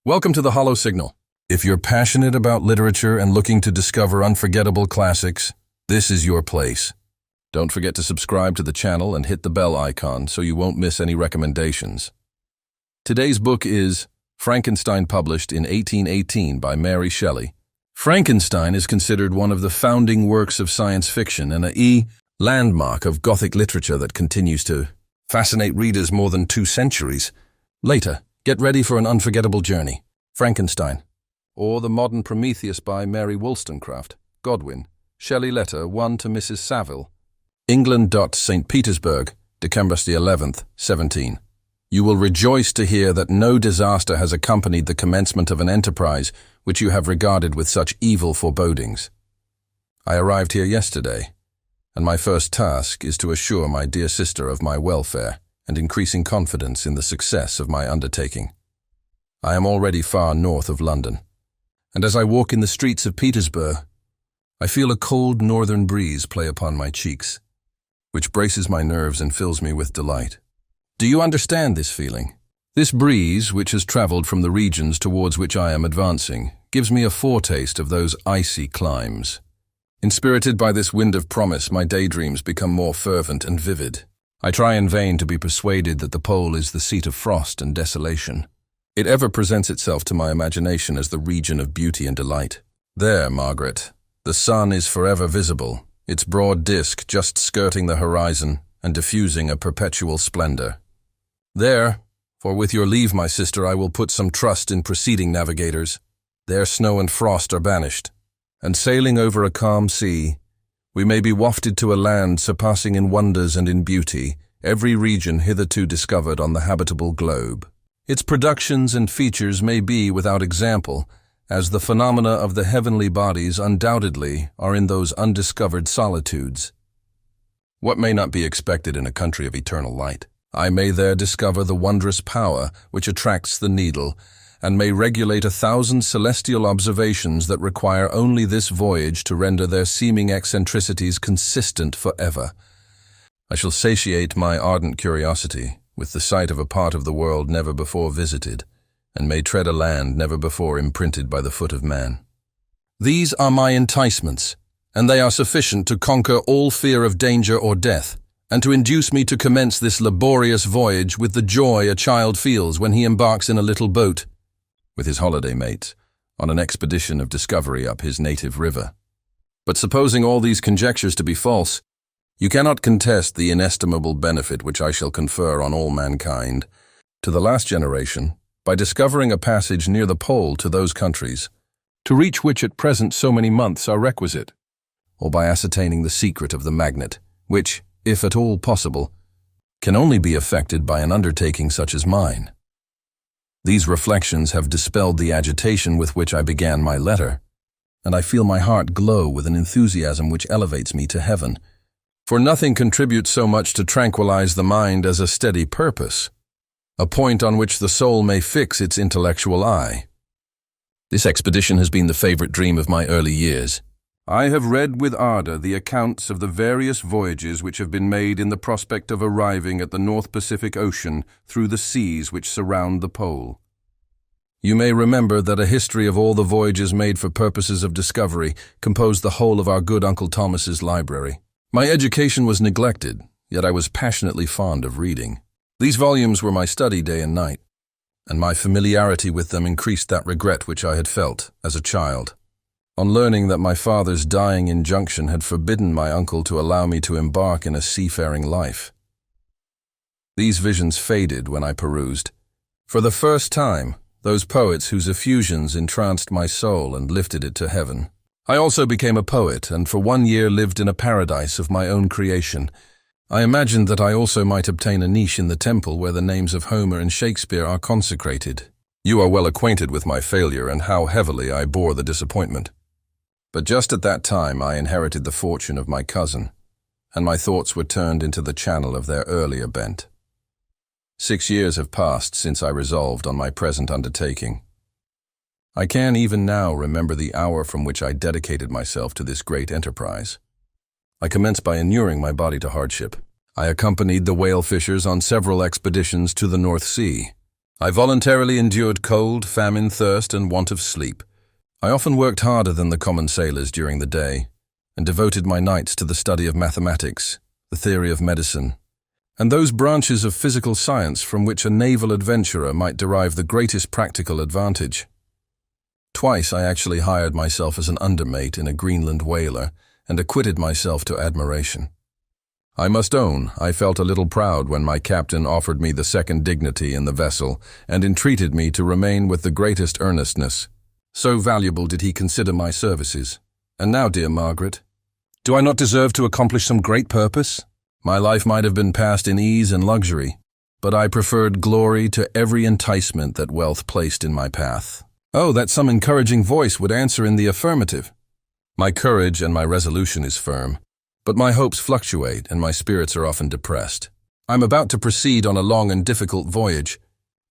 Welcome to the Hollow Signal. If you're passionate about literature and looking to discover unforgettable classics, this is your place. Don't forget to subscribe to the channel and hit the bell icon so you won't miss any recommendations. Today's book is Frankenstein, published in 1818 by Mary Shelley. Frankenstein is considered one of the founding works of science fiction and a landmark of Gothic literature that continues to fascinate readers more than 2 centuries later. Get ready for an unforgettable journey. Frankenstein, or The Modern Prometheus by Mary Wollstonecraft. Godwin. Shelley letter 1 to Mrs. Saville. England. St. Petersburg, December the 11th, 17. You will rejoice to hear that no disaster has accompanied the commencement of an enterprise which you have regarded with such evil forebodings. I arrived here yesterday, and my first task is to assure my dear sister of my welfare and increasing confidence in the success of my undertaking. I am already far north of London, and as I walk in the streets of Petersburg, I feel a cold northern breeze play upon my cheeks, which braces my nerves and fills me with delight. Do you understand this feeling? This breeze, which has traveled from the regions towards which I am advancing, gives me a foretaste of those icy climes. Inspirited by this wind of promise, my daydreams become more fervent and vivid. I try in vain to be persuaded that the pole is the seat of frost and desolation. It ever presents itself to my imagination as the region of beauty and delight. There, Margaret, the sun is forever visible, its broad disk just skirting the horizon and diffusing a perpetual splendor. There, for with your leave, my sister, I will put some trust in preceding navigators. There snow and frost are banished, and sailing over a calm sea, we may be wafted to a land surpassing in wonders and in beauty every region hitherto discovered on the habitable globe. Its productions and features may be without example, as the phenomena of the heavenly bodies undoubtedly are in those undiscovered solitudes. What may not be expected in a country of eternal light? I may there discover the wondrous power which attracts the needle, and may regulate 1,000 celestial observations that require only this voyage to render their seeming eccentricities consistent forever. I shall satiate my ardent curiosity with the sight of a part of the world never before visited, and may tread a land never before imprinted by the foot of man. These are my enticements, and they are sufficient to conquer all fear of danger or death, and to induce me to commence this laborious voyage with the joy a child feels when he embarks in a little boat, with his holiday mates, on an expedition of discovery up his native river. But supposing all these conjectures to be false, you cannot contest the inestimable benefit which I shall confer on all mankind, to the last generation, by discovering a passage near the pole to those countries, to reach which at present so many months are requisite, or by ascertaining the secret of the magnet, which, if at all possible, can only be effected by an undertaking such as mine. These reflections have dispelled the agitation with which I began my letter, and I feel my heart glow with an enthusiasm which elevates me to heaven, for nothing contributes so much to tranquilize the mind as a steady purpose, a point on which the soul may fix its intellectual eye. This expedition has been the favorite dream of my early years. I have read with ardor the accounts of the various voyages which have been made in the prospect of arriving at the North Pacific Ocean through the seas which surround the pole. You may remember that a history of all the voyages made for purposes of discovery composed the whole of our good Uncle Thomas's library. My education was neglected, yet I was passionately fond of reading. These volumes were my study day and night, and my familiarity with them increased that regret which I had felt as a child, on learning that my father's dying injunction had forbidden my uncle to allow me to embark in a seafaring life. These visions faded when I perused, for the first time, those poets whose effusions entranced my soul and lifted it to heaven. I also became a poet, and for 1 year lived in a paradise of my own creation. I imagined that I also might obtain a niche in the temple where the names of Homer and Shakespeare are consecrated. You are well acquainted with my failure and how heavily I bore the disappointment. But just at that time I inherited the fortune of my cousin, and my thoughts were turned into the channel of their earlier bent. 6 years have passed since I resolved on my present undertaking. I can even now remember the hour from which I dedicated myself to this great enterprise. I commenced by inuring my body to hardship. I accompanied the whale fishers on several expeditions to the North Sea, I voluntarily endured cold, famine, thirst, and want of sleep. I often worked harder than the common sailors during the day, and devoted my nights to the study of mathematics, the theory of medicine, and those branches of physical science from which a naval adventurer might derive the greatest practical advantage. Twice I actually hired myself as an undermate in a Greenland whaler and acquitted myself to admiration. I must own, I felt a little proud when my captain offered me the second dignity in the vessel and entreated me to remain with the greatest earnestness. So valuable did he consider my services. And now, dear Margaret, do I not deserve to accomplish some great purpose? My life might have been passed in ease and luxury, but I preferred glory to every enticement that wealth placed in my path. Oh, that some encouraging voice would answer in the affirmative. My courage and my resolution is firm, but my hopes fluctuate and my spirits are often depressed. I'm about to proceed on a long and difficult voyage,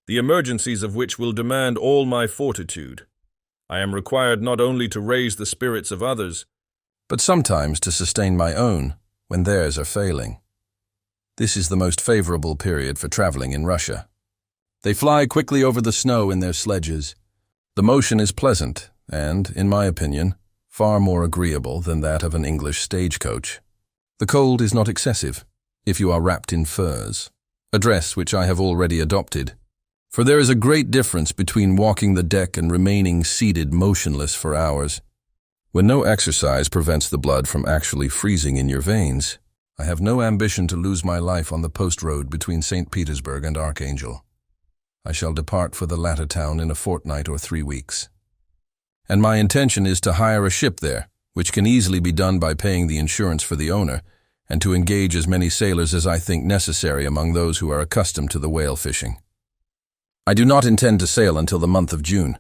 the emergencies of which will demand all my fortitude. I am required not only to raise the spirits of others, but sometimes to sustain my own when theirs are failing. This is the most favorable period for traveling in Russia. They fly quickly over the snow in their sledges. The motion is pleasant and, in my opinion, far more agreeable than that of an English stagecoach. The cold is not excessive, if you are wrapped in furs, a dress which I have already adopted, for there is a great difference between walking the deck and remaining seated motionless for hours. When no exercise prevents the blood from actually freezing in your veins, I have no ambition to lose my life on the post road between St. Petersburg and Archangel. I shall depart for the latter town in a fortnight or 3 weeks. And my intention is to hire a ship there, which can easily be done by paying the insurance for the owner, and to engage as many sailors as I think necessary among those who are accustomed to the whale fishing. I do not intend to sail until the month of June.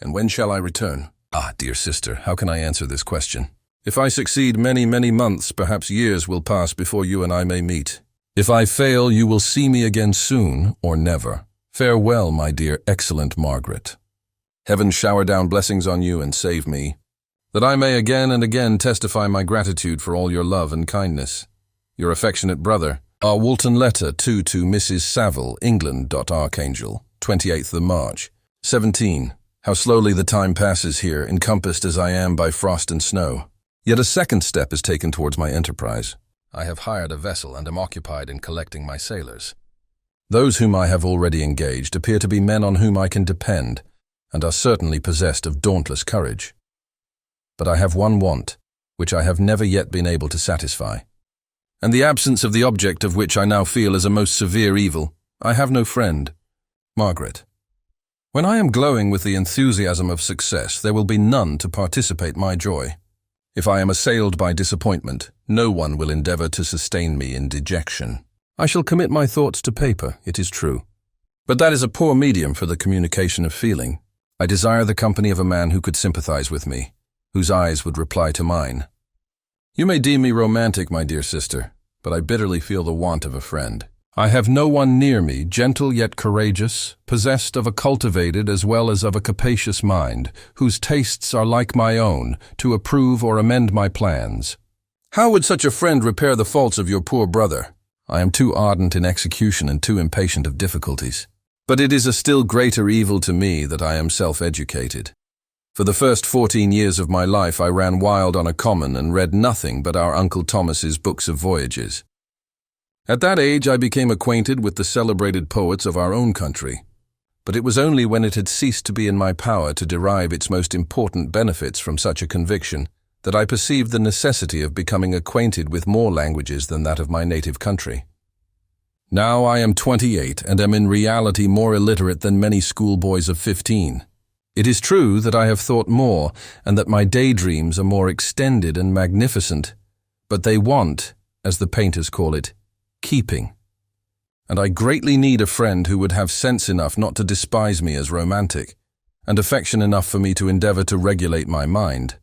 And when shall I return? Ah, dear sister, how can I answer this question? If I succeed, many months, perhaps years, will pass before you and I may meet. If I fail, you will see me again soon or never. Farewell, my dear, excellent Margaret. Heaven shower down blessings on you and save me, that I may again and again testify my gratitude for all your love and kindness. Your affectionate brother, our Walton letter to Mrs. Saville, England. Archangel, 28th of March. 17. How slowly the time passes here, encompassed as I am by frost and snow. Yet a second step is taken towards my enterprise. I have hired a vessel and am occupied in collecting my sailors. Those whom I have already engaged appear to be men on whom I can depend, and are certainly possessed of dauntless courage. But I have one want, which I have never yet been able to satisfy. And the absence of the object of which I now feel is a most severe evil. I have no friend. Margaret. When I am glowing with the enthusiasm of success, there will be none to participate my joy. If I am assailed by disappointment, no one will endeavor to sustain me in dejection. I shall commit my thoughts to paper, it is true. But that is a poor medium for the communication of feeling. I desire the company of a man who could sympathize with me, whose eyes would reply to mine. You may deem me romantic, my dear sister, but I bitterly feel the want of a friend. I have no one near me, gentle yet courageous, possessed of a cultivated as well as of a capacious mind, whose tastes are like my own, to approve or amend my plans. How would such a friend repair the faults of your poor brother? I am too ardent in execution and too impatient of difficulties. But it is a still greater evil to me that I am self-educated. For the first 14 years of my life I ran wild on a common and read nothing but our Uncle Thomas's books of voyages. At that age I became acquainted with the celebrated poets of our own country, but it was only when it had ceased to be in my power to derive its most important benefits from such a conviction that I perceived the necessity of becoming acquainted with more languages than that of my native country. Now I am 28 and am in reality more illiterate than many schoolboys of 15. It is true that I have thought more and that my daydreams are more extended and magnificent, but they want, as the painters call it, keeping. And I greatly need a friend who would have sense enough not to despise me as romantic, and affection enough for me to endeavor to regulate my mind.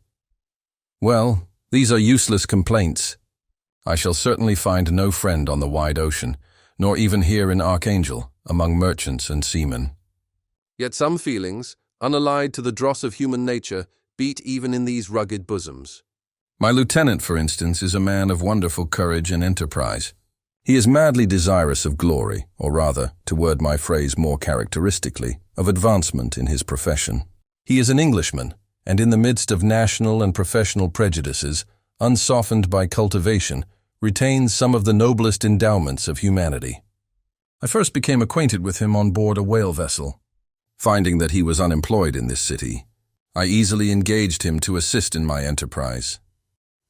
Well, these are useless complaints. I shall certainly find no friend on the wide ocean, nor even here in Archangel, among merchants and seamen. Yet some feelings, unallied to the dross of human nature, beat even in these rugged bosoms. My lieutenant, for instance, is a man of wonderful courage and enterprise. He is madly desirous of glory, or rather, to word my phrase more characteristically, of advancement in his profession. He is an Englishman, and in the midst of national and professional prejudices, unsoftened by cultivation, retains some of the noblest endowments of humanity. I first became acquainted with him on board a whale vessel. Finding that he was unemployed in this city, I easily engaged him to assist in my enterprise.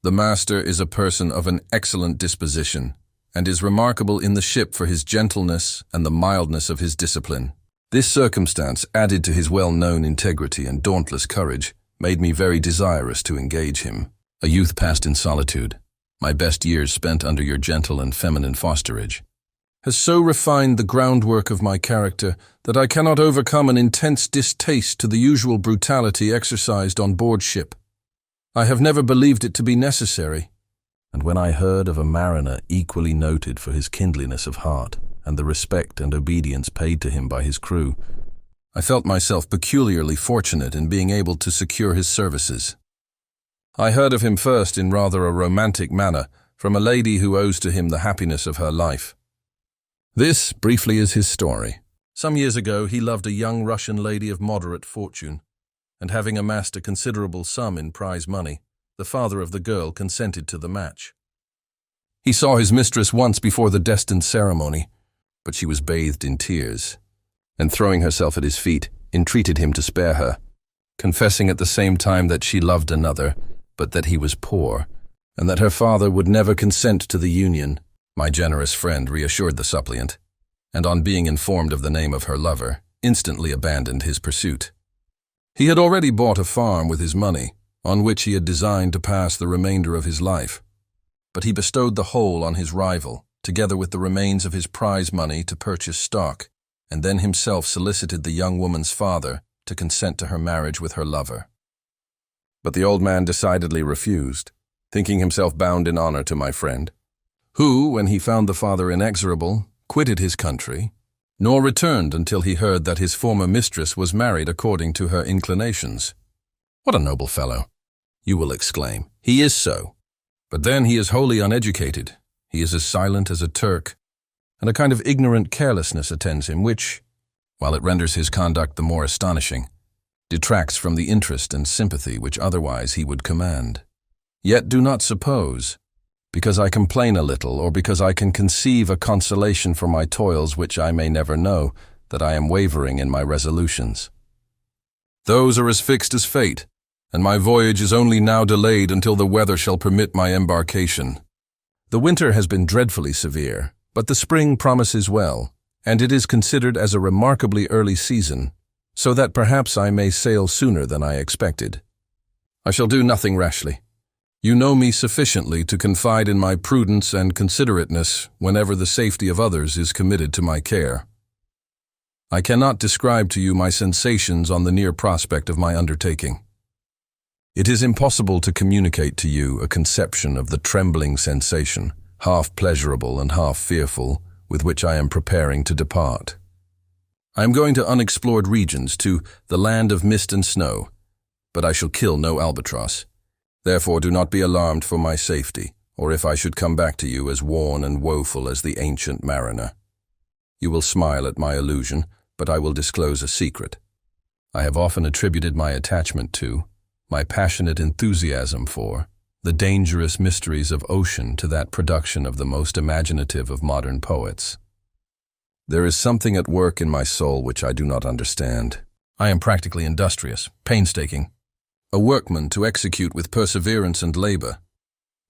The master is a person of an excellent disposition, and is remarkable in the ship for his gentleness and the mildness of his discipline. This circumstance, added to his well-known integrity and dauntless courage, made me very desirous to engage him. A youth passed in solitude, my best years spent under your gentle and feminine fosterage, has so refined the groundwork of my character that I cannot overcome an intense distaste to the usual brutality exercised on board ship. I have never believed it to be necessary, and when I heard of a mariner equally noted for his kindliness of heart and the respect and obedience paid to him by his crew, I felt myself peculiarly fortunate in being able to secure his services. I heard of him first in rather a romantic manner from a lady who owes to him the happiness of her life. This, briefly, is his story. Some years ago, he loved a young Russian lady of moderate fortune, and having amassed a considerable sum in prize money, the father of the girl consented to the match. He saw his mistress once before the destined ceremony, but she was bathed in tears, and throwing herself at his feet, entreated him to spare her, confessing at the same time that she loved another, but that he was poor, and that her father would never consent to the union. My generous friend reassured the suppliant, and on being informed of the name of her lover, instantly abandoned his pursuit. He had already bought a farm with his money, on which he had designed to pass the remainder of his life, but he bestowed the whole on his rival, together with the remains of his prize money to purchase stock, and then himself solicited the young woman's father to consent to her marriage with her lover. But the old man decidedly refused, thinking himself bound in honor to my friend, who, when he found the father inexorable, quitted his country, nor returned until he heard that his former mistress was married according to her inclinations. What a noble fellow, you will exclaim. He is so. But then he is wholly uneducated. He is as silent as a Turk, and a kind of ignorant carelessness attends him, which, while it renders his conduct the more astonishing, detracts from the interest and sympathy which otherwise he would command. Yet do not suppose, because I complain a little, or because I can conceive a consolation for my toils which I may never know, that I am wavering in my resolutions. Those are as fixed as fate, and my voyage is only now delayed until the weather shall permit my embarkation. The winter has been dreadfully severe, but the spring promises well, and it is considered as a remarkably early season, so that perhaps I may sail sooner than I expected. I shall do nothing rashly. You know me sufficiently to confide in my prudence and considerateness whenever the safety of others is committed to my care. I cannot describe to you my sensations on the near prospect of my undertaking. It is impossible to communicate to you a conception of the trembling sensation, half pleasurable and half fearful, with which I am preparing to depart. I am going to unexplored regions, to the land of mist and snow, but I shall kill no albatross. Therefore do not be alarmed for my safety, or if I should come back to you as worn and woeful as the ancient mariner. You will smile at my illusion, but I will disclose a secret. I have often attributed my attachment to, my passionate enthusiasm for, the dangerous mysteries of ocean to that production of the most imaginative of modern poets. There is something at work in my soul which I do not understand. I am practically industrious, painstaking, a workman to execute with perseverance and labor.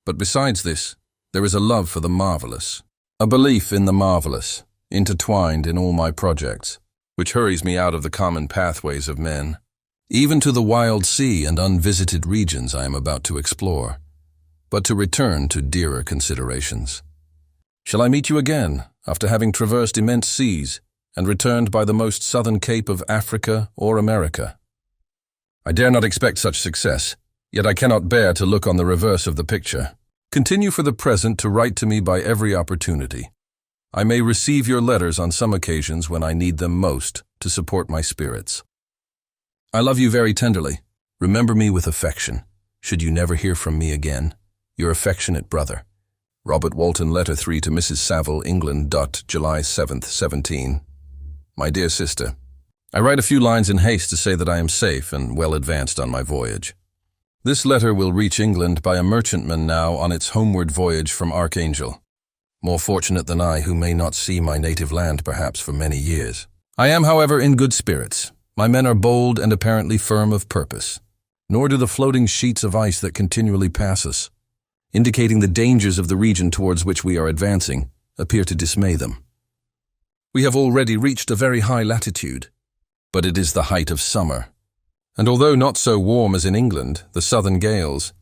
But besides this, there is a love for the marvelous, a belief in the marvelous, intertwined in all my projects, which hurries me out of the common pathways of men, even to the wild sea and unvisited regions I am about to explore. But to return to dearer considerations. Shall I meet you again, after having traversed immense seas, and returned by the most southern cape of Africa or America? I dare not expect such success, yet I cannot bear to look on the reverse of the picture. Continue for the present to write to me by every opportunity. I may receive your letters on some occasions when I need them most to support my spirits. I love you very tenderly. Remember me with affection. Should you never hear from me again, your affectionate brother, Robert Walton, Letter 3 to Mrs. Saville, England. July 7th, 17. My dear sister, I write a few lines in haste to say that I am safe and well advanced on my voyage. This letter will reach England by a merchantman now on its homeward voyage from Archangel. More fortunate than I, who may not see my native land perhaps for many years. I am, however, in good spirits. My men are bold and apparently firm of purpose. Nor do the floating sheets of ice that continually pass us, indicating the dangers of the region towards which we are advancing, appear to dismay them. We have already reached a very high latitude, but it is the height of summer, and although not so warm as in England, the southern gales,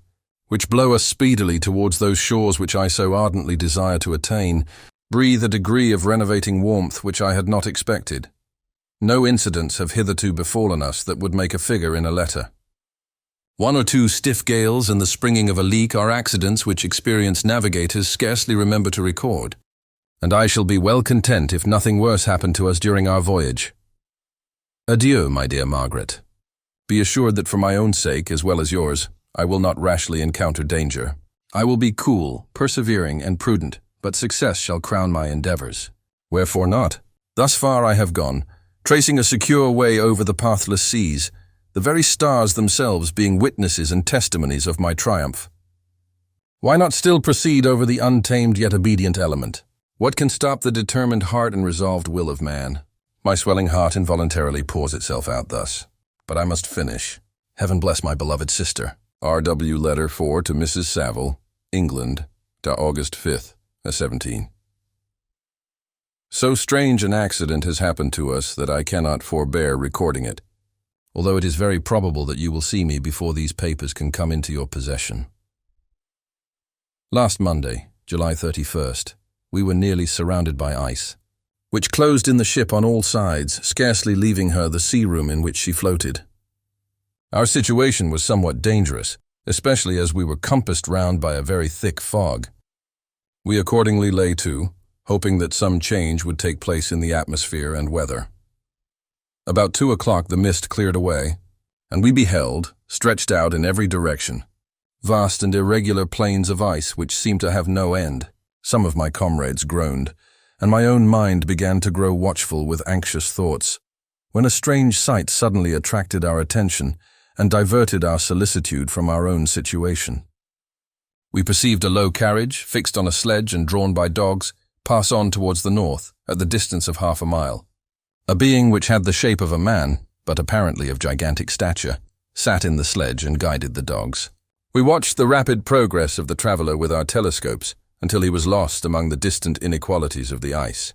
which blow us speedily towards those shores which I so ardently desire to attain, breathe a degree of renovating warmth which I had not expected. No incidents have hitherto befallen us that would make a figure in a letter. One or two stiff gales and the springing of a leak are accidents which experienced navigators scarcely remember to record, and I shall be well content if nothing worse happen to us during our voyage. Adieu, my dear Margaret. Be assured that for my own sake, as well as yours, I will not rashly encounter danger. I will be cool, persevering, and prudent, but success shall crown my endeavors. Wherefore not? Thus far I have gone, tracing a secure way over the pathless seas, the very stars themselves being witnesses and testimonies of my triumph. Why not still proceed over the untamed yet obedient element? What can stop the determined heart and resolved will of man? My swelling heart involuntarily pours itself out thus. But I must finish. Heaven bless my beloved sister. R.W. Letter 4 to Mrs. Saville, England, August 5th, 17. So strange an accident has happened to us that I cannot forbear recording it, although it is very probable that you will see me before these papers can come into your possession. Last Monday, July 31st, we were nearly surrounded by ice, which closed in the ship on all sides, scarcely leaving her the sea room in which she floated. Our situation was somewhat dangerous, especially as we were compassed round by a very thick fog. We accordingly lay to, hoping that some change would take place in the atmosphere and weather. About 2 o'clock the mist cleared away, and we beheld, stretched out in every direction, vast and irregular plains of ice which seemed to have no end. Some of my comrades groaned, and my own mind began to grow watchful with anxious thoughts, when a strange sight suddenly attracted our attention and diverted our solicitude from our own situation. We perceived a low carriage, fixed on a sledge and drawn by dogs, pass on towards the north, at the distance of half a mile. A being which had the shape of a man, but apparently of gigantic stature, sat in the sledge and guided the dogs. We watched the rapid progress of the traveler with our telescopes until he was lost among the distant inequalities of the ice.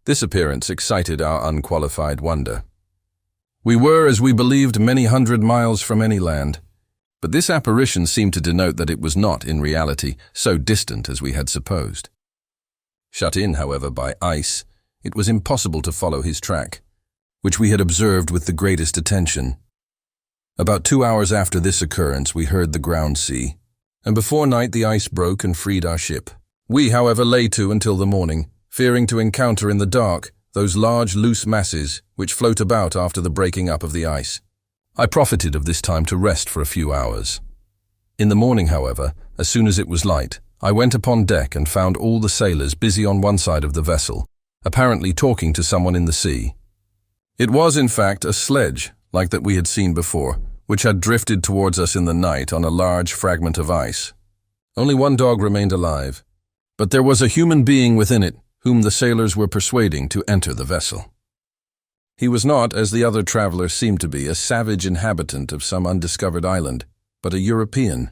This appearance excited our unqualified wonder. We were, as we believed, many hundred miles from any land, but this apparition seemed to denote that it was not, in reality, so distant as we had supposed. Shut in, however, by ice, it was impossible to follow his track, which we had observed with the greatest attention. About 2 hours after this occurrence, we heard the ground sea, and before night the ice broke and freed our ship. We, however, lay to until the morning, fearing to encounter in the dark those large loose masses which float about after the breaking up of the ice. I profited of this time to rest for a few hours. In the morning, however, as soon as it was light, I went upon deck and found all the sailors busy on one side of the vessel, apparently talking to someone in the sea. It was, in fact, a sledge, like that we had seen before, which had drifted towards us in the night on a large fragment of ice. Only one dog remained alive, but there was a human being within it, whom the sailors were persuading to enter the vessel. He was not, as the other travelers seemed to be, a savage inhabitant of some undiscovered island, but a European.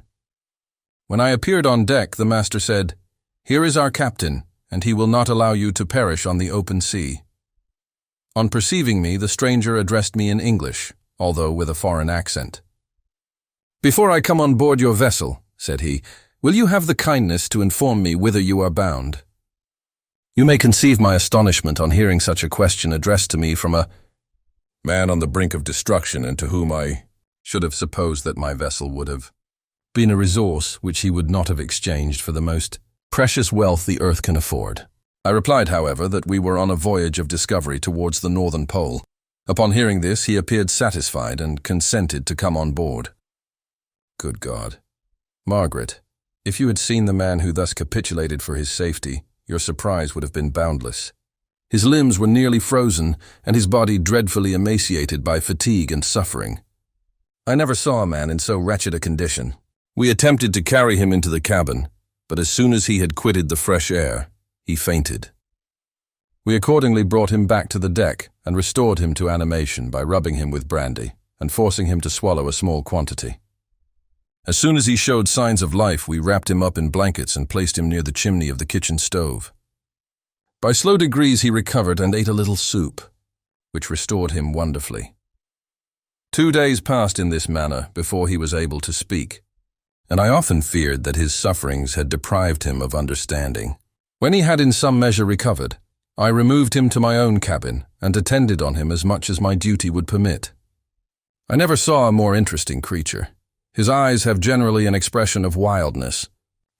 When I appeared on deck, the master said, "Here is our captain, and he will not allow you to perish on the open sea." On perceiving me, the stranger addressed me in English, although with a foreign accent. "Before I come on board your vessel," said he, "will you have the kindness to inform me whither you are bound?" You may conceive my astonishment on hearing such a question addressed to me from a man on the brink of destruction, and to whom I should have supposed that my vessel would have been a resource which he would not have exchanged for the most precious wealth the earth can afford. I replied, however, that we were on a voyage of discovery towards the northern pole. Upon hearing this, he appeared satisfied and consented to come on board. Good God! Margaret, If you had seen the man who thus capitulated for his safety, your surprise would have been boundless. His limbs were nearly frozen, and his body dreadfully emaciated by fatigue and suffering. I never saw a man in so wretched a condition. We attempted to carry him into the cabin, but as soon as he had quitted the fresh air, he fainted. We accordingly brought him back to the deck and restored him to animation by rubbing him with brandy and forcing him to swallow a small quantity. As soon as he showed signs of life, we wrapped him up in blankets and placed him near the chimney of the kitchen stove. By slow degrees he recovered and ate a little soup, which restored him wonderfully. 2 days passed in this manner before he was able to speak, and I often feared that his sufferings had deprived him of understanding. When he had in some measure recovered, I removed him to my own cabin and attended on him as much as my duty would permit. I never saw a more interesting creature. His eyes have generally an expression of wildness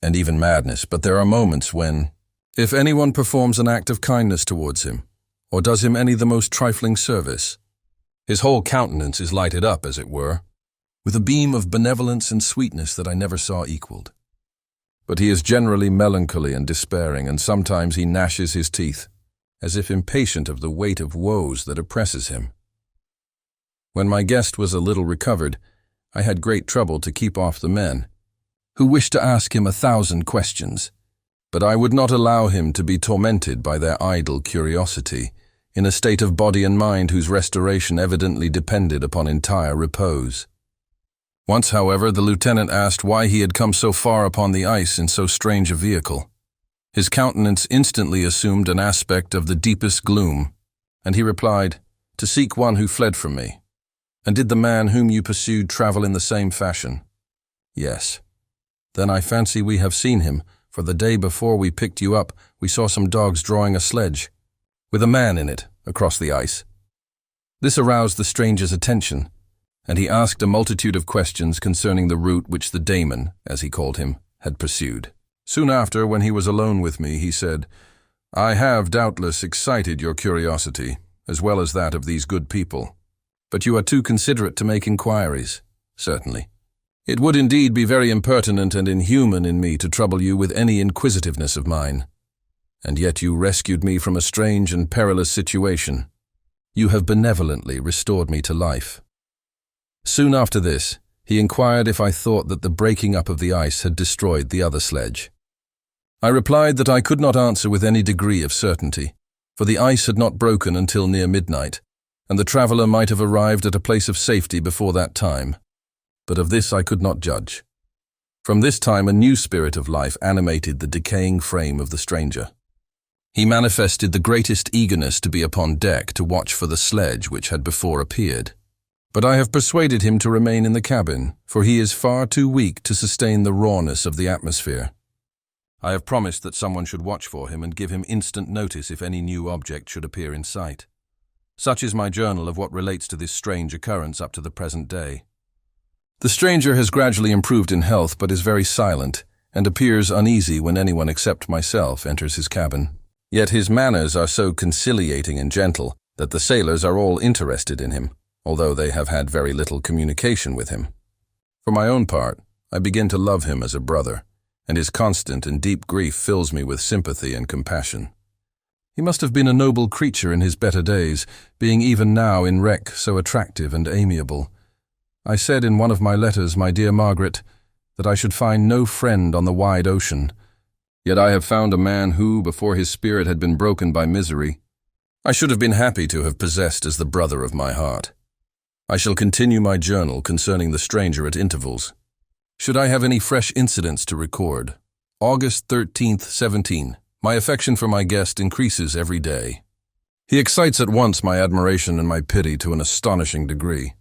and even madness, but there are moments when, if anyone performs an act of kindness towards him, or does him any the most trifling service, his whole countenance is lighted up, as it were, with a beam of benevolence and sweetness that I never saw equaled. But he is generally melancholy and despairing, and sometimes he gnashes his teeth, as if impatient of the weight of woes that oppresses him. When my guest was a little recovered, I had great trouble to keep off the men, who wished to ask him 1,000 questions, but I would not allow him to be tormented by their idle curiosity, in a state of body and mind whose restoration evidently depended upon entire repose. Once, however, the lieutenant asked why he had come so far upon the ice in so strange a vehicle. His countenance instantly assumed an aspect of the deepest gloom, and he replied, "To seek one who fled from me." "And did the man whom you pursued travel in the same fashion?" "Yes." "Then I fancy we have seen him, for the day before we picked you up, we saw some dogs drawing a sledge, with a man in it, across the ice." This aroused the stranger's attention, and he asked a multitude of questions concerning the route which the daemon, as he called him, had pursued. Soon after, when he was alone with me, he said, "I have doubtless excited your curiosity, as well as that of these good people. But you are too considerate to make inquiries." "Certainly. It would indeed be very impertinent and inhuman in me to trouble you with any inquisitiveness of mine. And yet you rescued me from a strange and perilous situation. You have benevolently restored me to life." Soon after this, he inquired if I thought that the breaking up of the ice had destroyed the other sledge. I replied that I could not answer with any degree of certainty, for the ice had not broken until near midnight, and the traveller might have arrived at a place of safety before that time. But of this I could not judge. From this time a new spirit of life animated the decaying frame of the stranger. He manifested the greatest eagerness to be upon deck to watch for the sledge which had before appeared. But I have persuaded him to remain in the cabin, for he is far too weak to sustain the rawness of the atmosphere. I have promised that someone should watch for him and give him instant notice if any new object should appear in sight. Such is my journal of what relates to this strange occurrence up to the present day. The stranger has gradually improved in health, but is very silent, and appears uneasy when anyone except myself enters his cabin. Yet his manners are so conciliating and gentle that the sailors are all interested in him, although they have had very little communication with him. For my own part, I begin to love him as a brother, and his constant and deep grief fills me with sympathy and compassion. He must have been a noble creature in his better days, being even now in wreck so attractive and amiable. I said in one of my letters, my dear Margaret, that I should find no friend on the wide ocean. Yet I have found a man who, before his spirit had been broken by misery, I should have been happy to have possessed as the brother of my heart. I shall continue my journal concerning the stranger at intervals, should I have any fresh incidents to record. August 13th, 17. My affection for my guest increases every day. He excites at once my admiration and my pity to an astonishing degree.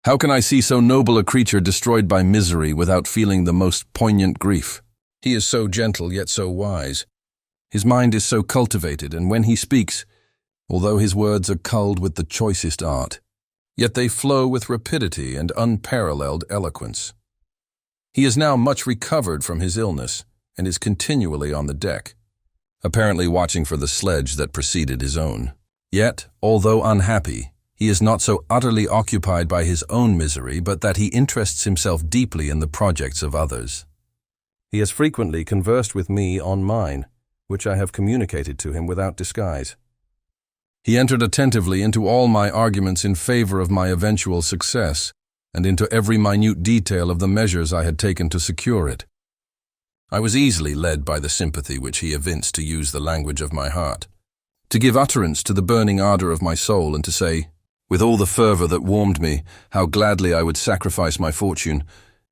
How can I see so noble a creature destroyed by misery without feeling the most poignant grief? He is so gentle yet so wise. His mind is so cultivated, and when he speaks, although his words are culled with the choicest art, yet they flow with rapidity and unparalleled eloquence. He is now much recovered from his illness and is continually on the deck, apparently watching for the sledge that preceded his own. Yet, although unhappy, he is not so utterly occupied by his own misery, but that he interests himself deeply in the projects of others. He has frequently conversed with me on mine, which I have communicated to him without disguise. He entered attentively into all my arguments in favor of my eventual success, and into every minute detail of the measures I had taken to secure it. I was easily led by the sympathy which he evinced to use the language of my heart, to give utterance to the burning ardor of my soul, and to say, with all the fervor that warmed me, how gladly I would sacrifice my fortune,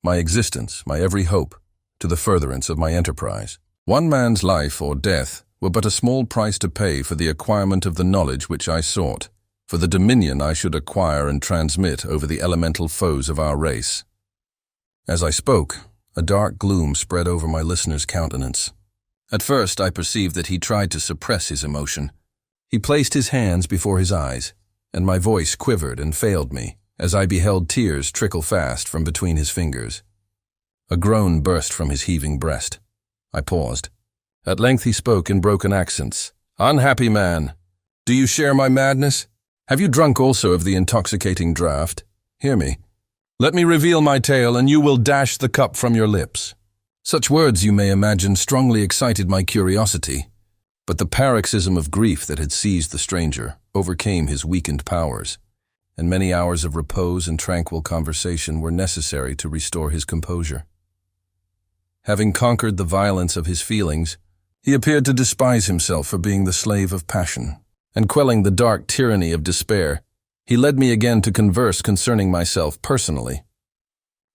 my existence, my every hope, to the furtherance of my enterprise. One man's life or death were but a small price to pay for the acquirement of the knowledge which I sought, for the dominion I should acquire and transmit over the elemental foes of our race. As I spoke, a dark gloom spread over my listener's countenance. At first I perceived that he tried to suppress his emotion. He placed his hands before his eyes, and my voice quivered and failed me as I beheld tears trickle fast from between his fingers. A groan burst from his heaving breast. I paused. At length he spoke in broken accents. "Unhappy man, do you share my madness? Have you drunk also of the intoxicating draught? Hear me. Let me reveal my tale, and you will dash the cup from your lips." Such words, you may imagine, strongly excited my curiosity, but the paroxysm of grief that had seized the stranger overcame his weakened powers, and many hours of repose and tranquil conversation were necessary to restore his composure. Having conquered the violence of his feelings, he appeared to despise himself for being the slave of passion, and quelling the dark tyranny of despair, he led me again to converse concerning myself personally.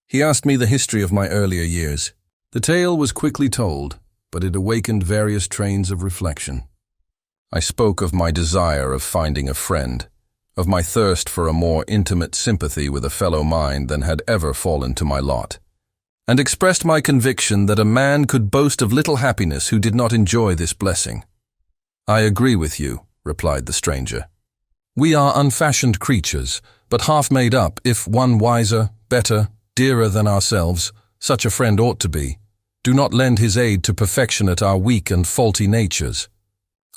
He asked me the history of my earlier years. The tale was quickly told, but it awakened various trains of reflection. I spoke of my desire of finding a friend, of my thirst for a more intimate sympathy with a fellow mind than had ever fallen to my lot, and expressed my conviction that a man could boast of little happiness who did not enjoy this blessing. "I agree with you," replied the stranger. "We are unfashioned creatures, but half made up, if one wiser, better, dearer than ourselves, such a friend ought to be. Do not lend his aid to perfectionate our weak and faulty natures.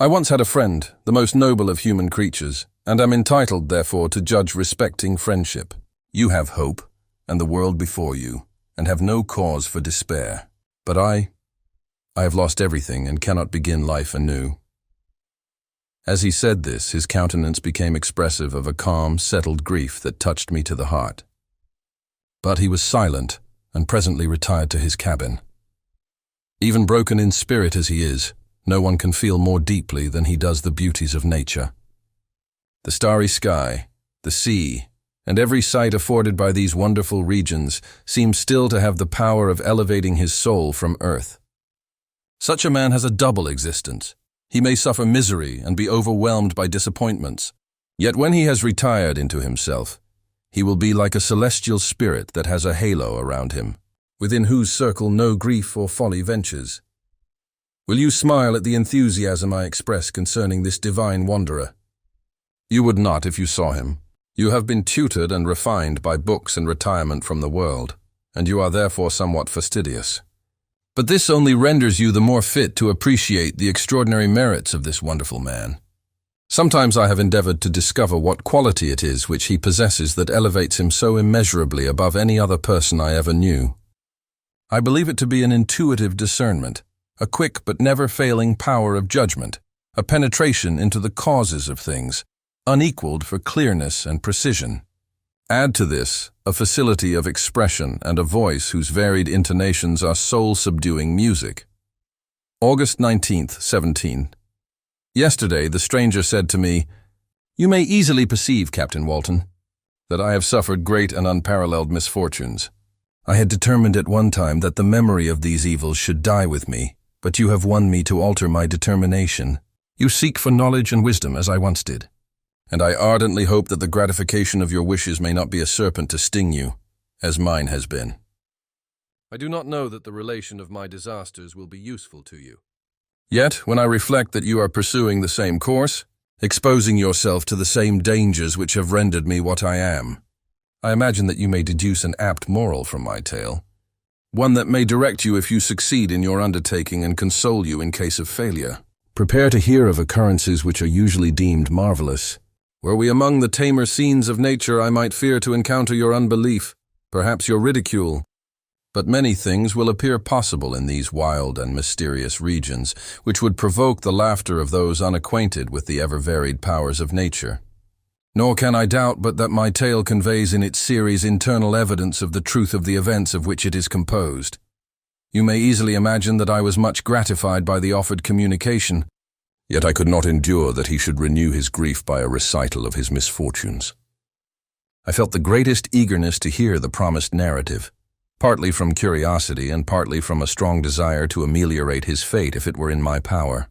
I once had a friend, the most noble of human creatures, and am entitled, therefore, to judge respecting friendship. You have hope, and the world before you, and have no cause for despair. But I have lost everything and cannot begin life anew." As he said this, his countenance became expressive of a calm, settled grief that touched me to the heart. But he was silent, and presently retired to his cabin. Even broken in spirit as he is, no one can feel more deeply than he does the beauties of nature. The starry sky, the sea, and every sight afforded by these wonderful regions seems still to have the power of elevating his soul from earth. Such a man has a double existence. He may suffer misery and be overwhelmed by disappointments, yet when he has retired into himself, he will be like a celestial spirit that has a halo around him, within whose circle no grief or folly ventures. Will you smile at the enthusiasm I express concerning this divine wanderer? You would not if you saw him. You have been tutored and refined by books and retirement from the world, and you are therefore somewhat fastidious. But this only renders you the more fit to appreciate the extraordinary merits of this wonderful man. Sometimes I have endeavored to discover what quality it is which he possesses that elevates him so immeasurably above any other person I ever knew. I believe it to be an intuitive discernment, a quick but never failing power of judgment, a penetration into the causes of things, unequaled for clearness and precision. Add to this a facility of expression and a voice whose varied intonations are soul-subduing music. August 19th, 17. Yesterday the stranger said to me, "You may easily perceive, Captain Walton, that I have suffered great and unparalleled misfortunes. I had determined at one time that the memory of these evils should die with me, but you have won me to alter my determination. You seek for knowledge and wisdom as I once did, and I ardently hope that the gratification of your wishes may not be a serpent to sting you, as mine has been. I do not know that the relation of my disasters will be useful to you. Yet, when I reflect that you are pursuing the same course, exposing yourself to the same dangers which have rendered me what I am, I imagine that you may deduce an apt moral from my tale, one that may direct you if you succeed in your undertaking and console you in case of failure. Prepare to hear of occurrences which are usually deemed marvelous. Were we among the tamer scenes of nature, I might fear to encounter your unbelief, perhaps your ridicule. But many things will appear possible in these wild and mysterious regions, which would provoke the laughter of those unacquainted with the ever-varied powers of nature. Nor can I doubt but that my tale conveys in its series internal evidence of the truth of the events of which it is composed. You may easily imagine that I was much gratified by the offered communication, yet I could not endure that he should renew his grief by a recital of his misfortunes. I felt the greatest eagerness to hear the promised narrative, partly from curiosity and partly from a strong desire to ameliorate his fate if it were in my power.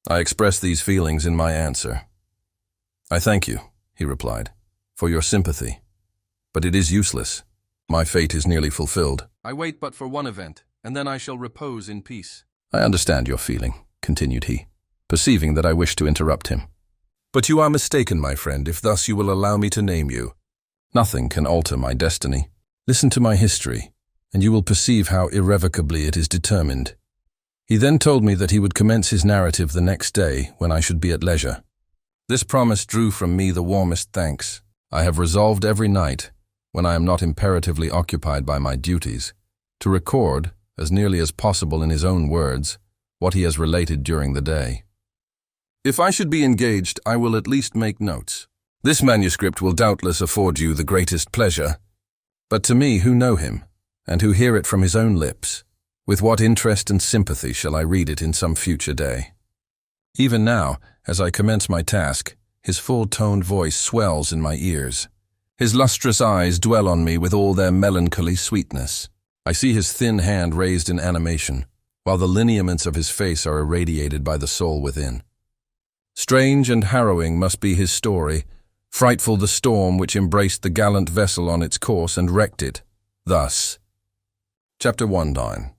I expressed these feelings in my answer. "I thank you," he replied, "for your sympathy. But it is useless. My fate is nearly fulfilled. I wait but for one event, and then I shall repose in peace." "I understand your feeling," continued he, perceiving that I wished to interrupt him. "But you are mistaken, my friend, if thus you will allow me to name you. Nothing can alter my destiny. Listen to my history, and you will perceive how irrevocably it is determined." He then told me that he would commence his narrative the next day when I should be at leisure. This promise drew from me the warmest thanks. I have resolved every night, when I am not imperatively occupied by my duties, to record, as nearly as possible in his own words, what he has related during the day. If I should be engaged, I will at least make notes. This manuscript will doubtless afford you the greatest pleasure, but to me who know him, and who hear it from his own lips, with what interest and sympathy shall I read it in some future day? Even now, as I commence my task, his full-toned voice swells in my ears. His lustrous eyes dwell on me with all their melancholy sweetness. I see his thin hand raised in animation, while the lineaments of his face are irradiated by the soul within. Strange and harrowing must be his story, frightful the storm which embraced the gallant vessel on its course and wrecked it. Thus, Chapter 19.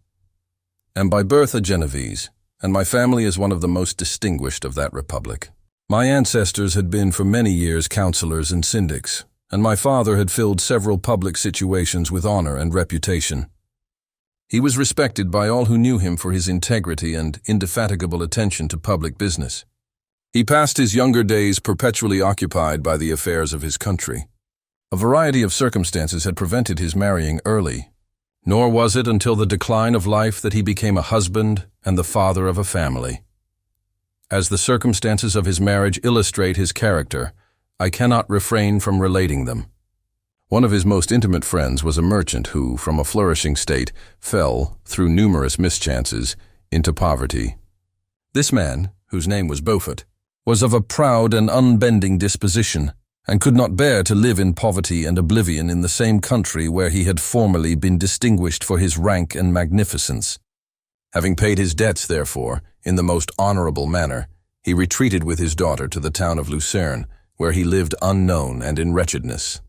Am by birth a Genovese, and my family is one of the most distinguished of that republic. My ancestors had been for many years councillors and syndics, and my father had filled several public situations with honor and reputation. He was respected by all who knew him for his integrity and indefatigable attention to public business. He passed his younger days perpetually occupied by the affairs of his country. A variety of circumstances had prevented his marrying early, nor was it until the decline of life that he became a husband and the father of a family. As the circumstances of his marriage illustrate his character, I cannot refrain from relating them. One of his most intimate friends was a merchant who, from a flourishing state, fell, through numerous mischances, into poverty. This man, whose name was Beaufort, was of a proud and unbending disposition, and could not bear to live in poverty and oblivion in the same country where he had formerly been distinguished for his rank and magnificence. Having paid his debts, therefore, in the most honorable manner, he retreated with his daughter to the town of Lucerne, where he lived unknown and in wretchedness.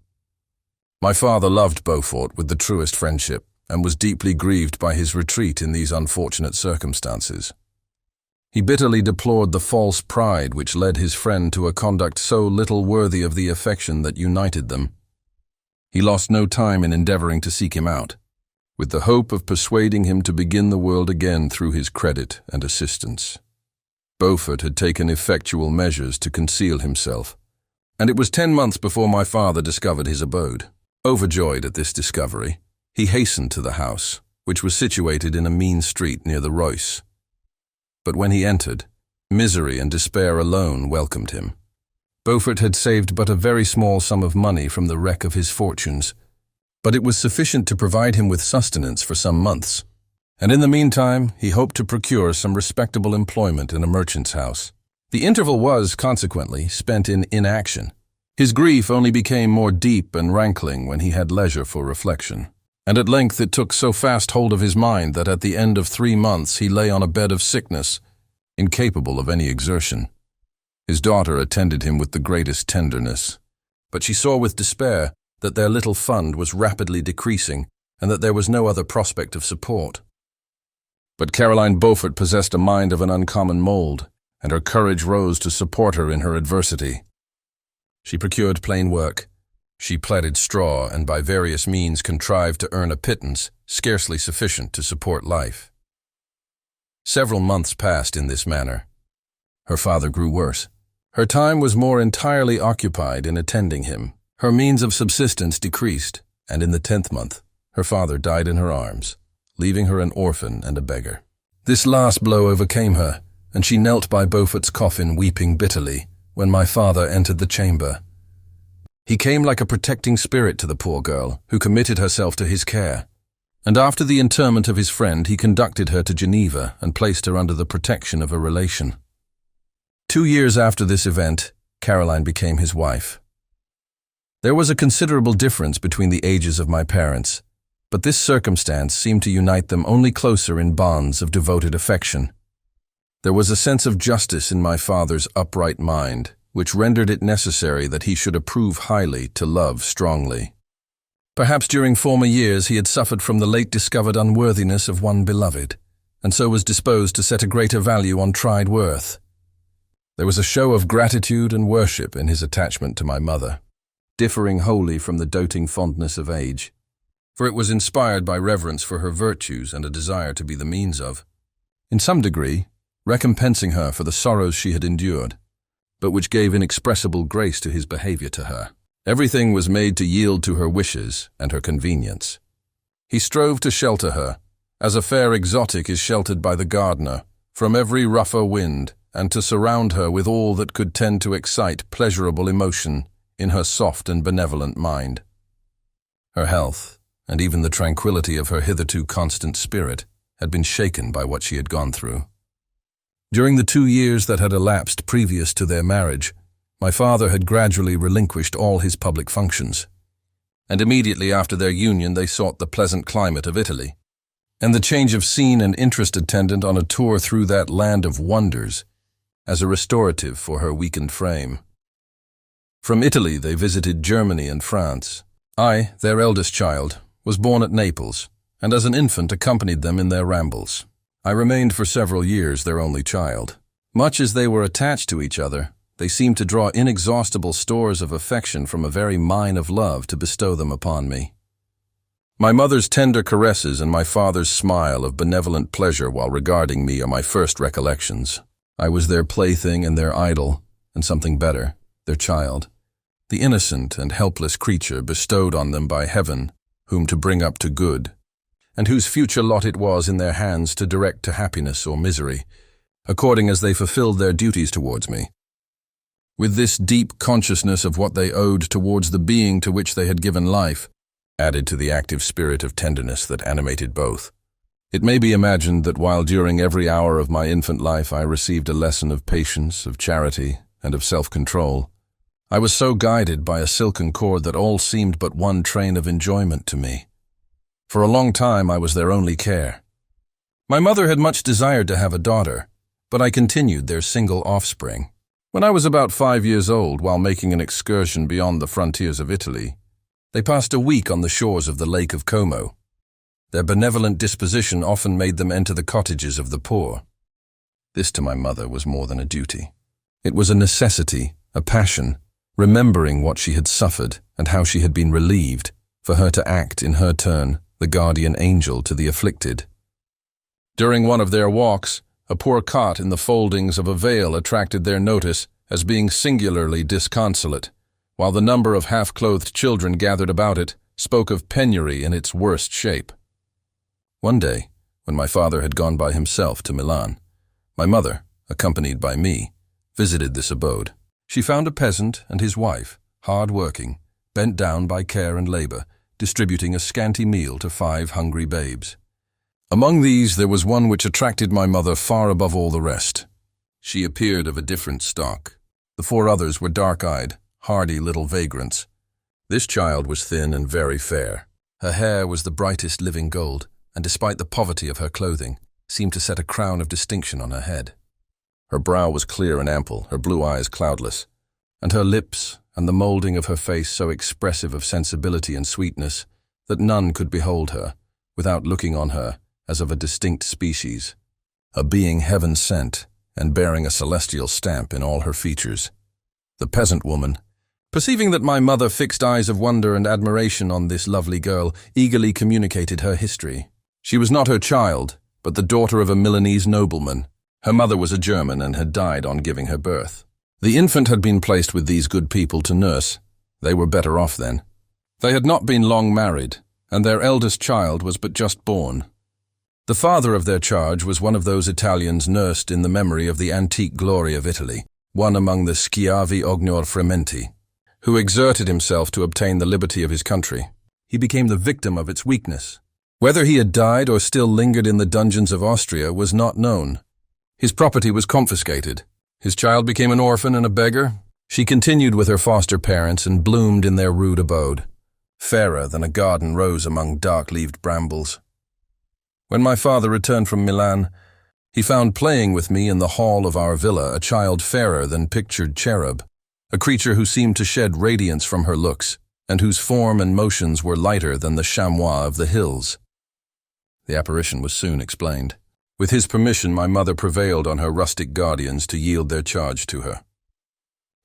My father loved Beaufort with the truest friendship, and was deeply grieved by his retreat in these unfortunate circumstances. He bitterly deplored the false pride which led his friend to a conduct so little worthy of the affection that united them. He lost no time in endeavoring to seek him out, with the hope of persuading him to begin the world again through his credit and assistance. Beaufort had taken effectual measures to conceal himself, and it was 10 months before my father discovered his abode. Overjoyed at this discovery, he hastened to the house, which was situated in a mean street near the Reuss. But when he entered, misery and despair alone welcomed him. Beaufort had saved but a very small sum of money from the wreck of his fortunes, but it was sufficient to provide him with sustenance for some months, and in the meantime he hoped to procure some respectable employment in a merchant's house. The interval was, consequently, spent in inaction. His grief only became more deep and rankling when he had leisure for reflection, and at length it took so fast hold of his mind that at the end of 3 months he lay on a bed of sickness, incapable of any exertion. His daughter attended him with the greatest tenderness, but she saw with despair that their little fund was rapidly decreasing and that there was no other prospect of support. But Caroline Beaufort possessed a mind of an uncommon mold, and her courage rose to support her in her adversity. She procured plain work. She pleaded straw and by various means contrived to earn a pittance scarcely sufficient to support life. Several months passed in this manner. Her father grew worse. Her time was more entirely occupied in attending him. Her means of subsistence decreased, and in the 10th month, Her father died in her arms, leaving her an orphan and a beggar. This last blow overcame her, and she knelt by Beaufort's coffin weeping bitterly when my father entered the chamber. He came like a protecting spirit to the poor girl, who committed herself to his care. And after the interment of his friend, he conducted her to Geneva and placed her under the protection of a relation. 2 years after this event, Caroline became his wife. There was a considerable difference between the ages of my parents, but this circumstance seemed to unite them only closer in bonds of devoted affection. There was a sense of justice in my father's upright mind, which rendered it necessary that he should approve highly to love strongly. Perhaps during former years he had suffered from the late-discovered unworthiness of one beloved, and so was disposed to set a greater value on tried worth. There was a show of gratitude and worship in his attachment to my mother, differing wholly from the doting fondness of age, for it was inspired by reverence for her virtues and a desire to be the means of, in some degree, recompensing her for the sorrows she had endured, but which gave inexpressible grace to his behavior to her. Everything was made to yield to her wishes and her convenience. He strove to shelter her, as a fair exotic is sheltered by the gardener, from every rougher wind, and to surround her with all that could tend to excite pleasurable emotion in her soft and benevolent mind. Her health, and even the tranquility of her hitherto constant spirit, had been shaken by what she had gone through. During the 2 years that had elapsed previous to their marriage, my father had gradually relinquished all his public functions, and immediately after their union they sought the pleasant climate of Italy, and the change of scene and interest attendant on a tour through that land of wonders as a restorative for her weakened frame. From Italy they visited Germany and France. I, their eldest child, was born at Naples, and as an infant accompanied them in their rambles. I remained for several years their only child. Much as they were attached to each other, they seemed to draw inexhaustible stores of affection from a very mine of love to bestow them upon me. My mother's tender caresses and my father's smile of benevolent pleasure while regarding me are my first recollections. I was their plaything and their idol, and something better, their child, the innocent and helpless creature bestowed on them by heaven, whom to bring up to good, and whose future lot it was in their hands to direct to happiness or misery, according as they fulfilled their duties towards me. With this deep consciousness of what they owed towards the being to which they had given life, added to the active spirit of tenderness that animated both, it may be imagined that while during every hour of my infant life I received a lesson of patience, of charity, and of self-control, I was so guided by a silken cord that all seemed but one train of enjoyment to me. For a long time I was their only care. My mother had much desired to have a daughter, but I continued their single offspring. When I was about 5 years old, while making an excursion beyond the frontiers of Italy, they passed a week on the shores of the Lake of Como. Their benevolent disposition often made them enter the cottages of the poor. This to my mother was more than a duty. It was a necessity, a passion, remembering what she had suffered and how she had been relieved, for her to act in her turn the guardian angel to the afflicted. During one of their walks, a poor cot in the foldings of a veil attracted their notice as being singularly disconsolate, while the number of half-clothed children gathered about it spoke of penury in its worst shape. One day, when my father had gone by himself to Milan, my mother, accompanied by me, visited this abode. She found a peasant and his wife, hard-working, bent down by care and labor, distributing a scanty meal to 5 hungry babes. Among these there was one which attracted my mother far above all the rest. She appeared of a different stock. The 4 others were dark-eyed, hardy little vagrants. This child was thin and very fair. Her hair was the brightest living gold, and despite the poverty of her clothing, seemed to set a crown of distinction on her head. Her brow was clear and ample, her blue eyes cloudless, and her lips and the moulding of her face so expressive of sensibility and sweetness that none could behold her without looking on her as of a distinct species, a being heaven sent and bearing a celestial stamp in all her features. The peasant woman, perceiving that my mother fixed eyes of wonder and admiration on this lovely girl, eagerly communicated her history. She was not her child, but the daughter of a Milanese nobleman. Her mother was a German and had died on giving her birth. The infant had been placed with these good people to nurse. They were better off then. They had not been long married, and their eldest child was but just born. The father of their charge was one of those Italians nursed in the memory of the antique glory of Italy, one among the schiavi ognor frementi, who exerted himself to obtain the liberty of his country. He became the victim of its weakness. Whether he had died or still lingered in the dungeons of Austria was not known. His property was confiscated. His child became an orphan and a beggar. She continued with her foster parents and bloomed in their rude abode, fairer than a garden rose among dark-leaved brambles. When my father returned from Milan, he found playing with me in the hall of our villa a child fairer than pictured cherub, a creature who seemed to shed radiance from her looks, and whose form and motions were lighter than the chamois of the hills. The apparition was soon explained. With his permission, my mother prevailed on her rustic guardians to yield their charge to her.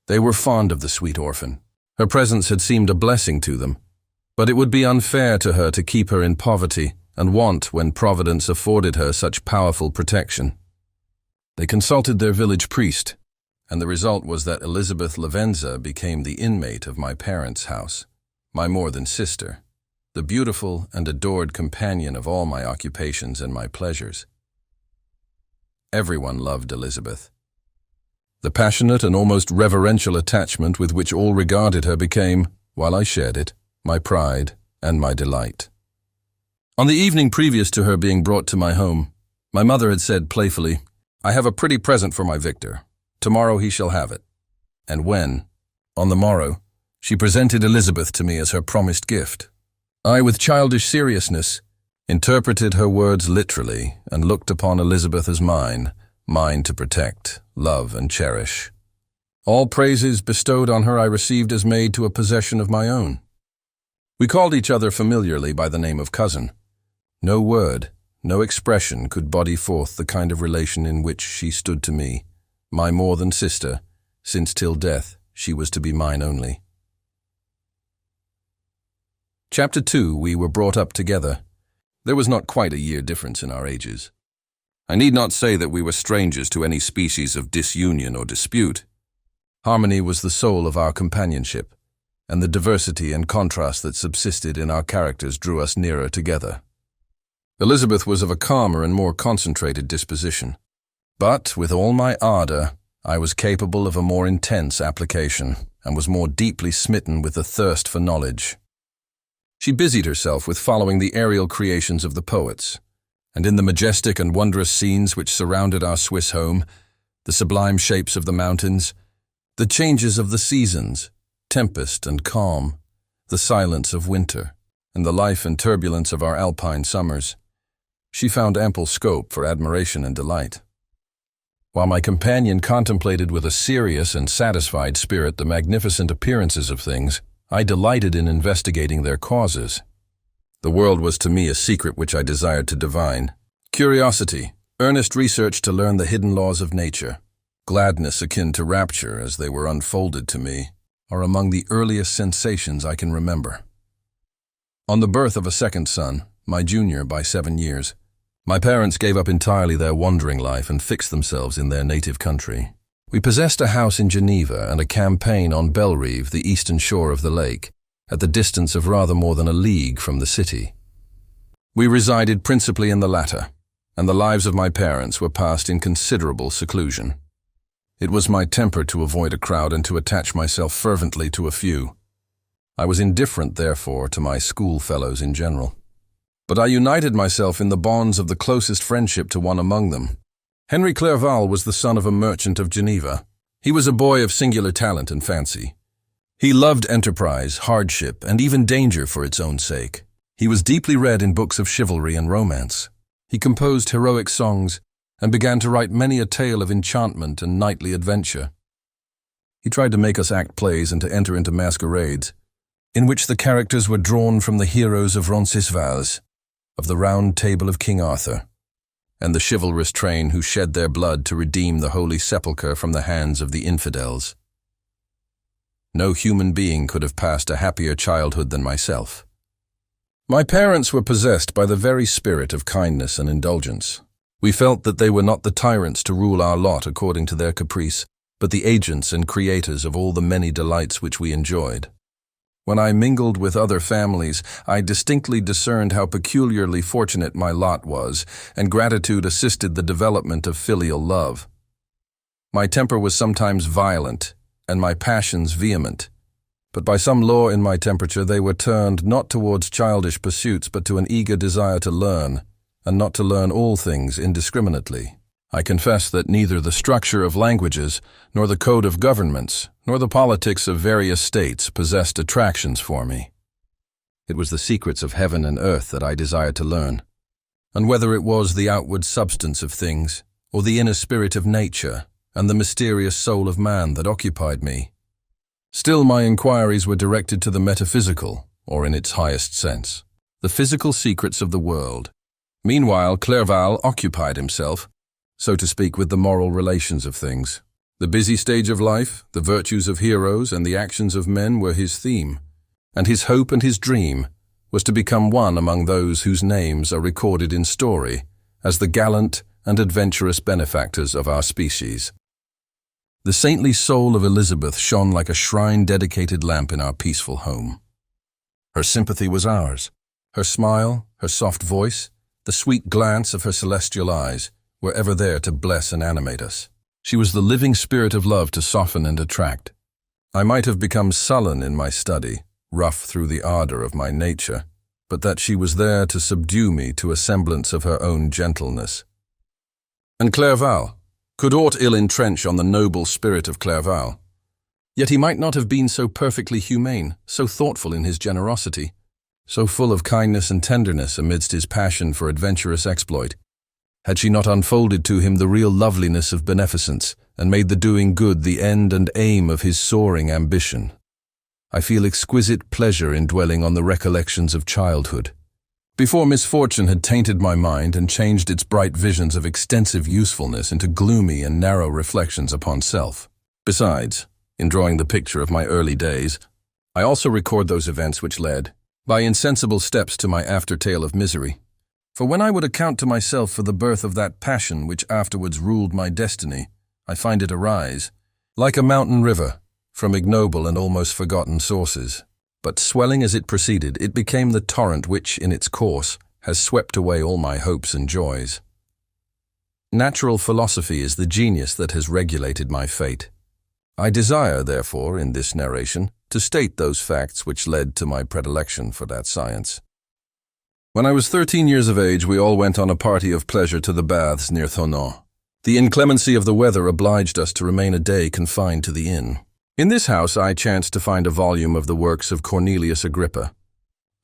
They were fond of the sweet orphan. Her presence had seemed a blessing to them, but it would be unfair to her to keep her in poverty and want when Providence afforded her such powerful protection. They consulted their village priest, and the result was that Elizabeth Lavenza became the inmate of my parents' house, my more than sister, the beautiful and adored companion of all my occupations and my pleasures. Everyone loved Elizabeth. The passionate and almost reverential attachment with which all regarded her became, while I shared it, my pride and my delight. On the evening previous to her being brought to my home, my mother had said playfully, "I have a pretty present for my Victor. Tomorrow he shall have it." And when, on the morrow, she presented Elizabeth to me as her promised gift, I, with childish seriousness, interpreted her words literally and looked upon Elizabeth as mine to protect, love, and cherish. All praises bestowed on her I received as made to a possession of my own. We called each other familiarly by the name of cousin. No word, no expression could body forth the kind of relation in which she stood to me, my more than sister, since till death she was to be mine only. Chapter 2. We were brought up together. There was not quite a year difference in our ages. I need not say that we were strangers to any species of disunion or dispute. Harmony was the soul of our companionship, and the diversity and contrast that subsisted in our characters drew us nearer together. Elizabeth was of a calmer and more concentrated disposition, but with all my ardor, I was capable of a more intense application, and was more deeply smitten with the thirst for knowledge. She busied herself with following the aerial creations of the poets, and in the majestic and wondrous scenes which surrounded our Swiss home, the sublime shapes of the mountains, the changes of the seasons, tempest and calm, the silence of winter, and the life and turbulence of our alpine summers, she found ample scope for admiration and delight. While my companion contemplated with a serious and satisfied spirit the magnificent appearances of things, I delighted in investigating their causes. The world was to me a secret which I desired to divine. Curiosity, earnest research to learn the hidden laws of nature, gladness akin to rapture as they were unfolded to me, are among the earliest sensations I can remember. On the birth of a second son, my junior by 7 years, my parents gave up entirely their wandering life and fixed themselves in their native country. We possessed a house in Geneva and a campaign on Bellerive, the eastern shore of the lake, at the distance of rather more than a league from the city. We resided principally in the latter, and the lives of my parents were passed in considerable seclusion. It was my temper to avoid a crowd and to attach myself fervently to a few. I was indifferent, therefore, to my schoolfellows in general. But I united myself in the bonds of the closest friendship to one among them. Henry Clerval was the son of a merchant of Geneva. He was a boy of singular talent and fancy. He loved enterprise, hardship, and even danger for its own sake. He was deeply read in books of chivalry and romance. He composed heroic songs and began to write many a tale of enchantment and knightly adventure. He tried to make us act plays and to enter into masquerades, in which the characters were drawn from the heroes of Roncesvalles, of the Round Table of King Arthur, and the chivalrous train who shed their blood to redeem the Holy Sepulchre from the hands of the infidels. No human being could have passed a happier childhood than myself. My parents were possessed by the very spirit of kindness and indulgence. We felt that they were not the tyrants to rule our lot according to their caprice, but the agents and creators of all the many delights which we enjoyed. When I mingled with other families, I distinctly discerned how peculiarly fortunate my lot was, and gratitude assisted the development of filial love. My temper was sometimes violent, and my passions vehement, but by some law in my temperature they were turned not towards childish pursuits but to an eager desire to learn, and not to learn all things indiscriminately. I confess that neither the structure of languages, nor the code of governments, nor the politics of various states possessed attractions for me. It was the secrets of heaven and earth that I desired to learn, and whether it was the outward substance of things, or the inner spirit of nature, and the mysterious soul of man that occupied me. Still my inquiries were directed to the metaphysical, or in its highest sense, the physical secrets of the world. Meanwhile, Clerval occupied himself, so to speak, with the moral relations of things. The busy stage of life, the virtues of heroes, and the actions of men were his theme, and his hope and his dream was to become one among those whose names are recorded in story as the gallant and adventurous benefactors of our species. The saintly soul of Elizabeth shone like a shrine-dedicated lamp in our peaceful home. Her sympathy was ours. Her smile, her soft voice, the sweet glance of her celestial eyes were ever there to bless and animate us. She was the living spirit of love to soften and attract. I might have become sullen in my study, rough through the ardor of my nature, but that she was there to subdue me to a semblance of her own gentleness. And Clerval, could aught ill entrench on the noble spirit of Clerval? Yet he might not have been so perfectly humane, so thoughtful in his generosity, so full of kindness and tenderness amidst his passion for adventurous exploit, had she not unfolded to him the real loveliness of beneficence, and made the doing good the end and aim of his soaring ambition. I feel exquisite pleasure in dwelling on the recollections of childhood. Before misfortune had tainted my mind and changed its bright visions of extensive usefulness into gloomy and narrow reflections upon self. Besides, in drawing the picture of my early days, I also record those events which led, by insensible steps, to my after-tale of misery. For when I would account to myself for the birth of that passion which afterwards ruled my destiny, I find it arise, like a mountain river, from ignoble and almost forgotten sources. But swelling as it proceeded, it became the torrent which, in its course, has swept away all my hopes and joys. Natural philosophy is the genius that has regulated my fate. I desire, therefore, in this narration, to state those facts which led to my predilection for that science. When I was 13 years of age, we all went on a party of pleasure to the baths near Thonon. The inclemency of the weather obliged us to remain a day confined to the inn. In this house I chanced to find a volume of the works of Cornelius Agrippa.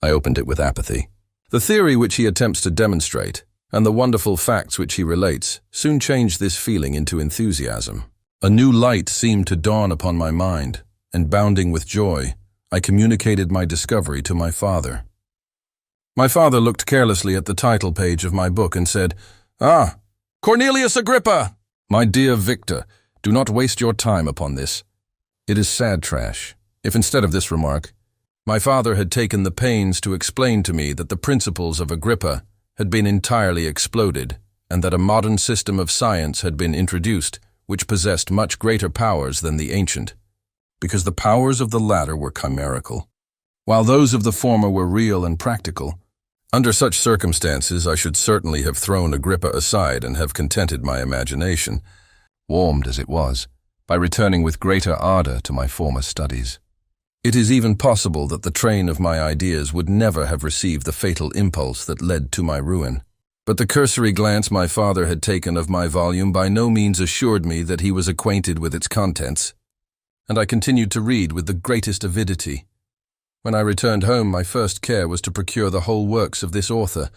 I opened it with apathy. The theory which he attempts to demonstrate, and the wonderful facts which he relates, soon changed this feeling into enthusiasm. A new light seemed to dawn upon my mind, and bounding with joy, I communicated my discovery to my father. My father looked carelessly at the title page of my book and said, "Ah, Cornelius Agrippa! My dear Victor, do not waste your time upon this. It is sad trash." If instead of this remark, my father had taken the pains to explain to me that the principles of Agrippa had been entirely exploded, and that a modern system of science had been introduced which possessed much greater powers than the ancient, because the powers of the latter were chimerical, while those of the former were real and practical. Under such circumstances, I should certainly have thrown Agrippa aside and have contented my imagination, warmed as it was, by returning with greater ardor to my former studies. It is even possible that the train of my ideas would never have received the fatal impulse that led to my ruin. But the cursory glance my father had taken of my volume by no means assured me that he was acquainted with its contents, and I continued to read with the greatest avidity. When I returned home, my first care was to procure the whole works of this author,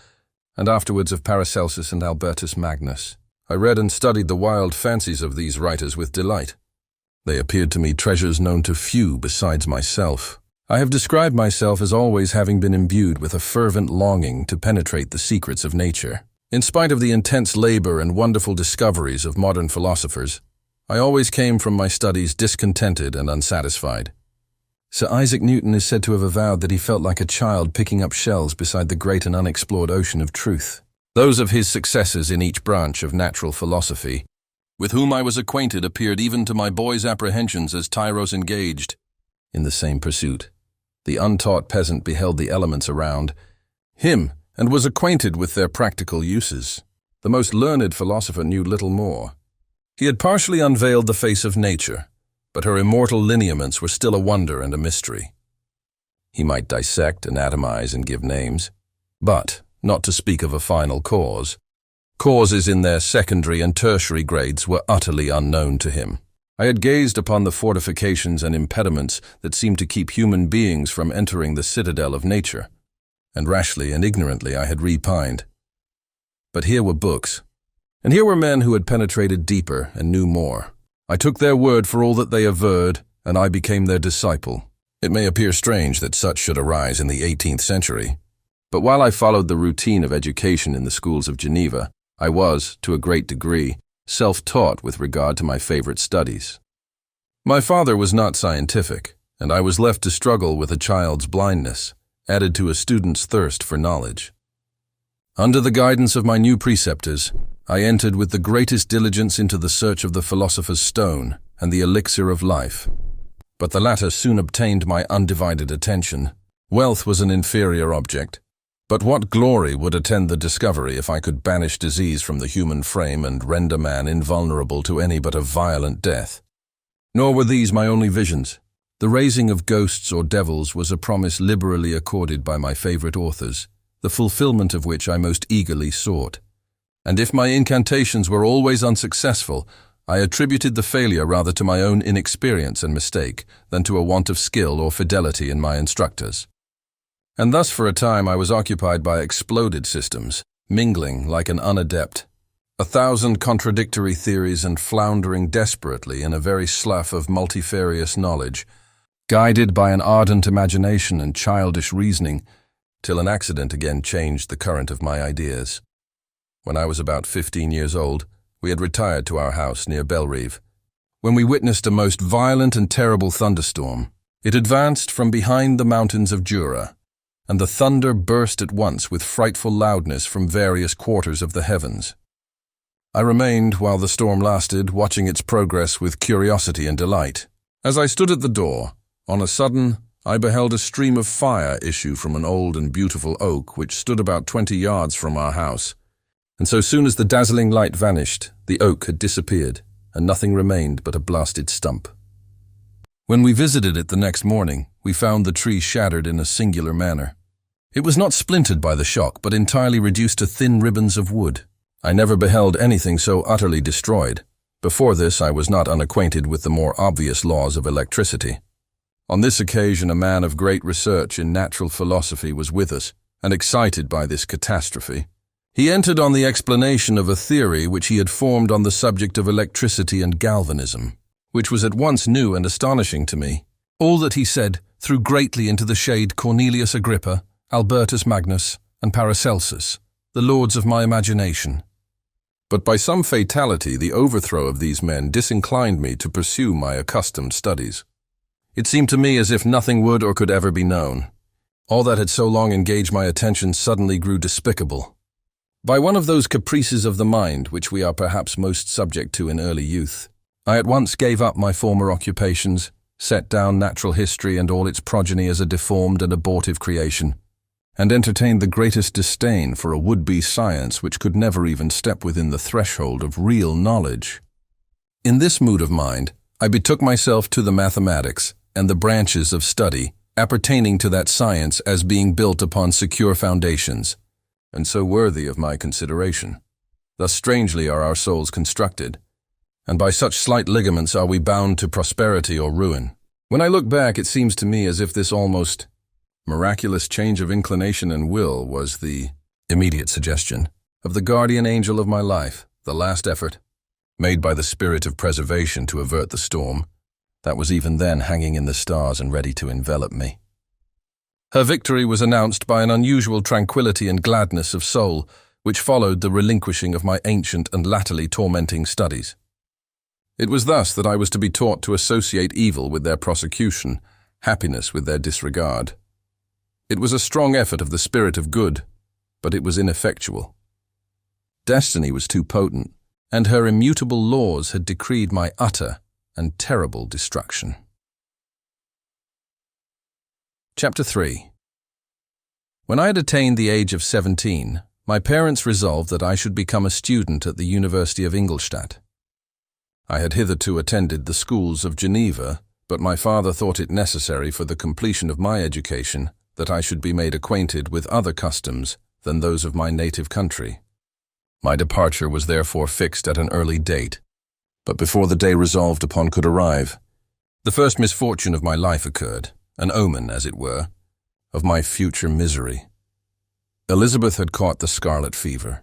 and afterwards of Paracelsus and Albertus Magnus. I read and studied the wild fancies of these writers with delight. They appeared to me treasures known to few besides myself. I have described myself as always having been imbued with a fervent longing to penetrate the secrets of nature. In spite of the intense labor and wonderful discoveries of modern philosophers, I always came from my studies discontented and unsatisfied. Sir Isaac Newton is said to have avowed that he felt like a child picking up shells beside the great and unexplored ocean of truth. Those of his successors in each branch of natural philosophy, with whom I was acquainted, appeared even to my boy's apprehensions as tyros engaged in the same pursuit. The untaught peasant beheld the elements around him and was acquainted with their practical uses. The most learned philosopher knew little more. He had partially unveiled the face of nature, but her immortal lineaments were still a wonder and a mystery. He might dissect, anatomize, and give names, but not to speak of a final cause. Causes in their secondary and tertiary grades were utterly unknown to him. I had gazed upon the fortifications and impediments that seemed to keep human beings from entering the citadel of nature, and rashly and ignorantly I had repined. But here were books, and here were men who had penetrated deeper and knew more. I took their word for all that they averred, and I became their disciple. It may appear strange that such should arise in the 18th century, but while I followed the routine of education in the schools of Geneva, I was, to a great degree, self-taught with regard to my favorite studies. My father was not scientific, and I was left to struggle with a child's blindness, added to a student's thirst for knowledge. Under the guidance of my new preceptors, I entered with the greatest diligence into the search of the philosopher's stone and the elixir of life. But the latter soon obtained my undivided attention. Wealth was an inferior object, but what glory would attend the discovery if I could banish disease from the human frame and render man invulnerable to any but a violent death? Nor were these my only visions. The raising of ghosts or devils was a promise liberally accorded by my favorite authors, the fulfillment of which I most eagerly sought. And if my incantations were always unsuccessful, I attributed the failure rather to my own inexperience and mistake than to a want of skill or fidelity in my instructors. And thus for a time I was occupied by exploded systems, mingling like an unadept, 1,000 contradictory theories and floundering desperately in a very slough of multifarious knowledge, guided by an ardent imagination and childish reasoning, till an accident again changed the current of my ideas. When I was about 15 years old, we had retired to our house near Bellerive, when we witnessed a most violent and terrible thunderstorm. It advanced from behind the mountains of Jura, and the thunder burst at once with frightful loudness from various quarters of the heavens. I remained, while the storm lasted, watching its progress with curiosity and delight. As I stood at the door, on a sudden, I beheld a stream of fire issue from an old and beautiful oak which stood about 20 yards from our house, and so soon as the dazzling light vanished, the oak had disappeared, and nothing remained but a blasted stump. When we visited it the next morning, we found the tree shattered in a singular manner. It was not splintered by the shock, but entirely reduced to thin ribbons of wood. I never beheld anything so utterly destroyed. Before this, I was not unacquainted with the more obvious laws of electricity. On this occasion, a man of great research in natural philosophy was with us, and excited by this catastrophe. He entered on the explanation of a theory which he had formed on the subject of electricity and galvanism, which was at once new and astonishing to me. All that he said threw greatly into the shade Cornelius Agrippa, Albertus Magnus, and Paracelsus, the lords of my imagination. But by some fatality, the overthrow of these men disinclined me to pursue my accustomed studies. It seemed to me as if nothing would or could ever be known. All that had so long engaged my attention suddenly grew despicable. By one of those caprices of the mind which we are perhaps most subject to in early youth, I at once gave up my former occupations, set down natural history and all its progeny as a deformed and abortive creation, and entertained the greatest disdain for a would-be science which could never even step within the threshold of real knowledge. In this mood of mind, I betook myself to the mathematics and the branches of study appertaining to that science as being built upon secure foundations, and so worthy of my consideration. Thus strangely are our souls constructed, and by such slight ligaments are we bound to prosperity or ruin. When I look back, it seems to me as if this almost miraculous change of inclination and will was the immediate suggestion of the guardian angel of my life, the last effort, made by the spirit of preservation to avert the storm, that was even then hanging in the stars and ready to envelop me. Her victory was announced by an unusual tranquility and gladness of soul, which followed the relinquishing of my ancient and latterly tormenting studies. It was thus that I was to be taught to associate evil with their prosecution, happiness with their disregard. It was a strong effort of the spirit of good, but it was ineffectual. Destiny was too potent, and her immutable laws had decreed my utter and terrible destruction. Chapter 3. When I had attained the age of 17, my parents resolved that I should become a student at the University of Ingolstadt. I had hitherto attended the schools of Geneva, but my father thought it necessary for the completion of my education that I should be made acquainted with other customs than those of my native country. My departure was therefore fixed at an early date, but before the day resolved upon could arrive, the first misfortune of my life occurred, an omen, as it were, of my future misery. Elizabeth had caught the scarlet fever.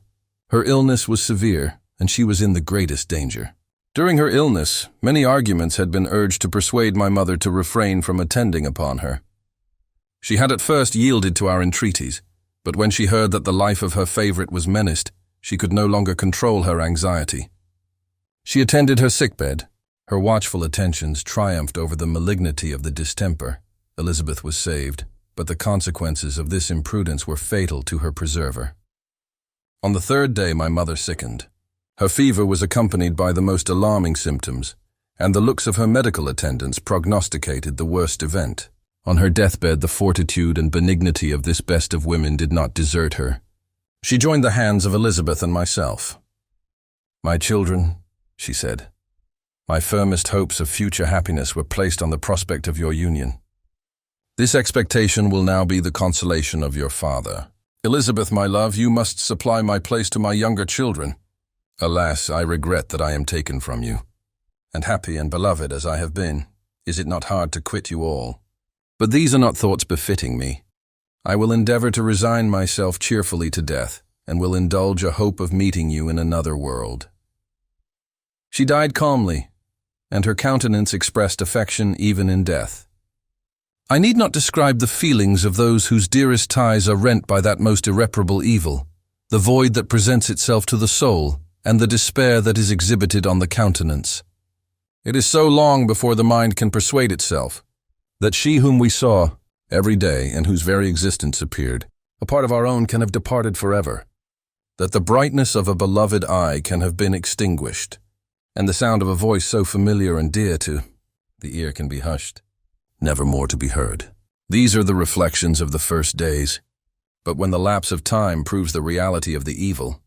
Her illness was severe, and she was in the greatest danger. During her illness, many arguments had been urged to persuade my mother to refrain from attending upon her. She had at first yielded to our entreaties, but when she heard that the life of her favorite was menaced, she could no longer control her anxiety. She attended her sickbed. Her watchful attentions triumphed over the malignity of the distemper. Elizabeth was saved, but the consequences of this imprudence were fatal to her preserver. On the third day my mother sickened. Her fever was accompanied by the most alarming symptoms, and the looks of her medical attendants prognosticated the worst event. On her deathbed, the fortitude and benignity of this best of women did not desert her. She joined the hands of Elizabeth and myself. "My children," she said, "my firmest hopes of future happiness were placed on the prospect of your union. This expectation will now be the consolation of your father. Elizabeth, my love, you must supply my place to my younger children. Alas, I regret that I am taken from you. And happy and beloved as I have been, is it not hard to quit you all? But these are not thoughts befitting me. I will endeavor to resign myself cheerfully to death, and will indulge a hope of meeting you in another world." She died calmly, and her countenance expressed affection even in death. I need not describe the feelings of those whose dearest ties are rent by that most irreparable evil, the void that presents itself to the soul, and the despair that is exhibited on the countenance. It is so long before the mind can persuade itself that she whom we saw every day and whose very existence appeared a part of our own can have departed forever, that the brightness of a beloved eye can have been extinguished, and the sound of a voice so familiar and dear to the ear can be hushed, never more to be heard. These are the reflections of the first days, but when the lapse of time proves the reality of the evil,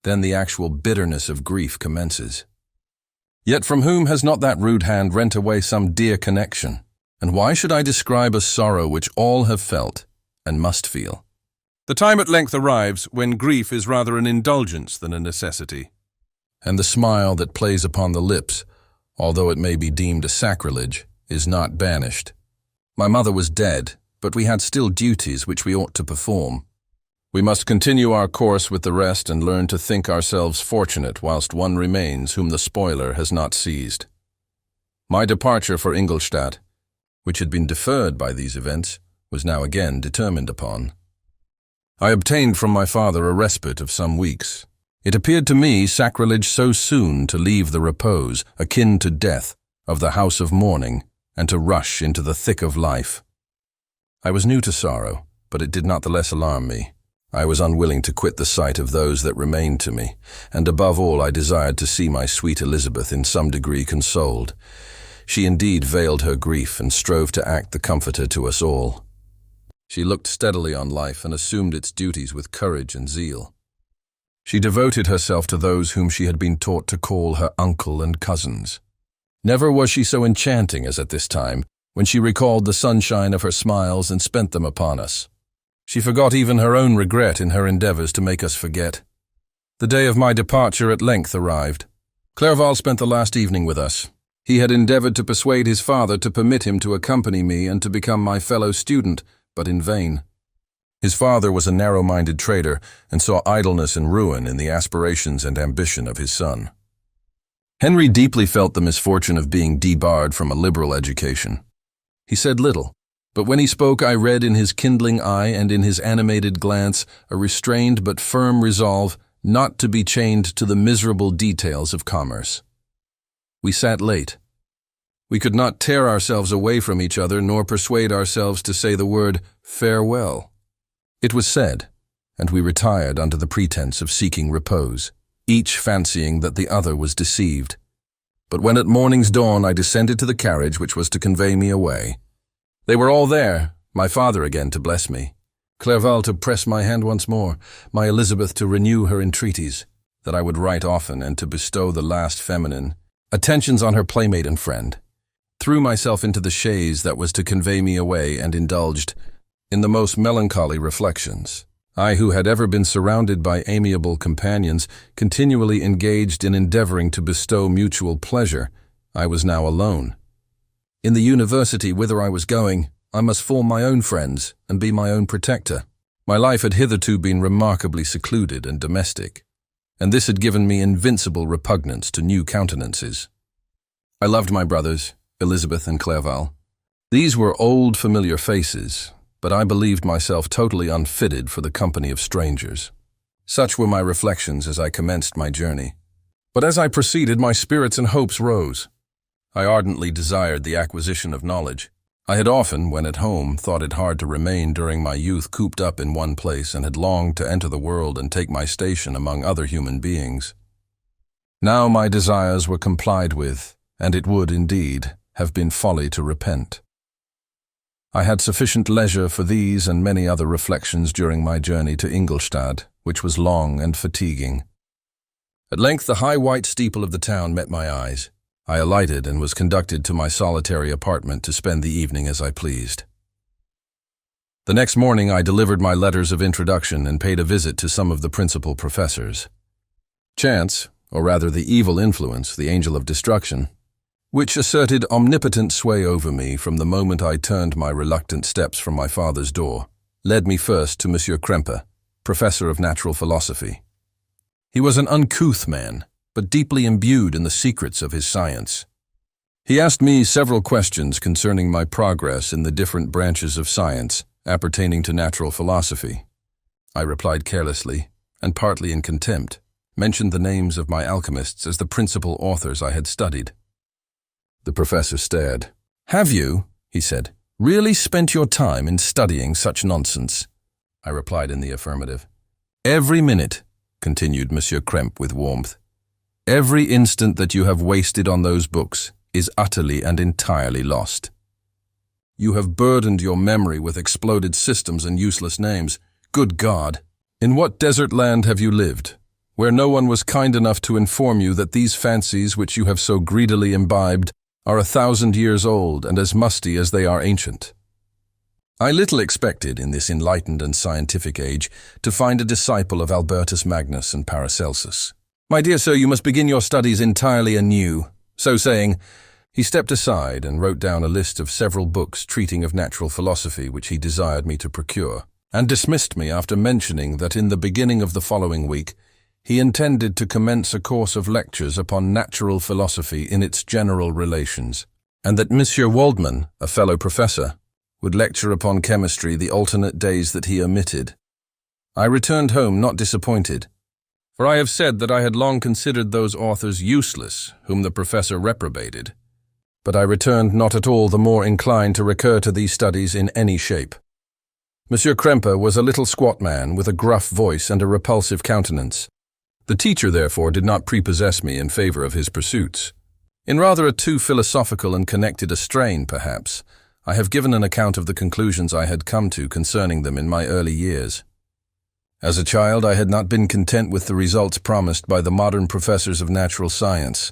then the actual bitterness of grief commences. Yet from whom has not that rude hand rent away some dear connection? And why should I describe a sorrow which all have felt and must feel? The time at length arrives when grief is rather an indulgence than a necessity, and the smile that plays upon the lips, although it may be deemed a sacrilege, is not banished. My mother was dead, but we had still duties which we ought to perform. We must continue our course with the rest and learn to think ourselves fortunate whilst one remains whom the spoiler has not seized. My departure for Ingolstadt, which had been deferred by these events, was now again determined upon. I obtained from my father a respite of some weeks. It appeared to me sacrilege so soon to leave the repose, akin to death, of the house of mourning, and to rush into the thick of life. I was new to sorrow, but it did not the less alarm me. I was unwilling to quit the sight of those that remained to me, and above all I desired to see my sweet Elizabeth in some degree consoled. She indeed veiled her grief and strove to act the comforter to us all. She looked steadily on life and assumed its duties with courage and zeal. She devoted herself to those whom she had been taught to call her uncle and cousins. Never was she so enchanting as at this time, when she recalled the sunshine of her smiles and spent them upon us. She forgot even her own regret in her endeavors to make us forget. The day of my departure at length arrived. Clerval spent the last evening with us. He had endeavored to persuade his father to permit him to accompany me and to become my fellow student, but in vain. His father was a narrow-minded trader and saw idleness and ruin in the aspirations and ambition of his son. Henry deeply felt the misfortune of being debarred from a liberal education. He said little, but when he spoke I read in his kindling eye and in his animated glance a restrained but firm resolve not to be chained to the miserable details of commerce. We sat late. We could not tear ourselves away from each other nor persuade ourselves to say the word farewell. It was said, and we retired under the pretense of seeking repose, each fancying that the other was deceived. But when at morning's dawn I descended to the carriage which was to convey me away, they were all there, my father again to bless me, Clerval to press my hand once more, my Elizabeth to renew her entreaties, that I would write often and to bestow the last feminine attentions on her playmate and friend, threw myself into the chaise that was to convey me away and indulged in the most melancholy reflections. I, who had ever been surrounded by amiable companions, continually engaged in endeavoring to bestow mutual pleasure, I was now alone. In the university whither I was going, I must form my own friends and be my own protector. My life had hitherto been remarkably secluded and domestic, and this had given me invincible repugnance to new countenances. I loved my brothers, Elizabeth and Clerval. These were old familiar faces, but I believed myself totally unfitted for the company of strangers. Such were my reflections as I commenced my journey. But as I proceeded, my spirits and hopes rose. I ardently desired the acquisition of knowledge. I had often, when at home, thought it hard to remain during my youth cooped up in one place and had longed to enter the world and take my station among other human beings. Now my desires were complied with, and it would, indeed, have been folly to repent. I had sufficient leisure for these and many other reflections during my journey to Ingolstadt, which was long and fatiguing. At length the high white steeple of the town met my eyes. I alighted and was conducted to my solitary apartment to spend the evening as I pleased. The next morning I delivered my letters of introduction and paid a visit to some of the principal professors. Chance, or rather the evil influence, the angel of destruction, which asserted omnipotent sway over me from the moment I turned my reluctant steps from my father's door, led me first to Monsieur Krempe, professor of natural philosophy. He was an uncouth man, but deeply imbued in the secrets of his science. He asked me several questions concerning my progress in the different branches of science appertaining to natural philosophy. I replied carelessly, and partly in contempt, mentioned the names of my alchemists as the principal authors I had studied. The professor stared. "Have you," he said, "really spent your time in studying such nonsense?" I replied in the affirmative. "Every minute," continued Monsieur Krempe with warmth, "every instant that you have wasted on those books is utterly and entirely lost. You have burdened your memory with exploded systems and useless names. Good God! In what desert land have you lived, where no one was kind enough to inform you that these fancies which you have so greedily imbibed are 1,000 years old and as musty as they are ancient? I little expected, in this enlightened and scientific age, to find a disciple of Albertus Magnus and Paracelsus. My dear sir, you must begin your studies entirely anew." So saying, he stepped aside and wrote down a list of several books treating of natural philosophy which he desired me to procure, and dismissed me after mentioning that in the beginning of the following week he intended to commence a course of lectures upon natural philosophy in its general relations, and that Monsieur Waldman, a fellow professor, would lecture upon chemistry the alternate days that he omitted. I returned home not disappointed, for I have said that I had long considered those authors useless whom the professor reprobated, but I returned not at all the more inclined to recur to these studies in any shape. Monsieur Krempe was a little squat man with a gruff voice and a repulsive countenance. The teacher, therefore, did not prepossess me in favor of his pursuits. In rather a too philosophical and connected a strain, perhaps, I have given an account of the conclusions I had come to concerning them in my early years. As a child, I had not been content with the results promised by the modern professors of natural science.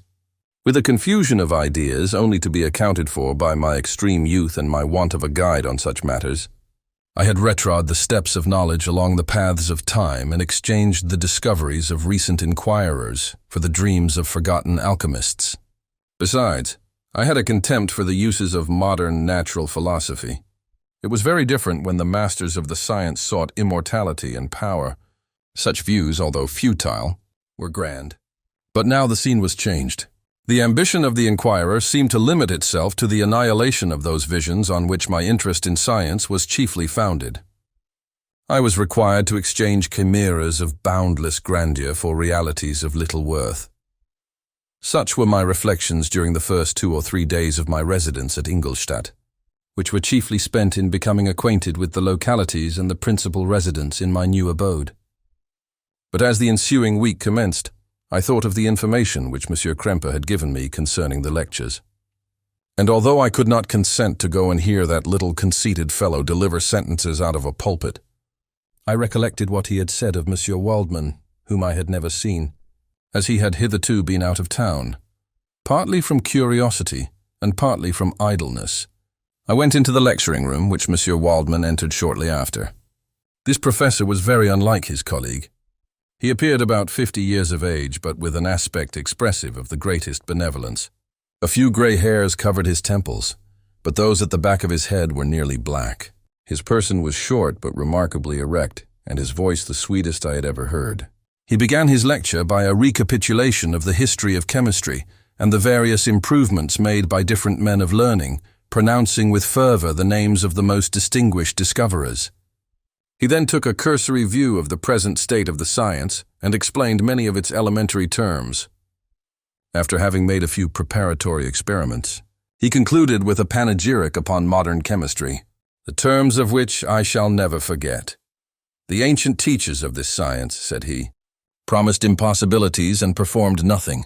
With a confusion of ideas only to be accounted for by my extreme youth and my want of a guide on such matters, I had retrod the steps of knowledge along the paths of time and exchanged the discoveries of recent inquirers for the dreams of forgotten alchemists. Besides, I had a contempt for the uses of modern natural philosophy. It was very different when the masters of the science sought immortality and power. Such views, although futile, were grand. But now the scene was changed. The ambition of the inquirer seemed to limit itself to the annihilation of those visions on which my interest in science was chiefly founded. I was required to exchange chimeras of boundless grandeur for realities of little worth. Such were my reflections during the first 2 or 3 days of my residence at Ingolstadt, which were chiefly spent in becoming acquainted with the localities and the principal residents in my new abode. But as the ensuing week commenced, I thought of the information which Monsieur Krempe had given me concerning the lectures. And although I could not consent to go and hear that little conceited fellow deliver sentences out of a pulpit, I recollected what he had said of Monsieur Waldman, whom I had never seen, as he had hitherto been out of town, partly from curiosity and partly from idleness. I went into the lecturing room, which Monsieur Waldman entered shortly after. This professor was very unlike his colleague. He appeared about 50 years of age, but with an aspect expressive of the greatest benevolence. A few gray hairs covered his temples, but those at the back of his head were nearly black. His person was short but remarkably erect, and his voice the sweetest I had ever heard. He began his lecture by a recapitulation of the history of chemistry and the various improvements made by different men of learning, pronouncing with fervor the names of the most distinguished discoverers. He then took a cursory view of the present state of the science and explained many of its elementary terms. After having made a few preparatory experiments, he concluded with a panegyric upon modern chemistry, the terms of which I shall never forget. The ancient teachers of this science, said he, promised impossibilities and performed nothing.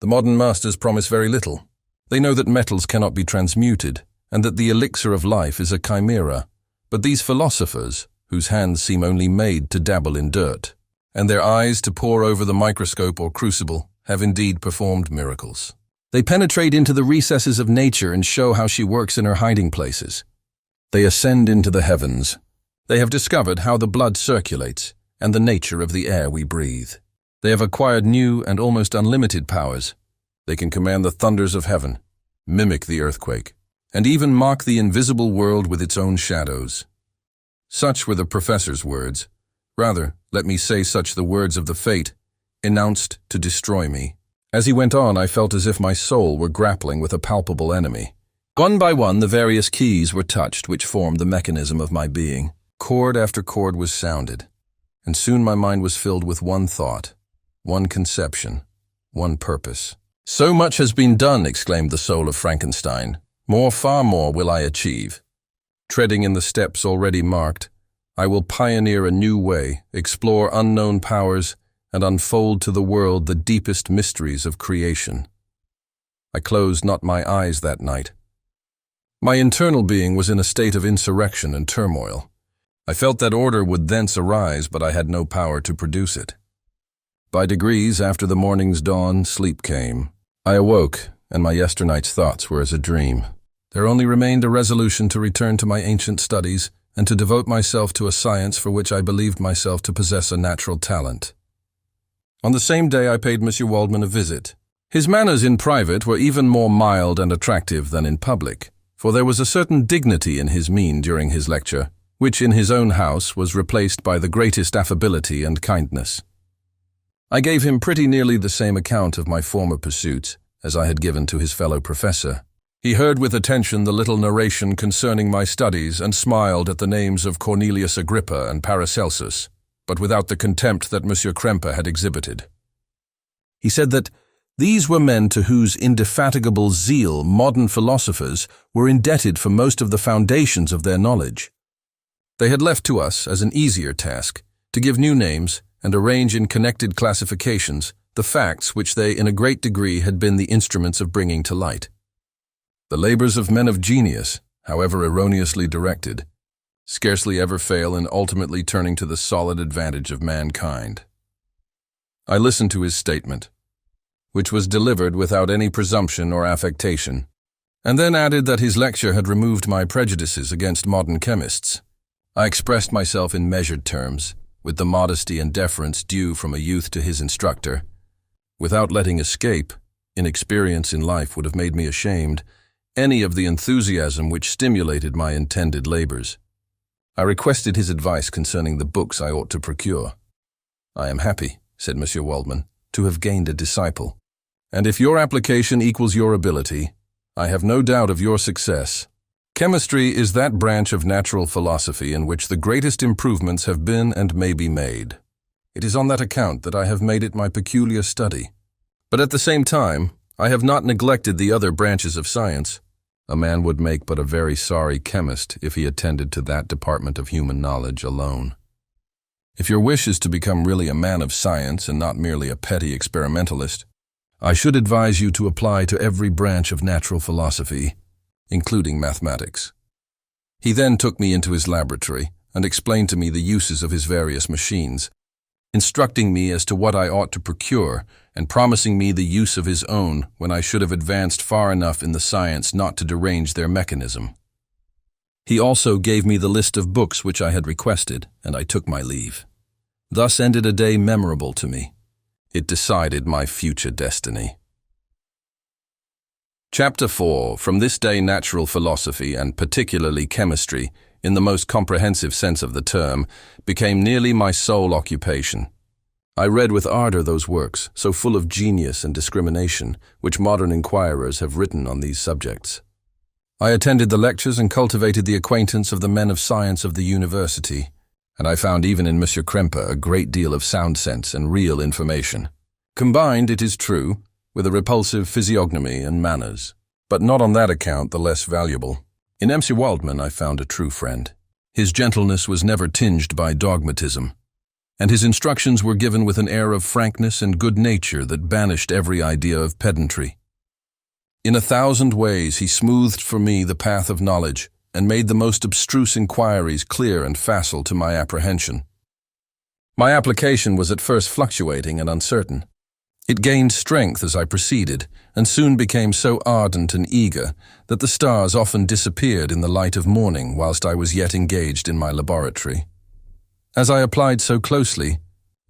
The modern masters promise very little. They know that metals cannot be transmuted, and that the elixir of life is a chimera. But these philosophers, whose hands seem only made to dabble in dirt, and their eyes to pore over the microscope or crucible, have indeed performed miracles. They penetrate into the recesses of nature and show how she works in her hiding places. They ascend into the heavens. They have discovered how the blood circulates and the nature of the air we breathe. They have acquired new and almost unlimited powers. They can command the thunders of heaven, mimic the earthquake, and even mock the invisible world with its own shadows. Such were the professor's words. Rather, let me say such the words of the fate, announced to destroy me. As he went on, I felt as if my soul were grappling with a palpable enemy. One by one, the various keys were touched which formed the mechanism of my being. Chord after chord was sounded, and soon my mind was filled with one thought, one conception, one purpose. So much has been done, exclaimed the soul of Frankenstein. More, far more will I achieve. Treading in the steps already marked, I will pioneer a new way, explore unknown powers, and unfold to the world the deepest mysteries of creation. I closed not my eyes that night. My internal being was in a state of insurrection and turmoil. I felt that order would thence arise, but I had no power to produce it. By degrees, after the morning's dawn, sleep came. I awoke, and my yesternight's thoughts were as a dream. There only remained a resolution to return to my ancient studies and to devote myself to a science for which I believed myself to possess a natural talent. On the same day I paid Monsieur Waldman a visit. His manners in private were even more mild and attractive than in public, for there was a certain dignity in his mien during his lecture, which in his own house was replaced by the greatest affability and kindness. I gave him pretty nearly the same account of my former pursuits as I had given to his fellow professor. He heard with attention the little narration concerning my studies and smiled at the names of Cornelius Agrippa and Paracelsus, but without the contempt that Monsieur Krempe had exhibited. He said that these were men to whose indefatigable zeal modern philosophers were indebted for most of the foundations of their knowledge. They had left to us, as an easier task, to give new names and arrange in connected classifications the facts which they in a great degree had been the instruments of bringing to light. The labors of men of genius, however erroneously directed, scarcely ever fail in ultimately turning to the solid advantage of mankind. I listened to his statement, which was delivered without any presumption or affectation, and then added that his lecture had removed my prejudices against modern chemists. I expressed myself in measured terms, with the modesty and deference due from a youth to his instructor. Without letting escape, inexperience in life would have made me ashamed, any of the enthusiasm which stimulated my intended labors. I requested his advice concerning the books I ought to procure. I am happy, said Monsieur Waldman, to have gained a disciple. And if your application equals your ability, I have no doubt of your success. Chemistry is that branch of natural philosophy in which the greatest improvements have been and may be made. It is on that account that I have made it my peculiar study. But at the same time, I have not neglected the other branches of science. A man would make but a very sorry chemist if he attended to that department of human knowledge alone. If your wish is to become really a man of science and not merely a petty experimentalist, I should advise you to apply to every branch of natural philosophy, including mathematics. He then took me into his laboratory and explained to me the uses of his various machines, instructing me as to what I ought to procure and promising me the use of his own when I should have advanced far enough in the science not to derange their mechanism. He also gave me the list of books which I had requested, and I took my leave. Thus ended a day memorable to me. It decided my future destiny. Chapter 4. From this day, natural philosophy, and particularly chemistry, in the most comprehensive sense of the term, became nearly my sole occupation. I read with ardor those works, so full of genius and discrimination, which modern inquirers have written on these subjects. I attended the lectures and cultivated the acquaintance of the men of science of the university, and I found even in Monsieur Krempe a great deal of sound sense and real information, combined, it is true, with a repulsive physiognomy and manners, but not on that account the less valuable. In M. Waldman I found a true friend. His gentleness was never tinged by dogmatism, and his instructions were given with an air of frankness and good nature that banished every idea of pedantry. In 1,000 ways he smoothed for me the path of knowledge and made the most abstruse inquiries clear and facile to my apprehension. My application was at first fluctuating and uncertain. It gained strength as I proceeded, and soon became so ardent and eager that the stars often disappeared in the light of morning whilst I was yet engaged in my laboratory. As I applied so closely,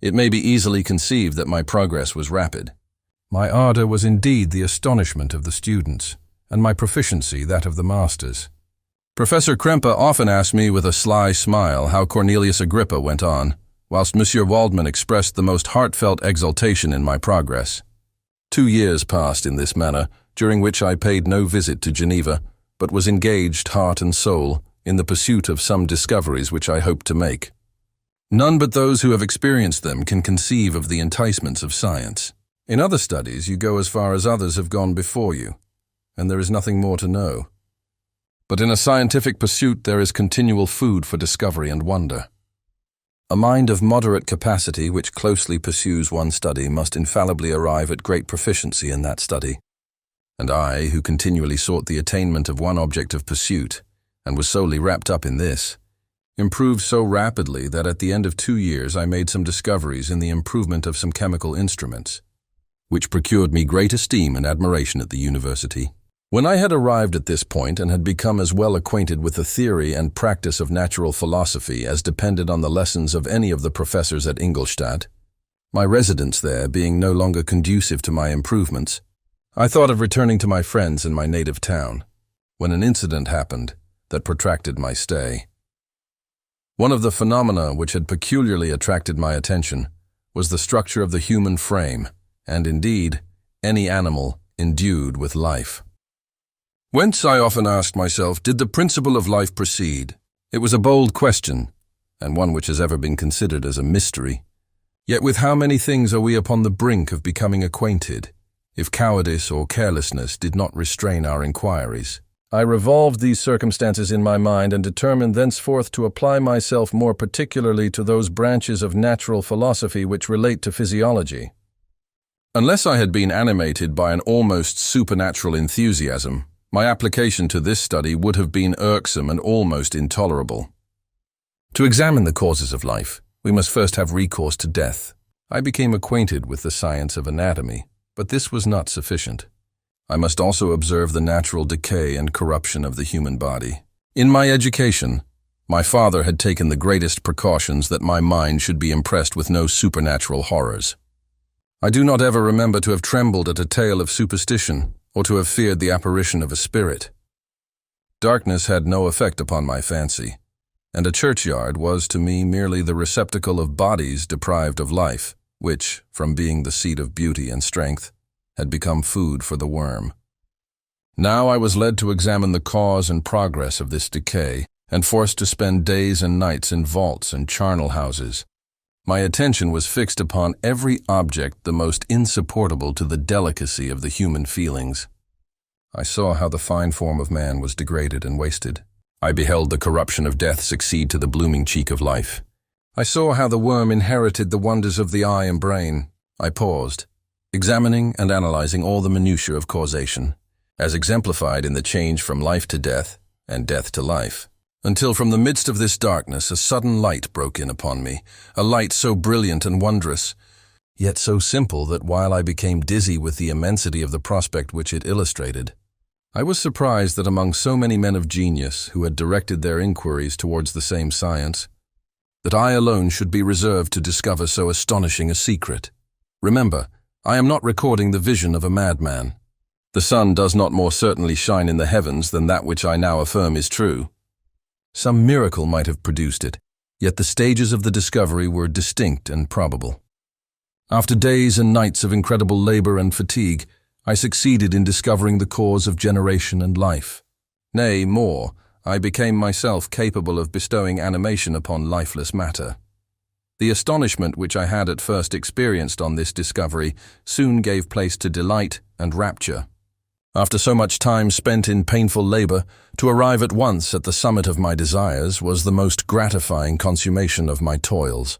it may be easily conceived that my progress was rapid. My ardor was indeed the astonishment of the students, and my proficiency that of the masters. Professor Krempe often asked me with a sly smile how Cornelius Agrippa went on, whilst Monsieur Waldman expressed the most heartfelt exultation in my progress. 2 years passed in this manner, during which I paid no visit to Geneva, but was engaged heart and soul in the pursuit of some discoveries which I hoped to make. None but those who have experienced them can conceive of the enticements of science. In other studies, you go as far as others have gone before you, and there is nothing more to know. But in a scientific pursuit, there is continual food for discovery and wonder. A mind of moderate capacity which closely pursues one study must infallibly arrive at great proficiency in that study. And I, who continually sought the attainment of one object of pursuit, and was solely wrapped up in this, improved so rapidly that at the end of 2 years I made some discoveries in the improvement of some chemical instruments, which procured me great esteem and admiration at the university. When I had arrived at this point and had become as well acquainted with the theory and practice of natural philosophy as depended on the lessons of any of the professors at Ingolstadt, my residence there being no longer conducive to my improvements, I thought of returning to my friends in my native town, when an incident happened that protracted my stay. One of the phenomena which had peculiarly attracted my attention was the structure of the human frame, and indeed, any animal endued with life. Whence, I often asked myself, did the principle of life proceed? It was a bold question, and one which has ever been considered as a mystery. Yet with how many things are we upon the brink of becoming acquainted, if cowardice or carelessness did not restrain our inquiries? I revolved these circumstances in my mind and determined thenceforth to apply myself more particularly to those branches of natural philosophy which relate to physiology. Unless I had been animated by an almost supernatural enthusiasm, my application to this study would have been irksome and almost intolerable. To examine the causes of life, we must first have recourse to death. I became acquainted with the science of anatomy, but this was not sufficient. I must also observe the natural decay and corruption of the human body. In my education, my father had taken the greatest precautions that my mind should be impressed with no supernatural horrors. I do not ever remember to have trembled at a tale of superstition or to have feared the apparition of a spirit. Darkness had no effect upon my fancy, and a churchyard was to me merely the receptacle of bodies deprived of life, which, from being the seat of beauty and strength, had become food for the worm. Now I was led to examine the cause and progress of this decay, and forced to spend days and nights in vaults and charnel houses. My attention was fixed upon every object the most insupportable to the delicacy of the human feelings. I saw how the fine form of man was degraded and wasted. I beheld the corruption of death succeed to the blooming cheek of life. I saw how the worm inherited the wonders of the eye and brain. I paused, examining and analyzing all the minutiae of causation, as exemplified in the change from life to death and death to life. Until from the midst of this darkness a sudden light broke in upon me, a light so brilliant and wondrous, yet so simple that while I became dizzy with the immensity of the prospect which it illustrated, I was surprised that among so many men of genius who had directed their inquiries towards the same science, that I alone should be reserved to discover so astonishing a secret. Remember, I am not recording the vision of a madman. The sun does not more certainly shine in the heavens than that which I now affirm is true. Some miracle might have produced it, yet the stages of the discovery were distinct and probable. After days and nights of incredible labor and fatigue, I succeeded in discovering the cause of generation and life. Nay, more, I became myself capable of bestowing animation upon lifeless matter. The astonishment which I had at first experienced on this discovery soon gave place to delight and rapture. After so much time spent in painful labor, to arrive at once at the summit of my desires was the most gratifying consummation of my toils.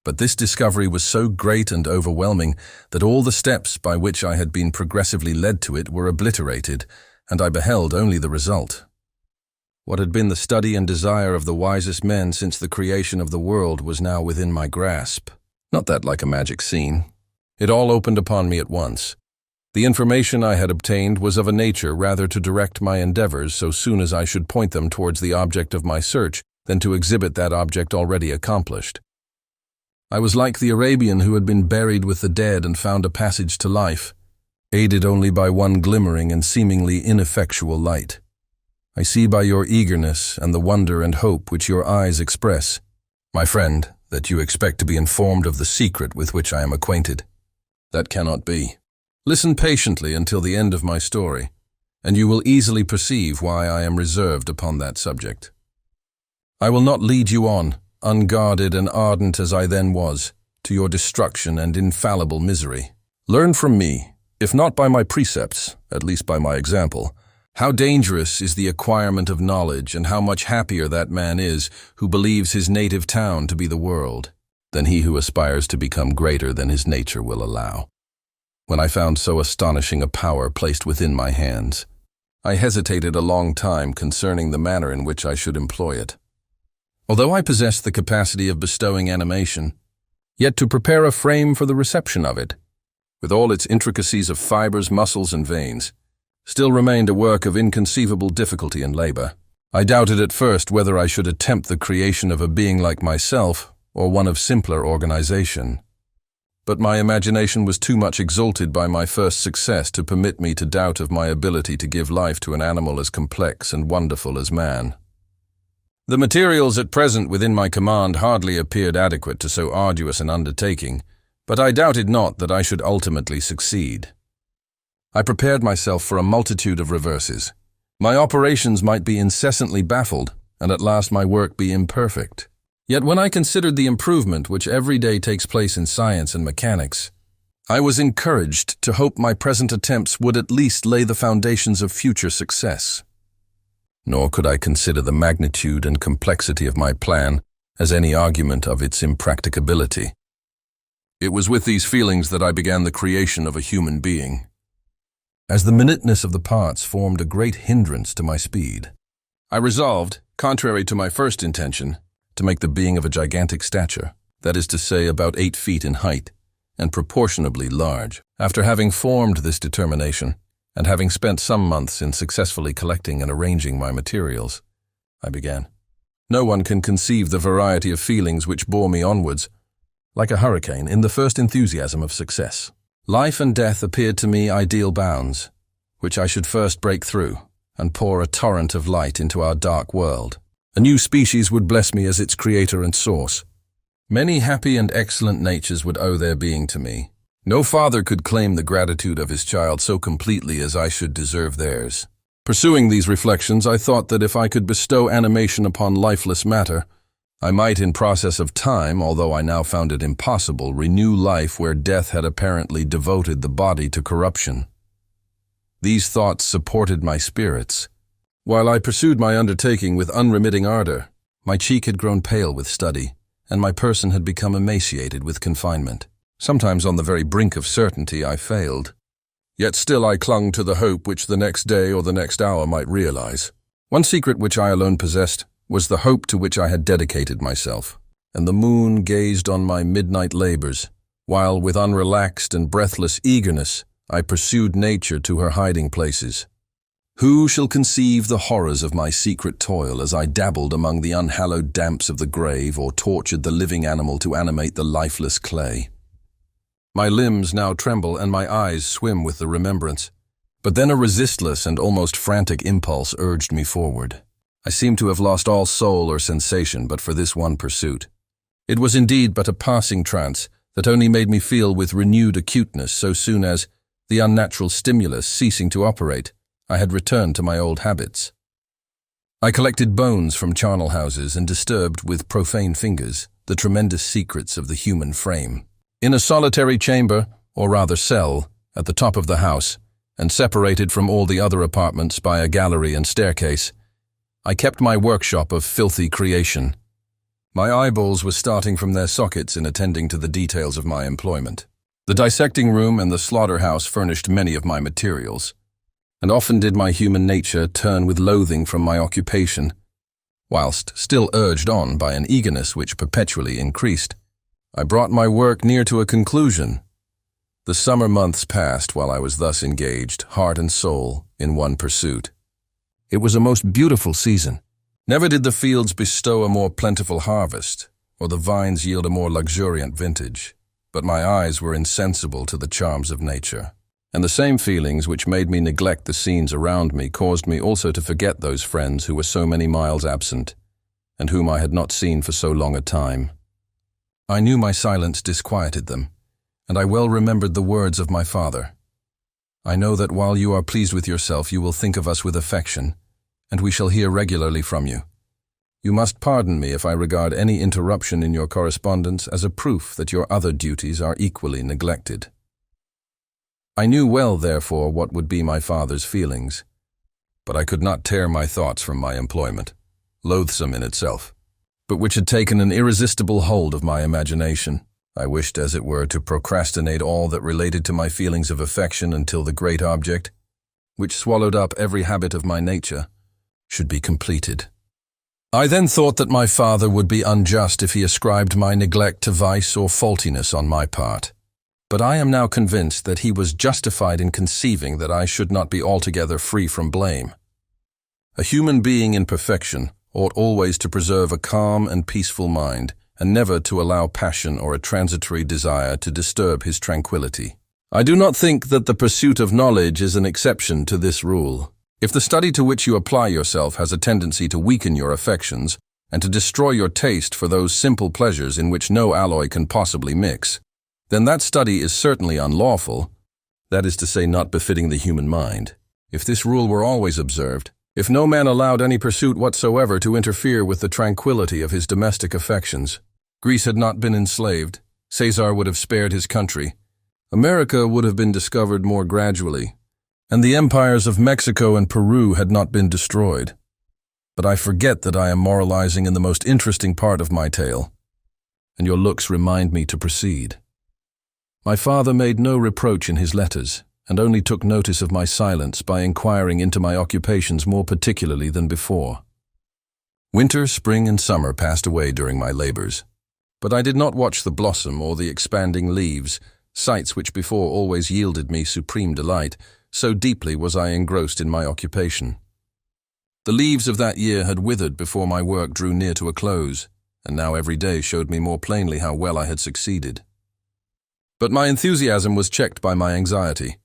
But this discovery was so great and overwhelming that all the steps by which I had been progressively led to it were obliterated, and I beheld only the result. What had been the study and desire of the wisest men since the creation of the world was now within my grasp. Not that like a magic scene. It all opened upon me at once. The information I had obtained was of a nature rather to direct my endeavors so soon as I should point them towards the object of my search than to exhibit that object already accomplished. I was like the Arabian who had been buried with the dead and found a passage to life, aided only by one glimmering and seemingly ineffectual light. I see by your eagerness and the wonder and hope which your eyes express, my friend, that you expect to be informed of the secret with which I am acquainted. That cannot be. Listen patiently until the end of my story, and you will easily perceive why I am reserved upon that subject. I will not lead you on, unguarded and ardent as I then was, to your destruction and infallible misery. Learn from me, if not by my precepts, at least by my example, how dangerous is the acquirement of knowledge and how much happier that man is who believes his native town to be the world, than he who aspires to become greater than his nature will allow. When I found so astonishing a power placed within my hands, I hesitated a long time concerning the manner in which I should employ it. Although I possessed the capacity of bestowing animation, yet to prepare a frame for the reception of it, with all its intricacies of fibers, muscles, and veins, still remained a work of inconceivable difficulty and labor. I doubted at first whether I should attempt the creation of a being like myself or one of simpler organization. But my imagination was too much exalted by my first success to permit me to doubt of my ability to give life to an animal as complex and wonderful as man. The materials at present within my command hardly appeared adequate to so arduous an undertaking, but I doubted not that I should ultimately succeed. I prepared myself for a multitude of reverses. My operations might be incessantly baffled, and at last my work be imperfect. Yet when I considered the improvement which every day takes place in science and mechanics, I was encouraged to hope my present attempts would at least lay the foundations of future success. Nor could I consider the magnitude and complexity of my plan as any argument of its impracticability. It was with these feelings that I began the creation of a human being. As the minuteness of the parts formed a great hindrance to my speed, I resolved, contrary to my first intention, to make the being of a gigantic stature, that is to say about 8 feet in height, and proportionably large. After having formed this determination, and having spent some months in successfully collecting and arranging my materials, I began. No one can conceive the variety of feelings which bore me onwards, like a hurricane, in the first enthusiasm of success. Life and death appeared to me ideal bounds, which I should first break through, and pour a torrent of light into our dark world. A new species would bless me as its creator and source. Many happy and excellent natures would owe their being to me. No father could claim the gratitude of his child so completely as I should deserve theirs. Pursuing these reflections, I thought that if I could bestow animation upon lifeless matter, I might in process of time, although I now found it impossible, renew life where death had apparently devoted the body to corruption. These thoughts supported my spirits. While I pursued my undertaking with unremitting ardor, my cheek had grown pale with study, and my person had become emaciated with confinement. Sometimes on the very brink of certainty I failed. Yet still I clung to the hope which the next day or the next hour might realize. One secret which I alone possessed was the hope to which I had dedicated myself, and the moon gazed on my midnight labors, while with unrelaxed and breathless eagerness I pursued nature to her hiding places. Who shall conceive the horrors of my secret toil as I dabbled among the unhallowed damps of the grave or tortured the living animal to animate the lifeless clay? My limbs now tremble and my eyes swim with the remembrance. But then a resistless and almost frantic impulse urged me forward. I seemed to have lost all soul or sensation but for this one pursuit. It was indeed but a passing trance that only made me feel with renewed acuteness so soon as, the unnatural stimulus ceasing to operate, I had returned to my old habits. I collected bones from charnel houses and disturbed with profane fingers the tremendous secrets of the human frame. In a solitary chamber, or rather cell, at the top of the house, and separated from all the other apartments by a gallery and staircase, I kept my workshop of filthy creation. My eyeballs were starting from their sockets in attending to the details of my employment. The dissecting room and the slaughterhouse furnished many of my materials, and often did my human nature turn with loathing from my occupation, whilst still urged on by an eagerness which perpetually increased. I brought my work near to a conclusion. The summer months passed while I was thus engaged, heart and soul, in one pursuit. It was a most beautiful season. Never did the fields bestow a more plentiful harvest, or the vines yield a more luxuriant vintage, but my eyes were insensible to the charms of nature, and the same feelings which made me neglect the scenes around me caused me also to forget those friends who were so many miles absent, and whom I had not seen for so long a time. I knew my silence disquieted them, and I well remembered the words of my father. I know that while you are pleased with yourself, you will think of us with affection, and we shall hear regularly from you. You must pardon me if I regard any interruption in your correspondence as a proof that your other duties are equally neglected. I knew well, therefore, what would be my father's feelings, but I could not tear my thoughts from my employment, loathsome in itself, but which had taken an irresistible hold of my imagination. I wished, as it were, to procrastinate all that related to my feelings of affection until the great object, which swallowed up every habit of my nature, should be completed. I then thought that my father would be unjust if he ascribed my neglect to vice or faultiness on my part, but I am now convinced that he was justified in conceiving that I should not be altogether free from blame. A human being in perfection ought always to preserve a calm and peaceful mind, and never to allow passion or a transitory desire to disturb his tranquility. I do not think that the pursuit of knowledge is an exception to this rule. If the study to which you apply yourself has a tendency to weaken your affections and to destroy your taste for those simple pleasures in which no alloy can possibly mix, then that study is certainly unlawful, that is to say, not befitting the human mind. If this rule were always observed, if no man allowed any pursuit whatsoever to interfere with the tranquility of his domestic affections, Greece had not been enslaved, Caesar would have spared his country, America would have been discovered more gradually, and the empires of Mexico and Peru had not been destroyed. But I forget that I am moralizing in the most interesting part of my tale, and your looks remind me to proceed. My father made no reproach in his letters, and only took notice of my silence by inquiring into my occupations more particularly than before. Winter, spring, and summer passed away during my labors, but I did not watch the blossom or the expanding leaves, sights which before always yielded me supreme delight, so deeply was I engrossed in my occupation. The leaves of that year had withered before my work drew near to a close, and now every day showed me more plainly how well I had succeeded. But my enthusiasm was checked by my anxiety,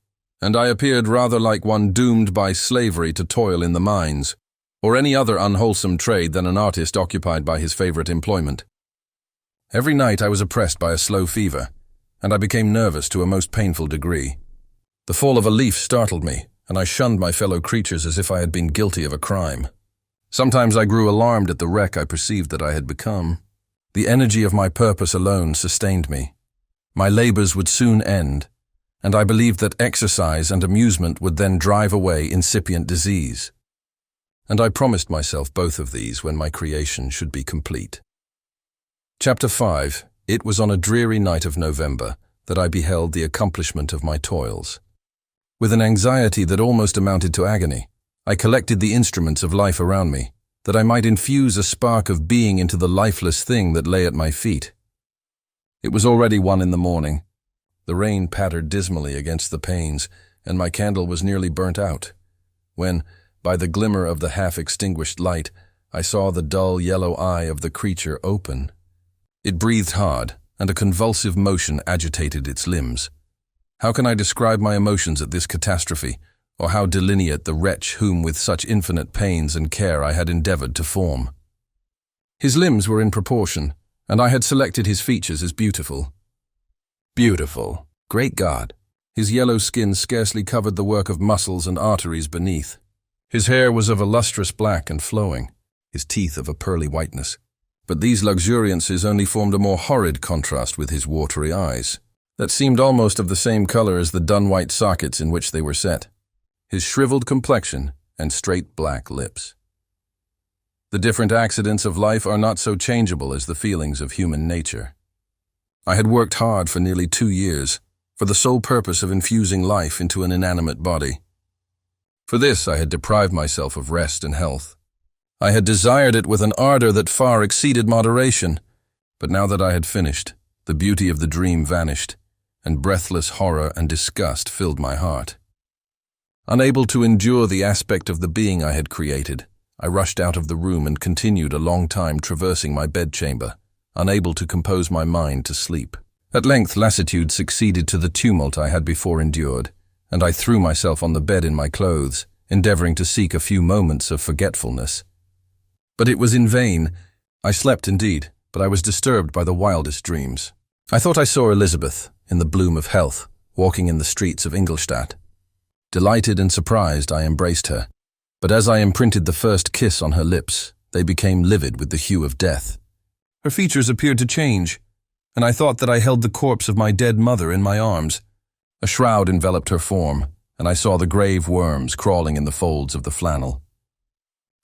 and I appeared rather like one doomed by slavery to toil in the mines, or any other unwholesome trade than an artist occupied by his favorite employment. Every night I was oppressed by a slow fever, and I became nervous to a most painful degree. The fall of a leaf startled me, and I shunned my fellow creatures as if I had been guilty of a crime. Sometimes I grew alarmed at the wreck I perceived that I had become. The energy of my purpose alone sustained me. My labors would soon end, and I believed that exercise and amusement would then drive away incipient disease. And I promised myself both of these when my creation should be complete. Chapter 5. It was on a dreary night of November that I beheld the accomplishment of my toils. With an anxiety that almost amounted to agony, I collected the instruments of life around me, that I might infuse a spark of being into the lifeless thing that lay at my feet. It was already 1 in the morning. The rain pattered dismally against the panes, and my candle was nearly burnt out, when, by the glimmer of the half-extinguished light, I saw the dull yellow eye of the creature open. It breathed hard, and a convulsive motion agitated its limbs. How can I describe my emotions at this catastrophe, or how delineate the wretch whom with such infinite pains and care I had endeavored to form? His limbs were in proportion, and I had selected his features as beautiful. Beautiful. Great God! His yellow skin scarcely covered the work of muscles and arteries beneath. His hair was of a lustrous black and flowing, his teeth of a pearly whiteness. But these luxuriances only formed a more horrid contrast with his watery eyes, that seemed almost of the same color as the dun-white sockets in which they were set, his shriveled complexion and straight black lips. The different accidents of life are not so changeable as the feelings of human nature. I had worked hard for nearly 2 years, for the sole purpose of infusing life into an inanimate body. For this I had deprived myself of rest and health. I had desired it with an ardor that far exceeded moderation, but now that I had finished, the beauty of the dream vanished, and breathless horror and disgust filled my heart. Unable to endure the aspect of the being I had created, I rushed out of the room and continued a long time traversing my bedchamber, unable to compose my mind to sleep. At length lassitude succeeded to the tumult I had before endured, and I threw myself on the bed in my clothes, endeavoring to seek a few moments of forgetfulness. But it was in vain. I slept indeed, but I was disturbed by the wildest dreams. I thought I saw Elizabeth, in the bloom of health, walking in the streets of Ingolstadt. Delighted and surprised, I embraced her, but as I imprinted the first kiss on her lips, they became livid with the hue of death. Her features appeared to change, and I thought that I held the corpse of my dead mother in my arms. A shroud enveloped her form, and I saw the grave worms crawling in the folds of the flannel.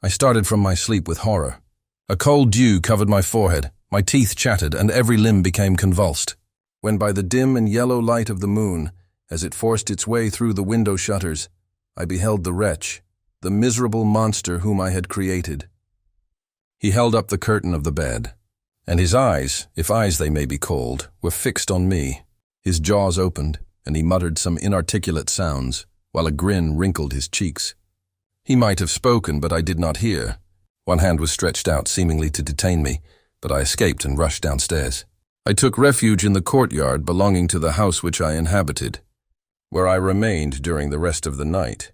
I started from my sleep with horror. A cold dew covered my forehead, my teeth chattered, and every limb became convulsed, when by the dim and yellow light of the moon, as it forced its way through the window shutters, I beheld the wretch, the miserable monster whom I had created. He held up the curtain of the bed, and his eyes, if eyes they may be called, were fixed on me. His jaws opened, and he muttered some inarticulate sounds, while a grin wrinkled his cheeks. He might have spoken, but I did not hear. One hand was stretched out, seemingly to detain me, but I escaped and rushed downstairs. I took refuge in the courtyard belonging to the house which I inhabited, where I remained during the rest of the night,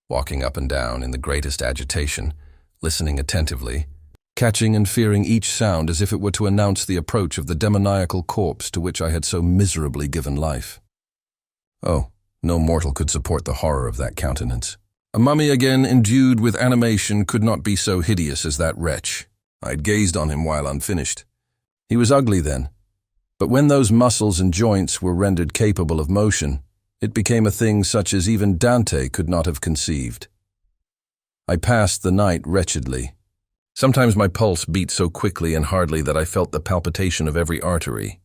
walking up and down in the greatest agitation, listening attentively, catching and fearing each sound as if it were to announce the approach of the demoniacal corpse to which I had so miserably given life. Oh, no mortal could support the horror of that countenance. A mummy again endued with animation could not be so hideous as that wretch. I had gazed on him while unfinished. He was ugly then, but when those muscles and joints were rendered capable of motion, it became a thing such as even Dante could not have conceived. I passed the night wretchedly. Sometimes my pulse beat so quickly and hardly that I felt the palpitation of every artery.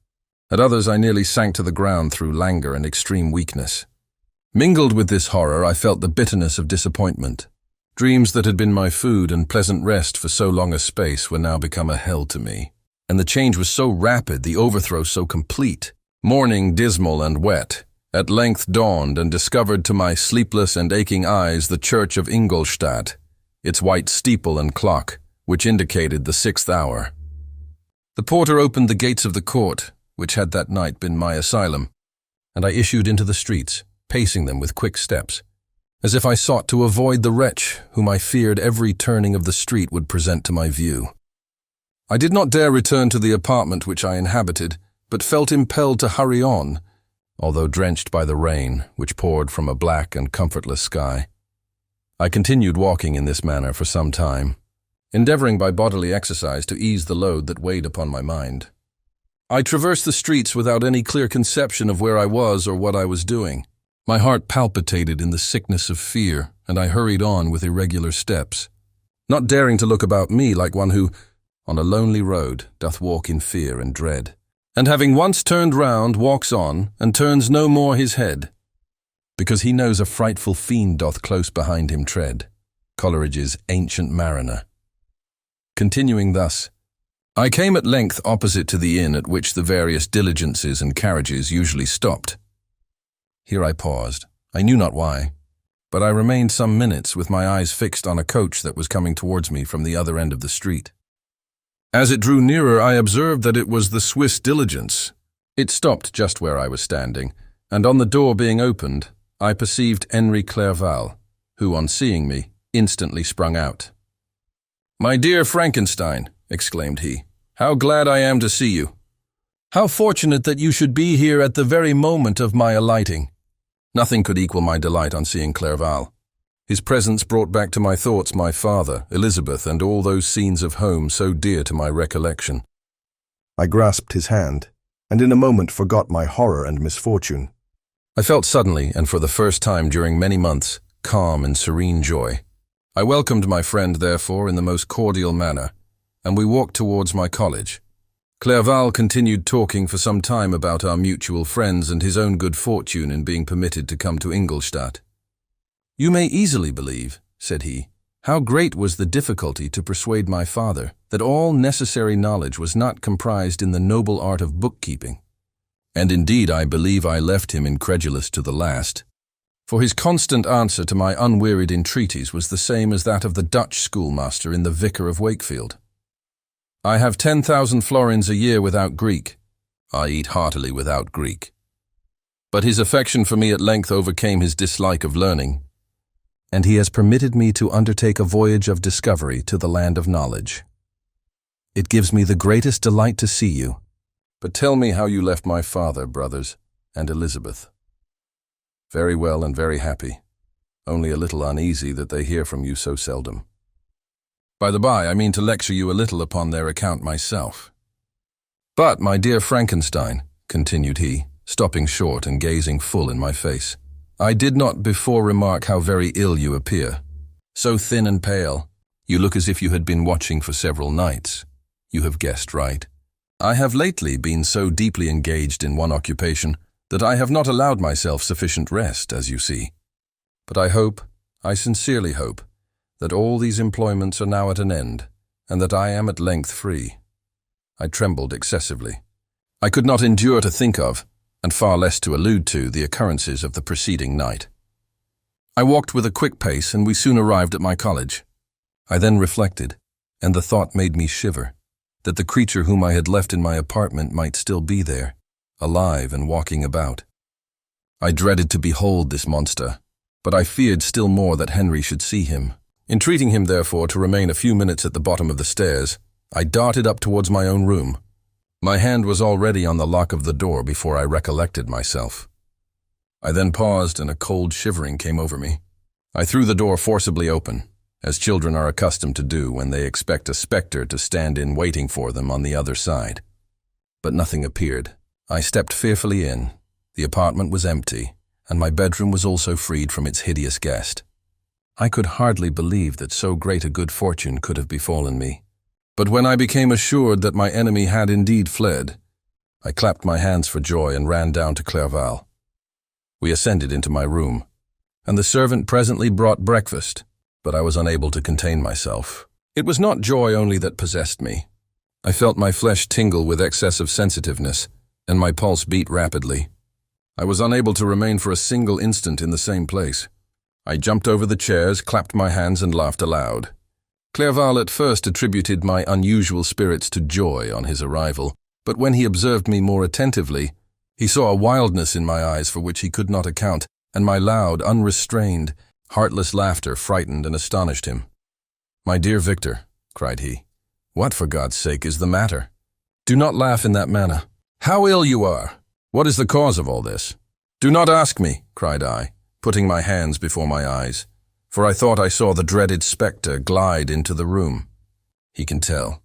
At others I nearly sank to the ground through languor and extreme weakness. Mingled with this horror, I felt the bitterness of disappointment. Dreams that had been my food and pleasant rest for so long a space were now become a hell to me. And the change was so rapid, the overthrow so complete. Morning, dismal and wet, at length dawned and discovered to my sleepless and aching eyes the church of Ingolstadt, its white steeple and clock, which indicated the 6th hour. The porter opened the gates of the court, which had that night been my asylum, and I issued into the streets, pacing them with quick steps, as if I sought to avoid the wretch whom I feared every turning of the street would present to my view. I did not dare return to the apartment which I inhabited, but felt impelled to hurry on, although drenched by the rain which poured from a black and comfortless sky. I continued walking in this manner for some time, endeavoring by bodily exercise to ease the load that weighed upon my mind. I traversed the streets without any clear conception of where I was or what I was doing. My heart palpitated in the sickness of fear, and I hurried on with irregular steps, not daring to look about me like one who, on a lonely road, doth walk in fear and dread, and having once turned round, walks on, and turns no more his head. because he knows a frightful fiend doth close behind him tread, Coleridge's Ancient Mariner. Continuing thus, I came at length opposite to the inn at which the various diligences and carriages usually stopped. Here I paused. I knew not why, but I remained some minutes with my eyes fixed on a coach that was coming towards me from the other end of the street. As it drew nearer, I observed that it was the Swiss diligence. It stopped just where I was standing, and on the door being opened, I perceived Henri Clerval, who, on seeing me, instantly sprung out. "My dear Frankenstein," exclaimed he, "how glad I am to see you. How fortunate that you should be here at the very moment of my alighting." Nothing could equal my delight on seeing Clerval. His presence brought back to my thoughts my father, Elizabeth, and all those scenes of home so dear to my recollection. I grasped his hand, and in a moment forgot my horror and misfortune. I felt suddenly, and for the first time during many months, calm and serene joy. I welcomed my friend, therefore, in the most cordial manner, and we walked towards my college. Clerval continued talking for some time about our mutual friends and his own good fortune in being permitted to come to Ingolstadt. "You may easily believe," said he, "how great was the difficulty to persuade my father that all necessary knowledge was not comprised in the noble art of bookkeeping. And indeed I believe I left him incredulous to the last, for his constant answer to my unwearied entreaties was the same as that of the Dutch schoolmaster in The Vicar of Wakefield. 'I have 10,000 florins a year without Greek. I eat heartily without Greek.' But his affection for me at length overcame his dislike of learning, and he has permitted me to undertake a voyage of discovery to the land of knowledge. It gives me the greatest delight to see you. But tell me how you left my father, brothers, and Elizabeth." "Very well and very happy, only a little uneasy that they hear from you so seldom. By the by, I mean to lecture you a little upon their account myself. But, my dear Frankenstein," continued he, stopping short and gazing full in my face, "I did not before remark how very ill you appear. So thin and pale, you look as if you had been watching for several nights. You have guessed right. I have lately been so deeply engaged in one occupation that I have not allowed myself sufficient rest, as you see. But I sincerely hope, that all these employments are now at an end, and that I am at length free." I trembled excessively. I could not endure to think of, and far less to allude to, the occurrences of the preceding night. I walked with a quick pace, and we soon arrived at my college. I then reflected, and the thought made me shiver, that the creature whom I had left in my apartment might still be there, alive and walking about. I dreaded to behold this monster, but I feared still more that Henry should see him. Entreating him, therefore, to remain a few minutes at the bottom of the stairs, I darted up towards my own room. My hand was already on the lock of the door before I recollected myself. I then paused, and a cold shivering came over me. I threw the door forcibly open, as children are accustomed to do when they expect a spectre to stand in waiting for them on the other side. But nothing appeared. I stepped fearfully in. The apartment was empty, and my bedroom was also freed from its hideous guest. I could hardly believe that so great a good fortune could have befallen me. But when I became assured that my enemy had indeed fled, I clapped my hands for joy and ran down to Clerval. We ascended into my room, and the servant presently brought breakfast, but I was unable to contain myself. It was not joy only that possessed me. I felt my flesh tingle with excess of sensitiveness, and my pulse beat rapidly. I was unable to remain for a single instant in the same place. I jumped over the chairs, clapped my hands, and laughed aloud. Clerval at first attributed my unusual spirits to joy on his arrival, but when he observed me more attentively, he saw a wildness in my eyes for which he could not account, and my loud, unrestrained, heartless laughter frightened and astonished him. "My dear Victor," cried he, "what, for God's sake, is the matter? Do not laugh in that manner. How ill you are! What is the cause of all this?" "Do not ask me," cried I, putting my hands before my eyes, for I thought I saw the dreaded spectre glide into the room. "He can tell."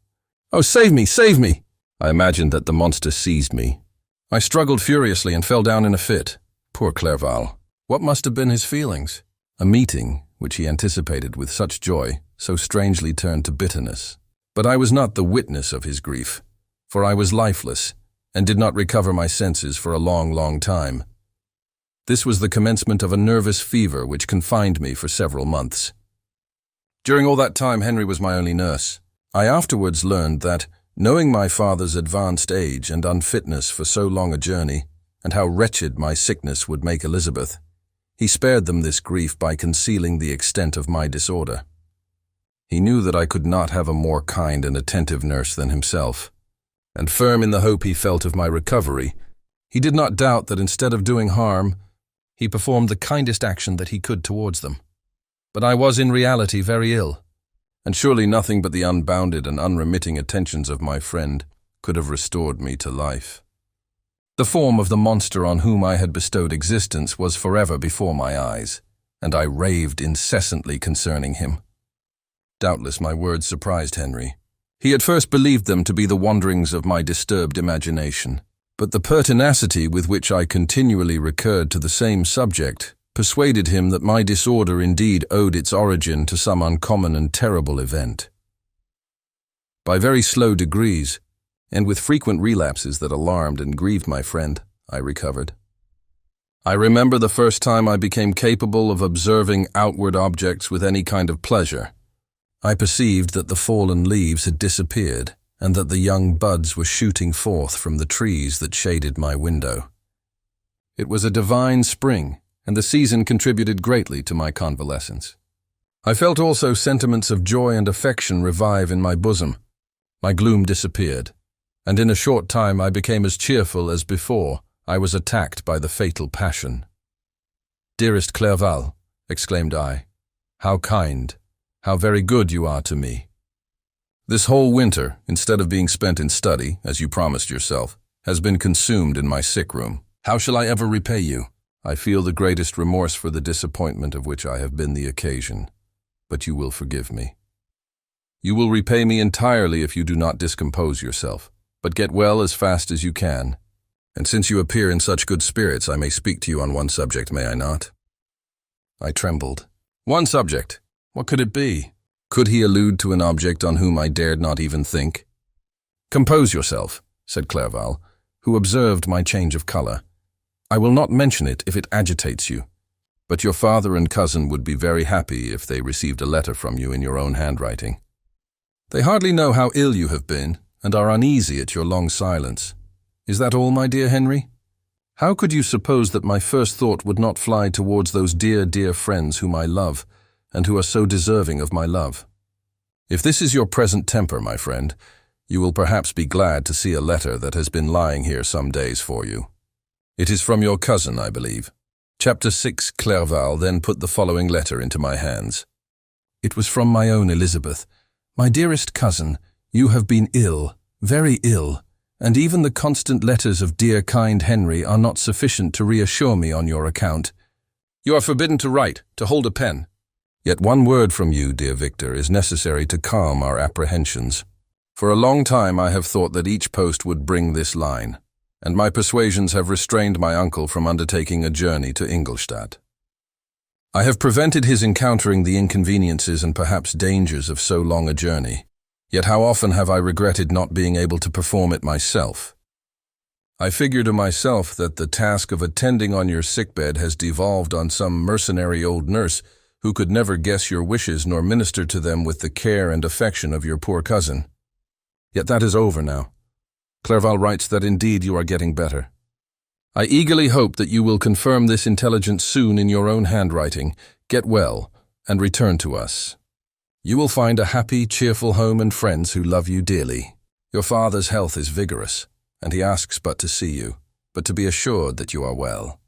"Oh, save me, save me!" I imagined that the monster seized me. I struggled furiously and fell down in a fit. Poor Clerval! What must have been his feelings? A meeting, which he anticipated with such joy, so strangely turned to bitterness. But I was not the witness of his grief, for I was lifeless, and did not recover my senses for a long, long time. This was the commencement of a nervous fever which confined me for several months. During all that time, Henry was my only nurse. I afterwards learned that, knowing my father's advanced age and unfitness for so long a journey, and how wretched my sickness would make Elizabeth, he spared them this grief by concealing the extent of my disorder. He knew that I could not have a more kind and attentive nurse than himself, and firm in the hope he felt of my recovery, he did not doubt that instead of doing harm, he performed the kindest action that he could towards them. But I was in reality very ill, and surely nothing but the unbounded and unremitting attentions of my friend could have restored me to life. The form of the monster on whom I had bestowed existence was forever before my eyes, and I raved incessantly concerning him. Doubtless my words surprised Henry. He at first believed them to be the wanderings of my disturbed imagination, but the pertinacity with which I continually recurred to the same subject persuaded him that my disorder indeed owed its origin to some uncommon and terrible event. By very slow degrees, and with frequent relapses that alarmed and grieved my friend, I recovered. I remember the first time I became capable of observing outward objects with any kind of pleasure. I perceived that the fallen leaves had disappeared, and that the young buds were shooting forth from the trees that shaded my window. It was a divine spring, and the season contributed greatly to my convalescence. I felt also sentiments of joy and affection revive in my bosom. My gloom disappeared, and in a short time I became as cheerful as before I was attacked by the fatal passion. "Dearest Clerval," exclaimed I, "how kind, how very good you are to me. This whole winter, instead of being spent in study, as you promised yourself, has been consumed in my sick room. How shall I ever repay you? I feel the greatest remorse for the disappointment of which I have been the occasion, but you will forgive me. You will repay me entirely if you do not discompose yourself, but get well as fast as you can. And since you appear in such good spirits, I may speak to you on one subject, may I not?" I trembled. One subject? What could it be? Could he allude to an object on whom I dared not even think? "Compose yourself," said Clerval, who observed my change of color. "I will not mention it if it agitates you, but your father and cousin would be very happy if they received a letter from you in your own handwriting. They hardly know how ill you have been, and are uneasy at your long silence. Is that all, my dear Henry? How could you suppose that my first thought would not fly towards those dear, dear friends whom I love, and who are so deserving of my love? If this is your present temper, my friend, you will perhaps be glad to see a letter that has been lying here some days for you. It is from your cousin, I believe." Chapter 6. Clerval then put the following letter into my hands. It was from my own Elizabeth. "My dearest cousin, you have been ill, very ill, and even the constant letters of dear kind Henry are not sufficient to reassure me on your account. You are forbidden to write, to hold a pen. Yet one word from you, dear Victor, is necessary to calm our apprehensions. For a long time I have thought that each post would bring this line, and my persuasions have restrained my uncle from undertaking a journey to Ingolstadt. I have prevented his encountering the inconveniences and perhaps dangers of so long a journey, yet how often have I regretted not being able to perform it myself. I figure to myself that the task of attending on your sickbed has devolved on some mercenary old nurse who could never guess your wishes nor minister to them with the care and affection of your poor cousin. Yet that is over now. Clerval writes that indeed you are getting better. I eagerly hope that you will confirm this intelligence soon in your own handwriting, get well, and return to us. You will find a happy, cheerful home and friends who love you dearly. Your father's health is vigorous, and he asks but to see you, but to be assured that you are well.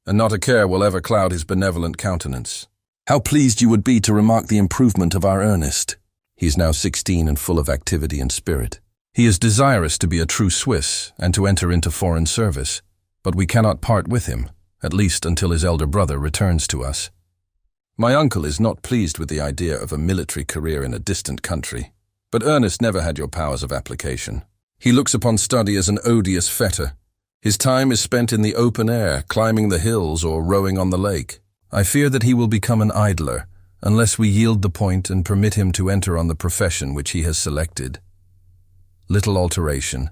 And not a care will ever cloud his benevolent countenance. How pleased you would be to remark the improvement of our Ernest. He is now 16 and full of activity and spirit. He is desirous to be a true Swiss and to enter into foreign service, but we cannot part with him, at least until his elder brother returns to us. My uncle is not pleased with the idea of a military career in a distant country, but Ernest never had your powers of application. He looks upon study as an odious fetter. His time is spent in the open air, climbing the hills or rowing on the lake. I fear that he will become an idler, unless we yield the point and permit him to enter on the profession which he has selected. Little alteration,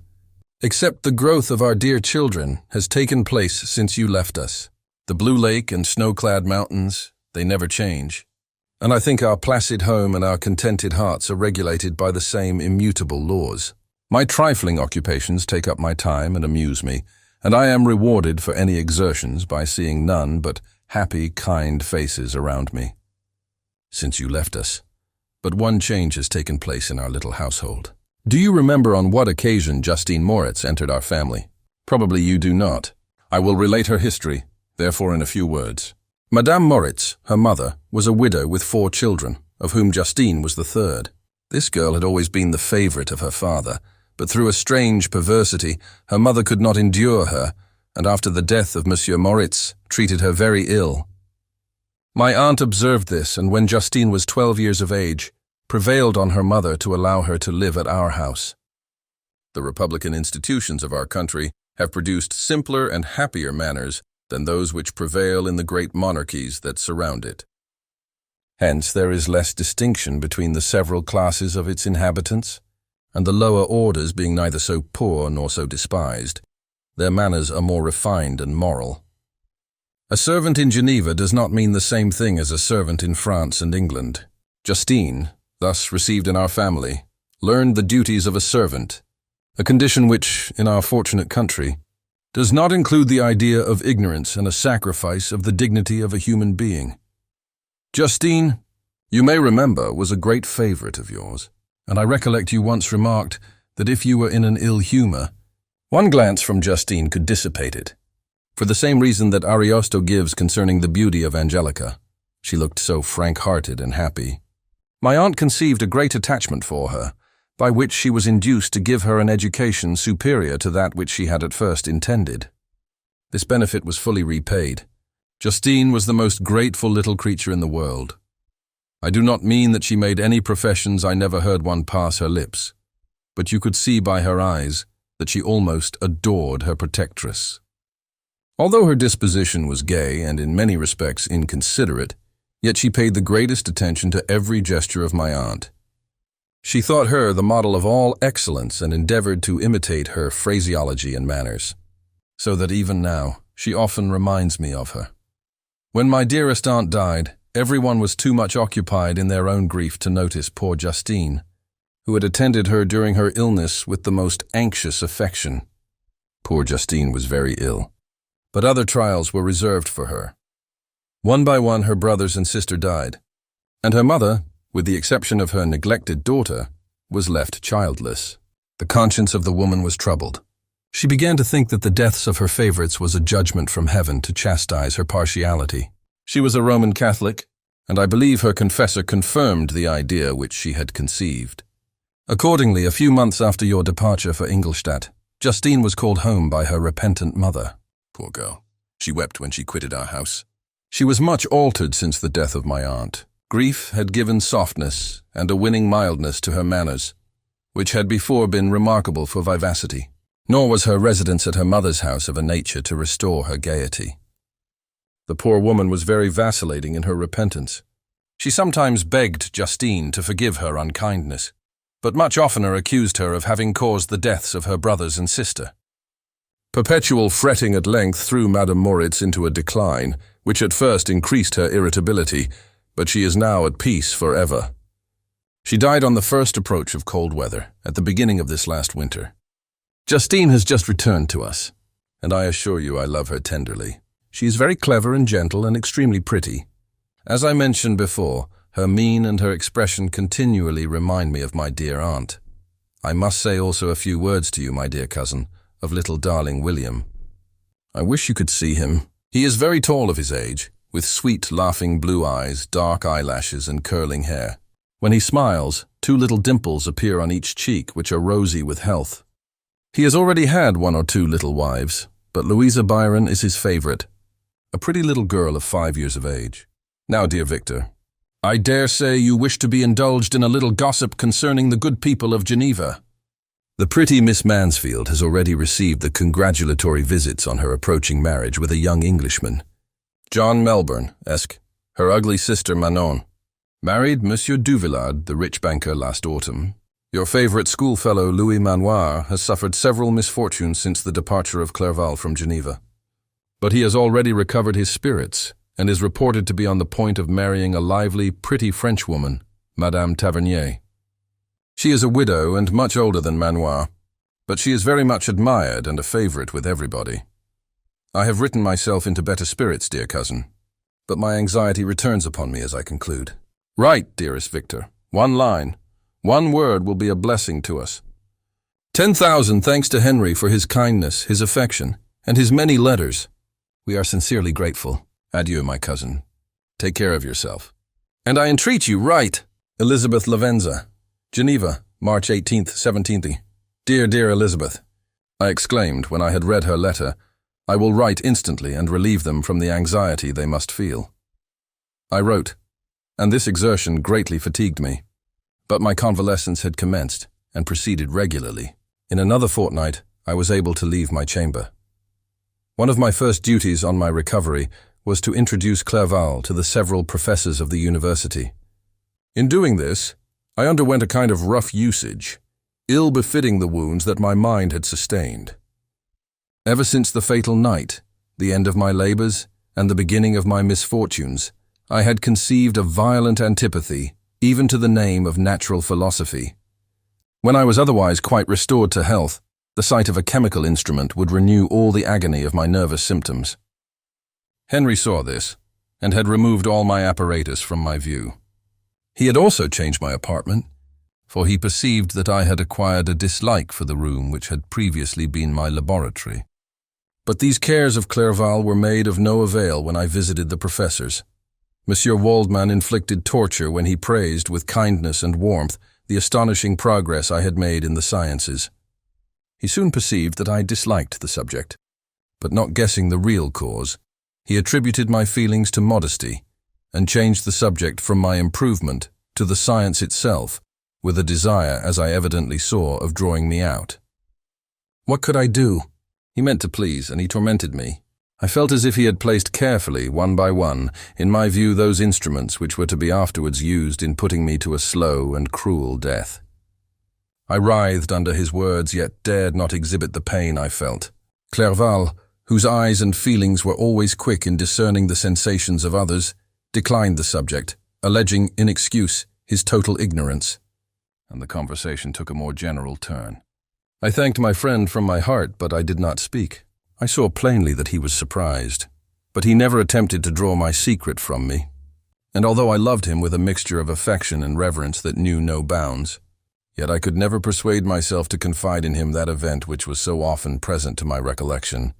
except the growth of our dear children, has taken place since you left us. The blue lake and snow-clad mountains, they never change. And I think our placid home and our contented hearts are regulated by the same immutable laws. My trifling occupations take up my time and amuse me, and I am rewarded for any exertions by seeing none but happy, kind faces around me. Since you left us, but one change has taken place in our little household. Do you remember on what occasion Justine Moritz entered our family? Probably you do not. I will relate her history, therefore in a few words. Madame Moritz, her mother, was a widow with 4 children, of whom Justine was the third. This girl had always been the favorite of her father, but through a strange perversity, her mother could not endure her, and after the death of Monsieur Moritz, treated her very ill. My aunt observed this, and when Justine was 12 years of age, prevailed on her mother to allow her to live at our house. The republican institutions of our country have produced simpler and happier manners than those which prevail in the great monarchies that surround it. Hence there is less distinction between the several classes of its inhabitants, and the lower orders being neither so poor nor so despised, their manners are more refined and moral. A servant in Geneva does not mean the same thing as a servant in France and England. Justine, thus received in our family, learned the duties of a servant, a condition which, in our fortunate country, does not include the idea of ignorance and a sacrifice of the dignity of a human being. Justine, you may remember, was a great favorite of yours, and I recollect you once remarked that if you were in an ill humor, one glance from Justine could dissipate it. For the same reason that Ariosto gives concerning the beauty of Angelica, she looked so frank-hearted and happy. My aunt conceived a great attachment for her, by which she was induced to give her an education superior to that which she had at first intended. This benefit was fully repaid. Justine was the most grateful little creature in the world. I do not mean that she made any professions I never heard one pass her lips, but you could see by her eyes that she almost adored her protectress. Although her disposition was gay and in many respects inconsiderate, yet she paid the greatest attention to every gesture of my aunt. She thought her the model of all excellence and endeavored to imitate her phraseology and manners, so that even now she often reminds me of her. When my dearest aunt died, everyone was too much occupied in their own grief to notice poor Justine, who had attended her during her illness with the most anxious affection. Poor Justine was very ill, but other trials were reserved for her. One by one her brothers and sister died, and her mother, with the exception of her neglected daughter, was left childless. The conscience of the woman was troubled. She began to think that the deaths of her favorites was a judgment from heaven to chastise her partiality. She was a Roman Catholic, and I believe her confessor confirmed the idea which she had conceived. Accordingly, a few months after your departure for Ingolstadt, Justine was called home by her repentant mother. Poor girl. She wept when she quitted our house. She was much altered since the death of my aunt. Grief had given softness and a winning mildness to her manners, which had before been remarkable for vivacity. Nor was her residence at her mother's house of a nature to restore her gaiety. The poor woman was very vacillating in her repentance. She sometimes begged Justine to forgive her unkindness, but much oftener accused her of having caused the deaths of her brothers and sister. Perpetual fretting at length threw Madame Moritz into a decline, which at first increased her irritability, but she is now at peace forever. She died on the first approach of cold weather, at the beginning of this last winter. Justine has just returned to us, and I assure you I love her tenderly. She is very clever and gentle and extremely pretty. As I mentioned before, her mien and her expression continually remind me of my dear aunt. I must say also a few words to you, my dear cousin, of little darling William. I wish you could see him. He is very tall of his age, with sweet, laughing blue eyes, dark eyelashes, and curling hair. When he smiles, 2 little dimples appear on each cheek, which are rosy with health. He has already had 1 or 2 little wives, but Louisa Byron is his favorite, a pretty little girl of 5 years of age. Now, dear Victor, I dare say you wish to be indulged in a little gossip concerning the good people of Geneva. The pretty Miss Mansfield has already received the congratulatory visits on her approaching marriage with a young Englishman, John Melbourne, her ugly sister Manon. Married Monsieur Duvillard, the rich banker, last autumn. Your favorite schoolfellow Louis Manoir has suffered several misfortunes since the departure of Clerval from Geneva. but he has already recovered his spirits and is reported to be on the point of marrying a lively, pretty Frenchwoman, Madame Tavernier. She is a widow and much older than Manoir, but she is very much admired and a favorite with everybody. I have written myself into better spirits, dear cousin, but my anxiety returns upon me as I conclude. Write, dearest Victor. One line, one word will be a blessing to us. 10,000 thanks to Henry for his kindness, his affection, and his many letters. We are sincerely grateful. Adieu, my cousin. Take care of yourself. And I entreat you, write. Elizabeth Lavenza, Geneva, March 18th, 17th. Dear, dear Elizabeth, I exclaimed when I had read her letter, I will write instantly and relieve them from the anxiety they must feel. I wrote, and this exertion greatly fatigued me, but my convalescence had commenced and proceeded regularly. In another fortnight, I was able to leave my chamber. One of my first duties on my recovery was to introduce Clerval to the several professors of the university. In doing this, I underwent a kind of rough usage, ill befitting the wounds that my mind had sustained. Ever since the fatal night, the end of my labors, and the beginning of my misfortunes, I had conceived a violent antipathy, even to the name of natural philosophy. When I was otherwise quite restored to health, the sight of a chemical instrument would renew all the agony of my nervous symptoms. Henry saw this, and had removed all my apparatus from my view. He had also changed my apartment, for he perceived that I had acquired a dislike for the room which had previously been my laboratory. But these cares of Clerval were made of no avail when I visited the professors. Monsieur Waldman inflicted torture when he praised with kindness and warmth the astonishing progress I had made in the sciences. He soon perceived that I disliked the subject, but not guessing the real cause, he attributed my feelings to modesty and changed the subject from my improvement to the science itself, with a desire, as I evidently saw, of drawing me out. What could I do? He meant to please, and he tormented me. I felt as if he had placed carefully, one by one, in my view those instruments which were to be afterwards used in putting me to a slow and cruel death. I writhed under his words, yet dared not exhibit the pain I felt. Clerval, whose eyes and feelings were always quick in discerning the sensations of others, declined the subject, alleging in excuse his total ignorance, and the conversation took a more general turn. I thanked my friend from my heart, but I did not speak. I saw plainly that he was surprised, but he never attempted to draw my secret from me. And although I loved him with a mixture of affection and reverence that knew no bounds, yet I could never persuade myself to confide in him that event which was so often present to my recollection,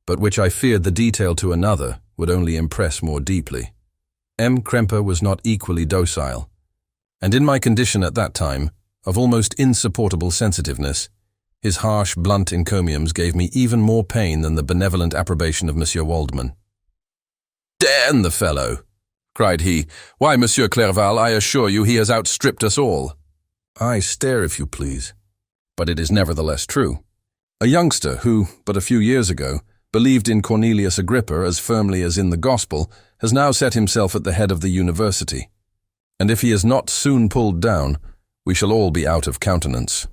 but which I feared the detail to another would only impress more deeply. M. Kremper was not equally docile, and in my condition at that time, of almost insupportable sensitiveness, his harsh, blunt encomiums gave me even more pain than the benevolent approbation of Monsieur Waldman. "Damn the fellow!" cried he. "Why, Monsieur Clerval, I assure you he has outstripped us all." I stare, if you please, but it is nevertheless true. A youngster who, but a few years ago, believed in Cornelius Agrippa as firmly as in the gospel, has now set himself at the head of the university, and if he is not soon pulled down, we shall all be out of countenance.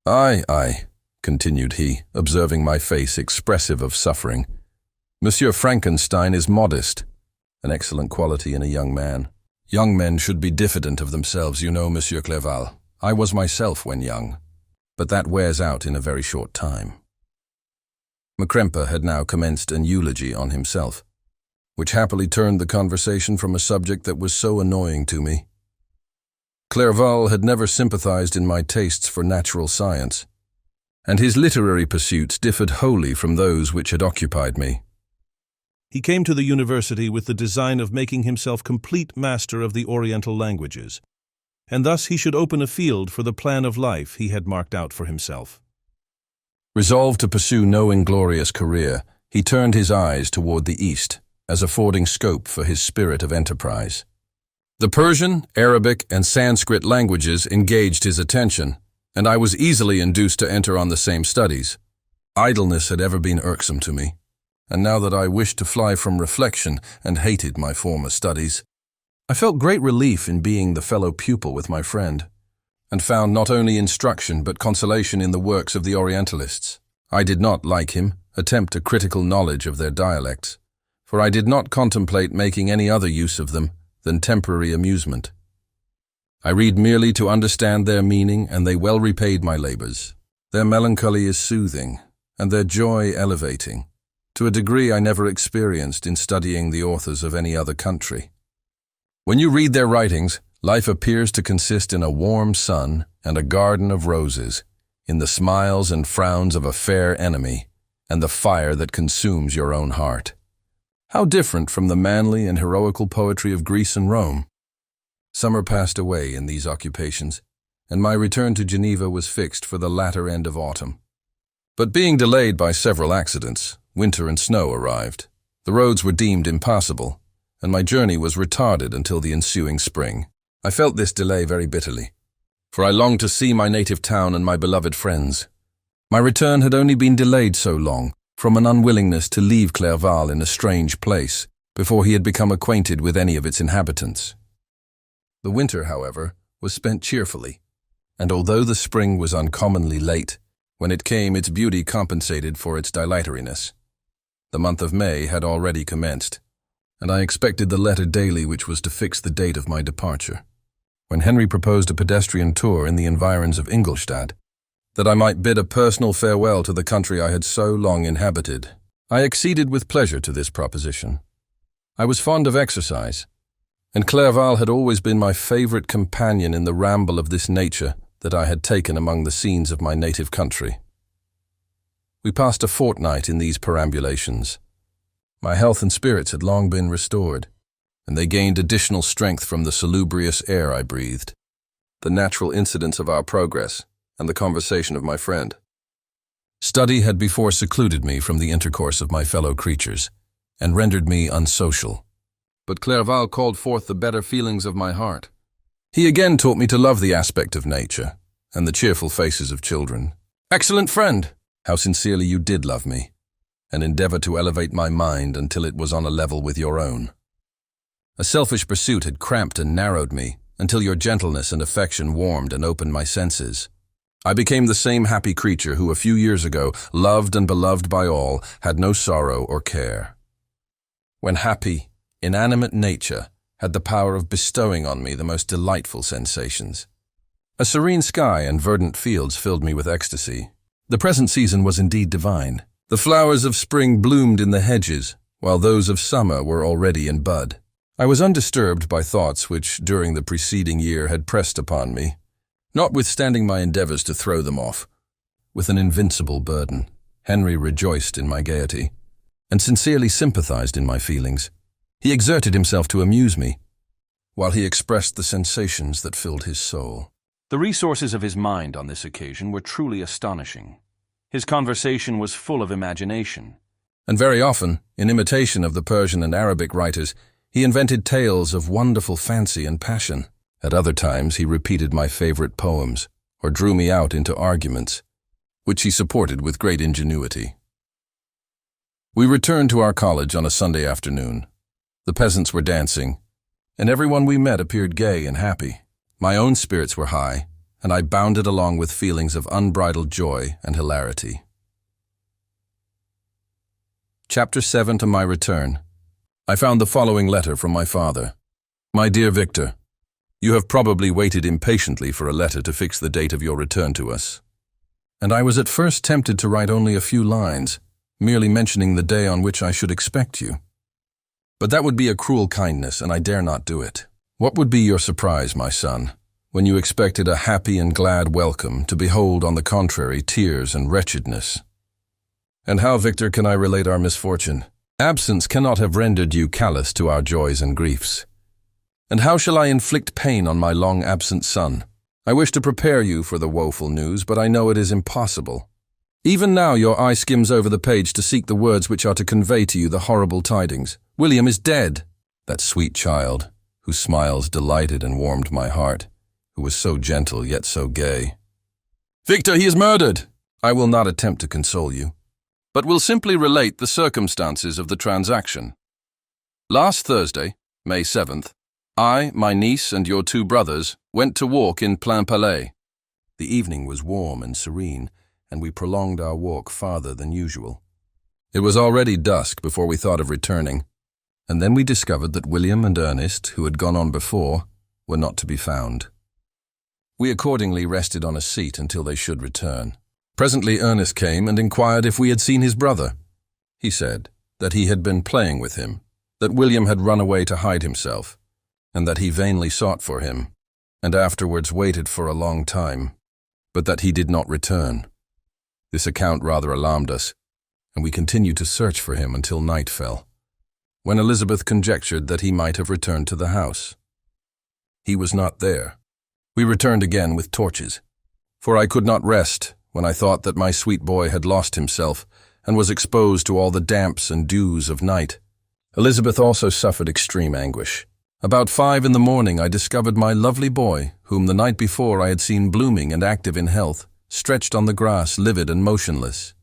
Aye, continued he, observing my face expressive of suffering. Monsieur Frankenstein is modest, an excellent quality in a young man. Young men should be diffident of themselves, you know, Monsieur Clerval. I was myself when young, but that wears out in a very short time. Kremper had now commenced an eulogy on himself, which happily turned the conversation from a subject that was so annoying to me. Clerval had never sympathized in my tastes for natural science, and his literary pursuits differed wholly from those which had occupied me. He came to the university with the design of making himself complete master of the Oriental languages, and thus he should open a field for the plan of life he had marked out for himself. Resolved to pursue no inglorious career, he turned his eyes toward the east, as affording scope for his spirit of enterprise. The Persian, Arabic, and Sanskrit languages engaged his attention, and I was easily induced to enter on the same studies. Idleness had ever been irksome to me, and now that I wished to fly from reflection and hated my former studies, I felt great relief in being the fellow pupil with my friend, and found not only instruction but consolation in the works of the Orientalists. I did not like him, attempt a critical knowledge of their dialects, for I did not contemplate making any other use of them than temporary amusement. I read merely to understand their meaning, and they well repaid my labors. Their melancholy is soothing, and their joy elevating, to a degree I never experienced in studying the authors of any other country. When you read their writings, life appears to consist in a warm sun and a garden of roses, in the smiles and frowns of a fair enemy, and the fire that consumes your own heart. How different from the manly and heroical poetry of Greece and Rome! Summer passed away in these occupations, and my return to Geneva was fixed for the latter end of autumn. But being delayed by several accidents, winter and snow arrived. The roads were deemed impassable, and my journey was retarded until the ensuing spring. I felt this delay very bitterly, for I longed to see my native town and my beloved friends. My return had only been delayed so long from an unwillingness to leave Clerval in a strange place before he had become acquainted with any of its inhabitants. The winter, however, was spent cheerfully, and although the spring was uncommonly late, when it came its beauty compensated for its dilatoriness. The month of May had already commenced, and I expected the letter daily which was to fix the date of my departure. When Henry proposed a pedestrian tour in the environs of Ingolstadt, that I might bid a personal farewell to the country I had so long inhabited, I acceded with pleasure to this proposition. I was fond of exercise, and Clerval had always been my favorite companion in the ramble of this nature that I had taken among the scenes of my native country. We passed a fortnight in these perambulations. My health and spirits had long been restored, and they gained additional strength from the salubrious air I breathed, the natural incidents of our progress, and the conversation of my friend. Study had before secluded me from the intercourse of my fellow creatures, and rendered me unsocial. But Clerval called forth the better feelings of my heart. He again taught me to love the aspect of nature, and the cheerful faces of children. Excellent friend! How sincerely you did love me, and endeavor to elevate my mind until it was on a level with your own. A selfish pursuit had cramped and narrowed me, until your gentleness and affection warmed and opened my senses. I became the same happy creature who a few years ago, loved and beloved by all, had no sorrow or care. When happy, inanimate nature had the power of bestowing on me the most delightful sensations. A serene sky and verdant fields filled me with ecstasy. The present season was indeed divine. The flowers of spring bloomed in the hedges, while those of summer were already in bud. I was undisturbed by thoughts which, during the preceding year, had pressed upon me, notwithstanding my endeavors to throw them off. With an invincible burden, Henry rejoiced in my gaiety, and sincerely sympathized in my feelings. He exerted himself to amuse me, while he expressed the sensations that filled his soul. The resources of his mind on this occasion were truly astonishing. His conversation was full of imagination. And very often, in imitation of the Persian and Arabic writers, he invented tales of wonderful fancy and passion. At other times, he repeated my favorite poems, or drew me out into arguments, which he supported with great ingenuity. We returned to our college on a Sunday afternoon. The peasants were dancing, and everyone we met appeared gay and happy. My own spirits were high, and I bounded along with feelings of unbridled joy and hilarity. Chapter 7 to my return. I found the following letter from my father. My dear Victor, you have probably waited impatiently for a letter to fix the date of your return to us. And I was at first tempted to write only a few lines, merely mentioning the day on which I should expect you. But that would be a cruel kindness, and I dare not do it. What would be your surprise, my son, when you expected a happy and glad welcome to behold, on the contrary, tears and wretchedness? And how, Victor, can I relate our misfortune? Absence cannot have rendered you callous to our joys and griefs. And how shall I inflict pain on my long-absent son? I wish to prepare you for the woeful news, but I know it is impossible. Even now your eye skims over the page to seek the words which are to convey to you the horrible tidings. William is dead, that sweet child, whose smiles delighted and warmed my heart, who was so gentle yet so gay. Victor, he is murdered! I will not attempt to console you, but will simply relate the circumstances of the transaction. Last Thursday, May 7th, I, my niece, and your 2 brothers went to walk in Plain Palais. The evening was warm and serene, and we prolonged our walk farther than usual. It was already dusk before we thought of returning, and then we discovered that William and Ernest, who had gone on before, were not to be found. We accordingly rested on a seat until they should return. Presently Ernest came and inquired if we had seen his brother. He said that he had been playing with him, that William had run away to hide himself, and that he vainly sought for him, and afterwards waited for a long time, but that he did not return. This account rather alarmed us, and we continued to search for him until night fell, when Elizabeth conjectured that he might have returned to the house. He was not there. We returned again with torches, for I could not rest when I thought that my sweet boy had lost himself and was exposed to all the damps and dews of night. Elizabeth also suffered extreme anguish. About 5 in the morning I discovered my lovely boy, whom the night before I had seen blooming and active in health, stretched on the grass, livid and motionless.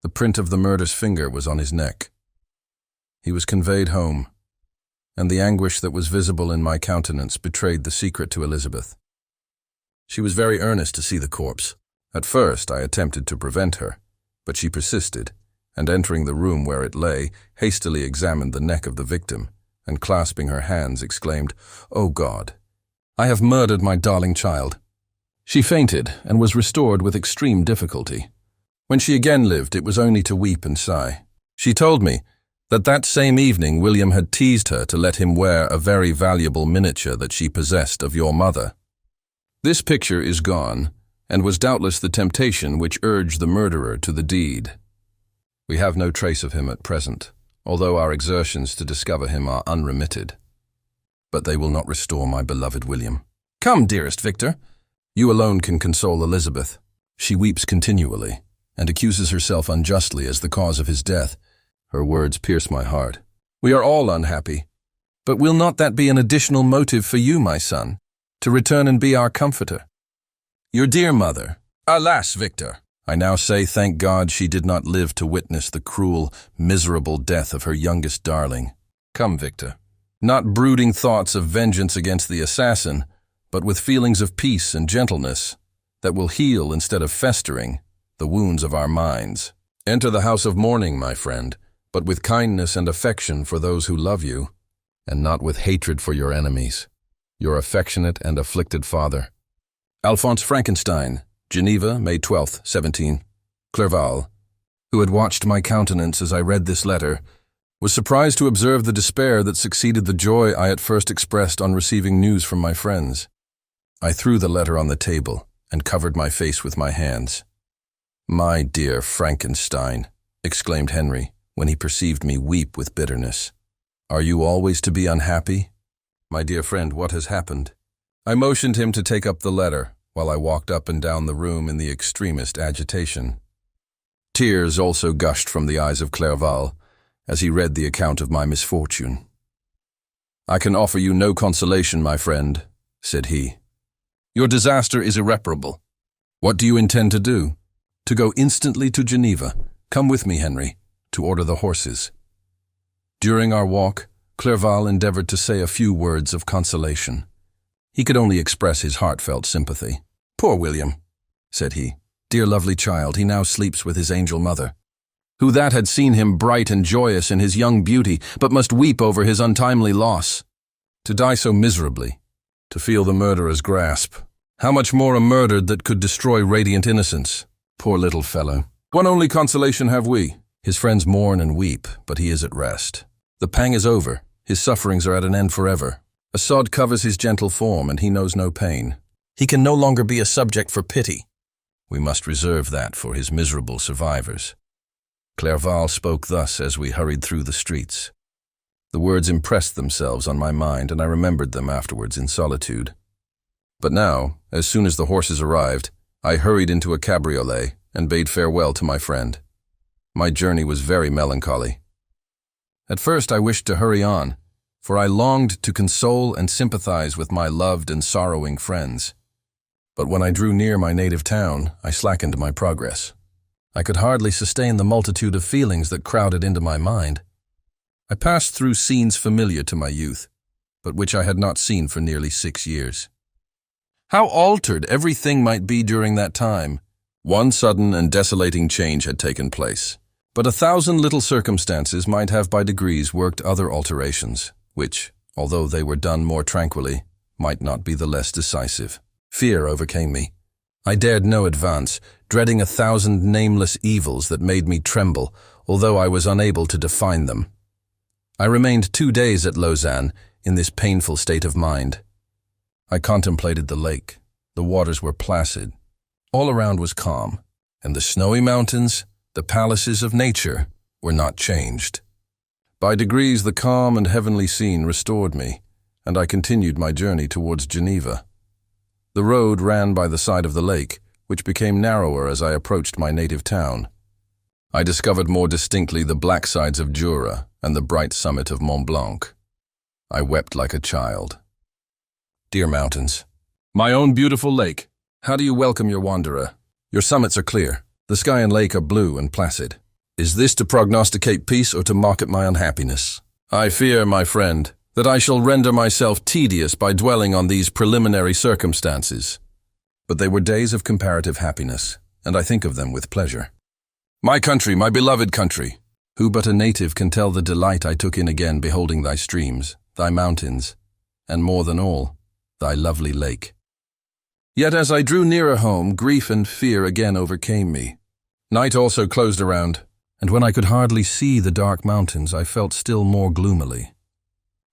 The print of the murder's finger was on his neck. He was conveyed home, and the anguish that was visible in my countenance betrayed the secret to Elizabeth. She was very earnest to see the corpse. At first I attempted to prevent her, but she persisted, and entering the room where it lay, hastily examined the neck of the victim, and clasping her hands exclaimed, "O God, I have murdered my darling child." She fainted and was restored with extreme difficulty. When she again lived, it was only to weep and sigh. She told me that same evening William had teased her to let him wear a very valuable miniature that she possessed of your mother. This picture is gone, and was doubtless the temptation which urged the murderer to the deed. We have no trace of him at present, although our exertions to discover him are unremitted. But they will not restore my beloved William. Come, dearest Victor. You alone can console Elizabeth. She weeps continually, and accuses herself unjustly as the cause of his death. Her words pierce my heart. We are all unhappy, but will not that be an additional motive for you, my son, to return and be our comforter? Your dear mother. Alas, Victor! I now say, thank God she did not live to witness the cruel, miserable death of her youngest darling. Come, Victor. Not brooding thoughts of vengeance against the assassin, but with feelings of peace and gentleness that will heal instead of festering the wounds of our minds. Enter the house of mourning, my friend, but with kindness and affection for those who love you, and not with hatred for your enemies. Your affectionate and afflicted father. Alphonse Frankenstein, Geneva, May 12, 17. Clerval, who had watched my countenance as I read this letter, was surprised to observe the despair that succeeded the joy I at first expressed on receiving news from my friends. I threw the letter on the table and covered my face with my hands. My dear Frankenstein, exclaimed Henry, when he perceived me weep with bitterness. Are you always to be unhappy? My dear friend, what has happened? I motioned him to take up the letter, while I walked up and down the room in the extremest agitation. Tears also gushed from the eyes of Clerval as he read the account of my misfortune. I can offer you no consolation, my friend, said he. Your disaster is irreparable. What do you intend to do? To go instantly to Geneva. Come with me, Henry, to order the horses. During our walk, Clerval endeavored to say a few words of consolation. He could only express his heartfelt sympathy. Poor William, said he. Dear lovely child, he now sleeps with his angel mother, who that had seen him bright and joyous in his young beauty, but must weep over his untimely loss. To die so miserably, to feel the murderer's grasp. How much more a murdered that could destroy radiant innocence. Poor little fellow. One only consolation have we. His friends mourn and weep, but he is at rest. The pang is over. His sufferings are at an end forever. A sod covers his gentle form, and he knows no pain. He can no longer be a subject for pity. We must reserve that for his miserable survivors. Clerval spoke thus as we hurried through the streets. The words impressed themselves on my mind, and I remembered them afterwards in solitude. But now, as soon as the horses arrived, I hurried into a cabriolet and bade farewell to my friend. My journey was very melancholy. At first I wished to hurry on, for I longed to console and sympathize with my loved and sorrowing friends. But when I drew near my native town, I slackened my progress. I could hardly sustain the multitude of feelings that crowded into my mind. I passed through scenes familiar to my youth, but which I had not seen for nearly 6 years. How altered everything might be during that time! One sudden and desolating change had taken place. But 1,000 little circumstances might have by degrees worked other alterations, which, although they were done more tranquilly, might not be the less decisive. Fear overcame me. I dared no advance, dreading 1,000 nameless evils that made me tremble, although I was unable to define them. I remained 2 days at Lausanne in this painful state of mind. I contemplated the lake. The waters were placid. All around was calm, and the snowy mountains, the palaces of nature, were not changed. By degrees the calm and heavenly scene restored me, and I continued my journey towards Geneva. The road ran by the side of the lake, which became narrower as I approached my native town. I discovered more distinctly the black sides of Jura and the bright summit of Mont Blanc. I wept like a child. Dear mountains, my own beautiful lake, how do you welcome your wanderer? Your summits are clear. The sky and lake are blue and placid. Is this to prognosticate peace or to mock at my unhappiness? I fear, my friend, that I shall render myself tedious by dwelling on these preliminary circumstances. But they were days of comparative happiness, and I think of them with pleasure. My country, my beloved country, who but a native can tell the delight I took in again beholding thy streams, thy mountains, and more than all, thy lovely lake. Yet as I drew nearer home, grief and fear again overcame me. Night also closed around, and when I could hardly see the dark mountains, I felt still more gloomily.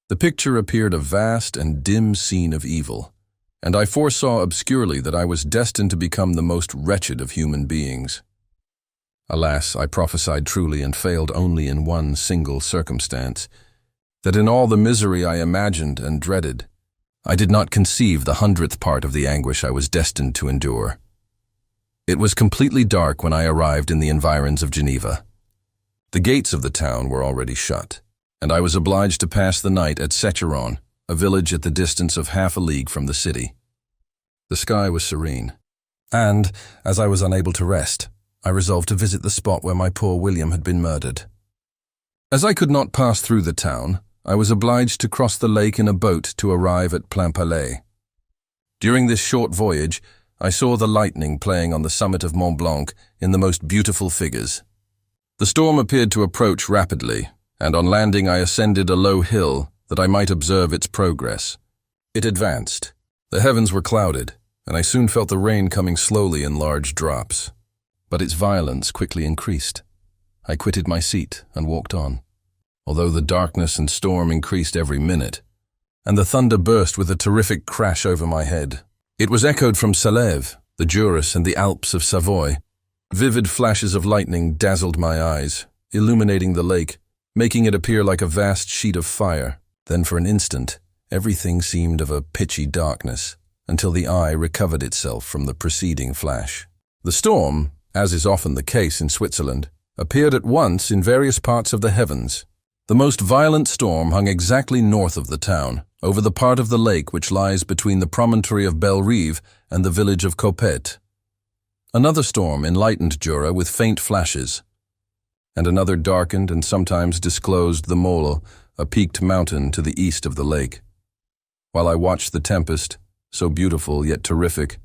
The picture appeared a vast and dim scene of evil, and I foresaw obscurely that I was destined to become the most wretched of human beings. Alas, I prophesied truly and failed only in one single circumstance, that in all the misery I imagined and dreaded, I did not conceive the 100th part of the anguish I was destined to endure. It was completely dark when I arrived in the environs of Geneva. The gates of the town were already shut, and I was obliged to pass the night at Secheron, a village at the distance of half a league from the city. The sky was serene, and, as I was unable to rest, I resolved to visit the spot where my poor William had been murdered. As I could not pass through the town, I was obliged to cross the lake in a boat to arrive at Plainpalais. During this short voyage, I saw the lightning playing on the summit of Mont Blanc in the most beautiful figures. The storm appeared to approach rapidly, and on landing I ascended a low hill that I might observe its progress. It advanced. The heavens were clouded, and I soon felt the rain coming slowly in large drops. But its violence quickly increased. I quitted my seat and walked on, although the darkness and storm increased every minute, and the thunder burst with a terrific crash over my head. It was echoed from Salève, the Jura, and the Alps of Savoy. Vivid flashes of lightning dazzled my eyes, illuminating the lake, making it appear like a vast sheet of fire. Then for an instant, everything seemed of a pitchy darkness, until the eye recovered itself from the preceding flash. The storm, as is often the case in Switzerland, appeared at once in various parts of the heavens. The most violent storm hung exactly north of the town, over the part of the lake which lies between the promontory of Belle-Rive and the village of Copette. Another storm enlightened Jura with faint flashes, and another darkened and sometimes disclosed the Mole, a peaked mountain to the east of the lake. While I watched the tempest, so beautiful yet terrific,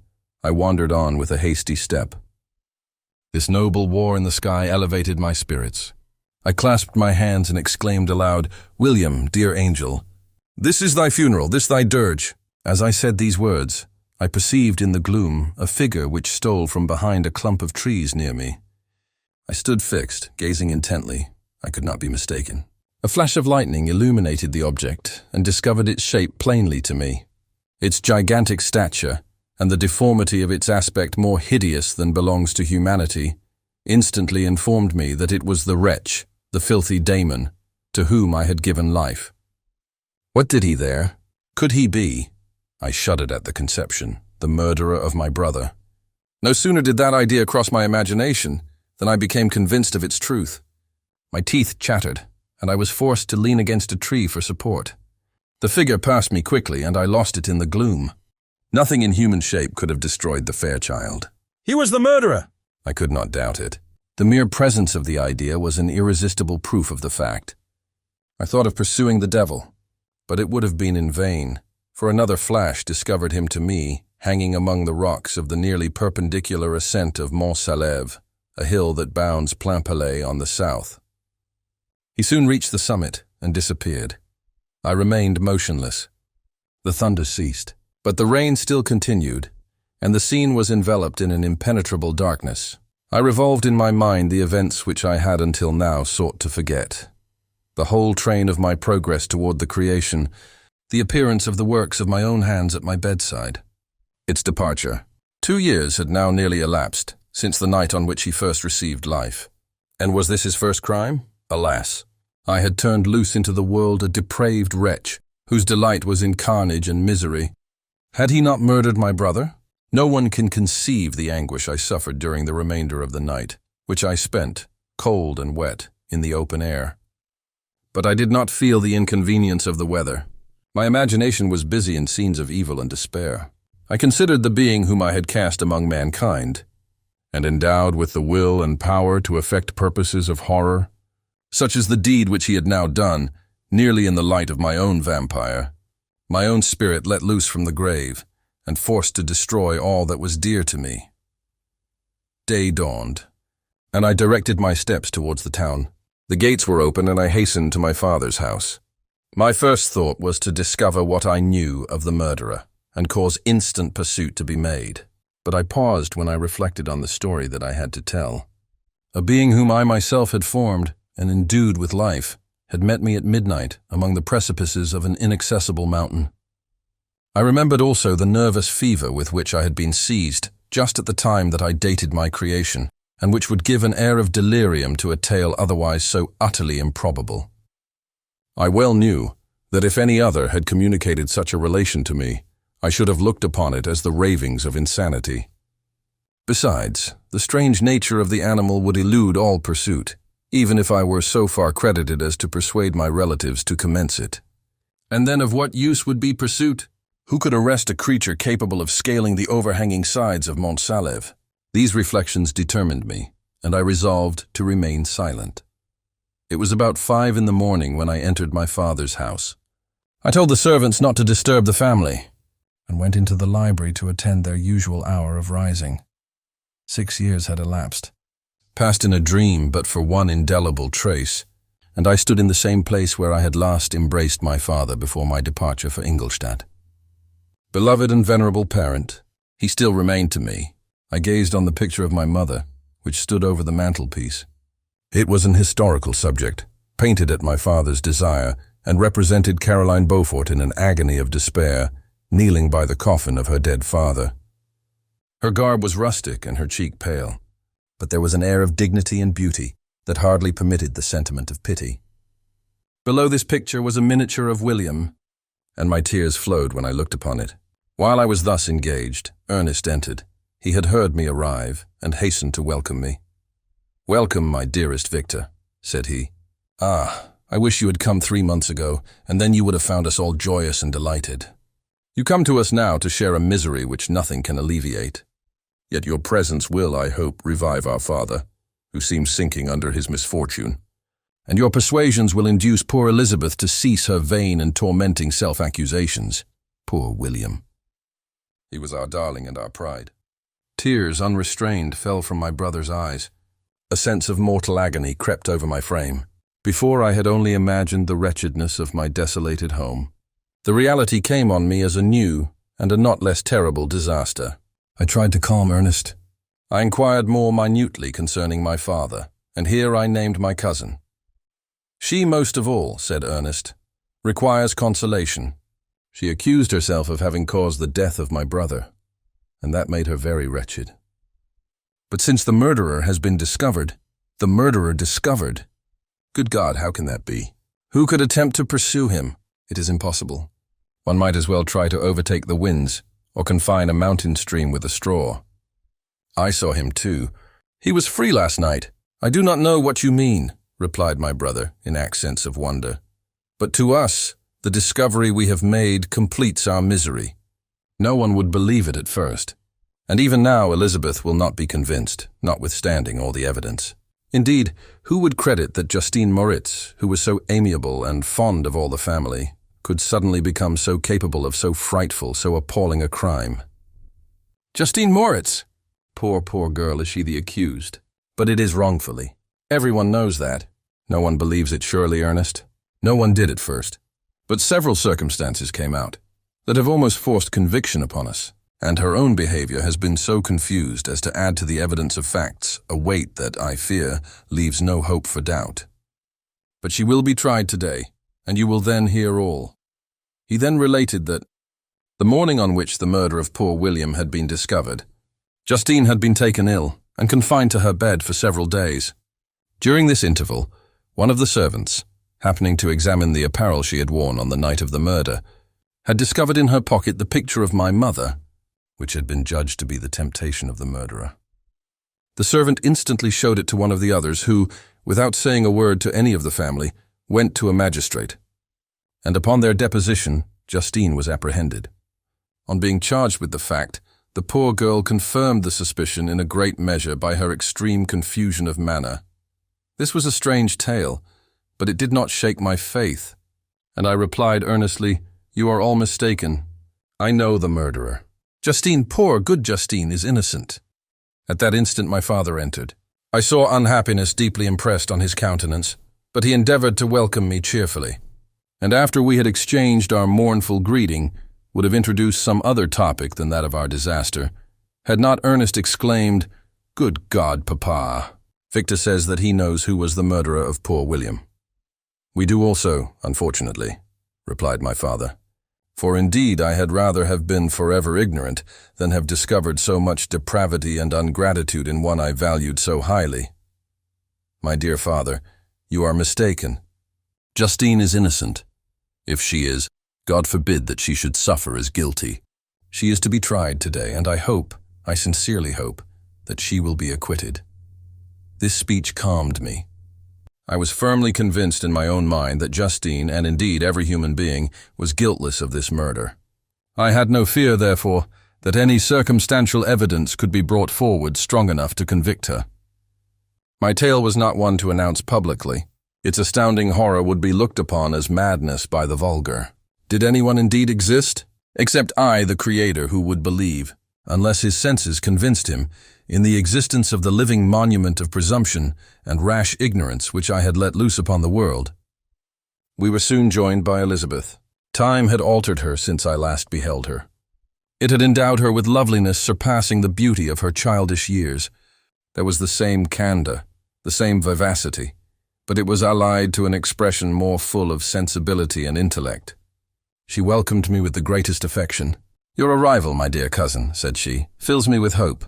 I wandered on with a hasty step. This noble war in the sky elevated my spirits. I clasped my hands and exclaimed aloud, "William, dear angel, this is thy funeral, this thy dirge." As I said these words, I perceived in the gloom a figure which stole from behind a clump of trees near me. I stood fixed, gazing intently. I could not be mistaken. A flash of lightning illuminated the object and discovered its shape plainly to me. Its gigantic stature, and the deformity of its aspect more hideous than belongs to humanity, instantly informed me that it was the wretch, the filthy Damon, to whom I had given life. What did he there? Could he be, I shuddered at the conception, the murderer of my brother? No sooner did that idea cross my imagination than I became convinced of its truth. My teeth chattered, and I was forced to lean against a tree for support. The figure passed me quickly, and I lost it in the gloom. Nothing in human shape could have destroyed the fair child. He was the murderer! I could not doubt it. The mere presence of the idea was an irresistible proof of the fact. I thought of pursuing the devil, but it would have been in vain, for another flash discovered him to me, hanging among the rocks of the nearly perpendicular ascent of Mont Salève, a hill that bounds Plainpalais on the south. He soon reached the summit and disappeared. I remained motionless. The thunder ceased, but the rain still continued, and the scene was enveloped in an impenetrable darkness. I revolved in my mind the events which I had until now sought to forget. The whole train of my progress toward the creation, the appearance of the works of my own hands at my bedside. Its departure. 2 years had now nearly elapsed since the night on which he first received life. And was this his first crime? Alas! I had turned loose into the world a depraved wretch, whose delight was in carnage and misery. Had he not murdered my brother? No one can conceive the anguish I suffered during the remainder of the night, which I spent, cold and wet, in the open air. But I did not feel the inconvenience of the weather. My imagination was busy in scenes of evil and despair. I considered the being whom I had cast among mankind, and endowed with the will and power to effect purposes of horror, such as the deed which he had now done, nearly in the light of my own vampire, my own spirit let loose from the grave, and forced to destroy all that was dear to me. Day dawned, and I directed my steps towards the town. The gates were open, and I hastened to my father's house. My first thought was to discover what I knew of the murderer, and cause instant pursuit to be made. But I paused when I reflected on the story that I had to tell. A being whom I myself had formed and endued with life had met me at midnight among the precipices of an inaccessible mountain. I remembered also the nervous fever with which I had been seized just at the time that I dated my creation, and which would give an air of delirium to a tale otherwise so utterly improbable. I well knew that if any other had communicated such a relation to me, I should have looked upon it as the ravings of insanity. Besides, the strange nature of the animal would elude all pursuit, even if I were so far credited as to persuade my relatives to commence it. And then of what use would be pursuit? Who could arrest a creature capable of scaling the overhanging sides of Mont Salève? These reflections determined me, and I resolved to remain silent. It was about 5 in the morning when I entered my father's house. I told the servants not to disturb the family, and went into the library to attend their usual hour of rising. 6 years had elapsed, passed in a dream but for one indelible trace, and I stood in the same place where I had last embraced my father before my departure for Ingolstadt. Beloved and venerable parent, he still remained to me. I gazed on the picture of my mother, which stood over the mantelpiece. It was an historical subject, painted at my father's desire, and represented Caroline Beaufort in an agony of despair, kneeling by the coffin of her dead father. Her garb was rustic and her cheek pale, but there was an air of dignity and beauty that hardly permitted the sentiment of pity. Below this picture was a miniature of William, and my tears flowed when I looked upon it. While I was thus engaged, Ernest entered. He had heard me arrive and hastened to welcome me. "Welcome, my dearest Victor," said he. "Ah, I wish you had come 3 months ago, and then you would have found us all joyous and delighted. You come to us now to share a misery which nothing can alleviate. Yet your presence will, I hope, revive our father, who seems sinking under his misfortune. And your persuasions will induce poor Elizabeth to cease her vain and tormenting self-accusations. Poor William. He was our darling and our pride." Tears, unrestrained, fell from my brother's eyes. A sense of mortal agony crept over my frame. Before I had only imagined the wretchedness of my desolated home. The reality came on me as a new and a not less terrible disaster. I tried to calm Ernest. I inquired more minutely concerning my father, and here I named my cousin. "She most of all," said Ernest, "requires consolation. She accused herself of having caused the death of my brother, and that made her very wretched. But since the murderer has been discovered, good God, how can that be? Who could attempt to pursue him? It is impossible. One might as well try to overtake the winds, or confine a mountain stream with a straw. I saw him too. He was free last night. I do not know what you mean," replied my brother in accents of wonder. "But to us, the discovery we have made completes our misery. No one would believe it at first, and even now Elizabeth will not be convinced, notwithstanding all the evidence. Indeed, who would credit that Justine Moritz, who was so amiable and fond of all the family, could suddenly become so capable of so frightful, so appalling a crime? Justine Moritz! Poor girl, is she the accused? But it is wrongfully. Everyone knows that. No one believes it surely, Ernest. No one did at first. But several circumstances came out that have almost forced conviction upon us, and her own behavior has been so confused as to add to the evidence of facts a weight that, I fear, leaves no hope for doubt. But she will be tried today, and you will then hear all. He then related that the morning on which the murder of poor William had been discovered, Justine had been taken ill and confined to her bed for several days. During this interval, one of the servants, happening to examine the apparel she had worn on the night of the murder, had discovered in her pocket the picture of my mother, which had been judged to be the temptation of the murderer. The servant instantly showed it to one of the others who, without saying a word to any of the family, went to a magistrate. And upon their deposition, Justine was apprehended. On being charged with the fact, the poor girl confirmed the suspicion in a great measure by her extreme confusion of manner. This was a strange tale, but it did not shake my faith, and I replied earnestly, "You are all mistaken. I know the murderer. Justine, poor, good Justine, is innocent." At that instant my father entered. I saw unhappiness deeply impressed on his countenance, but he endeavored to welcome me cheerfully, and after we had exchanged our mournful greeting, would have introduced some other topic than that of our disaster, had not Ernest exclaimed, "Good God, Papa! Victor says that he knows who was the murderer of poor William." "We do also, unfortunately," replied my father. "For indeed I had rather have been forever ignorant than have discovered so much depravity and ungratitude in one I valued so highly. My dear father, you are mistaken. Justine is innocent. If she is, God forbid that she should suffer as guilty. She is to be tried today, and I sincerely hope, that she will be acquitted." This speech calmed me. I was firmly convinced in my own mind that Justine, and indeed every human being, was guiltless of this murder. I had no fear, therefore, that any circumstantial evidence could be brought forward strong enough to convict her. My tale was not one to announce publicly. Its astounding horror would be looked upon as madness by the vulgar. Did anyone indeed exist? Except I, the Creator, who would believe, unless his senses convinced him, in the existence of the living monument of presumption and rash ignorance which I had let loose upon the world. We were soon joined by Elizabeth. Time had altered her since I last beheld her. It had endowed her with loveliness surpassing the beauty of her childish years. There was the same candor, the same vivacity, but it was allied to an expression more full of sensibility and intellect. She welcomed me with the greatest affection. "Your arrival, my dear cousin," said she, "fills me with hope.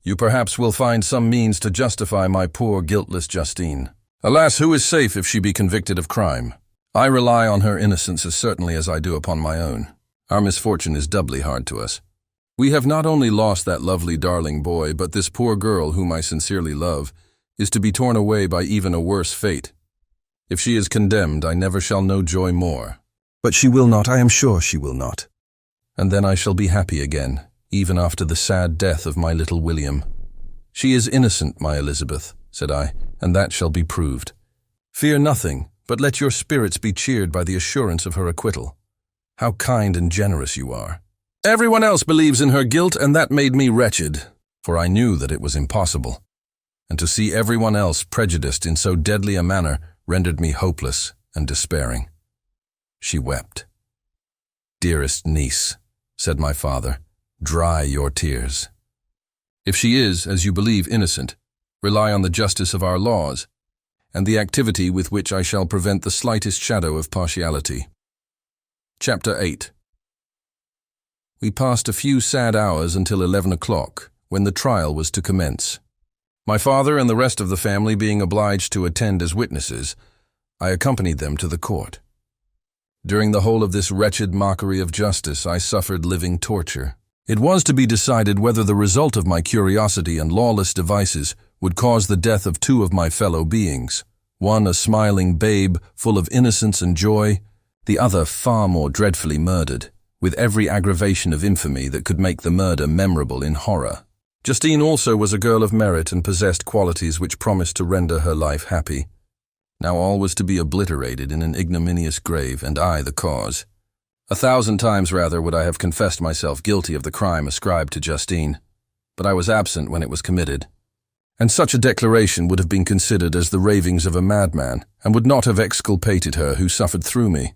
You perhaps will find some means to justify my poor guiltless Justine. Alas, who is safe if she be convicted of crime? I rely on her innocence as certainly as I do upon my own. Our misfortune is doubly hard to us. We have not only lost that lovely darling boy, but this poor girl, whom I sincerely love, is to be torn away by even a worse fate. If she is condemned, I never shall know joy more. But she will not, I am sure she will not. And then I shall be happy again, even after the sad death of my little William. She is innocent, my Elizabeth, said I, and that shall be proved. Fear nothing, but let your spirits be cheered by the assurance of her acquittal. How kind and generous you are. Everyone else believes in her guilt, and that made me wretched, for I knew that it was impossible. And to see everyone else prejudiced in so deadly a manner rendered me hopeless and despairing. She wept. "Dearest niece," said my father, "dry your tears. If she is, as you believe, innocent, rely on the justice of our laws, and the activity with which I shall prevent the slightest shadow of partiality." Chapter 8. We passed a few sad hours until 11 o'clock, when the trial was to commence. My father and the rest of the family being obliged to attend as witnesses, I accompanied them to the court. During the whole of this wretched mockery of justice, I suffered living torture. It was to be decided whether the result of my curiosity and lawless devices would cause the death of two of my fellow beings, one a smiling babe full of innocence and joy, the other far more dreadfully murdered, with every aggravation of infamy that could make the murder memorable in horror. Justine also was a girl of merit and possessed qualities which promised to render her life happy. Now all was to be obliterated in an ignominious grave, and I the cause. 1,000 times rather would I have confessed myself guilty of the crime ascribed to Justine, but I was absent when it was committed. and such a declaration would have been considered as the ravings of a madman, and would not have exculpated her who suffered through me.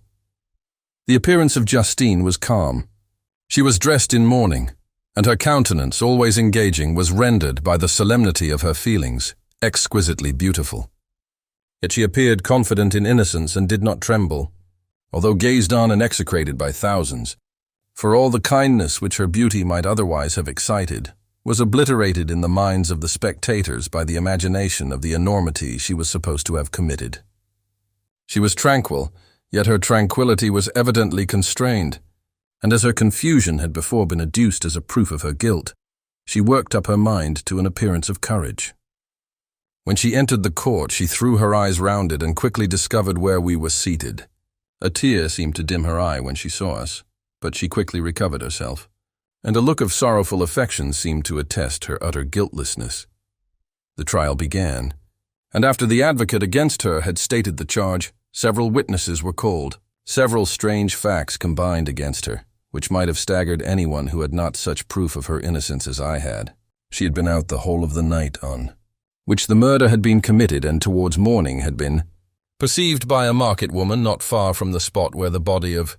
The appearance of Justine was calm. She was dressed in mourning, and her countenance, always engaging, was rendered by the solemnity of her feelings, exquisitely beautiful. Yet she appeared confident in innocence and did not tremble, although gazed on and execrated by thousands, for all the kindness which her beauty might otherwise have excited was obliterated in the minds of the spectators by the imagination of the enormity she was supposed to have committed. She was tranquil, yet her tranquillity was evidently constrained, and as her confusion had before been adduced as a proof of her guilt, she worked up her mind to an appearance of courage. When she entered the court, she threw her eyes round it and quickly discovered where we were seated. A tear seemed to dim her eye when she saw us, but she quickly recovered herself, and a look of sorrowful affection seemed to attest her utter guiltlessness. The trial began, and after the advocate against her had stated the charge, several witnesses were called. Several strange facts combined against her, which might have staggered anyone who had not such proof of her innocence as I had. She had been out the whole of the night on which the murder had been committed, and towards morning had been perceived by a market woman not far from the spot where the body of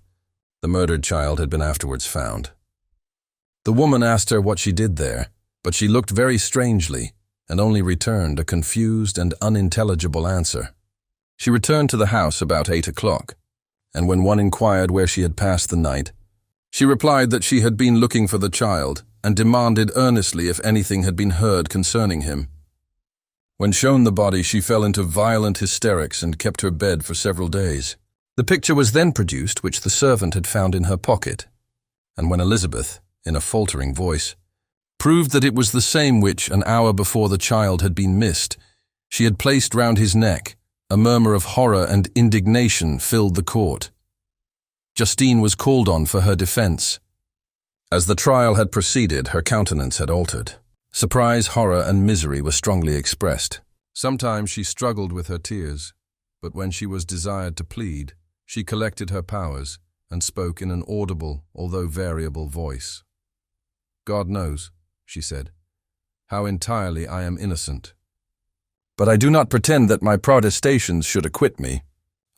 the murdered child had been afterwards found. The woman asked her what she did there, but she looked very strangely and only returned a confused and unintelligible answer. She returned to the house about 8 o'clock, and when one inquired where she had passed the night, she replied that she had been looking for the child and demanded earnestly if anything had been heard concerning him. When shown the body, she fell into violent hysterics and kept her bed for several days. The picture was then produced which the servant had found in her pocket, and when Elizabeth, in a faltering voice, proved that it was the same which, an hour before the child had been missed, she had placed round his neck, a murmur of horror and indignation filled the court. Justine was called on for her defense. As the trial had proceeded, her countenance had altered. Surprise, horror, and misery were strongly expressed. Sometimes she struggled with her tears, but when she was desired to plead, she collected her powers and spoke in an audible, although variable voice. "God knows," she said, "how entirely I am innocent. But I do not pretend that my protestations should acquit me.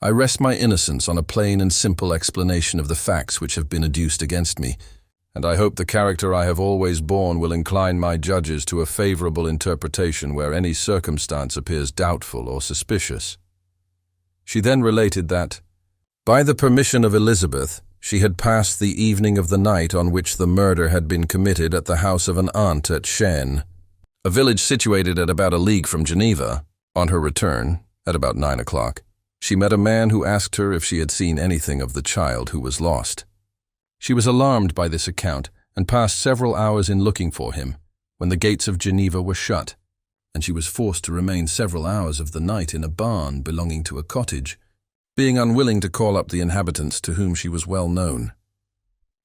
I rest my innocence on a plain and simple explanation of the facts which have been adduced against me, and I hope the character I have always borne will incline my judges to a favorable interpretation where any circumstance appears doubtful or suspicious." She then related that, by the permission of Elizabeth, she had passed the evening of the night on which the murder had been committed at the house of an aunt at Shelley, a village situated at about a league from Geneva. On her return, at about 9 o'clock, she met a man who asked her if she had seen anything of the child who was lost. She was alarmed by this account and passed several hours in looking for him, when the gates of Geneva were shut, and she was forced to remain several hours of the night in a barn belonging to a cottage, being unwilling to call up the inhabitants to whom she was well known.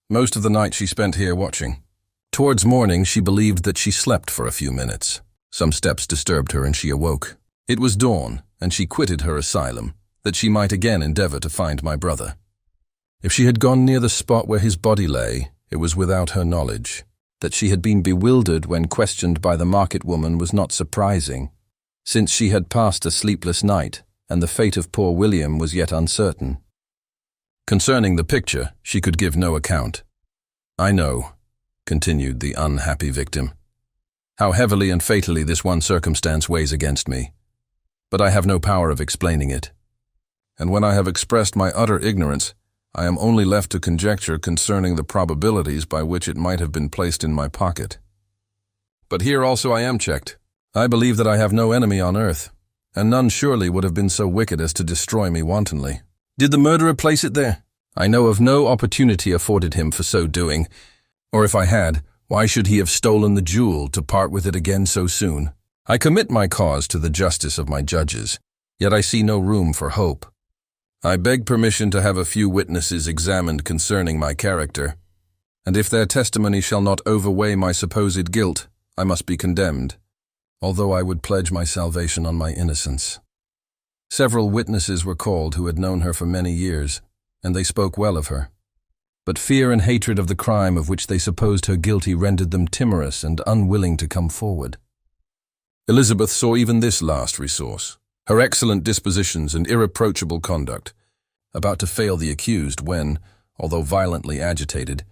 Most of the night she spent here watching. Towards morning she believed that she slept for a few minutes. Some steps disturbed her and she awoke. It was dawn, and she quitted her asylum, that she might again endeavor to find my brother. If she had gone near the spot where his body lay, it was without her knowledge. That she had been bewildered when questioned by the market woman was not surprising, since she had passed a sleepless night, and the fate of poor William was yet uncertain. Concerning the picture, she could give no account. "I know," continued the unhappy victim, "how heavily and fatally this one circumstance weighs against me, but I have no power of explaining it. And when I have expressed my utter ignorance, I am only left to conjecture concerning the probabilities by which it might have been placed in my pocket. But here also I am checked. I believe that I have no enemy on earth, and none surely would have been so wicked as to destroy me wantonly. Did the murderer place it there? I know of no opportunity afforded him for so doing, or if I had, why should he have stolen the jewel to part with it again so soon? I commit my cause to the justice of my judges, yet I see no room for hope. I beg permission to have a few witnesses examined concerning my character, and if their testimony shall not overweigh my supposed guilt, I must be condemned, although I would pledge my salvation on my innocence. Several witnesses were called who had known her for many years, and they spoke well of her. But fear and hatred of the crime of which they supposed her guilty rendered them timorous and unwilling to come forward. Elizabeth saw even this last resource, her excellent dispositions and irreproachable conduct, about to fail the accused when, although violently agitated,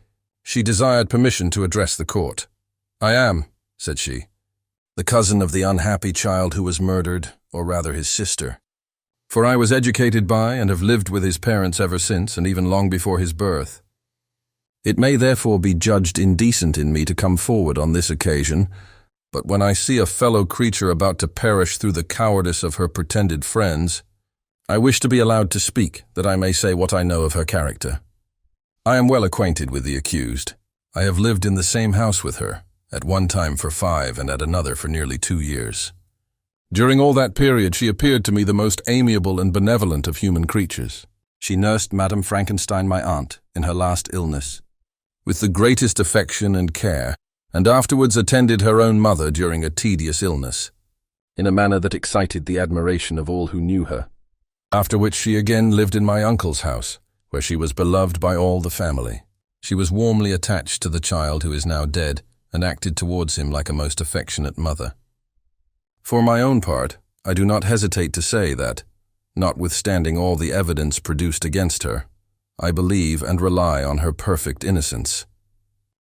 she desired permission to address the court. "I am," said she, "the cousin of the unhappy child who was murdered, or rather his sister. For I was educated by and have lived with his parents ever since, and even long before his birth. It may therefore be judged indecent in me to come forward on this occasion, but when I see a fellow creature about to perish through the cowardice of her pretended friends, I wish to be allowed to speak, that I may say what I know of her character. I am well acquainted with the accused. I have lived in the same house with her, at one time for 5 and at another for nearly 2 years. During all that period she appeared to me the most amiable and benevolent of human creatures. She nursed Madame Frankenstein, my aunt, in her last illness, with the greatest affection and care, and afterwards attended her own mother during a tedious illness, in a manner that excited the admiration of all who knew her. After which she again lived in my uncle's house, where she was beloved by all the family. She was warmly attached to the child who is now dead, and acted towards him like a most affectionate mother. For my own part, I do not hesitate to say that, notwithstanding all the evidence produced against her, I believe and rely on her perfect innocence.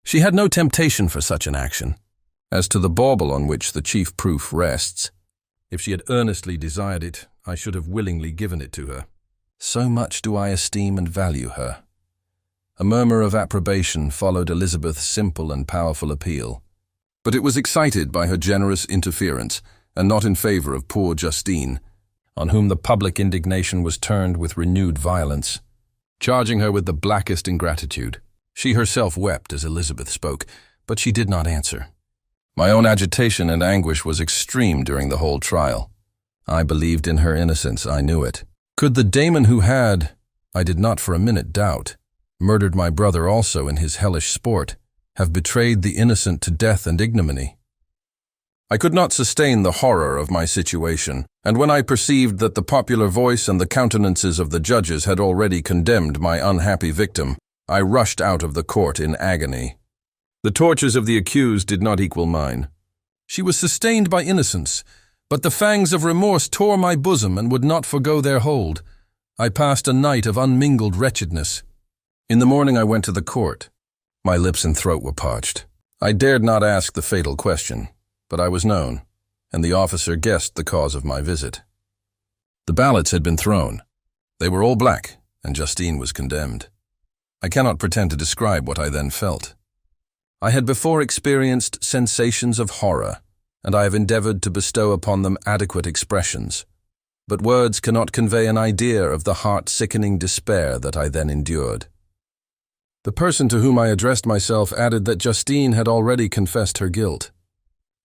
She had no temptation for such an action. As to the bauble on which the chief proof rests, if she had earnestly desired it, I should have willingly given it to her. So much do I esteem and value her." A murmur of approbation followed Elizabeth's simple and powerful appeal, but it was excited by her generous interference, and not in favor of poor Justine, on whom the public indignation was turned with renewed violence, charging her with the blackest ingratitude. She herself wept as Elizabeth spoke, but she did not answer. My own agitation and anguish was extreme during the whole trial. I believed in her innocence, I knew it. Could the daemon who had, I did not for a minute doubt, murdered my brother also in his hellish sport, have betrayed the innocent to death and ignominy? I could not sustain the horror of my situation, and when I perceived that the popular voice and the countenances of the judges had already condemned my unhappy victim, I rushed out of the court in agony. The tortures of the accused did not equal mine. She was sustained by innocence, but the fangs of remorse tore my bosom and would not forgo their hold. I passed a night of unmingled wretchedness. In the morning I went to the court. My lips and throat were parched. I dared not ask the fatal question, but I was known, and the officer guessed the cause of my visit. The ballots had been thrown. They were all black, and Justine was condemned. I cannot pretend to describe what I then felt. I had before experienced sensations of horror, and I have endeavored to bestow upon them adequate expressions, but words cannot convey an idea of the heart-sickening despair that I then endured. The person to whom I addressed myself added that Justine had already confessed her guilt.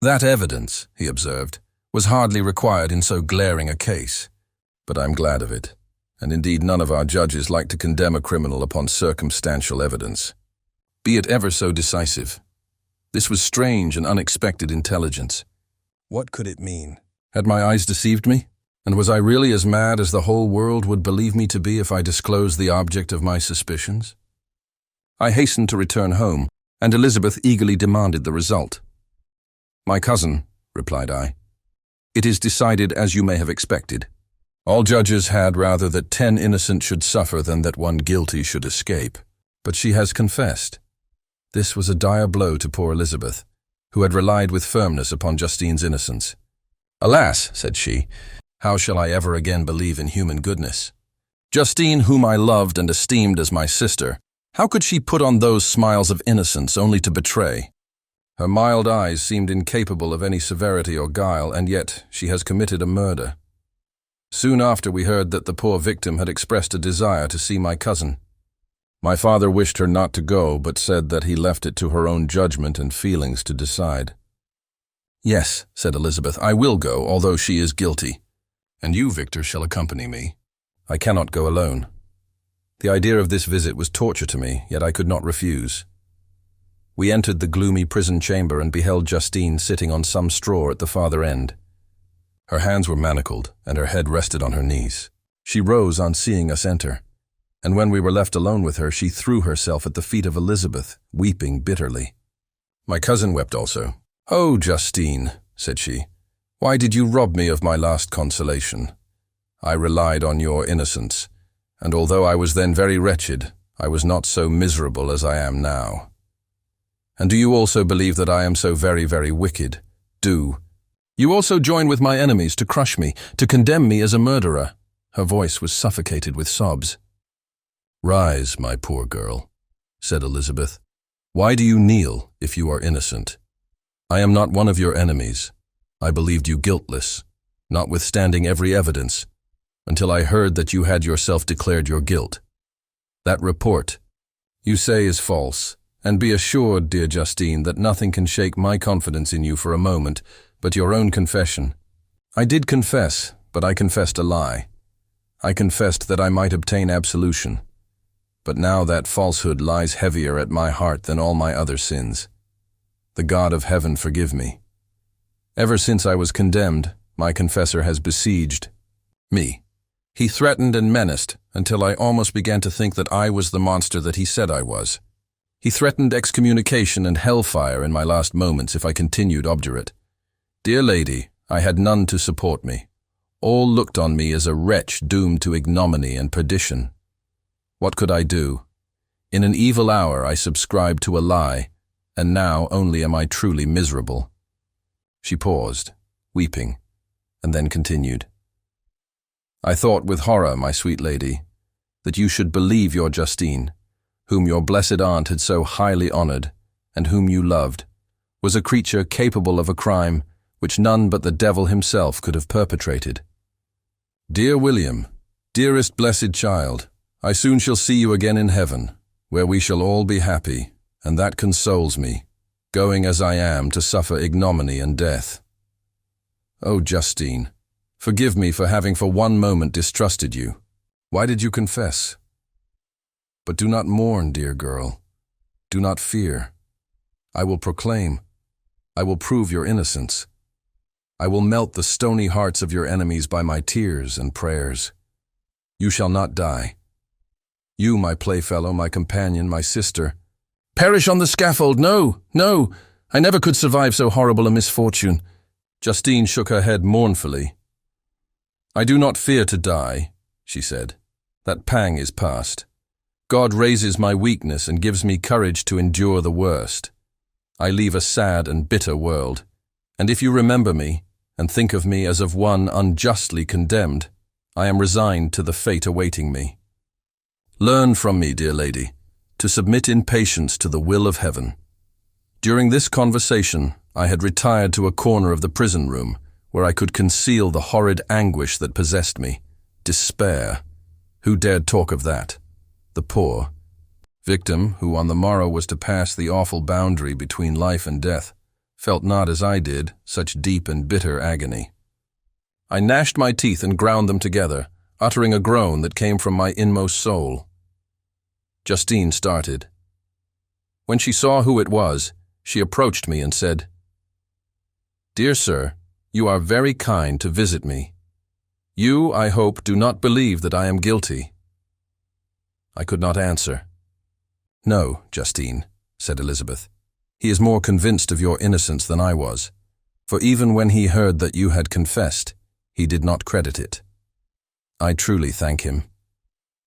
That evidence, he observed, was hardly required in so glaring a case, but I'm glad of it, and indeed none of our judges like to condemn a criminal upon circumstantial evidence, be it ever so decisive. This was strange and unexpected intelligence. What could it mean? Had my eyes deceived me? And was I really as mad as the whole world would believe me to be if I disclosed the object of my suspicions? I hastened to return home, and Elizabeth eagerly demanded the result. "My cousin," replied I, "it is decided as you may have expected. All judges had rather that 10 innocent should suffer than that 1 guilty should escape. But she has confessed." This was a dire blow to poor Elizabeth, who had relied with firmness upon Justine's innocence. "Alas," said she, "how shall I ever again believe in human goodness? Justine, whom I loved and esteemed as my sister, how could she put on those smiles of innocence only to betray? Her mild eyes seemed incapable of any severity or guile, and yet she has committed a murder." Soon after we heard that the poor victim had expressed a desire to see my cousin. My father wished her not to go, but said that he left it to her own judgment and feelings to decide. "Yes," said Elizabeth, "I will go, although she is guilty. And you, Victor, shall accompany me. I cannot go alone." The idea of this visit was torture to me, yet I could not refuse. We entered the gloomy prison chamber and beheld Justine sitting on some straw at the farther end. Her hands were manacled, and her head rested on her knees. She rose on seeing us enter, and when we were left alone with her, she threw herself at the feet of Elizabeth, weeping bitterly. My cousin wept also. "Oh, Justine," said she, Why did you rob me of my last consolation? I relied on your innocence, and although I was then very wretched, I was not so miserable as I am now. And do you also believe that I am so very, very wicked? Do you also join with my enemies to crush me, to condemn me as a murderer? Her voice was suffocated with sobs. Rise, my poor girl, said Elizabeth. Why do you kneel if you are innocent? I am not one of your enemies. I believed you guiltless, notwithstanding every evidence, until I heard that you had yourself declared your guilt. That report, you say, is false, and be assured, dear Justine, that nothing can shake my confidence in you for a moment but your own confession. I did confess, but I confessed a lie. I confessed that I might obtain absolution. But now that falsehood lies heavier at my heart than all my other sins. The God of heaven forgive me. Ever since I was condemned, my confessor has besieged me. He threatened and menaced until I almost began to think that I was the monster that he said I was. He threatened excommunication and hellfire in my last moments if I continued obdurate. Dear lady, I had none to support me. All looked on me as a wretch doomed to ignominy and perdition. What could I do? In an evil hour I subscribed to a lie, and now only am I truly miserable. She paused, weeping, and then continued. I thought with horror, my sweet lady, that you should believe your Justine, whom your blessed aunt had so highly honored, and whom you loved, was a creature capable of a crime which none but the devil himself could have perpetrated. Dear William, dearest blessed child, I soon shall see you again in heaven, where we shall all be happy, and that consoles me, going as I am to suffer ignominy and death. Oh, Justine, forgive me for having for one moment distrusted you. Why did you confess? But do not mourn, dear girl. Do not fear. I will proclaim. I will prove your innocence. I will melt the stony hearts of your enemies by my tears and prayers. You shall not die. You, my playfellow, my companion, my sister. Perish on the scaffold! No, no! I never could survive so horrible a misfortune. Justine shook her head mournfully. I do not fear to die, she said. That pang is past. God raises my weakness and gives me courage to endure the worst. I leave a sad and bitter world, and if you remember me, and think of me as of one unjustly condemned, I am resigned to the fate awaiting me. Learn from me, dear lady, to submit in patience to the will of heaven. During this conversation, I had retired to a corner of the prison room, where I could conceal the horrid anguish that possessed me. Despair. Who dared talk of that? The poor victim, who on the morrow was to pass the awful boundary between life and death, felt not, as I did, such deep and bitter agony. I gnashed my teeth and ground them together, uttering a groan that came from my inmost soul. Justine started. When she saw who it was, she approached me and said, Dear sir, you are very kind to visit me. You, I hope, do not believe that I am guilty. I could not answer. No, Justine, said Elizabeth. He is more convinced of your innocence than I was, for even when he heard that you had confessed, he did not credit it. I truly thank him.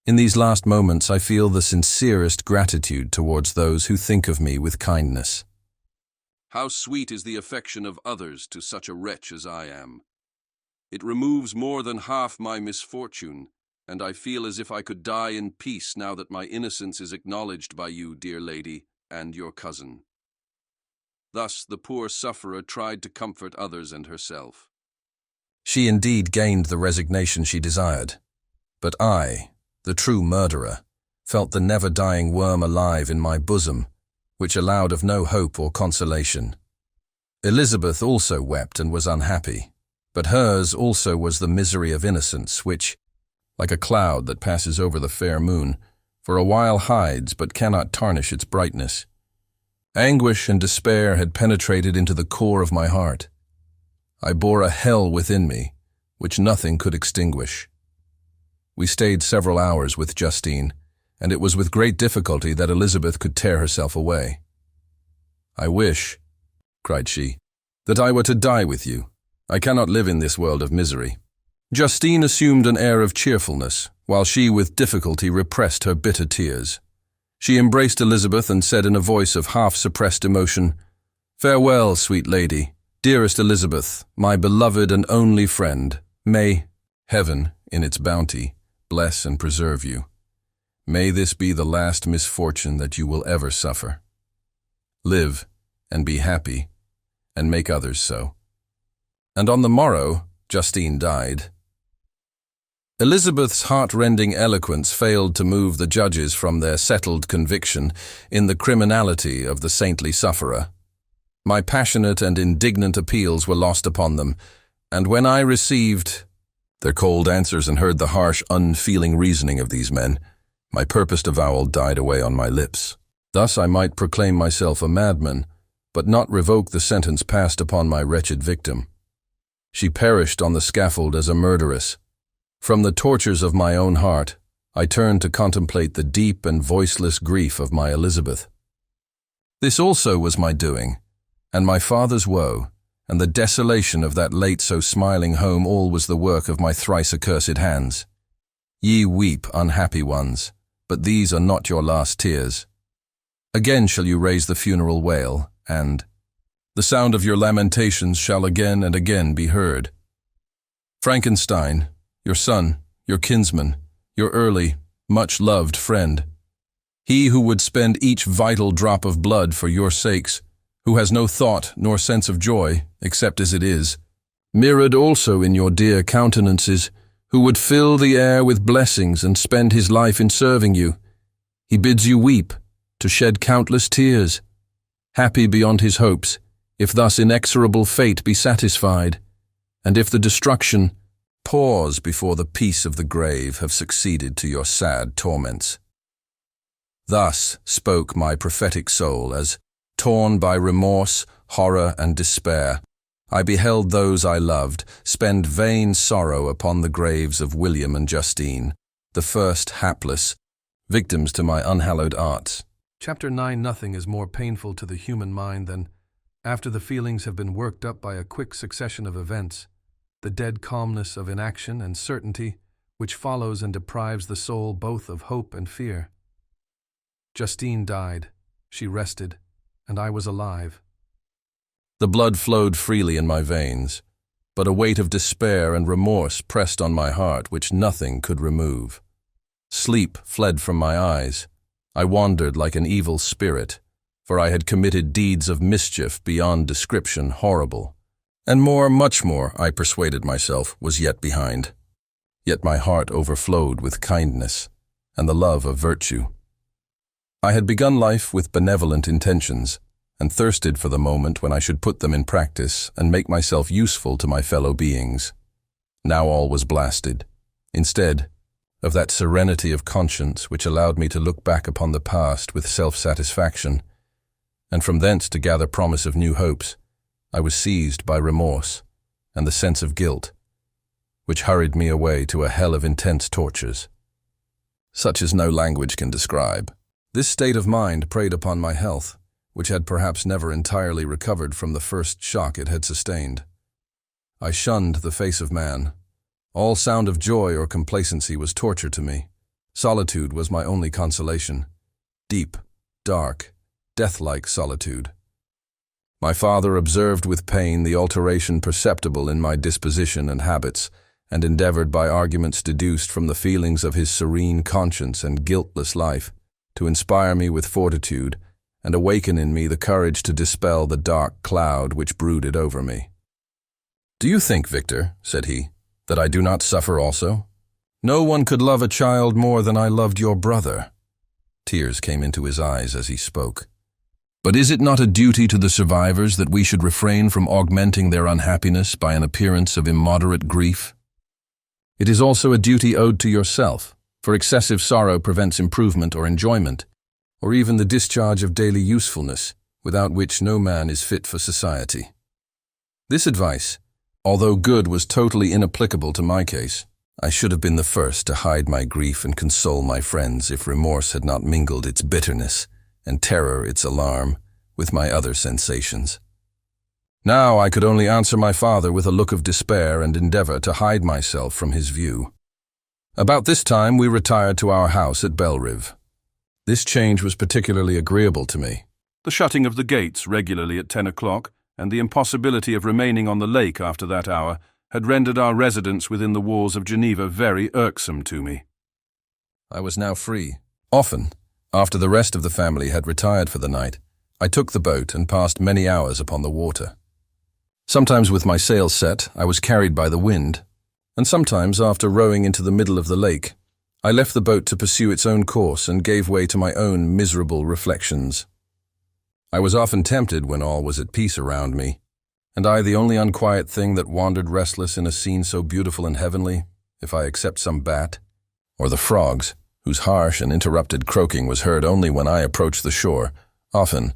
In these last moments I feel the sincerest gratitude towards those who think of me with kindness. How sweet is the affection of others to such a wretch as I am. It removes more than half my misfortune, and I feel as if I could die in peace now that my innocence is acknowledged by you, dear lady, and your cousin. Thus the poor sufferer tried to comfort others and herself. She indeed gained the resignation she desired, but I, the true murderer, felt the never-dying worm alive in my bosom, which allowed of no hope or consolation. Elizabeth also wept and was unhappy, but hers also was the misery of innocence, which, like a cloud that passes over the fair moon, for a while hides but cannot tarnish its brightness. Anguish and despair had penetrated into the core of my heart. I bore a hell within me, which nothing could extinguish. We stayed several hours with Justine, and it was with great difficulty that Elizabeth could tear herself away. I wish, cried she, that I were to die with you, I cannot live in this world of misery." Justine assumed an air of cheerfulness, while she with difficulty repressed her bitter tears. She embraced Elizabeth and said in a voice of half-suppressed emotion, "Farewell, sweet lady, dearest Elizabeth, my beloved and only friend. May heaven, in its bounty, bless and preserve you. May this be the last misfortune that you will ever suffer. Live and be happy, and make others so." And on the morrow, Justine died. Elizabeth's heart-rending eloquence failed to move the judges from their settled conviction in the criminality of the saintly sufferer. My passionate and indignant appeals were lost upon them, and when I received their cold answers and heard the harsh, unfeeling reasoning of these men, my purposed avowal died away on my lips. Thus I might proclaim myself a madman, but not revoke the sentence passed upon my wretched victim. She perished on the scaffold as a murderess. From the tortures of my own heart, I turned to contemplate the deep and voiceless grief of my Elizabeth. This also was my doing, and my father's woe, and the desolation of that late so smiling home, all was the work of my thrice accursed hands. Ye weep, unhappy ones, but these are not your last tears. Again shall you raise the funeral wail, and the sound of your lamentations shall again and again be heard. Frankenstein, your son, your kinsman, your early, much-loved friend, he who would spend each vital drop of blood for your sakes, who has no thought nor sense of joy, except as it is, mirrored also in your dear countenances, who would fill the air with blessings and spend his life in serving you. He bids you weep, to shed countless tears, happy beyond his hopes, if thus inexorable fate be satisfied, and if the destruction, pause before the peace of the grave have succeeded to your sad torments. Thus spoke my prophetic soul as, torn by remorse, horror, and despair, I beheld those I loved spend vain sorrow upon the graves of William and Justine, the first hapless victims to my unhallowed arts. Chapter 9. Nothing is more painful to the human mind than, after the feelings have been worked up by a quick succession of events, the dead calmness of inaction and certainty which follows and deprives the soul both of hope and fear. Justine died, she rested, and I was alive. The blood flowed freely in my veins, but a weight of despair and remorse pressed on my heart which nothing could remove. Sleep fled from my eyes. I wandered like an evil spirit, for I had committed deeds of mischief beyond description horrible. And more, much more, I persuaded myself, was yet behind. Yet my heart overflowed with kindness and the love of virtue. I had begun life with benevolent intentions, and thirsted for the moment when I should put them in practice and make myself useful to my fellow beings. Now all was blasted. Instead of that serenity of conscience which allowed me to look back upon the past with self-satisfaction, and from thence to gather promise of new hopes, I was seized by remorse and the sense of guilt, which hurried me away to a hell of intense tortures, such as no language can describe. This state of mind preyed upon my health, which had perhaps never entirely recovered from the first shock it had sustained. I shunned the face of man. All sound of joy or complacency was torture to me. Solitude was my only consolation. Deep, dark, death-like solitude. My father observed with pain the alteration perceptible in my disposition and habits, and endeavored by arguments deduced from the feelings of his serene conscience and guiltless life to inspire me with fortitude and awaken in me the courage to dispel the dark cloud which brooded over me. "Do you think, Victor," said he, "that I do not suffer also? No one could love a child more than I loved your brother." Tears came into his eyes as he spoke. "But is it not a duty to the survivors that we should refrain from augmenting their unhappiness by an appearance of immoderate grief? It is also a duty owed to yourself, for excessive sorrow prevents improvement or enjoyment, or even the discharge of daily usefulness, without which no man is fit for society." This advice, although good, was totally inapplicable to my case. I should have been the first to hide my grief and console my friends if remorse had not mingled its bitterness and terror its alarm with my other sensations. Now I could only answer my father with a look of despair and endeavor to hide myself from his view. About this time we retired to our house at Belrive. This change was particularly agreeable to me. The shutting of the gates regularly at 10 o'clock and the impossibility of remaining on the lake after that hour had rendered our residence within the walls of Geneva very irksome to me. I was now free. Often, after the rest of the family had retired for the night, I took the boat and passed many hours upon the water. Sometimes with my sails set, I was carried by the wind, and sometimes after rowing into the middle of the lake, I left the boat to pursue its own course and gave way to my own miserable reflections. I was often tempted when all was at peace around me, and I the only unquiet thing that wandered restless in a scene so beautiful and heavenly, if I except some bat, or the frogs, whose harsh and interrupted croaking was heard only when I approached the shore. Often,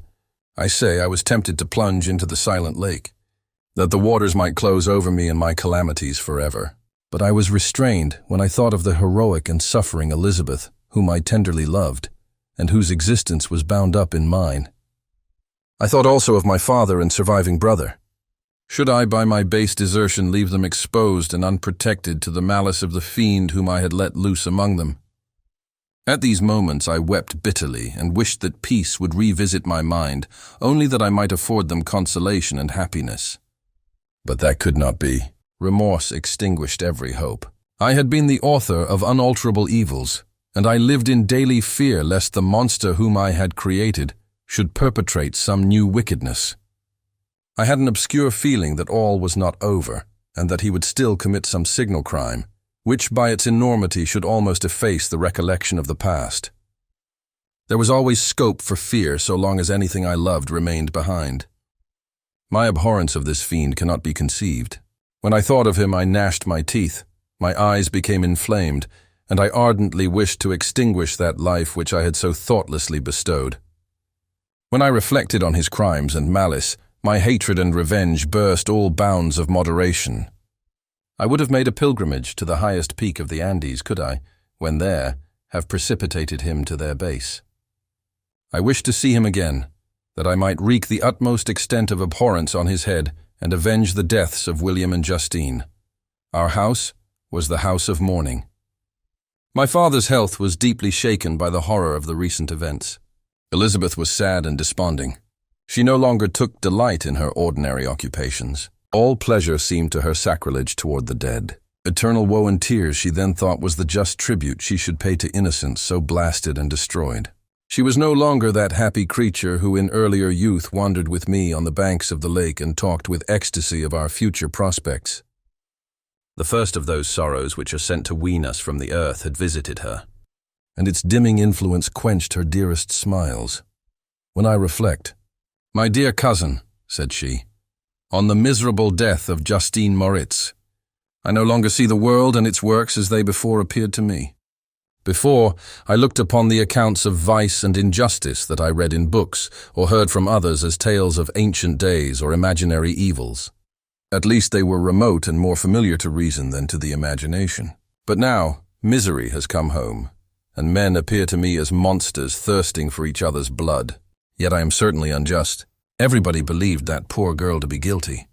I say, I was tempted to plunge into the silent lake, that the waters might close over me and my calamities forever. But I was restrained when I thought of the heroic and suffering Elizabeth, whom I tenderly loved, and whose existence was bound up in mine. I thought also of my father and surviving brother. Should I by my base desertion leave them exposed and unprotected to the malice of the fiend whom I had let loose among them? At these moments I wept bitterly and wished that peace would revisit my mind, only that I might afford them consolation and happiness. But that could not be. Remorse extinguished every hope. I had been the author of unalterable evils, and I lived in daily fear lest the monster whom I had created should perpetrate some new wickedness. I had an obscure feeling that all was not over, and that he would still commit some signal crime, which by its enormity should almost efface the recollection of the past. There was always scope for fear so long as anything I loved remained behind. My abhorrence of this fiend cannot be conceived. When I thought of him, I gnashed my teeth, my eyes became inflamed, and I ardently wished to extinguish that life which I had so thoughtlessly bestowed. When I reflected on his crimes and malice, my hatred and revenge burst all bounds of moderation. I would have made a pilgrimage to the highest peak of the Andes, could I, when there, have precipitated him to their base. I wished to see him again, that I might wreak the utmost extent of abhorrence on his head and avenge the deaths of William and Justine. Our house was the house of mourning. My father's health was deeply shaken by the horror of the recent events. Elizabeth was sad and desponding. She no longer took delight in her ordinary occupations. All pleasure seemed to her sacrilege toward the dead. Eternal woe and tears she then thought was the just tribute she should pay to innocence so blasted and destroyed. She was no longer that happy creature who in earlier youth wandered with me on the banks of the lake and talked with ecstasy of our future prospects. The first of those sorrows which are sent to wean us from the earth had visited her, and its dimming influence quenched her dearest smiles. When I reflect, "My dear cousin," said she, "on the miserable death of Justine Moritz, I no longer see the world and its works as they before appeared to me. Before, I looked upon the accounts of vice and injustice that I read in books or heard from others as tales of ancient days or imaginary evils. At least they were remote and more familiar to reason than to the imagination. But now, misery has come home, and men appear to me as monsters thirsting for each other's blood. Yet I am certainly unjust. Everybody believed that poor girl to be guilty,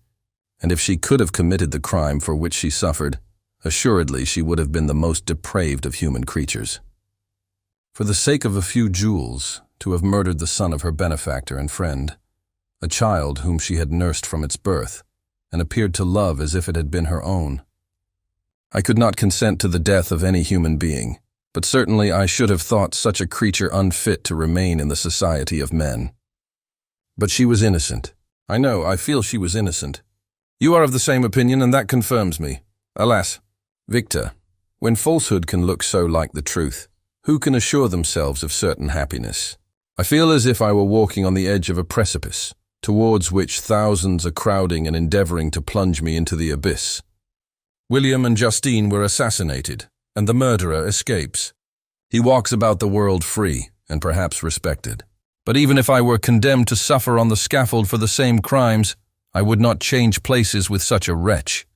and if she could have committed the crime for which she suffered, assuredly she would have been the most depraved of human creatures. For the sake of a few jewels, to have murdered the son of her benefactor and friend, a child whom she had nursed from its birth, and appeared to love as if it had been her own. I could not consent to the death of any human being, but certainly I should have thought such a creature unfit to remain in the society of men. But she was innocent. I feel she was innocent. You are of the same opinion, and that confirms me. Alas, Victor, when falsehood can look so like the truth, who can assure themselves of certain happiness? I feel as if I were walking on the edge of a precipice, towards which thousands are crowding and endeavoring to plunge me into the abyss. William and Justine were assassinated, and the murderer escapes. He walks about the world free and perhaps respected. But even if I were condemned to suffer on the scaffold for the same crimes, I would not change places with such a wretch.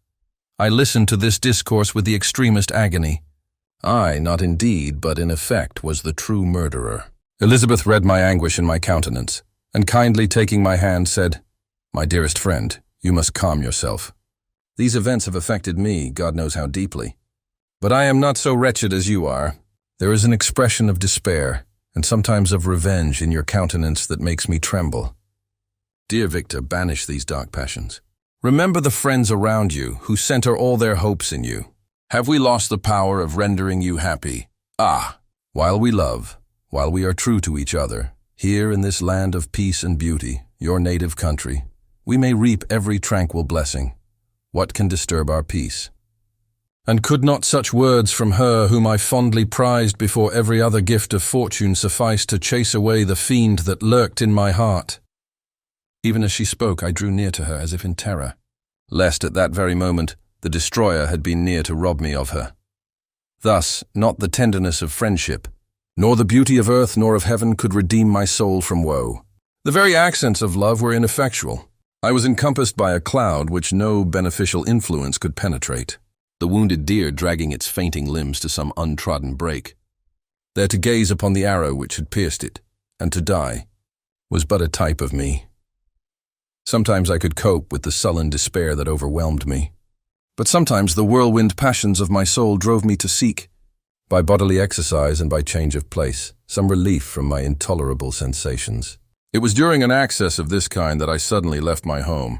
I listened to this discourse with the extremest agony. I, not in deed, but in effect, was the true murderer. Elizabeth read my anguish in my countenance, and kindly taking my hand said, "My dearest friend, You must calm yourself. These events have affected me, God knows how deeply. But I am not so wretched as you are. There is an expression of despair, and sometimes of revenge in your countenance that makes me tremble. Dear Victor, banish these dark passions. Remember the friends around you who center all their hopes in you. Have we lost the power of rendering you happy? Ah! While we love, while we are true to each other, here in this land of peace and beauty, your native country, we may reap every tranquil blessing. What can disturb our peace? And could not such words from her whom I fondly prized before every other gift of fortune suffice to chase away the fiend that lurked in my heart? Even as she spoke, I drew near to her as if in terror, lest at that very moment the destroyer had been near to rob me of her. Thus, not the tenderness of friendship, nor the beauty of earth nor of heaven could redeem my soul from woe. The very accents of love were ineffectual. I was encompassed by a cloud which no beneficial influence could penetrate, the wounded deer dragging its fainting limbs to some untrodden brake. There to gaze upon the arrow which had pierced it, and to die, was but a type of me. Sometimes I could cope with the sullen despair that overwhelmed me, but sometimes the whirlwind passions of my soul drove me to seek, by bodily exercise and by change of place, some relief from my intolerable sensations. It was during an access of this kind that I suddenly left my home,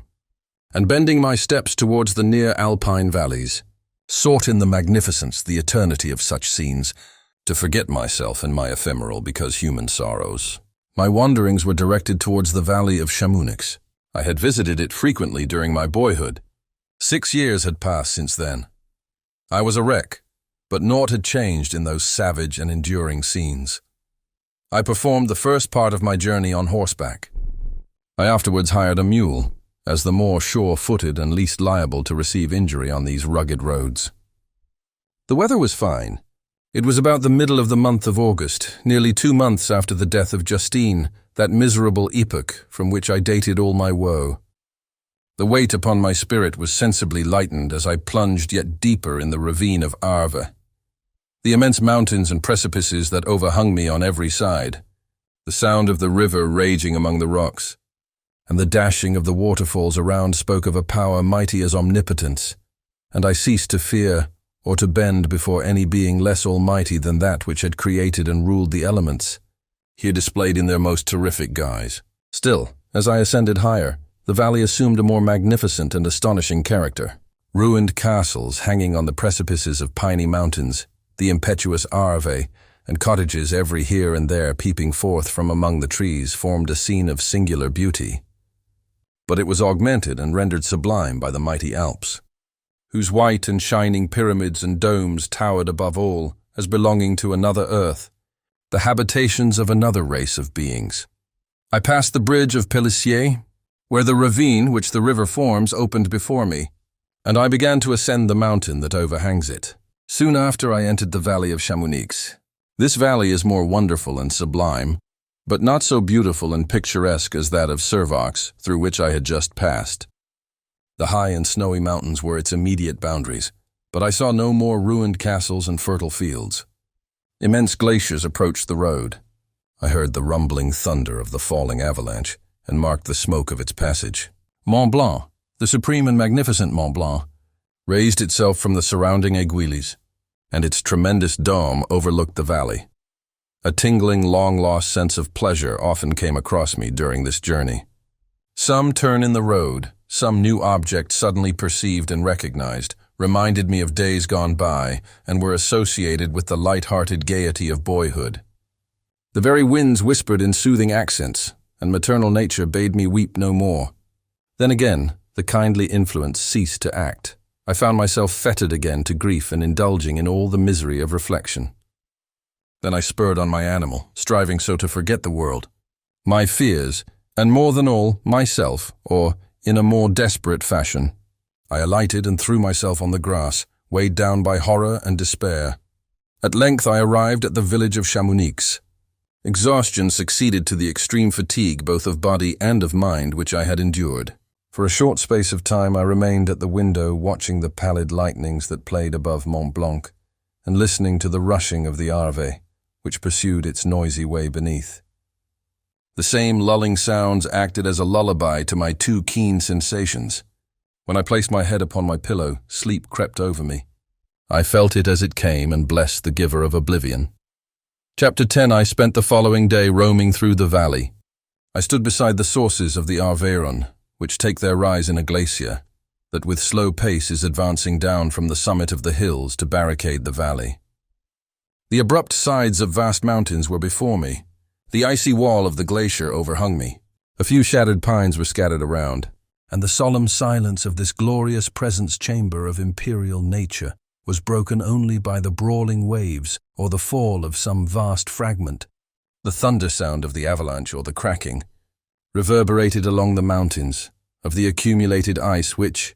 and bending my steps towards the near alpine valleys, sought in the magnificence, the eternity of such scenes, to forget myself and my ephemeral because human sorrows. My wanderings were directed towards the valley of Chamonix. I had visited it frequently during my boyhood. 6 years had passed since then. I was a wreck, but naught had changed in those savage and enduring scenes. I performed the first part of my journey on horseback. I afterwards hired a mule, as the more sure-footed and least liable to receive injury on these rugged roads. The weather was fine. It was about the middle of the month of August, nearly 2 months after the death of Justine, that miserable epoch from which I dated all my woe. The weight upon my spirit was sensibly lightened as I plunged yet deeper in the ravine of Arve. The immense mountains and precipices that overhung me on every side, the sound of the river raging among the rocks, and the dashing of the waterfalls around spoke of a power mighty as omnipotence, and I ceased to fear or to bend before any being less almighty than that which had created and ruled the elements, here displayed in their most terrific guise. Still, as I ascended higher, the valley assumed a more magnificent and astonishing character. Ruined castles hanging on the precipices of piney mountains, the impetuous Arve, and cottages every here and there peeping forth from among the trees formed a scene of singular beauty. But it was augmented and rendered sublime by the mighty Alps, whose white and shining pyramids and domes towered above all as belonging to another earth, the habitations of another race of beings. I passed the bridge of Pélissier, where the ravine which the river forms opened before me, and I began to ascend the mountain that overhangs it. Soon after I entered the valley of Chamonix. This valley is more wonderful and sublime, but not so beautiful and picturesque as that of Servox, through which I had just passed. The high and snowy mountains were its immediate boundaries, but I saw no more ruined castles and fertile fields. Immense glaciers approached the road. I heard the rumbling thunder of the falling avalanche, and marked the smoke of its passage. Mont Blanc, the supreme and magnificent Mont Blanc, raised itself from the surrounding aiguilles, and its tremendous dome overlooked the valley. A tingling, long-lost sense of pleasure often came across me during this journey. Some turn in the road, some new object suddenly perceived and recognized, reminded me of days gone by and were associated with the light-hearted gaiety of boyhood. The very winds whispered in soothing accents, and maternal nature bade me weep no more. Then again, the kindly influence ceased to act. I found myself fettered again to grief and indulging in all the misery of reflection. Then I spurred on my animal, striving so to forget the world, my fears, and more than all, myself, or, in a more desperate fashion, I alighted and threw myself on the grass, weighed down by horror and despair. At length I arrived at the village of Chamonix. Exhaustion succeeded to the extreme fatigue both of body and of mind which I had endured. For a short space of time I remained at the window watching the pallid lightnings that played above Mont Blanc, and listening to the rushing of the Arve, which pursued its noisy way beneath. The same lulling sounds acted as a lullaby to my too keen sensations, When I placed my head upon my pillow, sleep crept over me. I felt it as it came and blessed the giver of oblivion. Chapter 10. I spent the following day roaming through the valley. I stood beside the sources of the Arveyron, which take their rise in a glacier, that with slow pace is advancing down from the summit of the hills to barricade the valley. The abrupt sides of vast mountains were before me. The icy wall of the glacier overhung me. A few shattered pines were scattered around, and the solemn silence of this glorious presence chamber of imperial nature was broken only by the brawling waves or the fall of some vast fragment. The thunder sound of the avalanche or the cracking reverberated along the mountains of the accumulated ice which,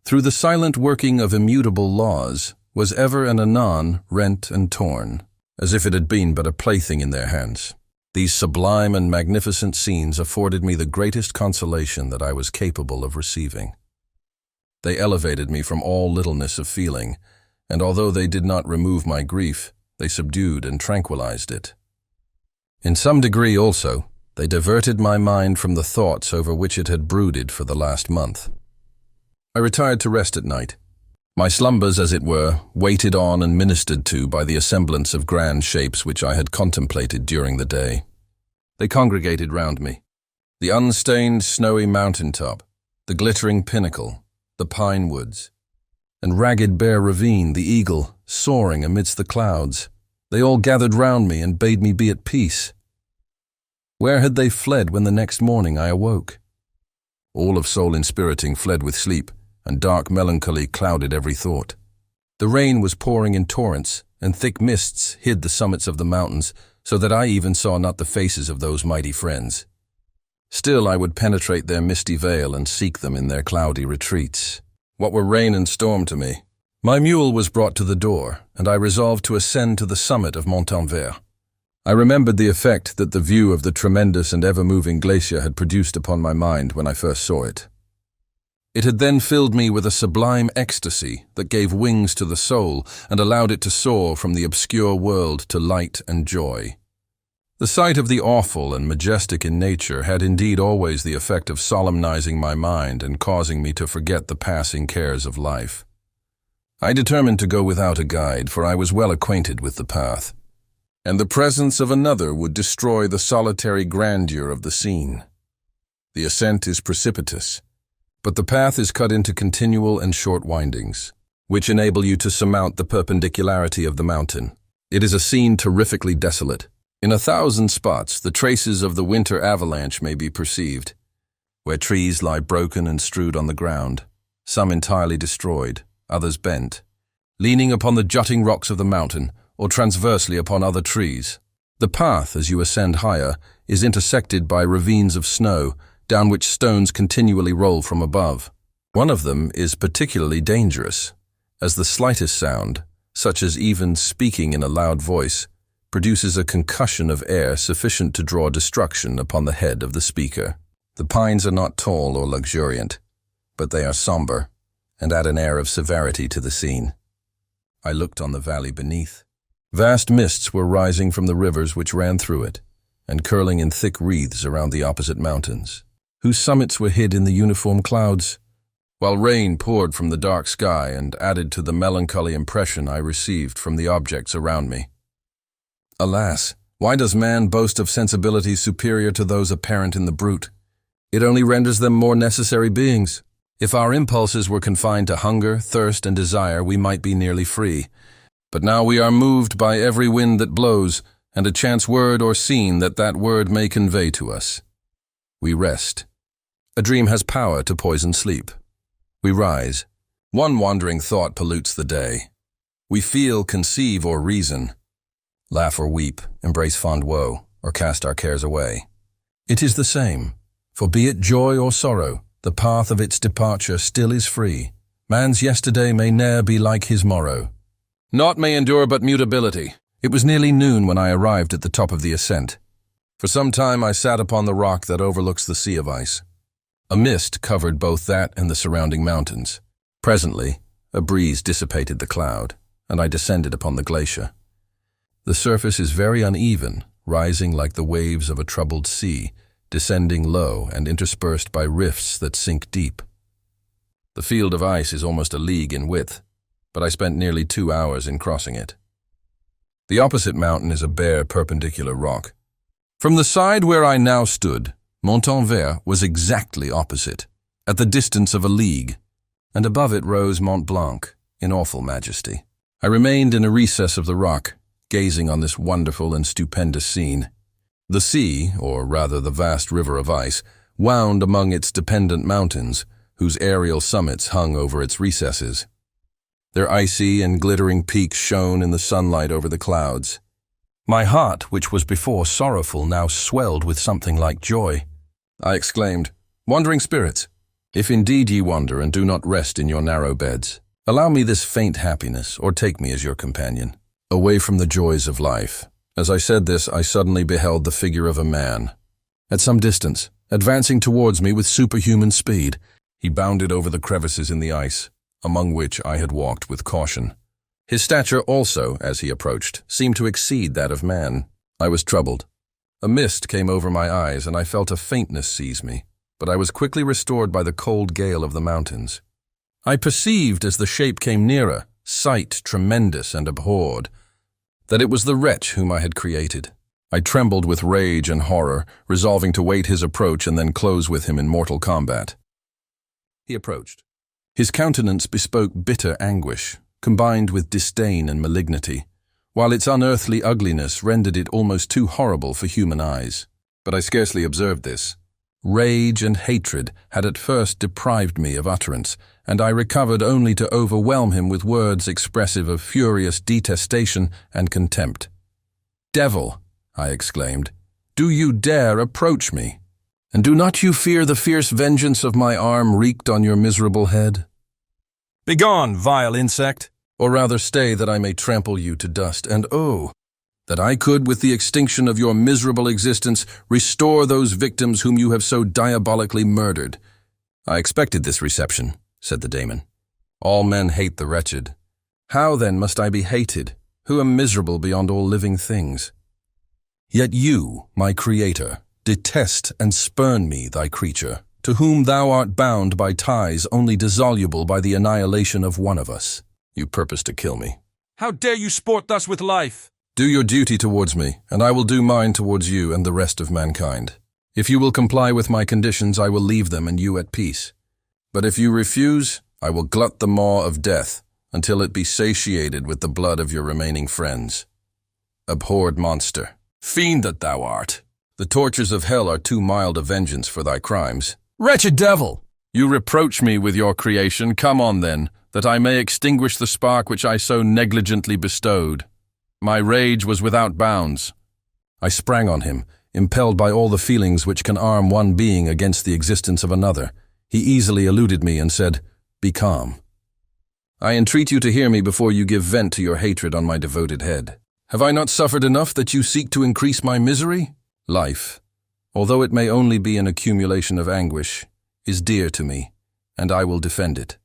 through the silent working of immutable laws, was ever and anon rent and torn, as if it had been but a plaything in their hands. These sublime and magnificent scenes afforded me the greatest consolation that I was capable of receiving. They elevated me from all littleness of feeling, and although they did not remove my grief, they subdued and tranquilized it. In some degree also, they diverted my mind from the thoughts over which it had brooded for the last month. I retired to rest at night. My slumbers, as it were, waited on and ministered to by the assemblance of grand shapes which I had contemplated during the day. They congregated round me. The unstained snowy mountaintop, the glittering pinnacle, the pine woods, and ragged bare ravine, the eagle, soaring amidst the clouds. They all gathered round me and bade me be at peace. Where had they fled when the next morning I awoke? All of soul-inspiriting fled with sleep, and dark melancholy clouded every thought. The rain was pouring in torrents, and thick mists hid the summits of the mountains, so that I even saw not the faces of those mighty friends. Still I would penetrate their misty veil and seek them in their cloudy retreats. What were rain and storm to me? My mule was brought to the door, and I resolved to ascend to the summit of Montanvert. I remembered the effect that the view of the tremendous and ever-moving glacier had produced upon my mind when I first saw it. It had then filled me with a sublime ecstasy that gave wings to the soul and allowed it to soar from the obscure world to light and joy. The sight of the awful and majestic in nature had indeed always the effect of solemnizing my mind and causing me to forget the passing cares of life. I determined to go without a guide, for I was well acquainted with the path, and the presence of another would destroy the solitary grandeur of the scene. The ascent is precipitous, but the path is cut into continual and short windings, which enable you to surmount the perpendicularity of the mountain. It is a scene terrifically desolate. In 1,000 spots, the traces of the winter avalanche may be perceived, where trees lie broken and strewed on the ground, some entirely destroyed, others bent, leaning upon the jutting rocks of the mountain, or transversely upon other trees. The path, as you ascend higher, is intersected by ravines of snow, down which stones continually roll from above. One of them is particularly dangerous, as the slightest sound, such as even speaking in a loud voice, produces a concussion of air sufficient to draw destruction upon the head of the speaker. The pines are not tall or luxuriant, but they are somber and add an air of severity to the scene. I looked on the valley beneath. Vast mists were rising from the rivers which ran through it, and curling in thick wreaths around the opposite mountains, whose summits were hid in the uniform clouds, while rain poured from the dark sky and added to the melancholy impression I received from the objects around me. Alas, why does man boast of sensibilities superior to those apparent in the brute? It only renders them more necessary beings. If our impulses were confined to hunger, thirst, and desire, we might be nearly free. But now we are moved by every wind that blows, and a chance word or scene that word may convey to us. We rest. A dream has power to poison sleep. We rise. One wandering thought pollutes the day. We feel, conceive, or reason. Laugh or weep, embrace fond woe, or cast our cares away. It is the same, for be it joy or sorrow, the path of its departure still is free. Man's yesterday may ne'er be like his morrow. Naught may endure but mutability. It was nearly noon when I arrived at the top of the ascent. For some time I sat upon the rock that overlooks the sea of ice. A mist covered both that and the surrounding mountains. Presently, a breeze dissipated the cloud, and I descended upon the glacier. The surface is very uneven, rising like the waves of a troubled sea, descending low and interspersed by rifts that sink deep. The field of ice is almost a league in width, but I spent nearly 2 hours in crossing it. The opposite mountain is a bare, perpendicular rock. From the side where I now stood, Montanvert was exactly opposite, at the distance of a league, and above it rose Mont Blanc in awful majesty. I remained in a recess of the rock, gazing on this wonderful and stupendous scene. The sea, or rather the vast river of ice, wound among its dependent mountains, whose aerial summits hung over its recesses. Their icy and glittering peaks shone in the sunlight over the clouds. My heart, which was before sorrowful, now swelled with something like joy. I exclaimed, "Wandering spirits, if indeed ye wander and do not rest in your narrow beds, allow me this faint happiness, or take me as your companion, away from the joys of life." As I said this, I suddenly beheld the figure of a man. At some distance, advancing towards me with superhuman speed, he bounded over the crevices in the ice, among which I had walked with caution. His stature also, as he approached, seemed to exceed that of man. I was troubled. A mist came over my eyes, and I felt a faintness seize me, but I was quickly restored by the cold gale of the mountains. I perceived, as the shape came nearer, sight tremendous and abhorred, that it was the wretch whom I had created. I trembled with rage and horror, resolving to wait his approach and then close with him in mortal combat. He approached. His countenance bespoke bitter anguish, combined with disdain and malignity, while its unearthly ugliness rendered it almost too horrible for human eyes. But I scarcely observed this. Rage and hatred had at first deprived me of utterance, and I recovered only to overwhelm him with words expressive of furious detestation and contempt. "Devil," I exclaimed, "do you dare approach me? And do not you fear the fierce vengeance of my arm wreaked on your miserable head? Begone, vile insect! Or rather stay that I may trample you to dust, and oh, that I could, with the extinction of your miserable existence, restore those victims whom you have so diabolically murdered." "I expected this reception," said the daemon. "All men hate the wretched. How then must I be hated, who am miserable beyond all living things? Yet you, my creator, detest and spurn me, thy creature, to whom thou art bound by ties only dissoluble by the annihilation of one of us. You purpose to kill me. How dare you sport thus with life? Do your duty towards me, and I will do mine towards you and the rest of mankind. If you will comply with my conditions, I will leave them and you at peace. But if you refuse, I will glut the maw of death until it be satiated with the blood of your remaining friends. Abhorred monster, fiend that thou art! The tortures of hell are too mild a vengeance for thy crimes. Wretched devil! You reproach me with your creation. Come on then, that I may extinguish the spark which I so negligently bestowed. My rage was without bounds. I sprang on him, impelled by all the feelings which can arm one being against the existence of another. He easily eluded me and said, "Be calm. I entreat you to hear me before you give vent to your hatred on my devoted head. Have I not suffered enough that you seek to increase my misery? Life, although it may only be an accumulation of anguish, is dear to me, and I will defend it.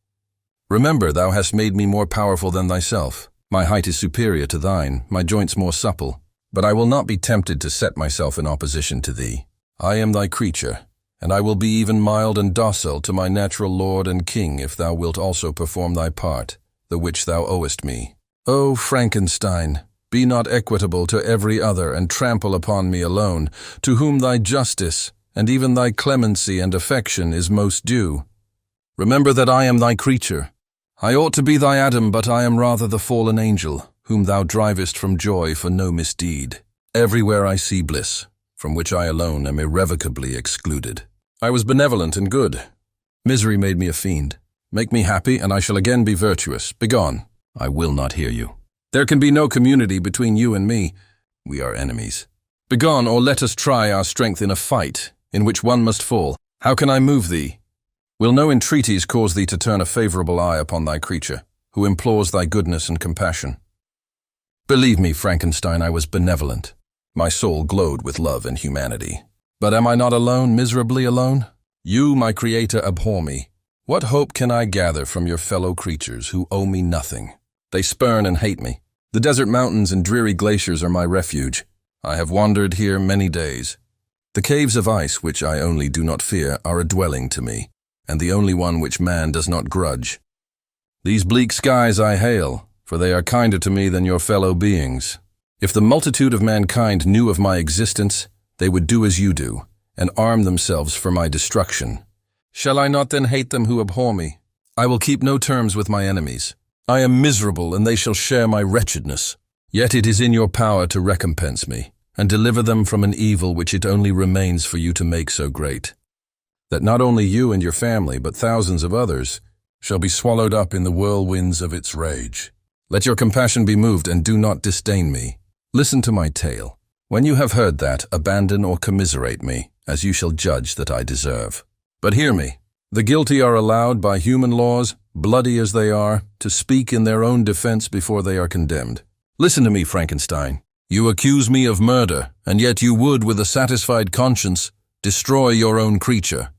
Remember, thou hast made me more powerful than thyself. My height is superior to thine, my joints more supple, but I will not be tempted to set myself in opposition to thee. I am thy creature, and I will be even mild and docile to my natural lord and king if thou wilt also perform thy part, the which thou owest me. O Frankenstein, be not equitable to every other and trample upon me alone, to whom thy justice and even thy clemency and affection is most due. Remember that I am thy creature. I ought to be thy Adam, but I am rather the fallen angel, whom thou drivest from joy for no misdeed. Everywhere I see bliss, from which I alone am irrevocably excluded. I was benevolent and good. Misery made me a fiend. Make me happy, and I shall again be virtuous. Begone. I will not hear you. There can be no community between you and me. We are enemies. Begone, or let us try our strength in a fight, in which one must fall. How can I move thee? Will no entreaties cause thee to turn a favorable eye upon thy creature, who implores thy goodness and compassion? Believe me, Frankenstein, I was benevolent. My soul glowed with love and humanity. But am I not alone, miserably alone? You, my creator, abhor me. What hope can I gather from your fellow creatures who owe me nothing? They spurn and hate me. The desert mountains and dreary glaciers are my refuge. I have wandered here many days. The caves of ice, which I only do not fear, are a dwelling to me, and the only one which man does not grudge. These bleak skies I hail, for they are kinder to me than your fellow beings. If the multitude of mankind knew of my existence, they would do as you do, and arm themselves for my destruction. Shall I not then hate them who abhor me? I will keep no terms with my enemies. I am miserable, and they shall share my wretchedness. Yet it is in your power to recompense me, and deliver them from an evil which it only remains for you to make so great, that not only you and your family, but thousands of others, shall be swallowed up in the whirlwinds of its rage. Let your compassion be moved, and do not disdain me. Listen to my tale. When you have heard that, abandon or commiserate me, as you shall judge that I deserve. But hear me. The guilty are allowed by human laws, bloody as they are, to speak in their own defense before they are condemned. Listen to me, Frankenstein. You accuse me of murder, and yet you would, with a satisfied conscience, destroy your own creature.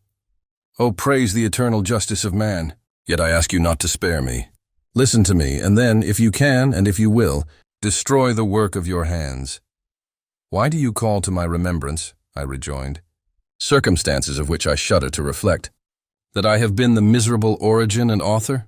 Oh, praise the eternal justice of man. Yet I ask you not to spare me. Listen to me, and then, if you can, and if you will, destroy the work of your hands. Why do you call to my remembrance, I rejoined, circumstances of which I shudder to reflect, that I have been the miserable origin and author?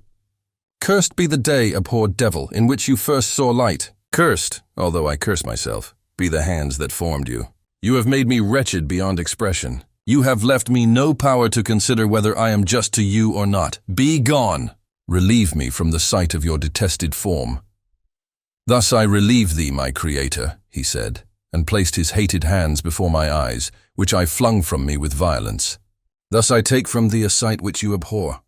Cursed be the day, abhorred devil, in which you first saw light. Cursed, although I curse myself, be the hands that formed you. You have made me wretched beyond expression. You have left me no power to consider whether I am just to you or not. Be gone! Relieve me from the sight of your detested form. Thus I relieve thee, my Creator, he said, and placed his hated hands before my eyes, which I flung from me with violence. Thus I take from thee a sight which you abhor.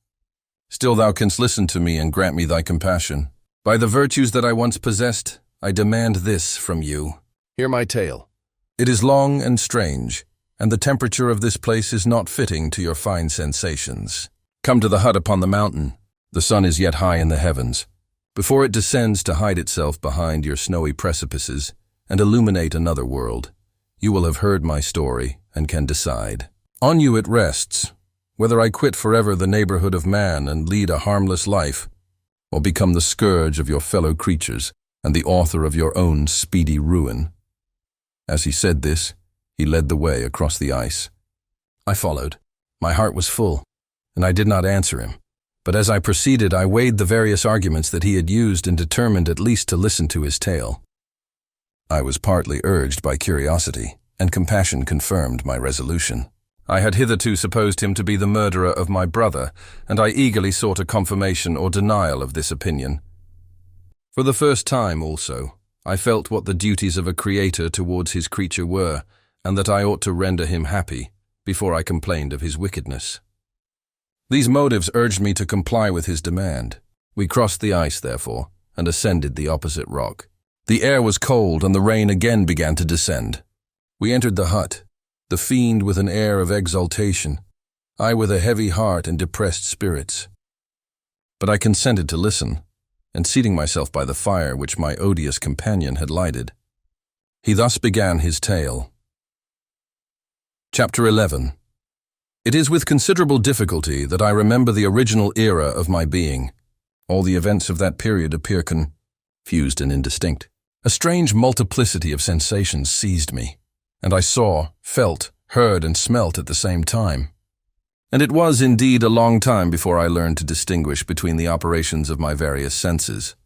Still thou canst listen to me and grant me thy compassion. By the virtues that I once possessed, I demand this from you. Hear my tale. It is long and strange, and the temperature of this place is not fitting to your fine sensations. Come to the hut upon the mountain. The sun is yet high in the heavens. Before it descends to hide itself behind your snowy precipices and illuminate another world, you will have heard my story and can decide. On you it rests, whether I quit forever the neighborhood of man and lead a harmless life, or become the scourge of your fellow creatures and the author of your own speedy ruin. As he said this, he led the way across the ice. I followed. My heart was full, and I did not answer him. But as I proceeded, I weighed the various arguments that he had used and determined at least to listen to his tale. I was partly urged by curiosity, and compassion confirmed my resolution. I had hitherto supposed him to be the murderer of my brother, and I eagerly sought a confirmation or denial of this opinion. For the first time, also, I felt what the duties of a creator towards his creature were, and that I ought to render him happy, before I complained of his wickedness. These motives urged me to comply with his demand. We crossed the ice, therefore, and ascended the opposite rock. The air was cold, and the rain again began to descend. We entered the hut, the fiend with an air of exultation, I with a heavy heart and depressed spirits. But I consented to listen, and seating myself by the fire which my odious companion had lighted, he thus began his tale. Chapter 11. It is with considerable difficulty that I remember the original era of my being. All the events of that period appear confused and indistinct. A strange multiplicity of sensations seized me, and I saw, felt, heard, and smelt at the same time. And it was indeed a long time before I learned to distinguish between the operations of my various senses.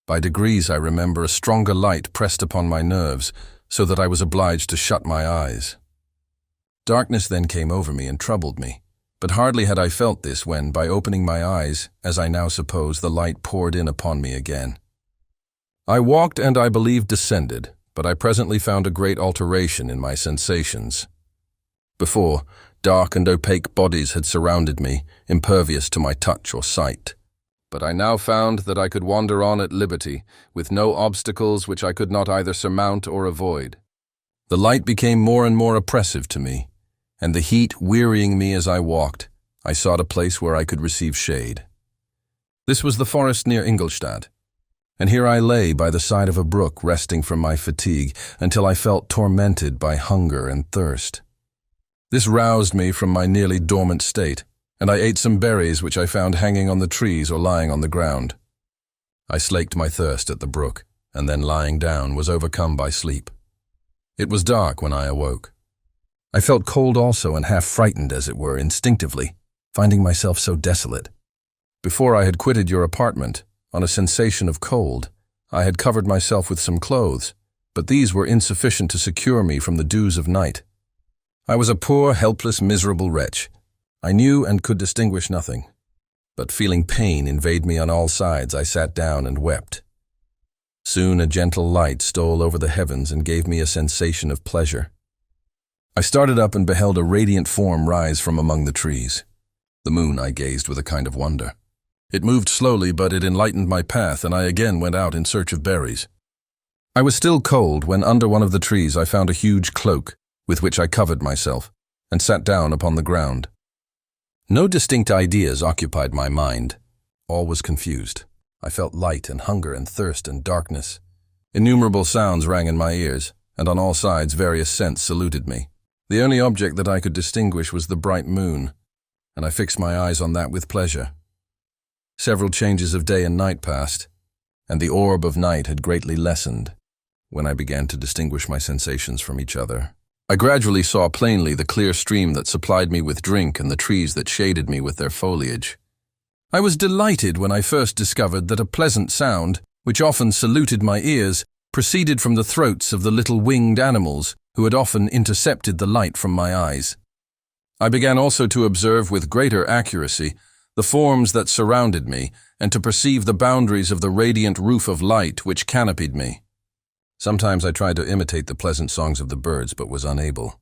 By degrees I remember a stronger light pressed upon my nerves, so that I was obliged to shut my eyes. Darkness then came over me and troubled me, but hardly had I felt this when, by opening my eyes, as I now suppose, the light poured in upon me again. I walked and I believe descended, but I presently found a great alteration in my sensations. Before, dark and opaque bodies had surrounded me, impervious to my touch or sight. But I now found that I could wander on at liberty, with no obstacles which I could not either surmount or avoid. The light became more and more oppressive to me, and the heat wearying me as I walked, I sought a place where I could receive shade. This was the forest near Ingolstadt, and here I lay by the side of a brook resting from my fatigue until I felt tormented by hunger and thirst. This roused me from my nearly dormant state, and I ate some berries which I found hanging on the trees or lying on the ground. I slaked my thirst at the brook, and then lying down was overcome by sleep. It was dark when I awoke. I felt cold also and half frightened, as it were, instinctively, finding myself so desolate. Before I had quitted your apartment, on a sensation of cold, I had covered myself with some clothes, but these were insufficient to secure me from the dews of night. I was a poor, helpless, miserable wretch. I knew and could distinguish nothing. But feeling pain invade me on all sides, I sat down and wept. Soon a gentle light stole over the heavens and gave me a sensation of pleasure. I started up and beheld a radiant form rise from among the trees. The moon I gazed with a kind of wonder. It moved slowly, but it enlightened my path, and I again went out in search of berries. I was still cold when under one of the trees I found a huge cloak, with which I covered myself, and sat down upon the ground. No distinct ideas occupied my mind. All was confused. I felt light and hunger and thirst and darkness. Innumerable sounds rang in my ears, and on all sides various scents saluted me. The only object that I could distinguish was the bright moon, and I fixed my eyes on that with pleasure. Several changes of day and night passed, and the orb of night had greatly lessened when I began to distinguish my sensations from each other. I gradually saw plainly the clear stream that supplied me with drink and the trees that shaded me with their foliage. I was delighted when I first discovered that a pleasant sound, which often saluted my ears, proceeded from the throats of the little winged animals who had often intercepted the light from my eyes. I began also to observe with greater accuracy the forms that surrounded me and to perceive the boundaries of the radiant roof of light which canopied me. Sometimes I tried to imitate the pleasant songs of the birds, but was unable.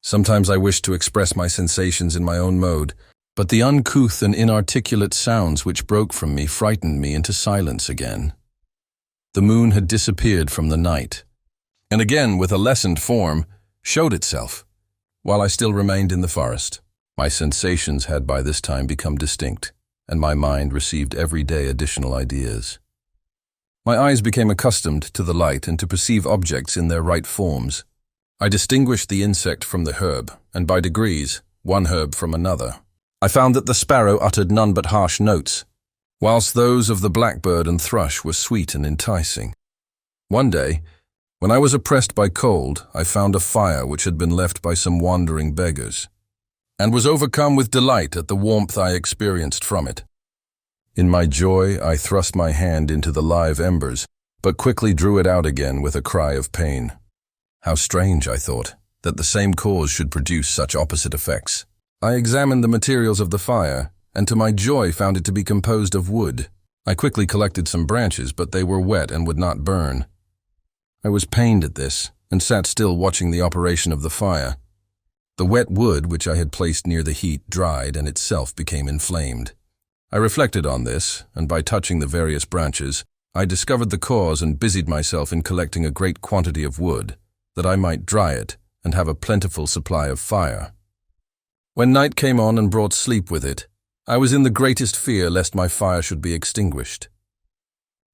Sometimes I wished to express my sensations in my own mode, but the uncouth and inarticulate sounds which broke from me frightened me into silence again. The moon had disappeared from the night, and again, with a lessened form, showed itself, while I still remained in the forest. My sensations had by this time become distinct, and my mind received every day additional ideas. My eyes became accustomed to the light and to perceive objects in their right forms. I distinguished the insect from the herb, and by degrees, one herb from another. I found that the sparrow uttered none but harsh notes, whilst those of the blackbird and thrush were sweet and enticing. One day, when I was oppressed by cold, I found a fire which had been left by some wandering beggars, and was overcome with delight at the warmth I experienced from it. In my joy, I thrust my hand into the live embers, but quickly drew it out again with a cry of pain. How strange, I thought, that the same cause should produce such opposite effects. I examined the materials of the fire, and to my joy found it to be composed of wood. I quickly collected some branches, but they were wet and would not burn. I was pained at this, and sat still watching the operation of the fire. The wet wood which I had placed near the heat dried and itself became inflamed. I reflected on this, and by touching the various branches, I discovered the cause and busied myself in collecting a great quantity of wood, that I might dry it and have a plentiful supply of fire. When night came on and brought sleep with it, I was in the greatest fear lest my fire should be extinguished.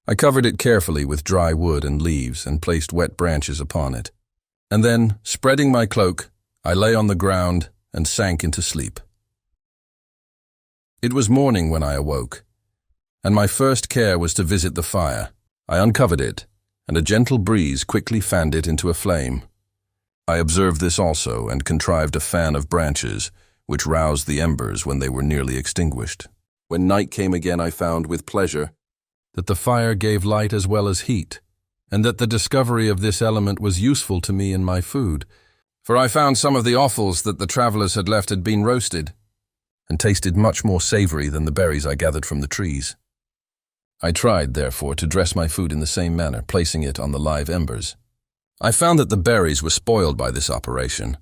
I covered it carefully with dry wood and leaves and placed wet branches upon it, and then, spreading my cloak, I lay on the ground and sank into sleep. It was morning when I awoke, and my first care was to visit the fire. I uncovered it, and a gentle breeze quickly fanned it into a flame. I observed this also, and contrived a fan of branches, which roused the embers when they were nearly extinguished. When night came again, I found, with pleasure, that the fire gave light as well as heat, and that the discovery of this element was useful to me in my food, for I found some of the offals that the travelers had left had been roasted, and tasted much more savory than the berries I gathered from the trees. I tried, therefore, to dress my food in the same manner, placing it on the live embers. I found that the berries were spoiled by this operation,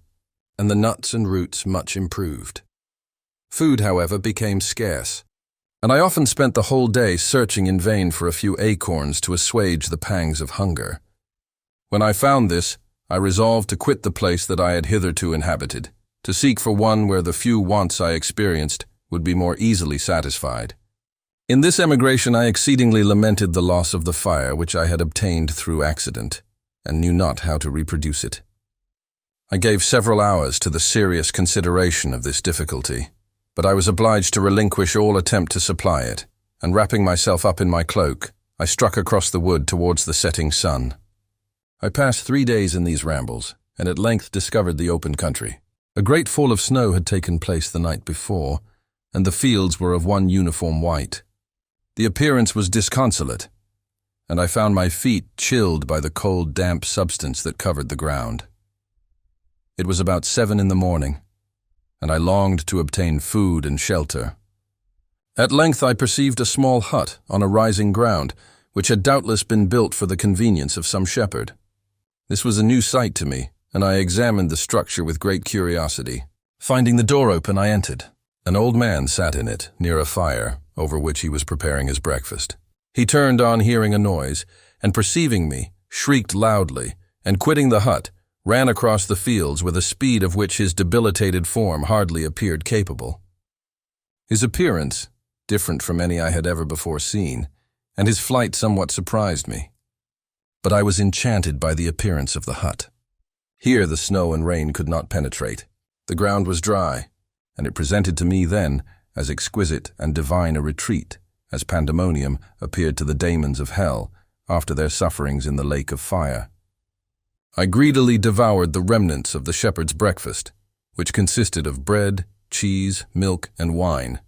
and the nuts and roots much improved. Food, however, became scarce, and I often spent the whole day searching in vain for a few acorns to assuage the pangs of hunger. When I found this, I resolved to quit the place that I had hitherto inhabited, to seek for one where the few wants I experienced would be more easily satisfied. In this emigration I exceedingly lamented the loss of the fire which I had obtained through accident, and knew not how to reproduce it. I gave several hours to the serious consideration of this difficulty, but I was obliged to relinquish all attempt to supply it, and wrapping myself up in my cloak, I struck across the wood towards the setting sun. I passed 3 days in these rambles, and at length discovered the open country. A great fall of snow had taken place the night before, and the fields were of one uniform white. The appearance was disconsolate, and I found my feet chilled by the cold, damp substance that covered the ground. It was about 7 in the morning, and I longed to obtain food and shelter. At length I perceived a small hut on a rising ground, which had doubtless been built for the convenience of some shepherd. This was a new sight to me, and I examined the structure with great curiosity. Finding the door open, I entered. An old man sat in it, near a fire, over which he was preparing his breakfast. He turned on hearing a noise, and perceiving me, shrieked loudly, and quitting the hut, ran across the fields with a speed of which his debilitated form hardly appeared capable. His appearance, different from any I had ever before seen, and his flight somewhat surprised me. But I was enchanted by the appearance of the hut. Here the snow and rain could not penetrate. The ground was dry, and it presented to me then as exquisite and divine a retreat as pandemonium appeared to the daemons of hell after their sufferings in the lake of fire. I greedily devoured the remnants of the shepherd's breakfast, which consisted of bread, cheese, milk, and wine.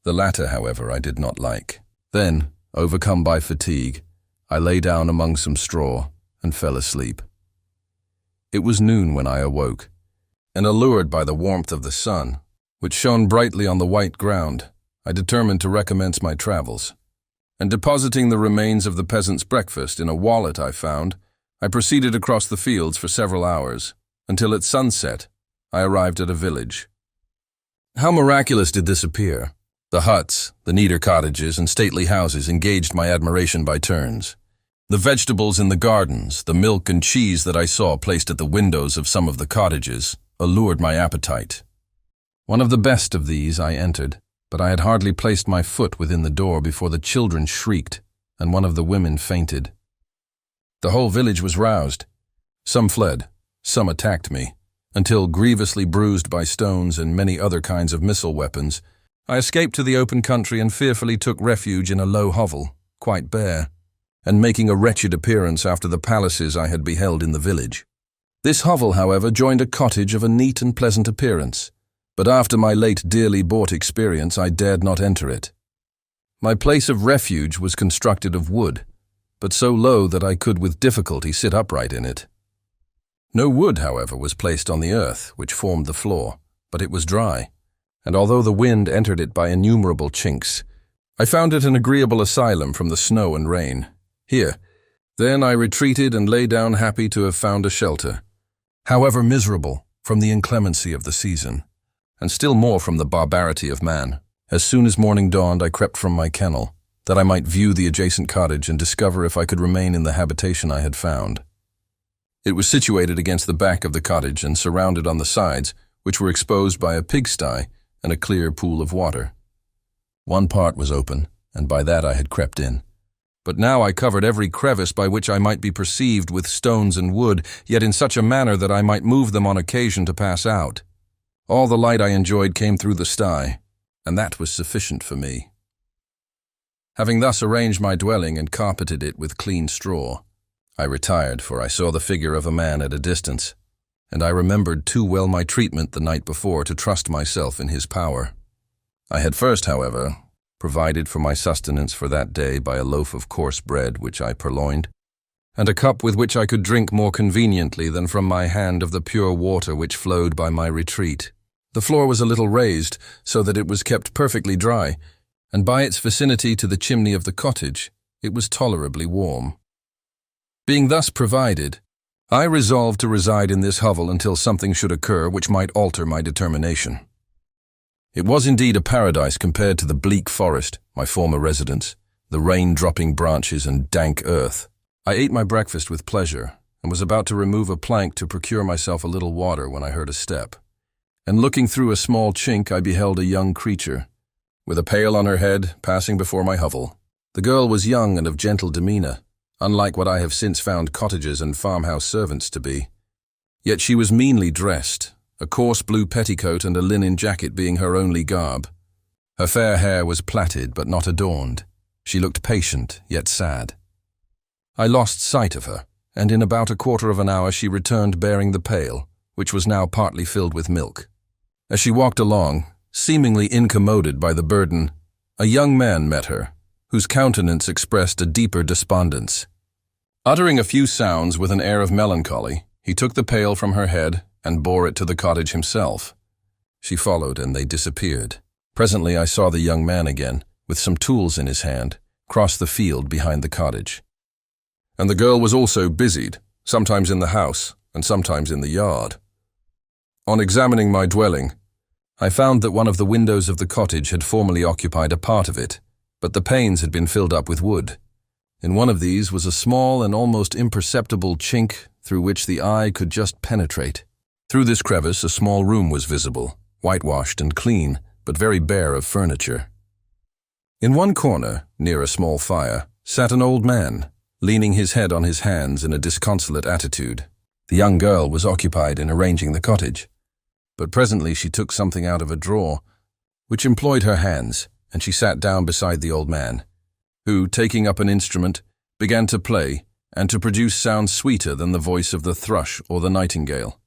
The latter, however, I did not like. Then, overcome by fatigue, I lay down among some straw and fell asleep. It was noon when I awoke, and allured by the warmth of the sun, which shone brightly on the white ground, I determined to recommence my travels. And depositing the remains of the peasant's breakfast in a wallet I found, I proceeded across the fields for several hours, until at sunset I arrived at a village. How miraculous did this appear! The huts, the neater cottages, and stately houses engaged my admiration by turns. The vegetables in the gardens, the milk and cheese that I saw placed at the windows of some of the cottages, allured my appetite. One of the best of these I entered, but I had hardly placed my foot within the door before the children shrieked, and one of the women fainted. The whole village was roused. Some fled, some attacked me, until, grievously bruised by stones and many other kinds of missile weapons, I escaped to the open country and fearfully took refuge in a low hovel, quite bare, and making a wretched appearance after the palaces I had beheld in the village. This hovel, however, joined a cottage of a neat and pleasant appearance, but after my late dearly bought experience I dared not enter it. My place of refuge was constructed of wood, but so low that I could with difficulty sit upright in it. No wood, however, was placed on the earth, which formed the floor, but it was dry, and although the wind entered it by innumerable chinks, I found it an agreeable asylum from the snow and rain. Then I retreated and lay down happy to have found a shelter, however miserable, from the inclemency of the season, and still more from the barbarity of man. As soon as morning dawned, I crept from my kennel, that I might view the adjacent cottage and discover if I could remain in the habitation I had found. It was situated against the back of the cottage and surrounded on the sides, which were exposed by a pigsty and a clear pool of water. One part was open, and by that I had crept in. But now I covered every crevice by which I might be perceived with stones and wood, yet in such a manner that I might move them on occasion to pass out. All the light I enjoyed came through the sty, and that was sufficient for me. Having thus arranged my dwelling and carpeted it with clean straw, I retired, for I saw the figure of a man at a distance, and I remembered too well my treatment the night before to trust myself in his power. I had first, however, provided for my sustenance for that day by a loaf of coarse bread which I purloined, and a cup with which I could drink more conveniently than from my hand of the pure water which flowed by my retreat. The floor was a little raised, so that it was kept perfectly dry, and by its vicinity to the chimney of the cottage, it was tolerably warm. Being thus provided, I resolved to reside in this hovel until something should occur which might alter my determination. It was indeed a paradise compared to the bleak forest, my former residence, the rain-dropping branches and dank earth. I ate my breakfast with pleasure, and was about to remove a plank to procure myself a little water when I heard a step. And looking through a small chink, I beheld a young creature, with a pail on her head, passing before my hovel. The girl was young and of gentle demeanor, unlike what I have since found cottagers and farmhouse servants to be. Yet she was meanly dressed, a coarse blue petticoat and a linen jacket being her only garb. Her fair hair was plaited but not adorned. She looked patient, yet sad. I lost sight of her, and in about a quarter of an hour she returned bearing the pail, which was now partly filled with milk. As she walked along, seemingly incommoded by the burden, a young man met her, whose countenance expressed a deeper despondence. Uttering a few sounds with an air of melancholy, he took the pail from her head and bore it to the cottage himself. She followed, and they disappeared. Presently I saw the young man again, with some tools in his hand, cross the field behind the cottage. And the girl was also busied, sometimes in the house and sometimes in the yard. On examining my dwelling, I found that one of the windows of the cottage had formerly occupied a part of it, but the panes had been filled up with wood. In one of these was a small and almost imperceptible chink through which the eye could just penetrate. Through this crevice a small room was visible, whitewashed and clean, but very bare of furniture. In one corner, near a small fire, sat an old man, leaning his head on his hands in a disconsolate attitude. The young girl was occupied in arranging the cottage, but presently she took something out of a drawer, which employed her hands, and she sat down beside the old man, who, taking up an instrument, began to play and to produce sounds sweeter than the voice of the thrush or the nightingale.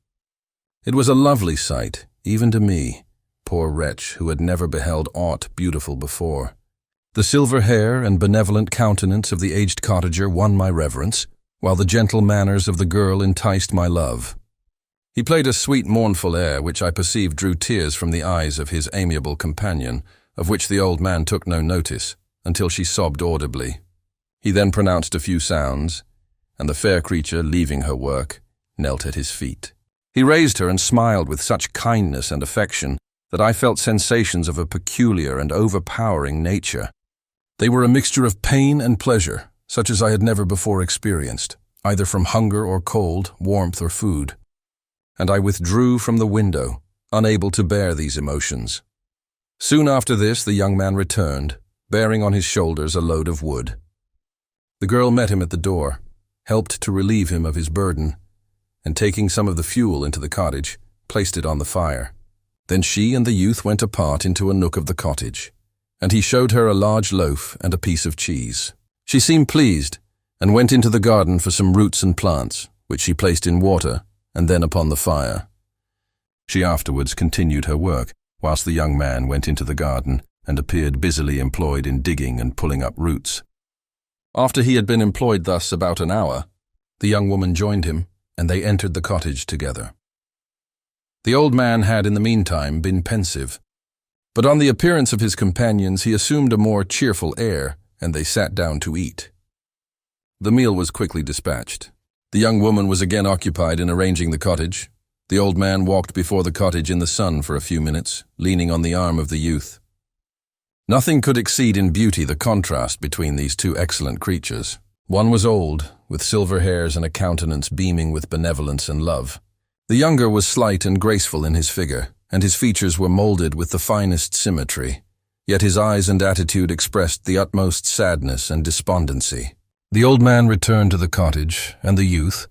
It was a lovely sight, even to me, poor wretch who had never beheld aught beautiful before. The silver hair and benevolent countenance of the aged cottager won my reverence, while the gentle manners of the girl enticed my love. He played a sweet mournful air which I perceived drew tears from the eyes of his amiable companion, of which the old man took no notice, until she sobbed audibly. He then pronounced a few sounds, and the fair creature, leaving her work, knelt at his feet. He raised her and smiled with such kindness and affection that I felt sensations of a peculiar and overpowering nature. They were a mixture of pain and pleasure, such as I had never before experienced, either from hunger or cold, warmth or food. And I withdrew from the window, unable to bear these emotions. Soon after this the young man returned, bearing on his shoulders a load of wood. The girl met him at the door, helped to relieve him of his burden, and taking some of the fuel into the cottage, placed it on the fire. Then she and the youth went apart into a nook of the cottage, and he showed her a large loaf and a piece of cheese. She seemed pleased, and went into the garden for some roots and plants, which she placed in water, and then upon the fire. She afterwards continued her work, whilst the young man went into the garden and appeared busily employed in digging and pulling up roots. After he had been employed thus about an hour, the young woman joined him, and they entered the cottage together. The old man had in the meantime been pensive, but on the appearance of his companions he assumed a more cheerful air, and they sat down to eat. The meal was quickly dispatched. The young woman was again occupied in arranging the cottage. The old man walked before the cottage in the sun for a few minutes, leaning on the arm of the youth. Nothing could exceed in beauty the contrast between these two excellent creatures. One was old, with silver hairs and a countenance beaming with benevolence and love. The younger was slight and graceful in his figure, and his features were molded with the finest symmetry, yet his eyes and attitude expressed the utmost sadness and despondency. The old man returned to the cottage, and the youth,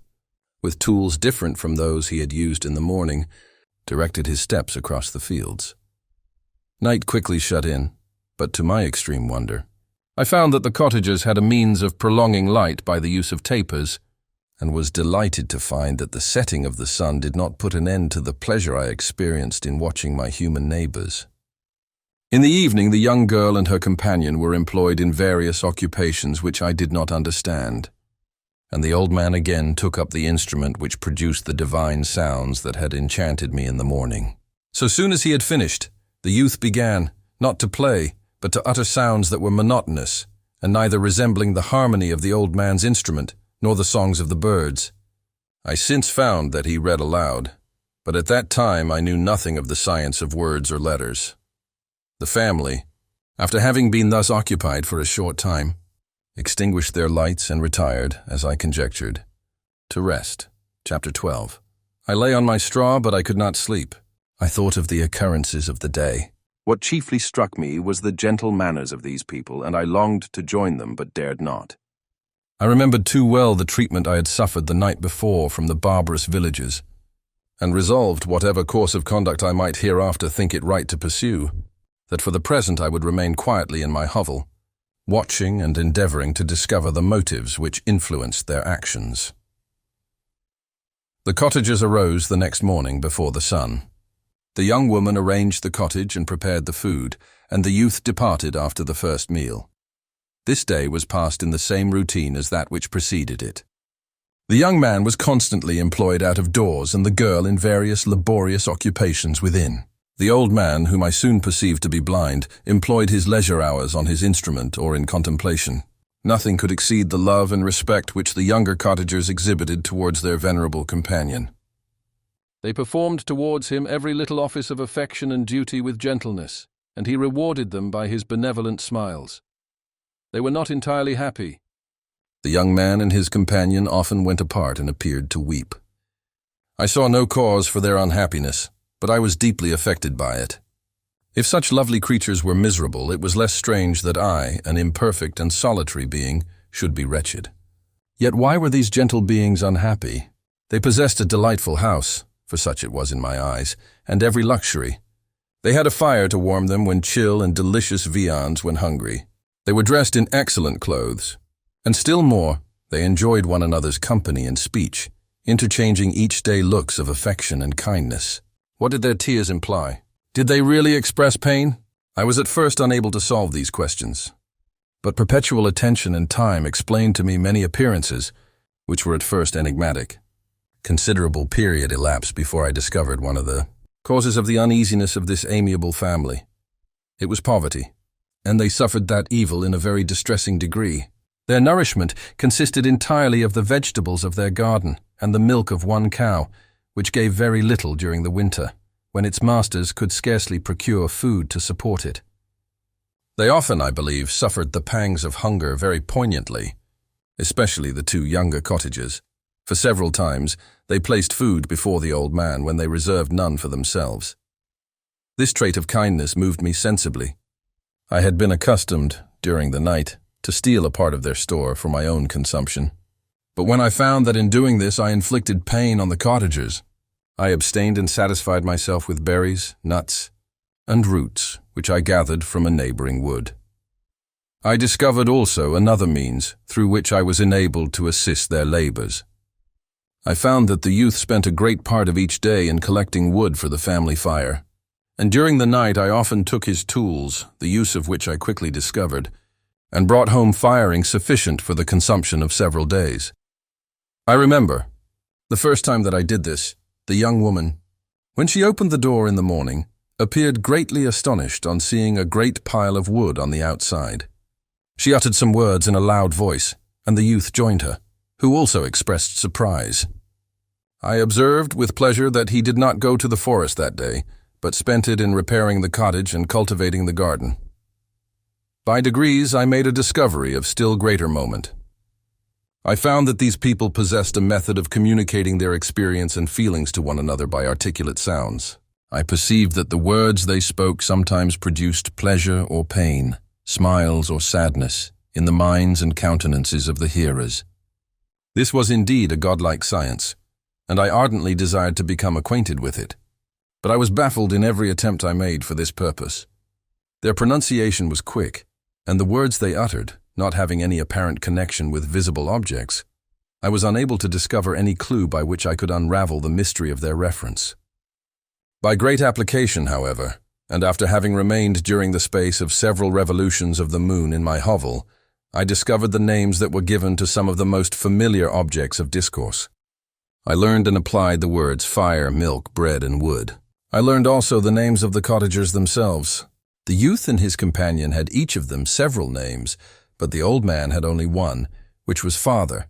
with tools different from those he had used in the morning, directed his steps across the fields. Night quickly shut in, but to my extreme wonder, I found that the cottagers had a means of prolonging light by the use of tapers, and was delighted to find that the setting of the sun did not put an end to the pleasure I experienced in watching my human neighbors. In the evening, the young girl and her companion were employed in various occupations which I did not understand, and the old man again took up the instrument which produced the divine sounds that had enchanted me in the morning. So soon as he had finished, the youth began, not to play, but to utter sounds that were monotonous, and neither resembling the harmony of the old man's instrument, nor the songs of the birds. I since found that he read aloud, but at that time I knew nothing of the science of words or letters. The family, after having been thus occupied for a short time, extinguished their lights and retired, as I conjectured, to rest. Chapter 12. I lay on my straw, but I could not sleep. I thought of the occurrences of the day. What chiefly struck me was the gentle manners of these people, and I longed to join them, but dared not. I remembered too well the treatment I had suffered the night before from the barbarous villagers, and resolved, whatever course of conduct I might hereafter think it right to pursue, that for the present I would remain quietly in my hovel, watching and endeavoring to discover the motives which influenced their actions. The cottagers arose the next morning before the sun. The young woman arranged the cottage and prepared the food, and the youth departed after the first meal. This day was passed in the same routine as that which preceded it. The young man was constantly employed out of doors and the girl in various laborious occupations within. The old man, whom I soon perceived to be blind, employed his leisure hours on his instrument or in contemplation. Nothing could exceed the love and respect which the younger cottagers exhibited towards their venerable companion. They performed towards him every little office of affection and duty with gentleness, and he rewarded them by his benevolent smiles. They were not entirely happy. The young man and his companion often went apart and appeared to weep. I saw no cause for their unhappiness, but I was deeply affected by it. If such lovely creatures were miserable, it was less strange that I, an imperfect and solitary being, should be wretched. Yet why were these gentle beings unhappy? They possessed a delightful house, for such it was in my eyes, and every luxury. They had a fire to warm them when chill and delicious viands when hungry. They were dressed in excellent clothes. And still more, they enjoyed one another's company and speech, interchanging each day looks of affection and kindness. What did their tears imply? Did they really express pain? I was at first unable to solve these questions. But perpetual attention and time explained to me many appearances, which were at first enigmatic. Considerable period elapsed before I discovered one of the causes of the uneasiness of this amiable family. It was poverty, and they suffered that evil in a very distressing degree. Their nourishment consisted entirely of the vegetables of their garden and the milk of one cow, which gave very little during the winter, when its masters could scarcely procure food to support it. They often, I believe, suffered the pangs of hunger very poignantly, especially the two younger cottagers. For several times, they placed food before the old man when they reserved none for themselves. This trait of kindness moved me sensibly. I had been accustomed, during the night, to steal a part of their store for my own consumption. But when I found that in doing this I inflicted pain on the cottagers, I abstained and satisfied myself with berries, nuts, and roots which I gathered from a neighboring wood. I discovered also another means through which I was enabled to assist their labors. I found that the youth spent a great part of each day in collecting wood for the family fire, and during the night I often took his tools, the use of which I quickly discovered, and brought home firing sufficient for the consumption of several days. I remember, the first time that I did this, the young woman, when she opened the door in the morning, appeared greatly astonished on seeing a great pile of wood on the outside. She uttered some words in a loud voice, and the youth joined her, who also expressed surprise. I observed with pleasure that he did not go to the forest that day, but spent it in repairing the cottage and cultivating the garden. By degrees, I made a discovery of still greater moment. I found that these people possessed a method of communicating their experience and feelings to one another by articulate sounds. I perceived that the words they spoke sometimes produced pleasure or pain, smiles or sadness, in the minds and countenances of the hearers. This was indeed a godlike science, and I ardently desired to become acquainted with it. But I was baffled in every attempt I made for this purpose. Their pronunciation was quick, and the words they uttered, not having any apparent connection with visible objects, I was unable to discover any clue by which I could unravel the mystery of their reference. By great application, however, and after having remained during the space of several revolutions of the moon in my hovel, I discovered the names that were given to some of the most familiar objects of discourse. I learned and applied the words fire, milk, bread, and wood. I learned also the names of the cottagers themselves. The youth and his companion had each of them several names, but the old man had only one, which was father.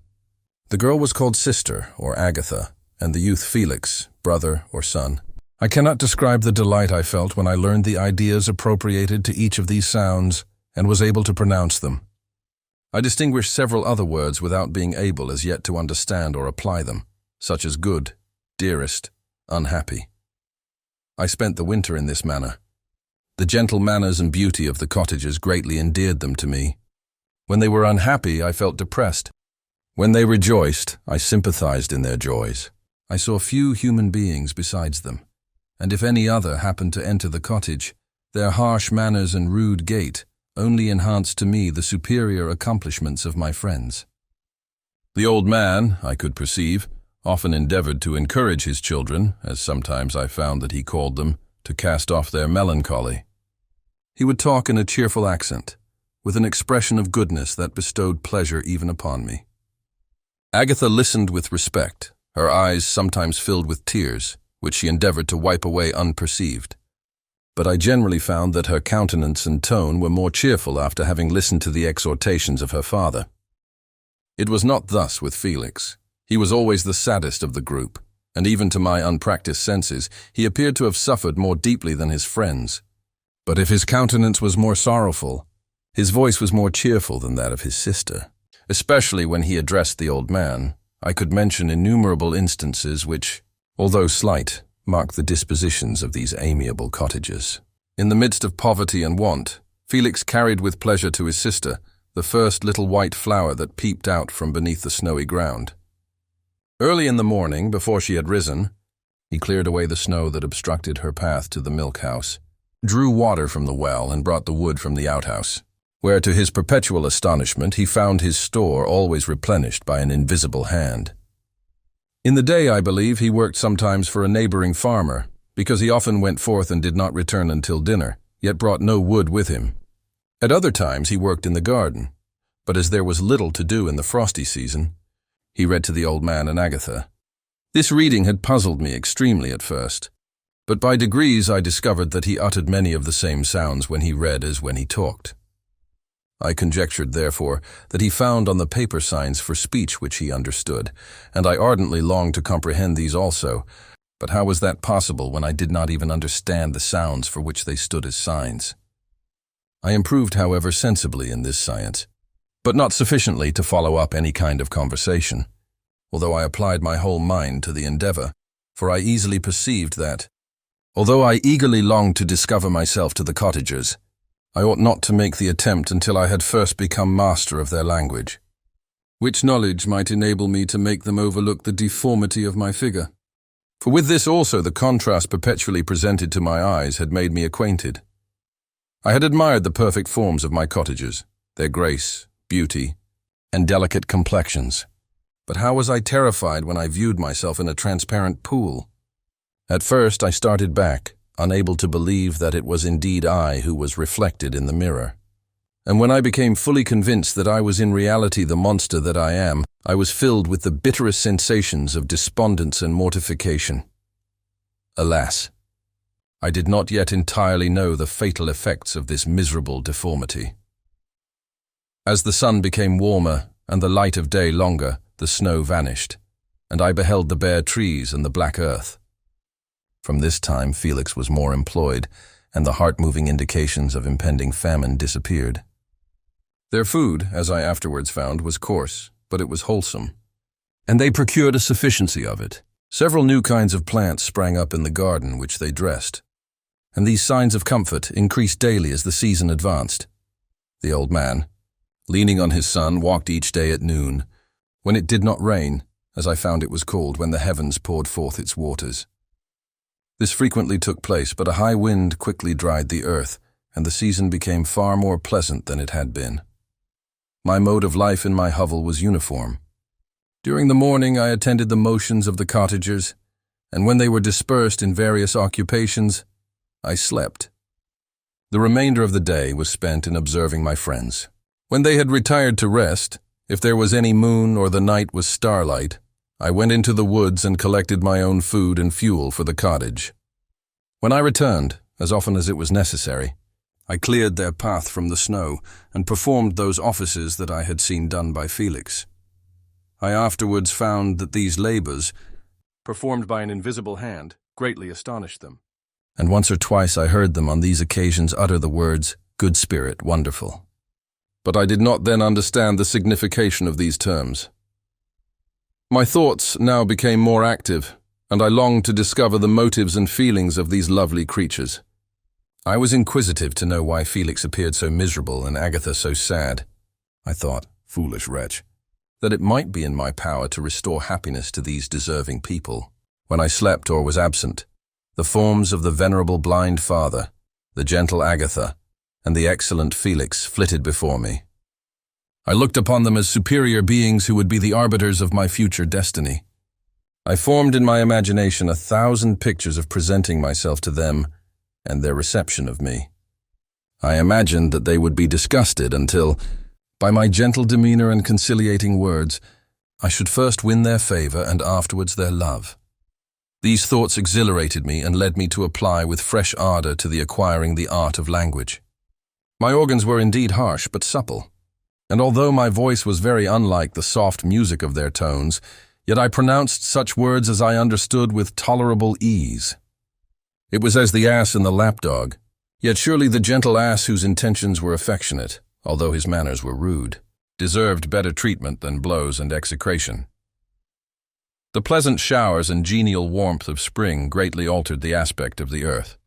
The girl was called sister, or Agatha, and the youth Felix, brother or son. I cannot describe the delight I felt when I learned the ideas appropriated to each of these sounds and was able to pronounce them. I distinguished several other words without being able as yet to understand or apply them, such as good, dearest, unhappy. I spent the winter in this manner. The gentle manners and beauty of the cottagers greatly endeared them to me. When they were unhappy, I felt depressed. When they rejoiced, I sympathized in their joys. I saw few human beings besides them, and if any other happened to enter the cottage, their harsh manners and rude gait only enhanced to me the superior accomplishments of my friends. The old man, I could perceive, often endeavored to encourage his children, as sometimes I found that he called them, to cast off their melancholy. He would talk in a cheerful accent, with an expression of goodness that bestowed pleasure even upon me. Agatha listened with respect, her eyes sometimes filled with tears, which she endeavored to wipe away unperceived. But I generally found that her countenance and tone were more cheerful after having listened to the exhortations of her father. It was not thus with Felix. He was always the saddest of the group, and even to my unpracticed senses, he appeared to have suffered more deeply than his friends. But if his countenance was more sorrowful, his voice was more cheerful than that of his sister. Especially when he addressed the old man, I could mention innumerable instances which, although slight, mark the dispositions of these amiable cottagers. In the midst of poverty and want, Felix carried with pleasure to his sister the first little white flower that peeped out from beneath the snowy ground. Early in the morning, before she had risen, he cleared away the snow that obstructed her path to the milk house, drew water from the well, and brought the wood from the outhouse, where to his perpetual astonishment he found his store always replenished by an invisible hand. In the day, I believe, he worked sometimes for a neighboring farmer, because he often went forth and did not return until dinner, yet brought no wood with him. At other times he worked in the garden, but as there was little to do in the frosty season, he read to the old man and Agatha. This reading had puzzled me extremely at first, but by degrees I discovered that he uttered many of the same sounds when he read as when he talked. I conjectured, therefore, that he found on the paper signs for speech which he understood, and I ardently longed to comprehend these also, but how was that possible when I did not even understand the sounds for which they stood as signs? I improved, however, sensibly in this science, but not sufficiently to follow up any kind of conversation, although I applied my whole mind to the endeavor, for I easily perceived that, although I eagerly longed to discover myself to the cottagers, I ought not to make the attempt until I had first become master of their language, which knowledge might enable me to make them overlook the deformity of my figure. For with this also the contrast perpetually presented to my eyes had made me acquainted. I had admired the perfect forms of my cottagers, their grace, beauty, and delicate complexions. But how was I terrified when I viewed myself in a transparent pool? At first I started back, unable to believe that it was indeed I who was reflected in the mirror. And when I became fully convinced that I was in reality the monster that I am, I was filled with the bitterest sensations of despondence and mortification. Alas, I did not yet entirely know the fatal effects of this miserable deformity. As the sun became warmer and the light of day longer, the snow vanished, and I beheld the bare trees and the black earth. From this time Felix was more employed, and the heart-moving indications of impending famine disappeared. Their food, as I afterwards found, was coarse, but it was wholesome, and they procured a sufficiency of it. Several new kinds of plants sprang up in the garden which they dressed, and these signs of comfort increased daily as the season advanced. The old man, leaning on his son, walked each day at noon, when it did not rain, as I found it was called when the heavens poured forth its waters. This frequently took place, but a high wind quickly dried the earth, and the season became far more pleasant than it had been. My mode of life in my hovel was uniform. During the morning I attended the motions of the cottagers, and when they were dispersed in various occupations, I slept. The remainder of the day was spent in observing my friends. When they had retired to rest, if there was any moon or the night was starlight, I went into the woods and collected my own food and fuel for the cottage. When I returned, as often as it was necessary, I cleared their path from the snow and performed those offices that I had seen done by Felix. I afterwards found that these labors, performed by an invisible hand, greatly astonished them, and once or twice I heard them on these occasions utter the words, "Good spirit, wonderful." But I did not then understand the signification of these terms. My thoughts now became more active, and I longed to discover the motives and feelings of these lovely creatures. I was inquisitive to know why Felix appeared so miserable and Agatha so sad. I thought, foolish wretch, that it might be in my power to restore happiness to these deserving people. When I slept or was absent, the forms of the venerable blind father, the gentle Agatha, and the excellent Felix flitted before me. I looked upon them as superior beings who would be the arbiters of my future destiny. I formed in my imagination 1,000 pictures of presenting myself to them and their reception of me. I imagined that they would be disgusted until, by my gentle demeanor and conciliating words, I should first win their favor and afterwards their love. These thoughts exhilarated me and led me to apply with fresh ardor to the acquiring the art of language. My organs were indeed harsh but supple, and although my voice was very unlike the soft music of their tones, yet I pronounced such words as I understood with tolerable ease. It was as the ass and the lapdog, yet surely the gentle ass whose intentions were affectionate, although his manners were rude, deserved better treatment than blows and execration. The pleasant showers and genial warmth of spring greatly altered the aspect of the earth.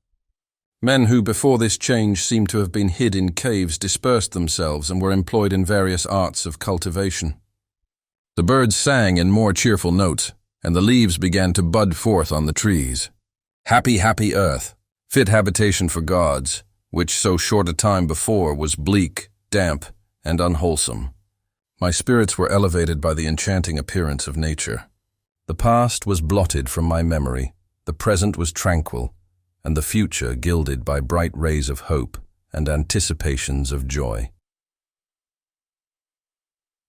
Men who before this change seemed to have been hid in caves dispersed themselves and were employed in various arts of cultivation. The birds sang in more cheerful notes, and the leaves began to bud forth on the trees. Happy, happy earth, fit habitation for gods, which so short a time before was bleak, damp, and unwholesome. My spirits were elevated by the enchanting appearance of nature. The past was blotted from my memory, the present was tranquil, and the future gilded by bright rays of hope and anticipations of joy.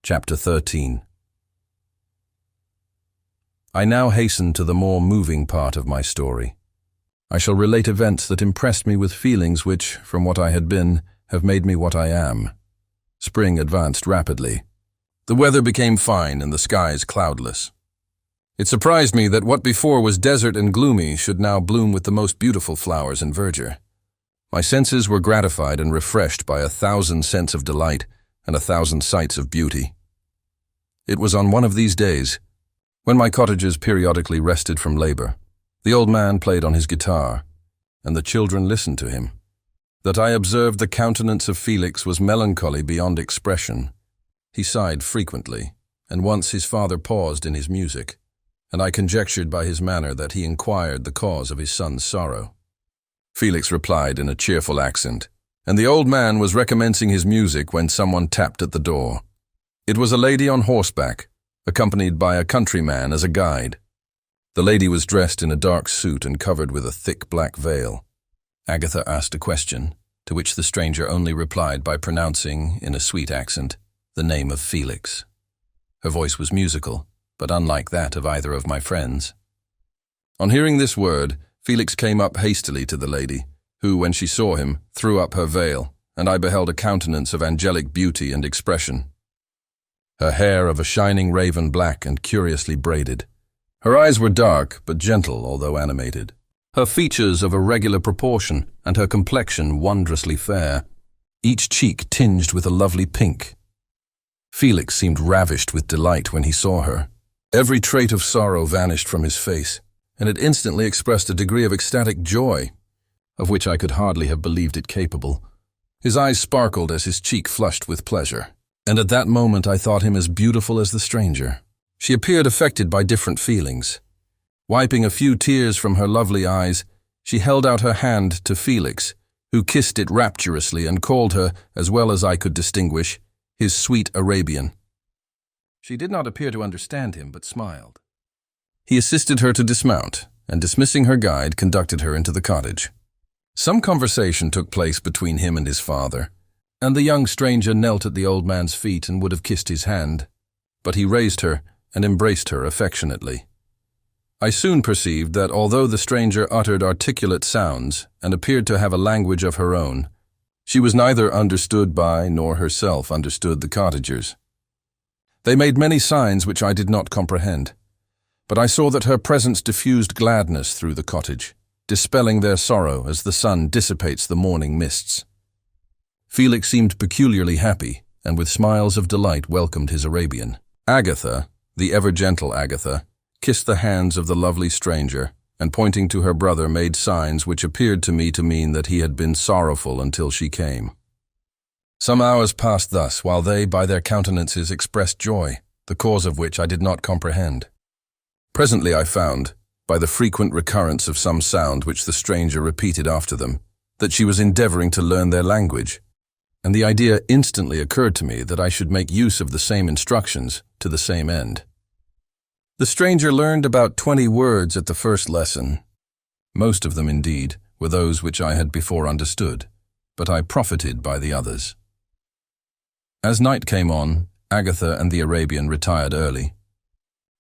Chapter 13. I now hasten to the more moving part of my story. I shall relate events that impressed me with feelings which, from what I had been, have made me what I am. Spring advanced rapidly. The weather became fine and the skies cloudless. It surprised me that what before was desert and gloomy should now bloom with the most beautiful flowers and verdure. My senses were gratified and refreshed by 1,000 scents of delight and 1,000 sights of beauty. It was on one of these days, when my cottagers periodically rested from labor, the old man played on his guitar, and the children listened to him, that I observed the countenance of Felix was melancholy beyond expression. He sighed frequently, and once his father paused in his music, and I conjectured by his manner that he inquired the cause of his son's sorrow. Felix replied in a cheerful accent, and the old man was recommencing his music when someone tapped at the door. It was a lady on horseback, accompanied by a countryman as a guide. The lady was dressed in a dark suit and covered with a thick black veil. Agatha asked a question, to which the stranger only replied by pronouncing, in a sweet accent, the name of Felix. Her voice was musical, but unlike that of either of my friends. On hearing this word, Felix came up hastily to the lady, who, when she saw him, threw up her veil, and I beheld a countenance of angelic beauty and expression. Her hair of a shining raven black and curiously braided. Her eyes were dark, but gentle, although animated. Her features of a regular proportion, and her complexion wondrously fair, each cheek tinged with a lovely pink. Felix seemed ravished with delight when he saw her. Every trait of sorrow vanished from his face, and it instantly expressed a degree of ecstatic joy, of which I could hardly have believed it capable. His eyes sparkled as his cheek flushed with pleasure, and at that moment I thought him as beautiful as the stranger. She appeared affected by different feelings. Wiping a few tears from her lovely eyes, she held out her hand to Felix, who kissed it rapturously and called her, as well as I could distinguish, his sweet Arabian. She did not appear to understand him, but smiled. He assisted her to dismount, and dismissing her guide, conducted her into the cottage. Some conversation took place between him and his father, and the young stranger knelt at the old man's feet and would have kissed his hand, but he raised her and embraced her affectionately. I soon perceived that although the stranger uttered articulate sounds and appeared to have a language of her own, she was neither understood by nor herself understood the cottagers. They made many signs which I did not comprehend, but I saw that her presence diffused gladness through the cottage, dispelling their sorrow as the sun dissipates the morning mists. Felix seemed peculiarly happy, and with smiles of delight welcomed his Arabian. Agatha, the ever-gentle Agatha, kissed the hands of the lovely stranger, and pointing to her brother made signs which appeared to me to mean that he had been sorrowful until she came. Some hours passed thus, while they, by their countenances, expressed joy, the cause of which I did not comprehend. Presently I found, by the frequent recurrence of some sound which the stranger repeated after them, that she was endeavoring to learn their language, and the idea instantly occurred to me that I should make use of the same instructions to the same end. The stranger learned about 20 words at the first lesson. Most of them, indeed, were those which I had before understood, but I profited by the others. As night came on, Agatha and the Arabian retired early.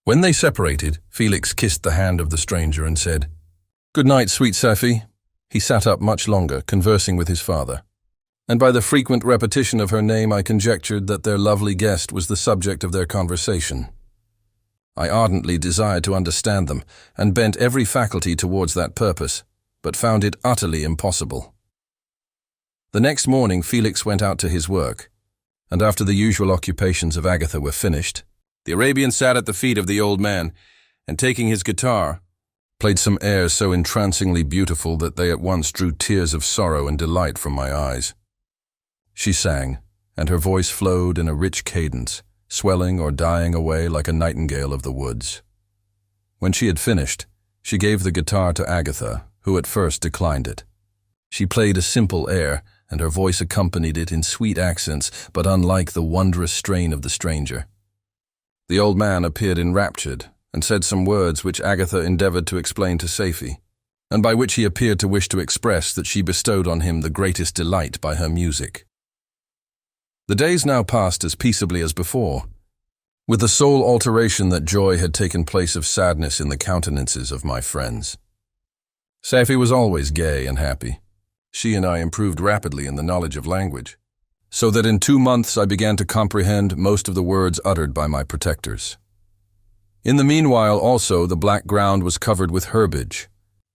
When they separated, Felix kissed the hand of the stranger and said, "Good night, sweet Safie." He sat up much longer, conversing with his father, and by the frequent repetition of her name I conjectured that their lovely guest was the subject of their conversation. I ardently desired to understand them, and bent every faculty towards that purpose, but found it utterly impossible. The next morning Felix went out to his work, and after the usual occupations of Agatha were finished, the Arabian sat at the feet of the old man, and taking his guitar, played some airs so entrancingly beautiful that they at once drew tears of sorrow and delight from my eyes. She sang, and her voice flowed in a rich cadence, swelling or dying away like a nightingale of the woods. When she had finished, she gave the guitar to Agatha, who at first declined it. She played a simple air, and her voice accompanied it in sweet accents, but unlike the wondrous strain of the stranger. The old man appeared enraptured, and said some words which Agatha endeavored to explain to Safie, and by which he appeared to wish to express that she bestowed on him the greatest delight by her music. The days now passed as peaceably as before, with the sole alteration that joy had taken place of sadness in the countenances of my friends. Safie was always gay and happy. She and I improved rapidly in the knowledge of language, so that in 2 months I began to comprehend most of the words uttered by my protectors. In the meanwhile also the black ground was covered with herbage,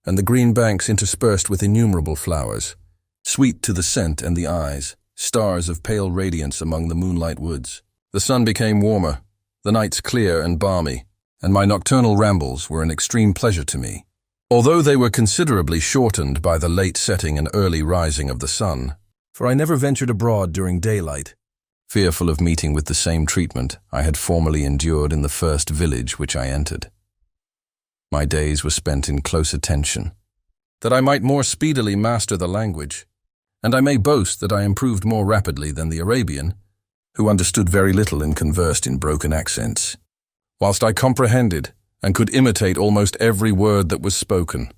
and the green banks interspersed with innumerable flowers, sweet to the scent and the eyes, stars of pale radiance among the moonlight woods. The sun became warmer, the nights clear and balmy, and my nocturnal rambles were an extreme pleasure to me, although they were considerably shortened by the late setting and early rising of the sun, for I never ventured abroad during daylight, fearful of meeting with the same treatment I had formerly endured in the first village which I entered. My days were spent in close attention, that I might more speedily master the language, and I may boast that I improved more rapidly than the Arabian, who understood very little and conversed in broken accents, whilst I comprehended and could imitate almost every word that was spoken.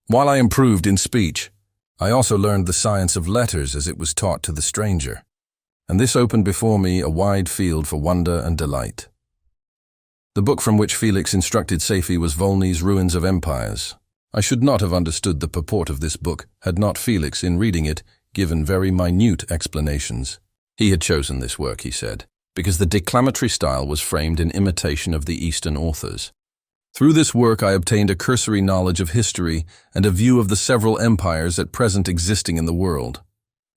While I improved in speech, I also learned the science of letters as it was taught to the stranger, and this opened before me a wide field for wonder and delight. The book from which Felix instructed Safie was Volney's Ruins of Empires. I should not have understood the purport of this book had not Felix, in reading it, given very minute explanations. He had chosen this work, he said, because the declamatory style was framed in imitation of the Eastern authors. Through this work I obtained a cursory knowledge of history and a view of the several empires at present existing in the world.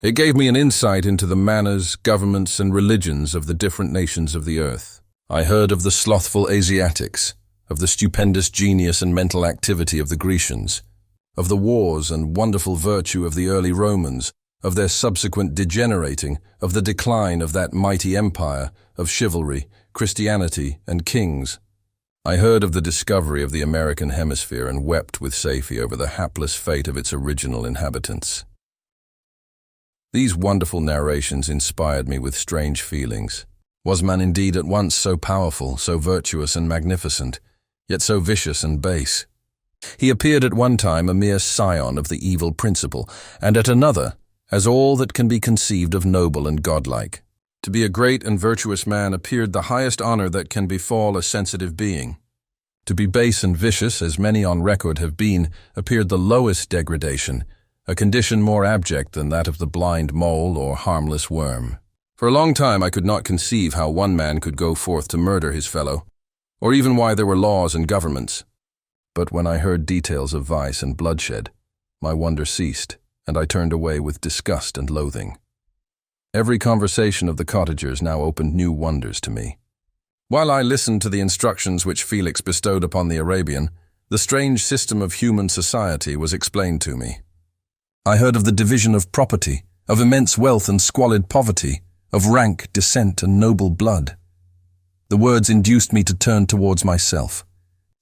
It gave me an insight into the manners, governments, and religions of the different nations of the earth. I heard of the slothful Asiatics, of the stupendous genius and mental activity of the Grecians, of the wars and wonderful virtue of the early Romans, of their subsequent degenerating, of the decline of that mighty empire, of chivalry, Christianity, and kings. I heard of the discovery of the American hemisphere and wept with Safie over the hapless fate of its original inhabitants. These wonderful narrations inspired me with strange feelings. Was man indeed at once so powerful, so virtuous and magnificent, yet so vicious and base? He appeared at one time a mere scion of the evil principle, and at another as all that can be conceived of noble and godlike. To be a great and virtuous man appeared the highest honor that can befall a sensitive being. To be base and vicious, as many on record have been, appeared the lowest degradation, a condition more abject than that of the blind mole or harmless worm. For a long time I could not conceive how one man could go forth to murder his fellow, or even why there were laws and governments. But when I heard details of vice and bloodshed, my wonder ceased, and I turned away with disgust and loathing. Every conversation of the cottagers now opened new wonders to me. While I listened to the instructions which Felix bestowed upon the Arabian, the strange system of human society was explained to me. I heard of the division of property, of immense wealth and squalid poverty, of rank, descent, and noble blood. The words induced me to turn towards myself.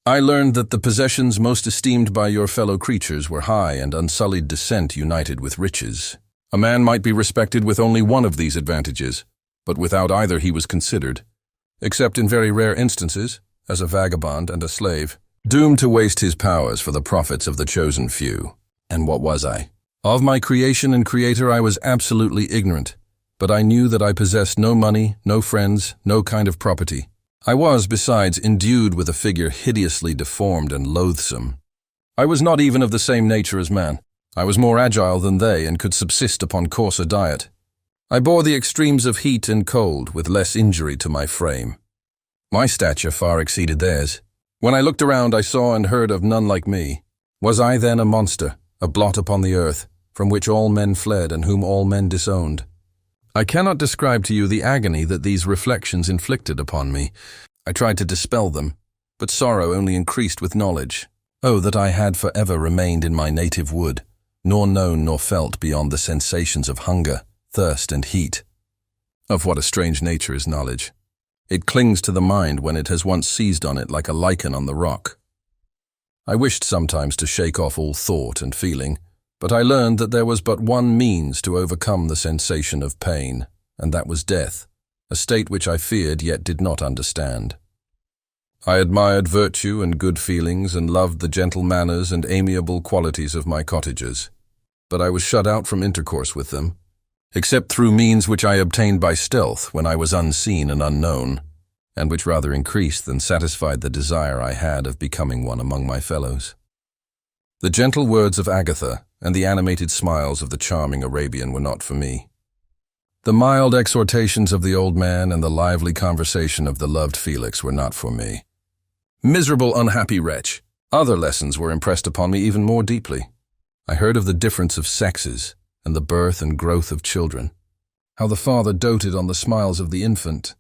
I learned that the possessions most esteemed by your fellow creatures were high and unsullied descent united with riches. A man might be respected with only one of these advantages, but without either he was considered, except in very rare instances, as a vagabond and a slave, doomed to waste his powers for the profits of the chosen few. And what was I? Of my creation and creator I was absolutely ignorant, but I knew that I possessed no money, no friends, no kind of property. I was, besides, endued with a figure hideously deformed and loathsome. I was not even of the same nature as man. I was more agile than they and could subsist upon coarser diet. I bore the extremes of heat and cold with less injury to my frame. My stature far exceeded theirs. When I looked around I saw and heard of none like me. Was I then a monster, a blot upon the earth, from which all men fled and whom all men disowned? I cannot describe to you the agony that these reflections inflicted upon me. I tried to dispel them, but sorrow only increased with knowledge. Oh, that I had forever remained in my native wood, nor known nor felt beyond the sensations of hunger, thirst, and heat. Of what a strange nature is knowledge. It clings to the mind when it has once seized on it like a lichen on the rock. I wished sometimes to shake off all thought and feeling, but I learned that there was but one means to overcome the sensation of pain, and that was death, a state which I feared yet did not understand. I admired virtue and good feelings and loved the gentle manners and amiable qualities of my cottagers, but I was shut out from intercourse with them, except through means which I obtained by stealth when I was unseen and unknown, and which rather increased than satisfied the desire I had of becoming one among my fellows. The gentle words of Agatha and the animated smiles of the charming Arabian were not for me. The mild exhortations of the old man and the lively conversation of the loved Felix were not for me. Miserable, unhappy wretch! Other lessons were impressed upon me even more deeply. I heard of the difference of sexes and the birth and growth of children, how the father doted on the smiles of the infant,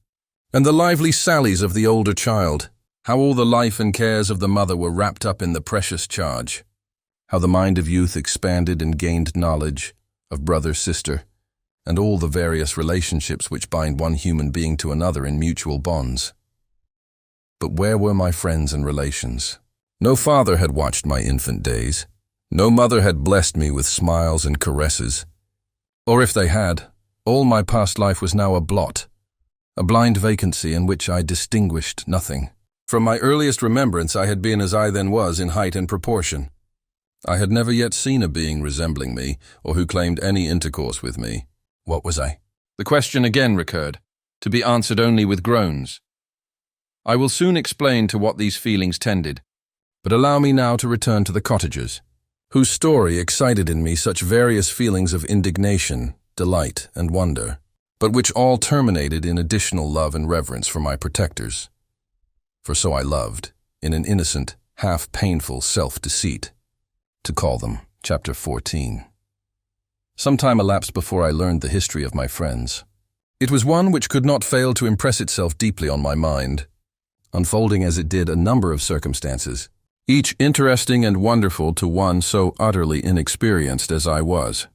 and the lively sallies of the older child, how all the life and cares of the mother were wrapped up in the precious charge, how the mind of youth expanded and gained knowledge of brother, sister, and all the various relationships which bind one human being to another in mutual bonds. But where were my friends and relations? No father had watched my infant days. No mother had blessed me with smiles and caresses. Or if they had, all my past life was now a blot, a blind vacancy in which I distinguished nothing. From my earliest remembrance I had been as I then was in height and proportion. I had never yet seen a being resembling me, or who claimed any intercourse with me. What was I? The question again recurred, to be answered only with groans. I will soon explain to what these feelings tended, but allow me now to return to the cottagers, whose story excited in me such various feelings of indignation, delight, and wonder, but which all terminated in additional love and reverence for my protectors. For so I loved, in an innocent, half-painful self-deceit, to call them. Chapter 14. Some time elapsed before I learned the history of my friends. It was one which could not fail to impress itself deeply on my mind, unfolding as it did a number of circumstances, each interesting and wonderful to one so utterly inexperienced as I was.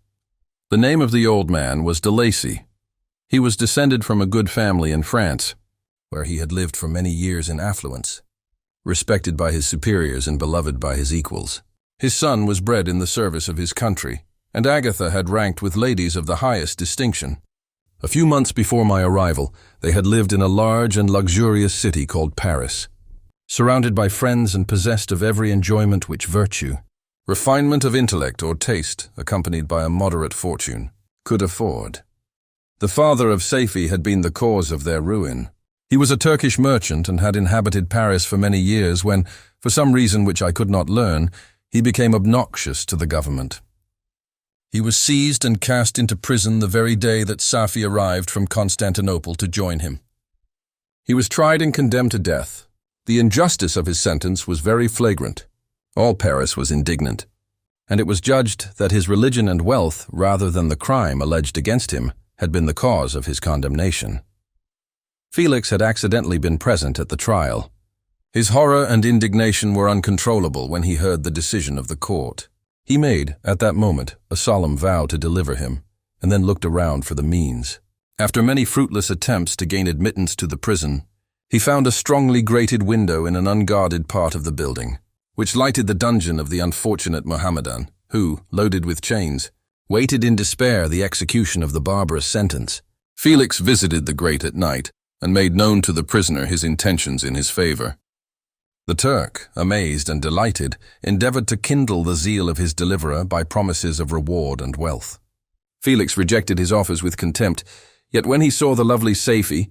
The name of the old man was de Lacy. He was descended from a good family in France, where he had lived for many years in affluence, respected by his superiors and beloved by his equals. His son was bred in the service of his country, and Agatha had ranked with ladies of the highest distinction. A few months before my arrival, they had lived in a large and luxurious city called Paris, surrounded by friends and possessed of every enjoyment which virtue, refinement of intellect or taste, accompanied by a moderate fortune, could afford. The father of Saifi had been the cause of their ruin. He was a Turkish merchant and had inhabited Paris for many years when, for some reason which I could not learn, he became obnoxious to the government. He was seized and cast into prison the very day that Safi arrived from Constantinople to join him. He was tried and condemned to death. The injustice of his sentence was very flagrant. All Paris was indignant, and it was judged that his religion and wealth, rather than the crime alleged against him, had been the cause of his condemnation. Felix had accidentally been present at the trial. His horror and indignation were uncontrollable when he heard the decision of the court. He made, at that moment, a solemn vow to deliver him, and then looked around for the means. After many fruitless attempts to gain admittance to the prison, he found a strongly grated window in an unguarded part of the building, which lighted the dungeon of the unfortunate Mohammedan, who, loaded with chains, waited in despair the execution of the barbarous sentence. Felix visited the grate at night, and made known to the prisoner his intentions in his favor. The Turk, amazed and delighted, endeavored to kindle the zeal of his deliverer by promises of reward and wealth. Felix rejected his offers with contempt, yet when he saw the lovely Safie,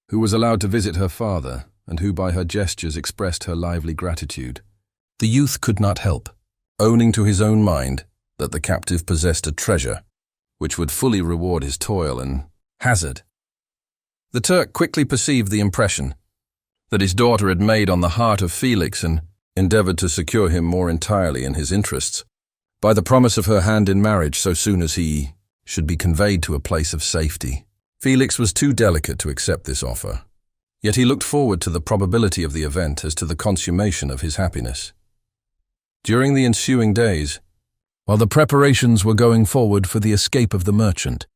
who was allowed to visit her father, and who by her gestures expressed her lively gratitude, the youth could not help, owning to his own mind that the captive possessed a treasure which would fully reward his toil and hazard. The Turk quickly perceived the impression that his daughter had made on the heart of Felix and endeavored to secure him more entirely in his interests by the promise of her hand in marriage so soon as he should be conveyed to a place of safety. Felix was too delicate to accept this offer, yet he looked forward to the probability of the event as to the consummation of his happiness. During the ensuing days, while the preparations were going forward for the escape of the merchant,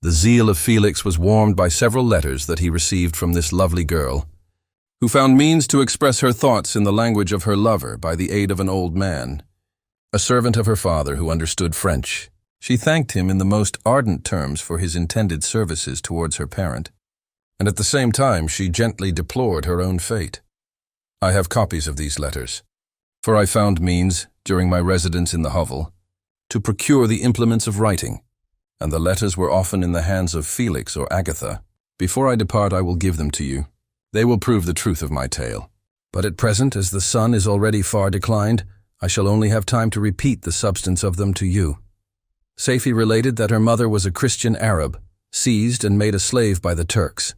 the zeal of Felix was warmed by several letters that he received from this lovely girl, who found means to express her thoughts in the language of her lover by the aid of an old man, a servant of her father who understood French. She thanked him in the most ardent terms for his intended services towards her parent, and at the same time she gently deplored her own fate. I have copies of these letters, for I found means, during my residence in the hovel, to procure the implements of writing, and the letters were often in the hands of Felix or Agatha. Before I depart, I will give them to you. They will prove the truth of my tale. But at present, as the sun is already far declined, I shall only have time to repeat the substance of them to you. Safie related that her mother was a Christian Arab, seized and made a slave by the Turks.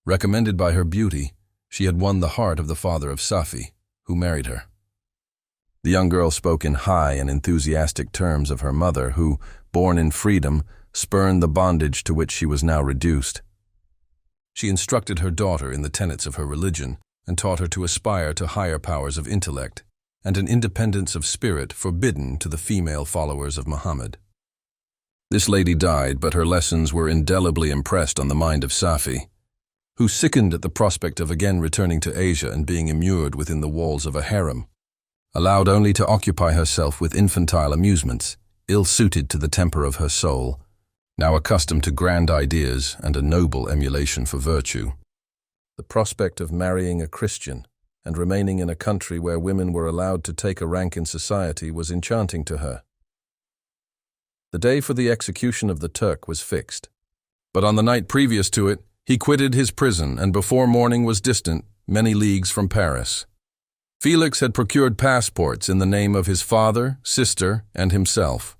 Recommended by her beauty, she had won the heart of the father of Safie, who married her. The young girl spoke in high and enthusiastic terms of her mother, who, born in freedom, spurned the bondage to which she was now reduced. She instructed her daughter in the tenets of her religion and taught her to aspire to higher powers of intellect and an independence of spirit forbidden to the female followers of Muhammad. This lady died, but her lessons were indelibly impressed on the mind of Safie, who sickened at the prospect of again returning to Asia and being immured within the walls of a harem, allowed only to occupy herself with infantile amusements, ill-suited to the temper of her soul, now accustomed to grand ideas and a noble emulation for virtue. The prospect of marrying a Christian and remaining in a country where women were allowed to take a rank in society was enchanting to her. The day for the execution of the Turk was fixed, but on the night previous to it, he quitted his prison and before morning was distant many leagues from Paris. Felix had procured passports in the name of his father, sister, and himself.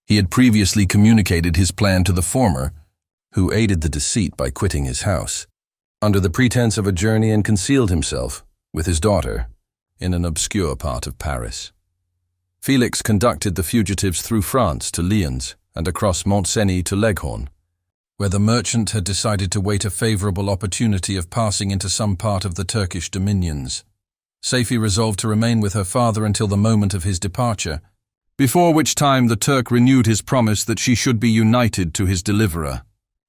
He had previously communicated his plan to the former, who aided the deceit by quitting his house, under the pretense of a journey, and concealed himself, with his daughter, in an obscure part of Paris. Felix conducted the fugitives through France to Lyons and across Mont-Cenis to Leghorn, where the merchant had decided to wait a favorable opportunity of passing into some part of the Turkish dominions. Safie resolved to remain with her father until the moment of his departure, before which time the Turk renewed his promise that she should be united to his deliverer,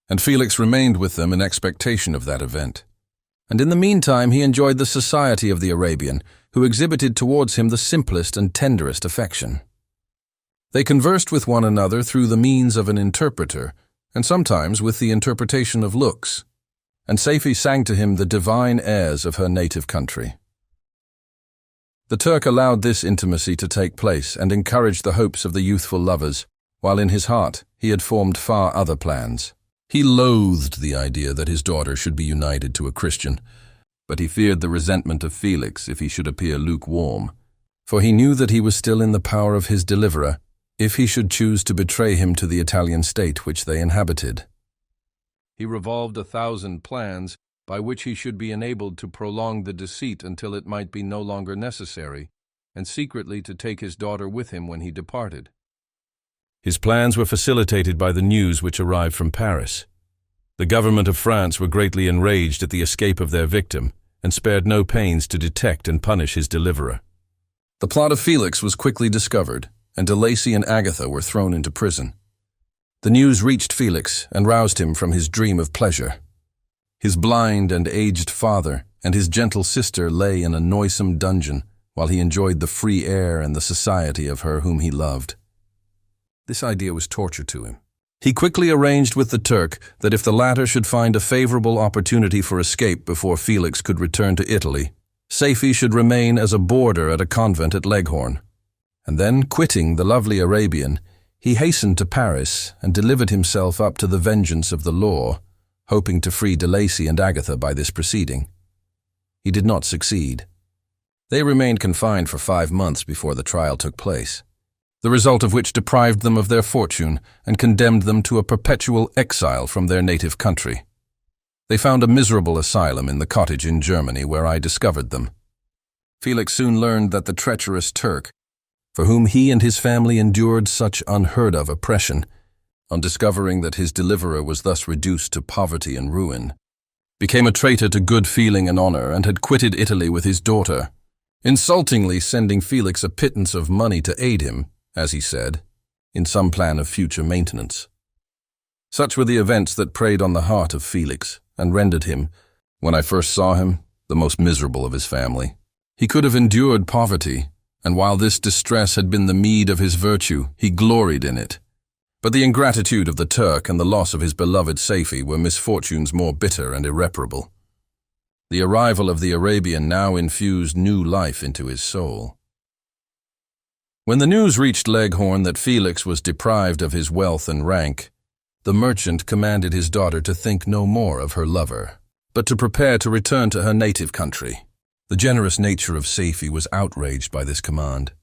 and Felix remained with them in expectation of that event. And in the meantime he enjoyed the society of the Arabian, who exhibited towards him the simplest and tenderest affection. They conversed with one another through the means of an interpreter, and sometimes with the interpretation of looks, and Safie sang to him the divine airs of her native country. The Turk allowed this intimacy to take place and encouraged the hopes of the youthful lovers, while in his heart he had formed far other plans. He loathed the idea that his daughter should be united to a Christian, but he feared the resentment of Felix if he should appear lukewarm, for he knew that he was still in the power of his deliverer if he should choose to betray him to the Italian state which they inhabited. He revolved 1,000 plans by which he should be enabled to prolong the deceit until it might be no longer necessary, and secretly to take his daughter with him when he departed. His plans were facilitated by the news which arrived from Paris. The government of France were greatly enraged at the escape of their victim, and spared no pains to detect and punish his deliverer. The plot of Felix was quickly discovered, and De Lacy and Agatha were thrown into prison. The news reached Felix and roused him from his dream of pleasure. His blind and aged father and his gentle sister lay in a noisome dungeon while he enjoyed the free air and the society of her whom he loved. This idea was torture to him. He quickly arranged with the Turk that if the latter should find a favorable opportunity for escape before Felix could return to Italy, Safie should remain as a boarder at a convent at Leghorn. And then, quitting the lovely Arabian, he hastened to Paris and delivered himself up to the vengeance of the law, hoping to free de Lacy and Agatha by this proceeding. He did not succeed. They remained confined for 5 months before the trial took place, the result of which deprived them of their fortune and condemned them to a perpetual exile from their native country. They found a miserable asylum in the cottage in Germany where I discovered them. Felix soon learned that the treacherous Turk, for whom he and his family endured such unheard-of oppression, on discovering that his deliverer was thus reduced to poverty and ruin, became a traitor to good feeling and honor and had quitted Italy with his daughter, insultingly sending Felix a pittance of money to aid him, as he said, in some plan of future maintenance. Such were the events that preyed on the heart of Felix and rendered him, when I first saw him, the most miserable of his family. He could have endured poverty, and while this distress had been the meed of his virtue, he gloried in it. But the ingratitude of the Turk and the loss of his beloved Safie were misfortunes more bitter and irreparable. The arrival of the Arabian now infused new life into his soul. When the news reached Leghorn that Felix was deprived of his wealth and rank, the merchant commanded his daughter to think no more of her lover, but to prepare to return to her native country. The generous nature of Safie was outraged by this command.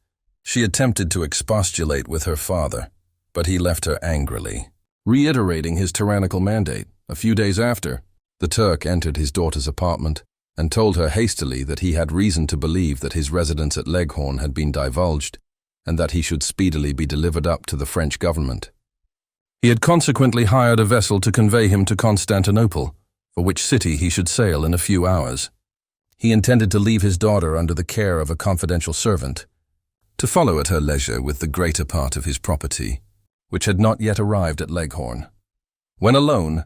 She attempted to expostulate with her father, but he left her angrily, reiterating his tyrannical mandate. A few days after, the Turk entered his daughter's apartment and told her hastily that he had reason to believe that his residence at Leghorn had been divulged and that he should speedily be delivered up to the French government. He had consequently hired a vessel to convey him to Constantinople, for which city he should sail in a few hours. He intended to leave his daughter under the care of a confidential servant, to follow at her leisure with the greater part of his property, which had not yet arrived at Leghorn. When alone,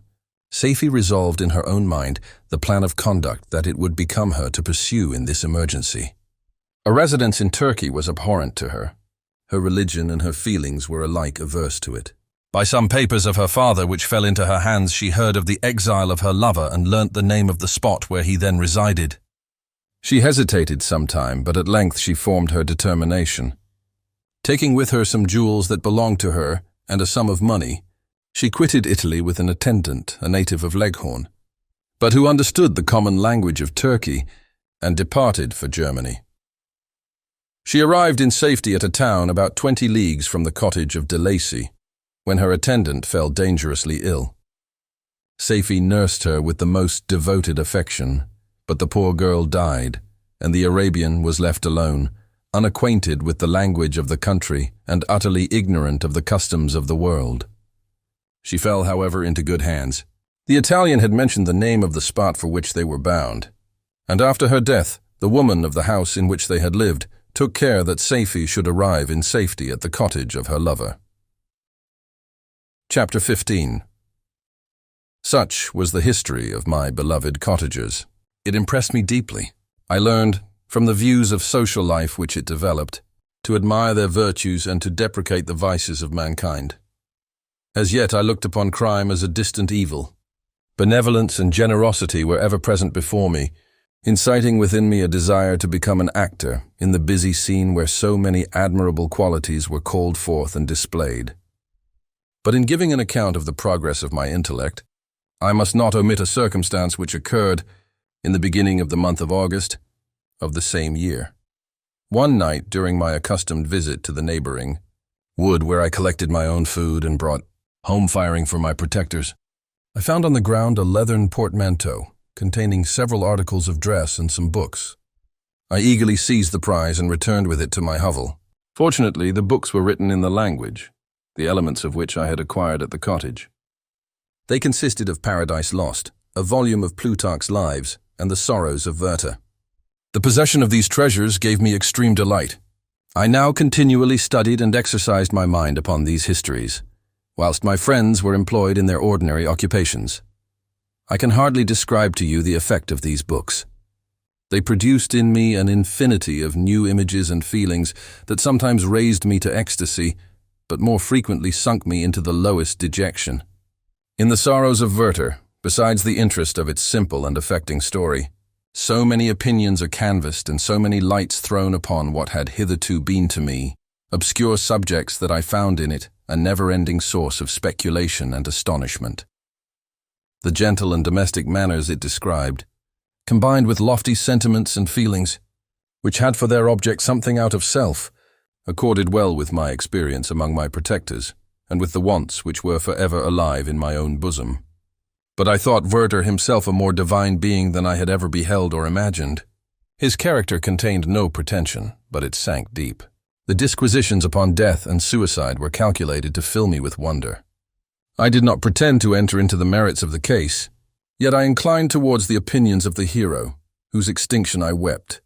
Safie resolved in her own mind the plan of conduct that it would become her to pursue in this emergency. A residence in Turkey was abhorrent to her. Her religion and her feelings were alike averse to it. By some papers of her father which fell into her hands, she heard of the exile of her lover and learnt the name of the spot where he then resided. She hesitated some time, but at length she formed her determination. Taking with her some jewels that belonged to her and a sum of money, she quitted Italy with an attendant, a native of Leghorn, but who understood the common language of Turkey, and departed for Germany. She arrived in safety at a town about 20 leagues from the cottage of de Lacy, when her attendant fell dangerously ill. Safie nursed her with the most devoted affection, but the poor girl died, and the Arabian was left alone, unacquainted with the language of the country and utterly ignorant of the customs of the world. She fell, however, into good hands. The Italian had mentioned the name of the spot for which they were bound, and after her death, the woman of the house in which they had lived took care that Safie should arrive in safety at the cottage of her lover. Chapter 15. Such was the history of my beloved cottagers. It impressed me deeply. I learned, from the views of social life which it developed, to admire their virtues and to deprecate the vices of mankind. As yet I looked upon crime as a distant evil. Benevolence and generosity were ever present before me, inciting within me a desire to become an actor in the busy scene where so many admirable qualities were called forth and displayed. But in giving an account of the progress of my intellect, I must not omit a circumstance which occurred in the beginning of the month of August of the same year. One night during my accustomed visit to the neighboring wood where I collected my own food and brought home firing for my protectors, I found on the ground a leathern portmanteau containing several articles of dress and some books. I eagerly seized the prize and returned with it to my hovel. Fortunately, the books were written in the language, the elements of which I had acquired at the cottage. They consisted of Paradise Lost, a volume of Plutarch's Lives, and the Sorrows of Werther. The possession of these treasures gave me extreme delight. I now continually studied and exercised my mind upon these histories, whilst my friends were employed in their ordinary occupations. I can hardly describe to you the effect of these books. They produced in me an infinity of new images and feelings that sometimes raised me to ecstasy, but more frequently sunk me into the lowest dejection. In the Sorrows of Werther, besides the interest of its simple and affecting story, So many opinions are canvassed and so many lights thrown upon what had hitherto been to me obscure subjects that I found in it a never-ending source of speculation and astonishment. The gentle and domestic manners it described, combined with lofty sentiments and feelings, which had for their object something out of self, accorded well with my experience among my protectors, and with the wants which were forever alive in my own bosom. But I thought Werther himself a more divine being than I had ever beheld or imagined. His character contained no pretension, but it sank deep. The disquisitions upon death and suicide were calculated to fill me with wonder. I did not pretend to enter into the merits of the case, yet I inclined towards the opinions of the hero, whose extinction I wept,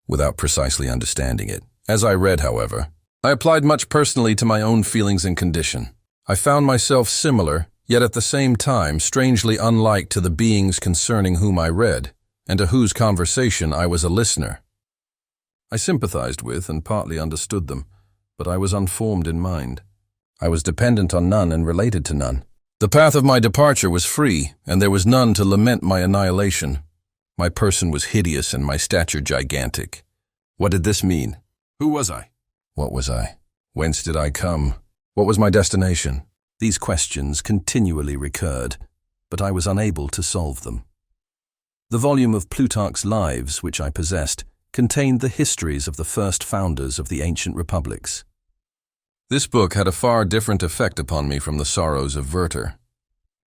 without precisely understanding it. As I read, however, I applied much personally to my own feelings and condition. I found myself similar, yet at the same time strangely unlike to the beings concerning whom I read, and to whose conversation I was a listener. I sympathized with and partly understood them, but I was unformed in mind. I was dependent on none and related to none. The path of my departure was free, and there was none to lament my annihilation. My person was hideous and my stature gigantic. What did this mean? Who was I? What was I? Whence did I come? What was my destination? These questions continually recurred, but I was unable to solve them. The volume of Plutarch's Lives, which I possessed, contained the histories of the first founders of the ancient republics. This book had a far different effect upon me from the sorrows of Werther.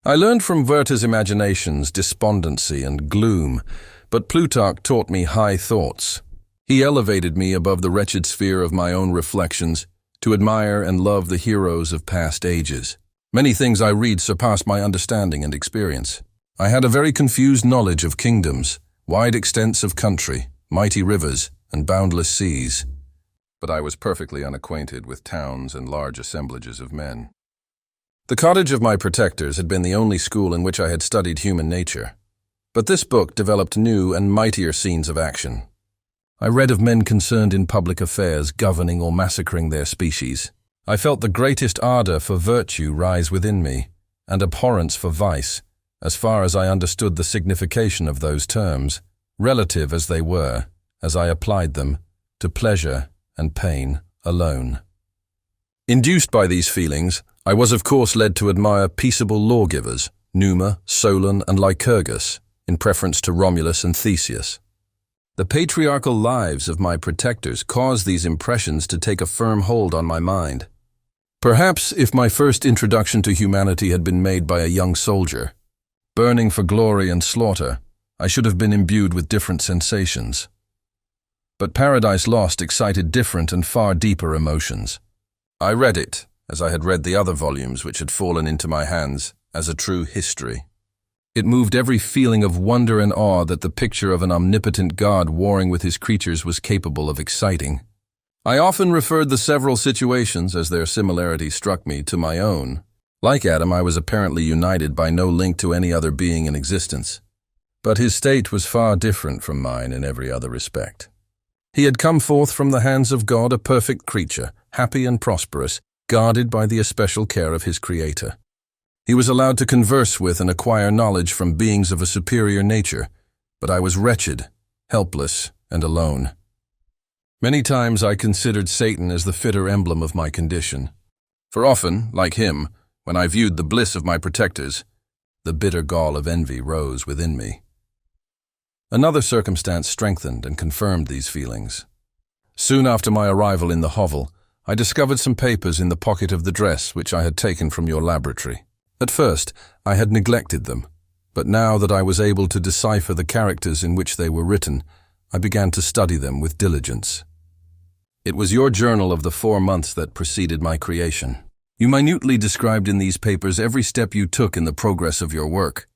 I learned from Werther's imaginations despondency and gloom, but Plutarch taught me high thoughts. He elevated me above the wretched sphere of my own reflections to admire and love the heroes of past ages. Many things I read surpassed my understanding and experience. I had a very confused knowledge of kingdoms, wide extents of country, mighty rivers, and boundless seas. But I was perfectly unacquainted with towns and large assemblages of men. The cottage of my protectors had been the only school in which I had studied human nature. But this book developed new and mightier scenes of action. I read of men concerned in public affairs, governing or massacring their species. I felt the greatest ardor for virtue rise within me, and abhorrence for vice, as far as I understood the signification of those terms, relative as they were, as I applied them, to pleasure and pain alone. Induced by these feelings, I was of course led to admire peaceable lawgivers, Numa, Solon, and Lycurgus, in preference to Romulus and Theseus. The patriarchal lives of my protectors caused these impressions to take a firm hold on my mind. Perhaps if my first introduction to humanity had been made by a young soldier, burning for glory and slaughter, I should have been imbued with different sensations. But Paradise Lost excited different and far deeper emotions. I read it, as I had read the other volumes which had fallen into my hands, as a true history. It moved every feeling of wonder and awe that the picture of an omnipotent God warring with his creatures was capable of exciting. I often referred the several situations, as their similarity struck me, to my own. Like Adam, I was apparently united by no link to any other being in existence. But his state was far different from mine in every other respect. He had come forth from the hands of God a perfect creature, happy and prosperous, guarded by the especial care of his Creator. He was allowed to converse with and acquire knowledge from beings of a superior nature, but I was wretched, helpless, and alone. Many times I considered Satan as the fitter emblem of my condition, for often, like him, when I viewed the bliss of my protectors, the bitter gall of envy rose within me. Another circumstance strengthened and confirmed these feelings. Soon after my arrival in the hovel, I discovered some papers in the pocket of the dress which I had taken from your laboratory. At first, I had neglected them, but now that I was able to decipher the characters in which they were written, I began to study them with diligence. It was your journal of the 4 months that preceded my creation. You minutely described in these papers every step you took in the progress of your work.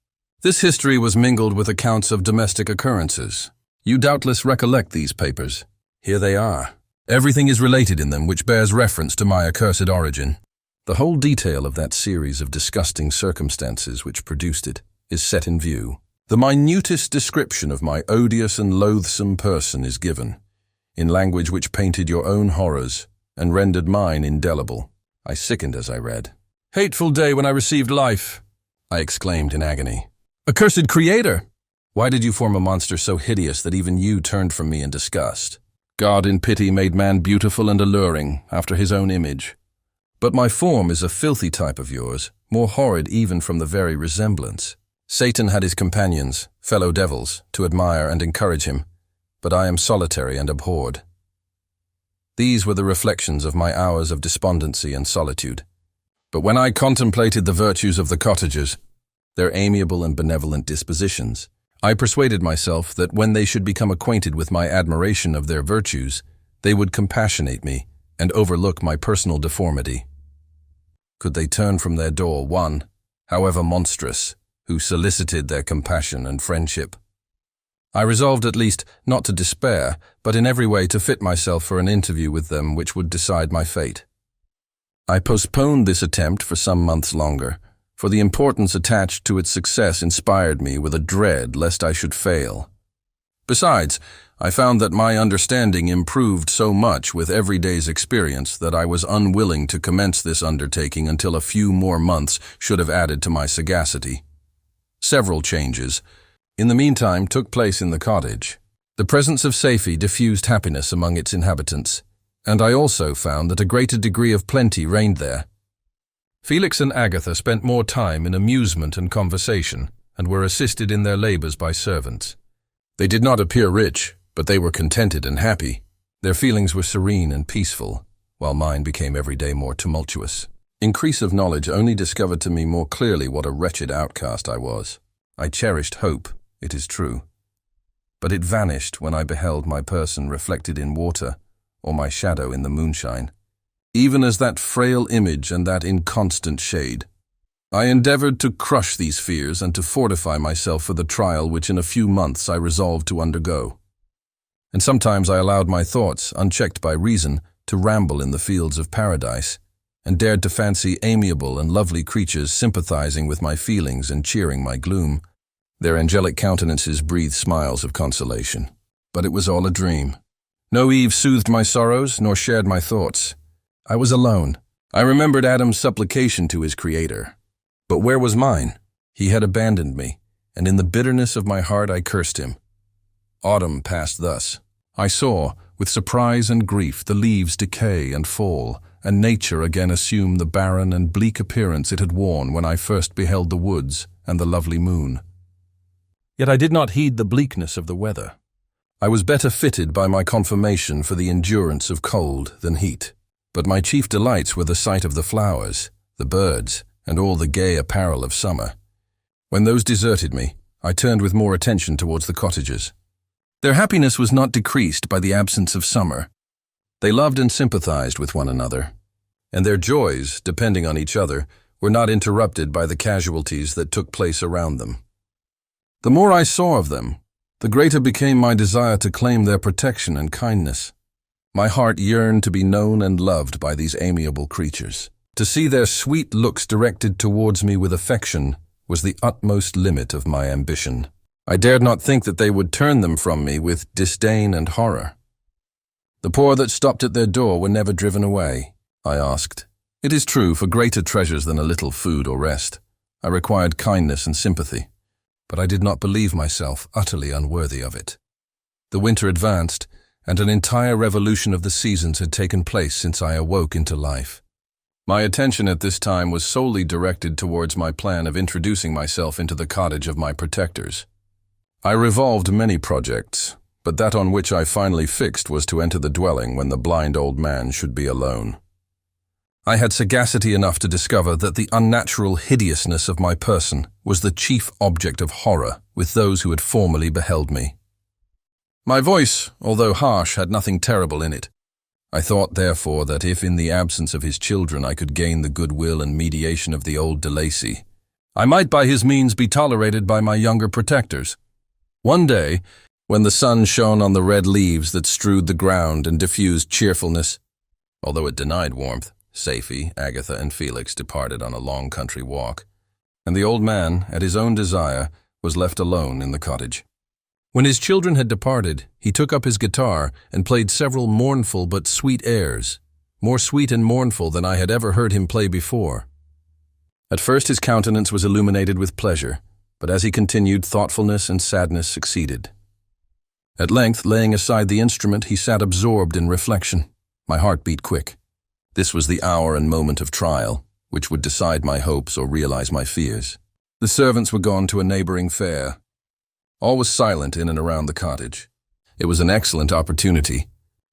This history was mingled with accounts of domestic occurrences. You doubtless recollect these papers. Here they are. Everything is related in them which bears reference to my accursed origin. The whole detail of that series of disgusting circumstances which produced it is set in view. The minutest description of my odious and loathsome person is given, in language which painted your own horrors and rendered mine indelible. I sickened as I read. "Hateful day when I received life," I exclaimed in agony. "Accursed Creator! Why did you form a monster so hideous that even you turned from me in disgust? God in pity made man beautiful and alluring, after his own image. But my form is a filthy type of yours, more horrid even from the very resemblance. Satan had his companions, fellow devils, to admire and encourage him, but I am solitary and abhorred. These were the reflections of my hours of despondency and solitude. But when I contemplated the virtues of the cottagers, their amiable and benevolent dispositions, I persuaded myself that when they should become acquainted with my admiration of their virtues, they would compassionate me and overlook my personal deformity. Could they turn from their door one, however monstrous, who solicited their compassion and friendship? I resolved at least not to despair, but in every way to fit myself for an interview with them which would decide my fate. I postponed this attempt for some months longer, for the importance attached to its success inspired me with a dread lest I should fail. Besides, I found that my understanding improved so much with every day's experience that I was unwilling to commence this undertaking until a few more months should have added to my sagacity. Several changes, in the meantime, took place in the cottage. The presence of Safie diffused happiness among its inhabitants, and I also found that a greater degree of plenty reigned there. Felix and Agatha spent more time in amusement and conversation, and were assisted in their labors by servants. They did not appear rich, but they were contented and happy. Their feelings were serene and peaceful, while mine became every day more tumultuous. Increase of knowledge only discovered to me more clearly what a wretched outcast I was. I cherished hope, it is true, but it vanished when I beheld my person reflected in water, or my shadow in the moonshine, even as that frail image and that inconstant shade. I endeavored to crush these fears and to fortify myself for the trial which in a few months I resolved to undergo. And sometimes I allowed my thoughts, unchecked by reason, to ramble in the fields of paradise, and dared to fancy amiable and lovely creatures sympathizing with my feelings and cheering my gloom. Their angelic countenances breathed smiles of consolation. But it was all a dream. No Eve soothed my sorrows, nor shared my thoughts. I was alone. I remembered Adam's supplication to his Creator. But where was mine? He had abandoned me, and in the bitterness of my heart I cursed him. Autumn passed thus. I saw, with surprise and grief, the leaves decay and fall, and nature again assume the barren and bleak appearance it had worn when I first beheld the woods and the lovely moon. Yet I did not heed the bleakness of the weather. I was better fitted by my conformation for the endurance of cold than heat. But my chief delights were the sight of the flowers, the birds, and all the gay apparel of summer. When those deserted me, I turned with more attention towards the cottagers. Their happiness was not decreased by the absence of summer. They loved and sympathized with one another, and their joys, depending on each other, were not interrupted by the casualties that took place around them. The more I saw of them, the greater became my desire to claim their protection and kindness. My heart yearned to be known and loved by these amiable creatures. To see their sweet looks directed towards me with affection was the utmost limit of my ambition. I dared not think that they would turn them from me with disdain and horror. The poor that stopped at their door were never driven away, I asked. It is true, for greater treasures than a little food or rest, I required kindness and sympathy, but I did not believe myself utterly unworthy of it. The winter advanced, and an entire revolution of the seasons had taken place since I awoke into life. My attention at this time was solely directed towards my plan of introducing myself into the cottage of my protectors. I revolved many projects, but that on which I finally fixed was to enter the dwelling when the blind old man should be alone. I had sagacity enough to discover that the unnatural hideousness of my person was the chief object of horror with those who had formerly beheld me. My voice, although harsh, had nothing terrible in it. I thought, therefore, that if in the absence of his children I could gain the goodwill and mediation of the old de Lacy, I might by his means be tolerated by my younger protectors. One day, when the sun shone on the red leaves that strewed the ground and diffused cheerfulness, although it denied warmth, Safie, Agatha, and Felix departed on a long country walk, and the old man, at his own desire, was left alone in the cottage. When his children had departed, he took up his guitar and played several mournful but sweet airs, more sweet and mournful than I had ever heard him play before. At first his countenance was illuminated with pleasure, But as he continued, thoughtfulness and sadness succeeded. At length, laying aside the instrument, he sat absorbed in reflection. My heart beat quick. This was the hour and moment of trial, which would decide my hopes or realize my fears. The servants were gone to a neighboring fair. All was silent in and around the cottage. It was an excellent opportunity.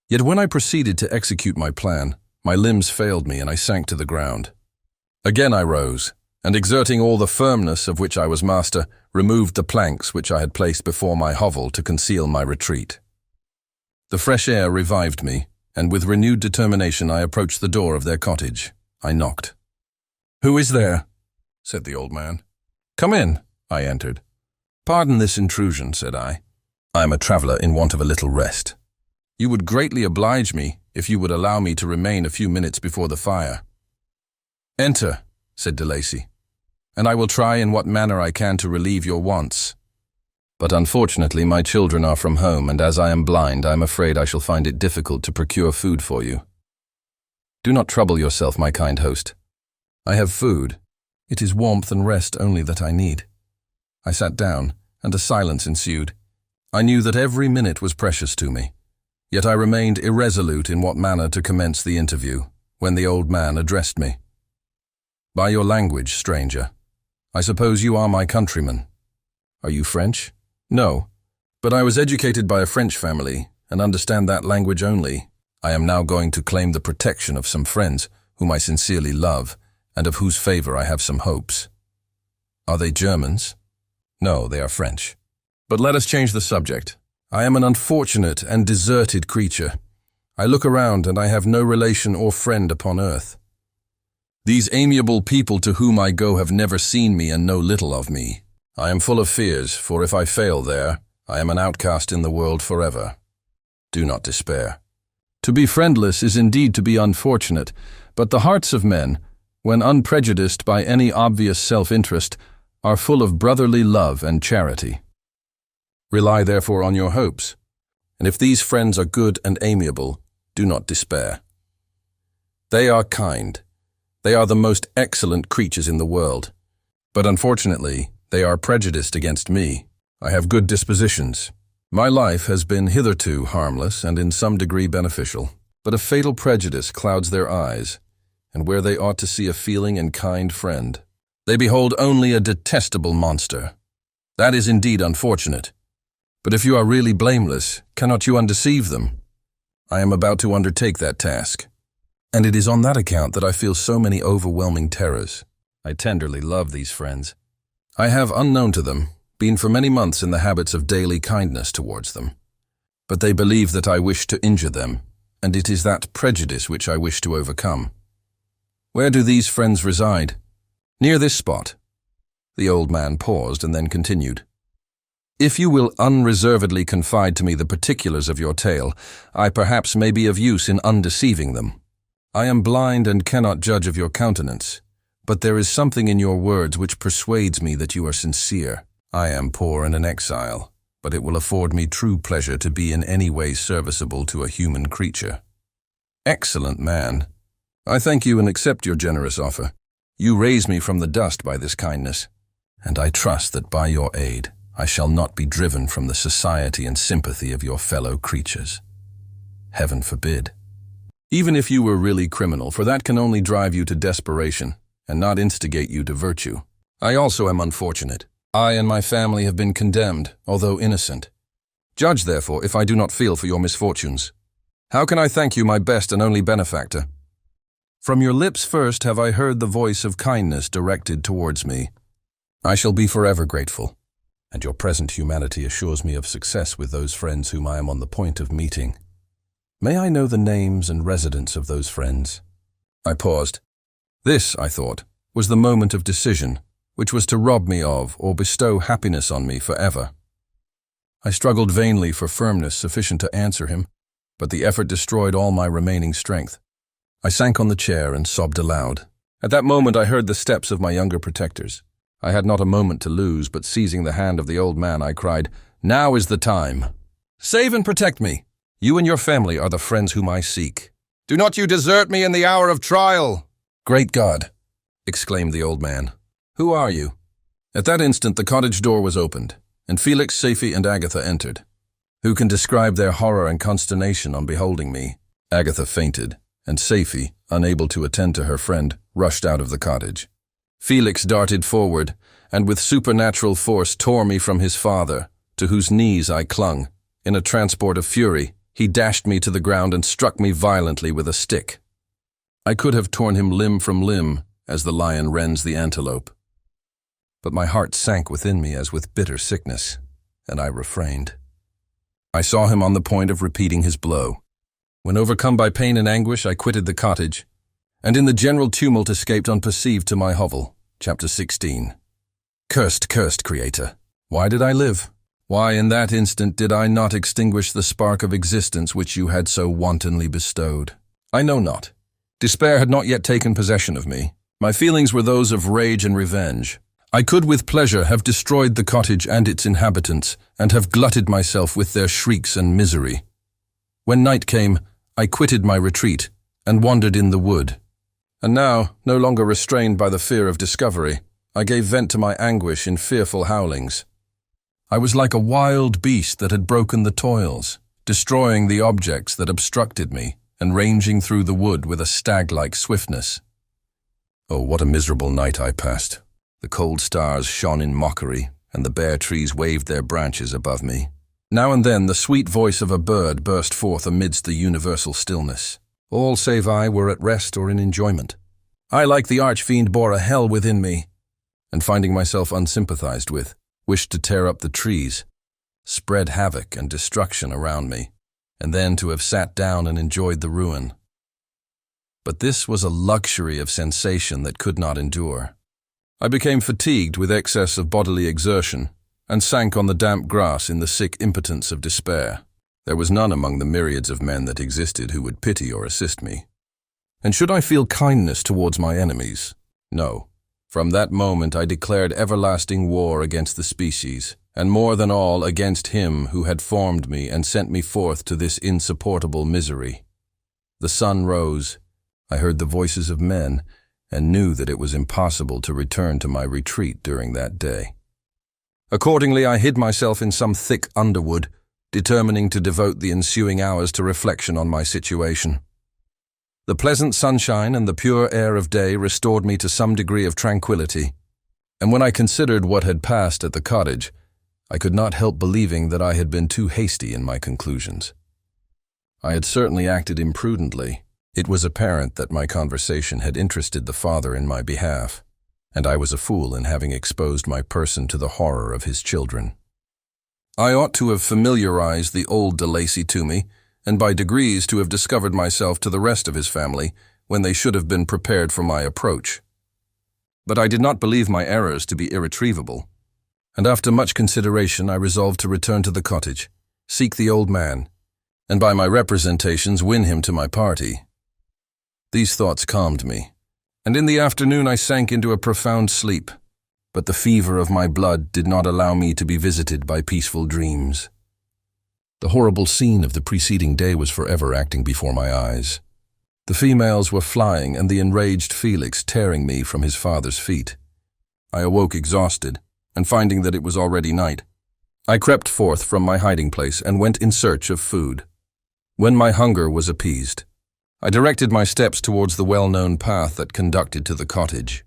Yet when I proceeded to execute my plan, my limbs failed me and I sank to the ground. Again I rose, and exerting all the firmness of which I was master, removed the planks which I had placed before my hovel to conceal my retreat. The fresh air revived me, and with renewed determination I approached the door of their cottage. I knocked. "Who is there?" said the old man. "Come in," I entered. "Pardon this intrusion," said I. "I am a traveller in want of a little rest. You would greatly oblige me if you would allow me to remain a few minutes before the fire." "Enter," said de Lacy, "and I will try in what manner I can to relieve your wants. But unfortunately my children are from home, and as I am blind, I am afraid I shall find it difficult to procure food for you. Do not trouble yourself, my kind host. I have food. It is warmth and rest only that I need." I sat down, and a silence ensued. I knew that every minute was precious to me, yet I remained irresolute in what manner to commence the interview, when the old man addressed me. "By your language, stranger, I suppose you are my countryman. Are you French?" "No, but I was educated by a French family, and understand that language only. I am now going to claim the protection of some friends whom I sincerely love, and of whose favor I have some hopes." "Are they Germans?" "No, they are French. But let us change the subject. I am an unfortunate and deserted creature. I look around and I have no relation or friend upon earth. These amiable people to whom I go have never seen me and know little of me. I am full of fears, for if I fail there, I am an outcast in the world forever. Do not despair. To be friendless is indeed to be unfortunate, but the hearts of men, when unprejudiced by any obvious self-interest, are full of brotherly love and charity. Rely therefore on your hopes, and if these friends are good and amiable, do not despair. They are kind. They are the most excellent creatures in the world. But unfortunately, they are prejudiced against me. I have good dispositions. My life has been hitherto harmless and in some degree beneficial, but a fatal prejudice clouds their eyes, and where they ought to see a feeling and kind friend, they behold only a detestable monster. That is indeed unfortunate. But if you are really blameless, cannot you undeceive them? I am about to undertake that task, and it is on that account that I feel so many overwhelming terrors. I tenderly love these friends. I have, unknown to them, been for many months in the habits of daily kindness towards them. But they believe that I wish to injure them, and it is that prejudice which I wish to overcome. Where do these friends reside? Near this spot. The old man paused and then continued. If you will unreservedly confide to me the particulars of your tale, I perhaps may be of use in undeceiving them. I am blind and cannot judge of your countenance, but there is something in your words which persuades me that you are sincere. I am poor and an exile, but it will afford me true pleasure to be in any way serviceable to a human creature. Excellent man. I thank you and accept your generous offer. You raise me from the dust by this kindness, and I trust that by your aid I shall not be driven from the society and sympathy of your fellow creatures. Heaven forbid. Even if you were really criminal, for that can only drive you to desperation and not instigate you to virtue. I also am unfortunate. I and my family have been condemned, although innocent. Judge, therefore, if I do not feel for your misfortunes. How can I thank you, my best and only benefactor? From your lips first have I heard the voice of kindness directed towards me. I shall be forever grateful, and your present humanity assures me of success with those friends whom I am on the point of meeting. May I know the names and residence of those friends? I paused. This, I thought, was the moment of decision, which was to rob me of or bestow happiness on me forever. I struggled vainly for firmness sufficient to answer him, but the effort destroyed all my remaining strength. I sank on the chair and sobbed aloud. At that moment I heard the steps of my younger protectors. I had not a moment to lose, but seizing the hand of the old man, I cried, "Now is the time. Save and protect me. You and your family are the friends whom I seek. Do not you desert me in the hour of trial." "Great God!" exclaimed the old man. "Who are you? At that instant, the cottage door was opened, and Felix, Safie, and Agatha entered. Who can describe their horror and consternation on beholding me? Agatha fainted, and Safie, unable to attend to her friend, rushed out of the cottage. Felix darted forward, and with supernatural force tore me from his father, to whose knees I clung. In a transport of fury, he dashed me to the ground and struck me violently with a stick. I could have torn him limb from limb, as the lion rends the antelope. But my heart sank within me as with bitter sickness, and I refrained. I saw him on the point of repeating his blow. When overcome by pain and anguish, I quitted the cottage, and in the general tumult escaped unperceived to my hovel. Chapter 16. Cursed Creator! Why did I live? Why in that instant did I not extinguish the spark of existence which you had so wantonly bestowed? I know not. Despair had not yet taken possession of me. My feelings were those of rage and revenge. I could with pleasure have destroyed the cottage and its inhabitants, and have glutted myself with their shrieks and misery. When night came, I quitted my retreat, and wandered in the wood. And now, no longer restrained by the fear of discovery, I gave vent to my anguish in fearful howlings. I was like a wild beast that had broken the toils, destroying the objects that obstructed me, and ranging through the wood with a stag-like swiftness. Oh, what a miserable night I passed. The cold stars shone in mockery, and the bare trees waved their branches above me. Now and then the sweet voice of a bird burst forth amidst the universal stillness. All save I were at rest or in enjoyment. I, like the archfiend, bore a hell within me, and finding myself unsympathized with, wished to tear up the trees, spread havoc and destruction around me, and then to have sat down and enjoyed the ruin. But this was a luxury of sensation that could not endure. I became fatigued with excess of bodily exertion, and sank on the damp grass in the sick impotence of despair. There was none among the myriads of men that existed who would pity or assist me. And should I feel kindness towards my enemies? No. From that moment I declared everlasting war against the species, and more than all against him who had formed me and sent me forth to this insupportable misery. The sun rose. I heard the voices of men, and knew that it was impossible to return to my retreat during that day. Accordingly, I hid myself in some thick underwood, determining to devote the ensuing hours to reflection on my situation. The pleasant sunshine and the pure air of day restored me to some degree of tranquility, and when I considered what had passed at the cottage, I could not help believing that I had been too hasty in my conclusions. I had certainly acted imprudently. It was apparent that my conversation had interested the father in my behalf, and I was a fool in having exposed my person to the horror of his children. I ought to have familiarized the old de Lacy to me, and by degrees to have discovered myself to the rest of his family, when they should have been prepared for my approach. But I did not believe my errors to be irretrievable, and after much consideration I resolved to return to the cottage, seek the old man, and by my representations win him to my party. These thoughts calmed me, and in the afternoon I sank into a profound sleep, but the fever of my blood did not allow me to be visited by peaceful dreams. The horrible scene of the preceding day was forever acting before my eyes. The females were flying and the enraged Felix tearing me from his father's feet. I awoke exhausted, and finding that it was already night, I crept forth from my hiding place and went in search of food. When my hunger was appeased, I directed my steps towards the well-known path that conducted to the cottage.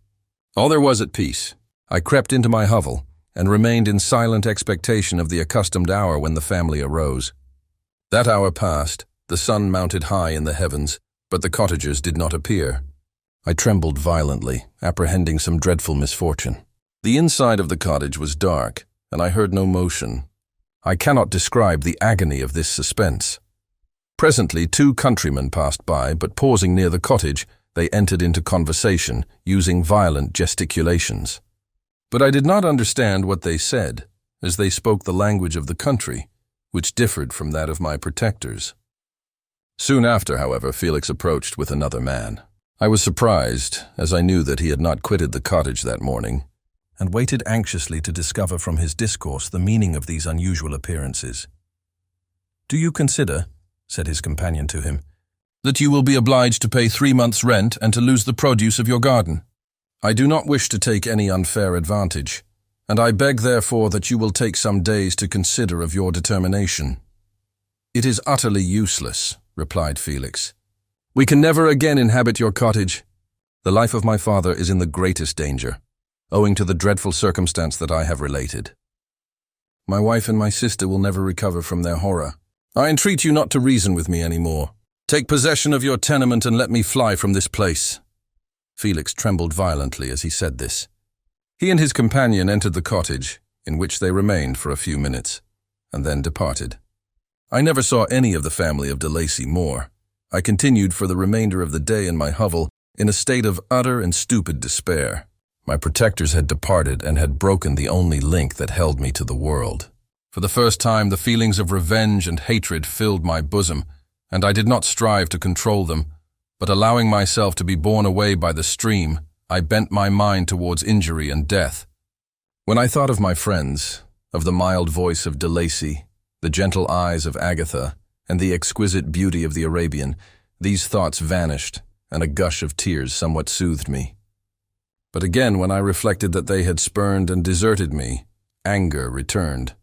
All there was at peace. I crept into my hovel and remained in silent expectation of the accustomed hour when the family arose. That hour passed, the sun mounted high in the heavens, but the cottagers did not appear. I trembled violently, apprehending some dreadful misfortune. The inside of the cottage was dark, and I heard no motion. I cannot describe the agony of this suspense. Presently 2 countrymen passed by, but pausing near the cottage, they entered into conversation, using violent gesticulations. But I did not understand what they said, as they spoke the language of the country, which differed from that of my protectors. Soon after, however, Felix approached with another man. I was surprised, as I knew that he had not quitted the cottage that morning, and waited anxiously to discover from his discourse the meaning of these unusual appearances. "Do you consider," said his companion to him, "that you will be obliged to pay 3 months' rent and to lose the produce of your garden?" "I do not wish to take any unfair advantage, and I beg therefore that you will take some days to consider of your determination." "It is utterly useless," replied Felix. "We can never again inhabit your cottage. The life of my father is in the greatest danger, owing to the dreadful circumstance that I have related. My wife and my sister will never recover from their horror. I entreat you not to reason with me any more. Take possession of your tenement and let me fly from this place." Felix trembled violently as he said this. He and his companion entered the cottage, in which they remained for a few minutes, and then departed. I never saw any of the family of de Lacy more. I continued for the remainder of the day in my hovel, in a state of utter and stupid despair. My protectors had departed and had broken the only link that held me to the world. For the first time, the feelings of revenge and hatred filled my bosom, and I did not strive to control them, but allowing myself to be borne away by the stream, I bent my mind towards injury and death. When I thought of my friends, of the mild voice of de Lacy, the gentle eyes of Agatha, and the exquisite beauty of the Arabian, these thoughts vanished, and a gush of tears somewhat soothed me. But again, when I reflected that they had spurned and deserted me, anger returned,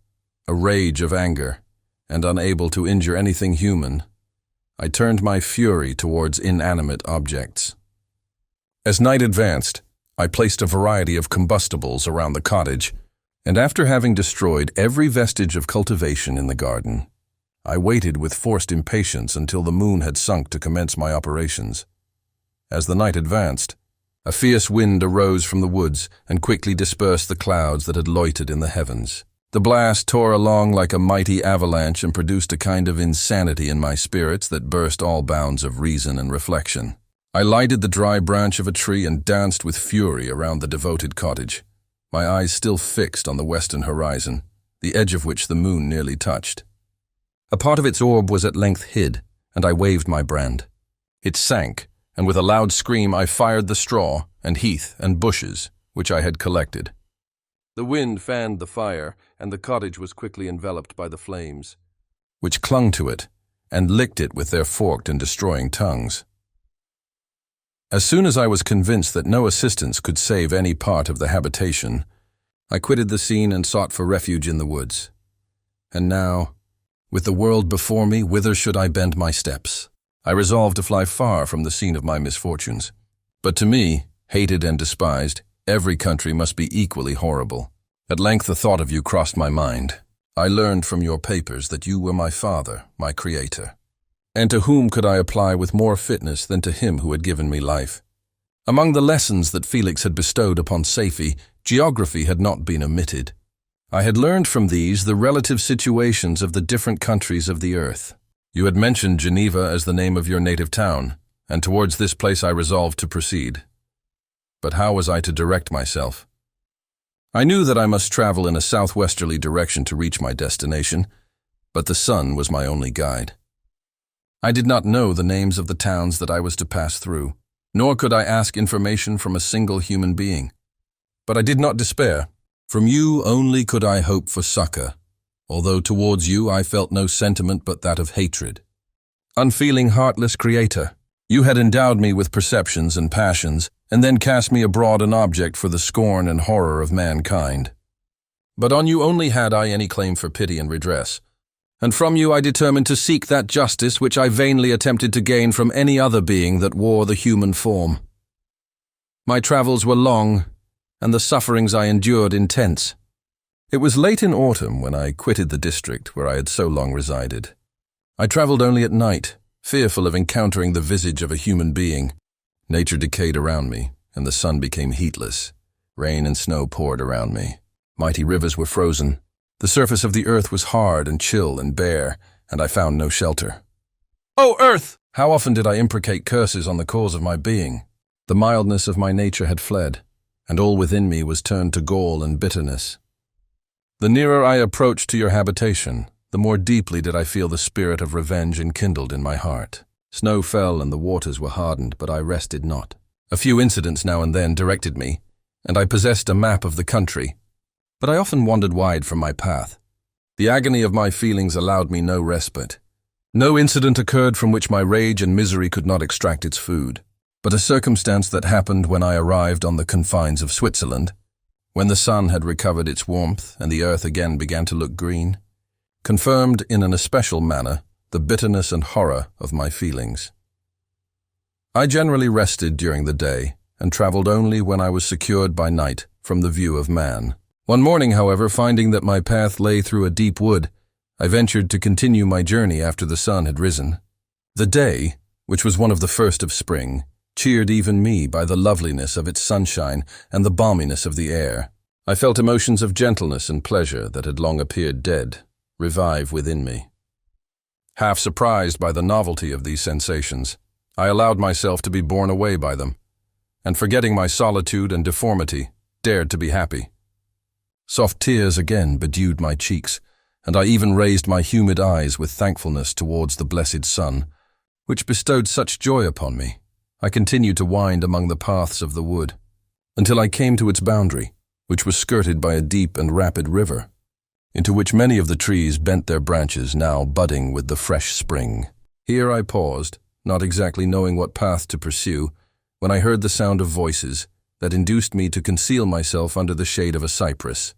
a rage of anger, and unable to injure anything human, I turned my fury towards inanimate objects. As night advanced, I placed a variety of combustibles around the cottage, and after having destroyed every vestige of cultivation in the garden, I waited with forced impatience until the moon had sunk to commence my operations. As the night advanced, a fierce wind arose from the woods and quickly dispersed the clouds that had loitered in the heavens. The blast tore along like a mighty avalanche and produced a kind of insanity in my spirits that burst all bounds of reason and reflection. I lighted the dry branch of a tree and danced with fury around the devoted cottage, my eyes still fixed on the western horizon, the edge of which the moon nearly touched. A part of its orb was at length hid, and I waved my brand. It sank, and with a loud scream I fired the straw and heath and bushes which I had collected. The wind fanned the fire, and the cottage was quickly enveloped by the flames, which clung to it and licked it with their forked and destroying tongues. As soon as I was convinced that no assistance could save any part of the habitation, I quitted the scene and sought for refuge in the woods. And now, with the world before me, whither should I bend my steps? I resolved to fly far from the scene of my misfortunes. But to me, hated and despised, every country must be equally horrible. At length the thought of you crossed my mind. I learned from your papers that you were my father, my creator. And to whom could I apply with more fitness than to him who had given me life? Among the lessons that Felix had bestowed upon Safie, geography had not been omitted. I had learned from these the relative situations of the different countries of the earth. You had mentioned Geneva as the name of your native town, and towards this place I resolved to proceed. But how was I to direct myself? I knew that I must travel in a southwesterly direction to reach my destination, but the sun was my only guide. I did not know the names of the towns that I was to pass through, nor could I ask information from a single human being. But I did not despair. From you only could I hope for succor, although towards you I felt no sentiment but that of hatred. Unfeeling, heartless creator, you had endowed me with perceptions and passions, and then cast me abroad an object for the scorn and horror of mankind. But on you only had I any claim for pity and redress, and from you I determined to seek that justice which I vainly attempted to gain from any other being that wore the human form. My travels were long, and the sufferings I endured intense. It was late in autumn when I quitted the district where I had so long resided. I traveled only at night, fearful of encountering the visage of a human being. Nature decayed around me, and the sun became heatless. Rain and snow poured around me. Mighty rivers were frozen. The surface of the earth was hard and chill and bare, and I found no shelter. "O earth!" How often did I imprecate curses on the cause of my being? The mildness of my nature had fled, and all within me was turned to gall and bitterness. The nearer I approached to your habitation, the more deeply did I feel the spirit of revenge enkindled in my heart. Snow fell and the waters were hardened, but I rested not. A few incidents now and then directed me, and I possessed a map of the country, but I often wandered wide from my path. The agony of my feelings allowed me no respite. No incident occurred from which my rage and misery could not extract its food, but a circumstance that happened when I arrived on the confines of Switzerland, When the sun had recovered its warmth and the earth again began to look green, confirmed in an especial manner the bitterness and horror of my feelings. I generally rested during the day and traveled only when I was secured by night from the view of man. One morning, however, finding that my path lay through a deep wood, I ventured to continue my journey after the sun had risen. The day, which was one of the first of spring, cheered even me by the loveliness of its sunshine and the balminess of the air. I felt emotions of gentleness and pleasure that had long appeared dead revive within me. Half surprised by the novelty of these sensations, I allowed myself to be borne away by them, and forgetting my solitude and deformity, dared to be happy. Soft tears again bedewed my cheeks, and I even raised my humid eyes with thankfulness towards the blessed sun, which bestowed such joy upon me. I continued to wind among the paths of the wood, until I came to its boundary, which was skirted by a deep and rapid river, into which many of the trees bent their branches, now budding with the fresh spring. Here I paused, not exactly knowing what path to pursue, when I heard the sound of voices that induced me to conceal myself under the shade of a cypress.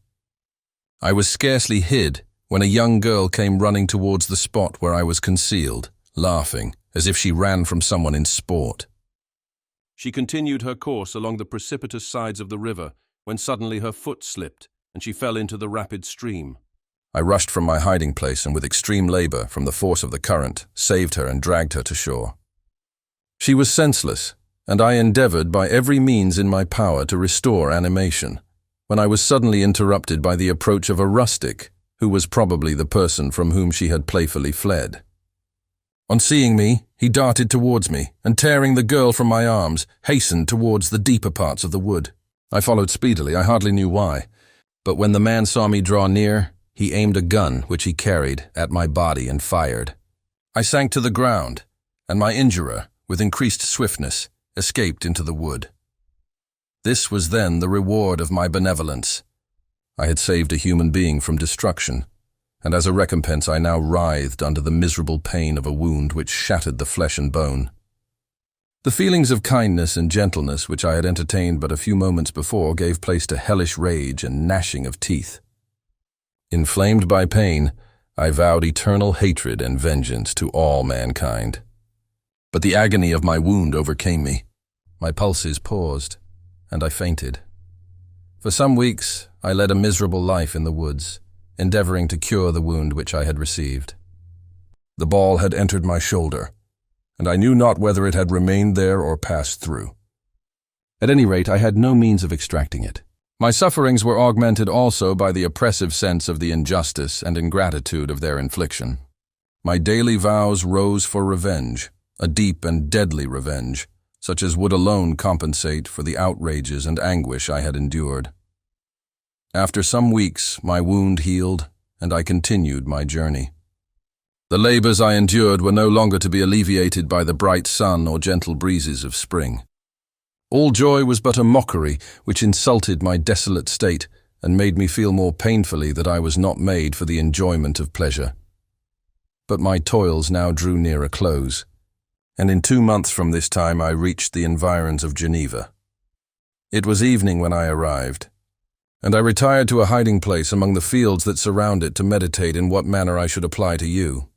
I was scarcely hid when a young girl came running towards the spot where I was concealed, laughing, as if she ran from someone in sport. She continued her course along the precipitous sides of the river when suddenly her foot slipped and she fell into the rapid stream. I rushed from my hiding place and with extreme labor from the force of the current, saved her and dragged her to shore. She was senseless, and I endeavored by every means in my power to restore animation, when I was suddenly interrupted by the approach of a rustic, who was probably the person from whom she had playfully fled. On seeing me, he darted towards me, and tearing the girl from my arms, hastened towards the deeper parts of the wood. I followed speedily, I hardly knew why, but when the man saw me draw near, he aimed a gun which he carried at my body and fired. I sank to the ground, and my injurer, with increased swiftness, escaped into the wood. This was then the reward of my benevolence. I had saved a human being from destruction, and as a recompense I now writhed under the miserable pain of a wound which shattered the flesh and bone. The feelings of kindness and gentleness which I had entertained but a few moments before gave place to hellish rage and gnashing of teeth. Inflamed by pain, I vowed eternal hatred and vengeance to all mankind. But the agony of my wound overcame me. My pulses paused, and I fainted. For some weeks, I led a miserable life in the woods, endeavoring to cure the wound which I had received. The ball had entered my shoulder, and I knew not whether it had remained there or passed through. At any rate, I had no means of extracting it. My sufferings were augmented also by the oppressive sense of the injustice and ingratitude of their infliction. My daily vows rose for revenge, a deep and deadly revenge, such as would alone compensate for the outrages and anguish I had endured. After some weeks, my wound healed, and I continued my journey. The labors I endured were no longer to be alleviated by the bright sun or gentle breezes of spring. All joy was but a mockery which insulted my desolate state and made me feel more painfully that I was not made for the enjoyment of pleasure. But my toils now drew near a close, and in 2 months from this time I reached the environs of Geneva. It was evening when I arrived, and I retired to a hiding place among the fields that surround it to meditate in what manner I should apply to you.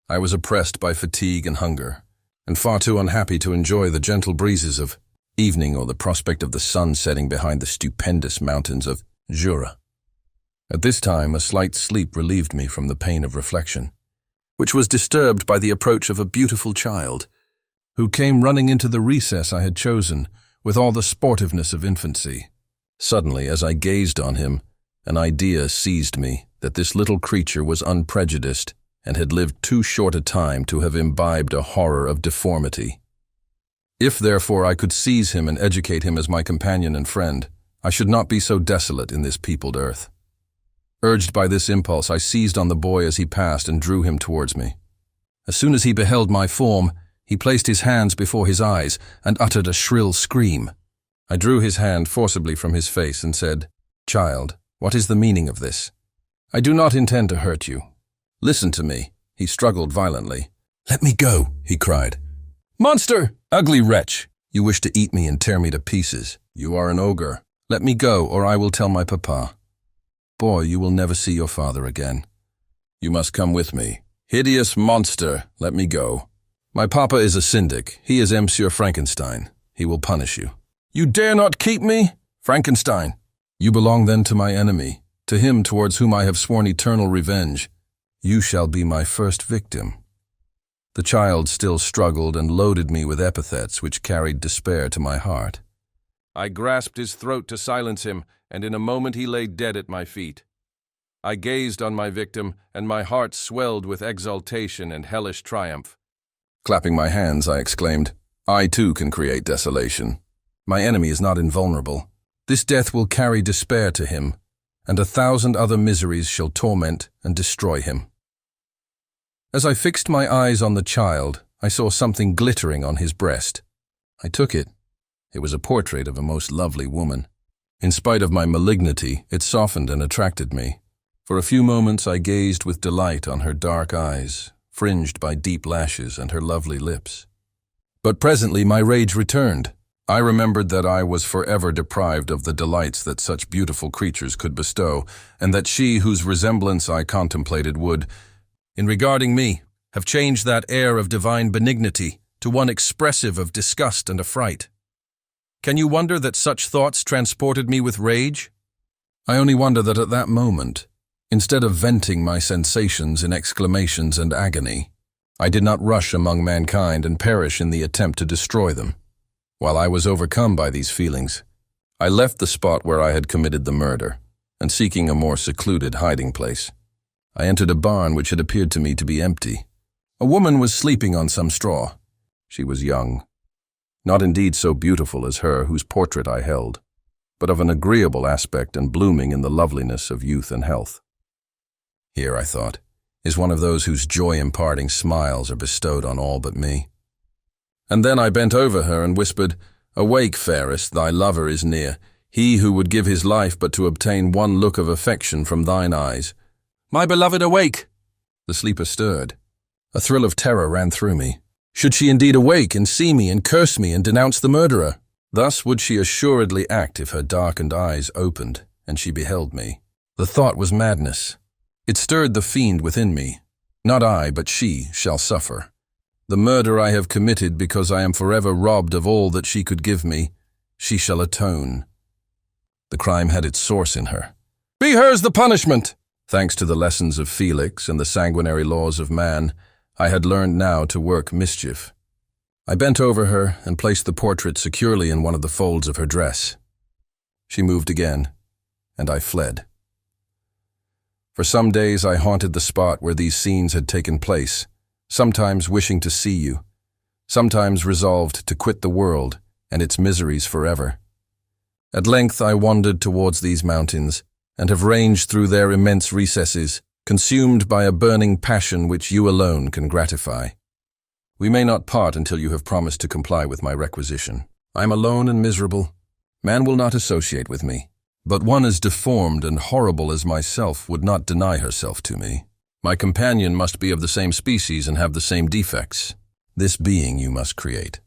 I was oppressed by fatigue and hunger, and far too unhappy to enjoy the gentle breezes of evening or the prospect of the sun setting behind the stupendous mountains of Jura. At this time, a slight sleep relieved me from the pain of reflection, which was disturbed by the approach of a beautiful child, who came running into the recess I had chosen with all the sportiveness of infancy. Suddenly, as I gazed on him, an idea seized me that this little creature was unprejudiced and had lived too short a time to have imbibed a horror of deformity. If, therefore, I could seize him and educate him as my companion and friend, I should not be so desolate in this peopled earth. Urged by this impulse, I seized on the boy as he passed and drew him towards me. As soon as he beheld my form, he placed his hands before his eyes and uttered a shrill scream. I drew his hand forcibly from his face and said, "Child, what is the meaning of this? I do not intend to hurt you. Listen to me." He struggled violently. "Let me go," he cried. "Monster! Ugly wretch! You wish to eat me and tear me to pieces. You are an ogre. Let me go, or I will tell my papa. Boy, you will never see your father again. You must come with me. Hideous monster, let me go. My papa is a syndic. He is Monsieur Frankenstein. He will punish you. You dare not keep me? Frankenstein. You belong then to my enemy, to him towards whom I have sworn eternal revenge. You shall be my first victim. The child still struggled and loaded me with epithets which carried despair to my heart. I grasped his throat to silence him, and in a moment he lay dead at my feet. I gazed on my victim, and my heart swelled with exultation and hellish triumph. Clapping my hands, I exclaimed, I too can create desolation. My enemy is not invulnerable. This death will carry despair to him, and 1,000 other miseries shall torment and destroy him. As I fixed my eyes on the child, I saw something glittering on his breast. I took it. It was a portrait of a most lovely woman. In spite of my malignity, it softened and attracted me. For a few moments I gazed with delight on her dark eyes, fringed by deep lashes, and her lovely lips. But presently my rage returned. I remembered that I was forever deprived of the delights that such beautiful creatures could bestow, and that she whose resemblance I contemplated would, in regarding me, have changed that air of divine benignity to one expressive of disgust and affright. Can you wonder that such thoughts transported me with rage? I only wonder that at that moment, instead of venting my sensations in exclamations and agony, I did not rush among mankind and perish in the attempt to destroy them. While I was overcome by these feelings, I left the spot where I had committed the murder, and seeking a more secluded hiding place, I entered a barn which had appeared to me to be empty. A woman was sleeping on some straw. She was young, not indeed so beautiful as her whose portrait I held, but of an agreeable aspect and blooming in the loveliness of youth and health. Here, I thought, is one of those whose joy-imparting smiles are bestowed on all but me. And then I bent over her and whispered, Awake, fairest, thy lover is near, he who would give his life but to obtain one look of affection from thine eyes. My beloved, awake! The sleeper stirred. A thrill of terror ran through me. Should she indeed awake and see me and curse me and denounce the murderer? Thus would she assuredly act if her darkened eyes opened and she beheld me. The thought was madness. It stirred the fiend within me. Not I, but she, shall suffer. The murder I have committed because I am forever robbed of all that she could give me, she shall atone. The crime had its source in her. Be hers the punishment! Thanks to the lessons of Felix and the sanguinary laws of man, I had learned now to work mischief. I bent over her and placed the portrait securely in one of the folds of her dress. She moved again, and I fled. For some days I haunted the spot where these scenes had taken place, sometimes wishing to see you, sometimes resolved to quit the world and its miseries forever. At length I wandered towards these mountains, and have ranged through their immense recesses, consumed by a burning passion which you alone can gratify. We may not part until you have promised to comply with my requisition. I am alone and miserable. Man will not associate with me, but one as deformed and horrible as myself would not deny herself to me. My companion must be of the same species and have the same defects. This being you must create.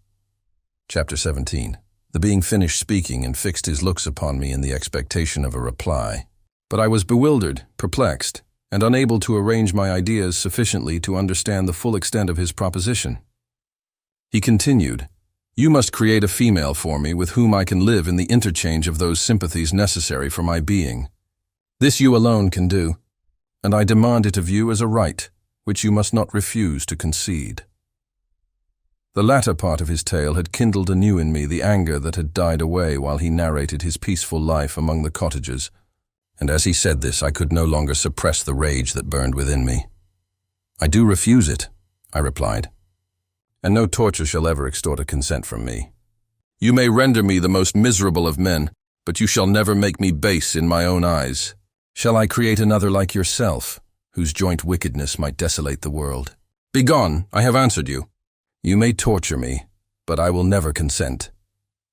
Chapter 17. The being finished speaking and fixed his looks upon me in the expectation of a reply. But I was bewildered, perplexed, and unable to arrange my ideas sufficiently to understand the full extent of his proposition. He continued, You must create a female for me with whom I can live in the interchange of those sympathies necessary for my being. This you alone can do, and I demand it of you as a right, which you must not refuse to concede. The latter part of his tale had kindled anew in me the anger that had died away while he narrated his peaceful life among the cottagers, and as he said this I could no longer suppress the rage that burned within me. I do refuse it, I replied, and no torture shall ever extort a consent from me. You may render me the most miserable of men, but you shall never make me base in my own eyes. Shall I create another like yourself, whose joint wickedness might desolate the world? Begone, I have answered you. You may torture me, but I will never consent.